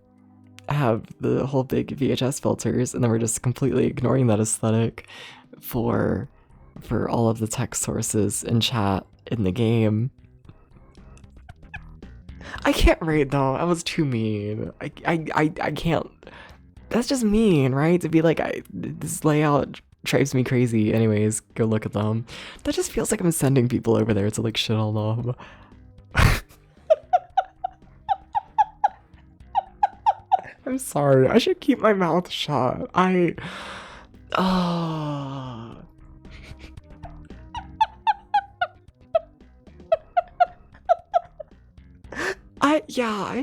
the whole big VHS filters, and then we're just completely ignoring that aesthetic for all of the text sources in chat in the game? I can't rate though. I was too mean. I can't. That's just mean, right? To be like, this layout drives me crazy. Anyways, go look at them. That just feels like I'm sending people over there to like shit on them. I'm sorry. I should keep my mouth shut. I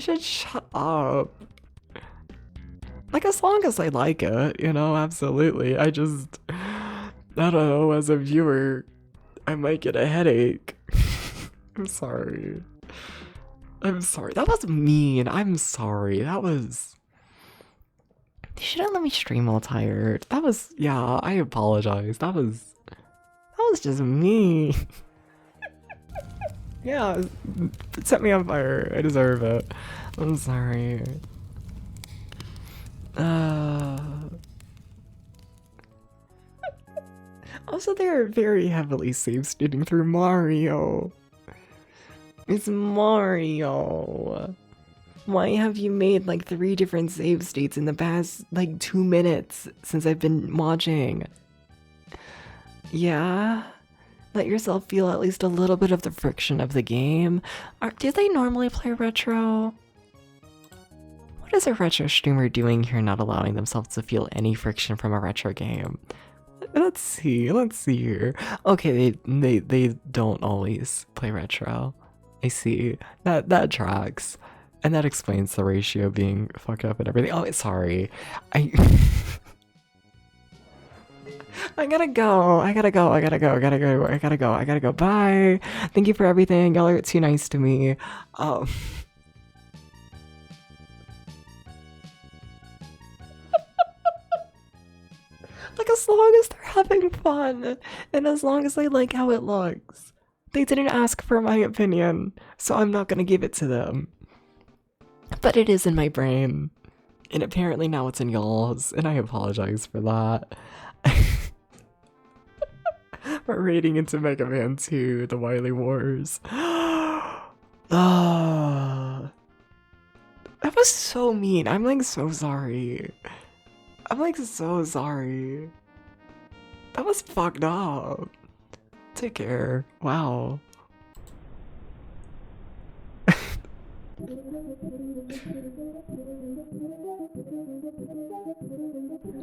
should shut up. Like, as long as I like it, you know, absolutely. I don't know, as a viewer, I might get a headache. I'm sorry. That was mean. I'm sorry. They shouldn't let me stream all tired. Yeah, I apologize. That was just mean. Yeah, it set me on fire. I deserve it. I'm sorry. Also, they're very heavily save stating through Mario. It's Mario. Why have you made like 3 different save states in the past like 2 minutes since I've been watching? Yeah? Let yourself feel at least a little bit of the friction of the game. Do they normally play retro? What is a retro streamer doing here, not allowing themselves to feel any friction from a retro game? Let's see here. Okay, they don't always play retro. I see. That tracks. And that explains the ratio being fucked up and everything. Oh, sorry. I gotta go. Bye. Thank you for everything. Y'all are too nice to me. Like, as long as they're having fun, and as long as I like how it looks. They didn't ask for my opinion, so I'm not gonna give it to them. But it is in my brain. And apparently now it's in y'all's, and I apologize for that. We're raiding into Mega Man 2, The Wily Wars. That was so mean. I'm like so sorry. That was fucked up. Take care. Wow.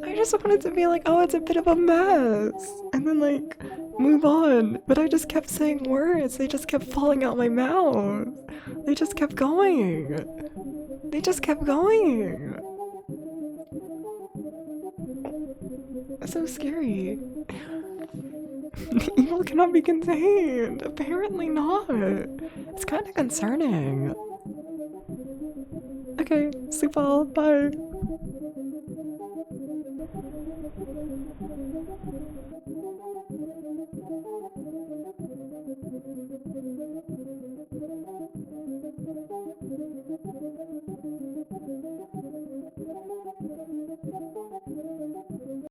I just wanted to be like, oh, it's a bit of a mess. And then, like, move on. But I just kept saying words. They just kept falling out my mouth. They just kept going. They just kept going. That's so scary. Evil cannot be contained. Apparently not. It's kind of concerning. Okay, sleep well. Bye.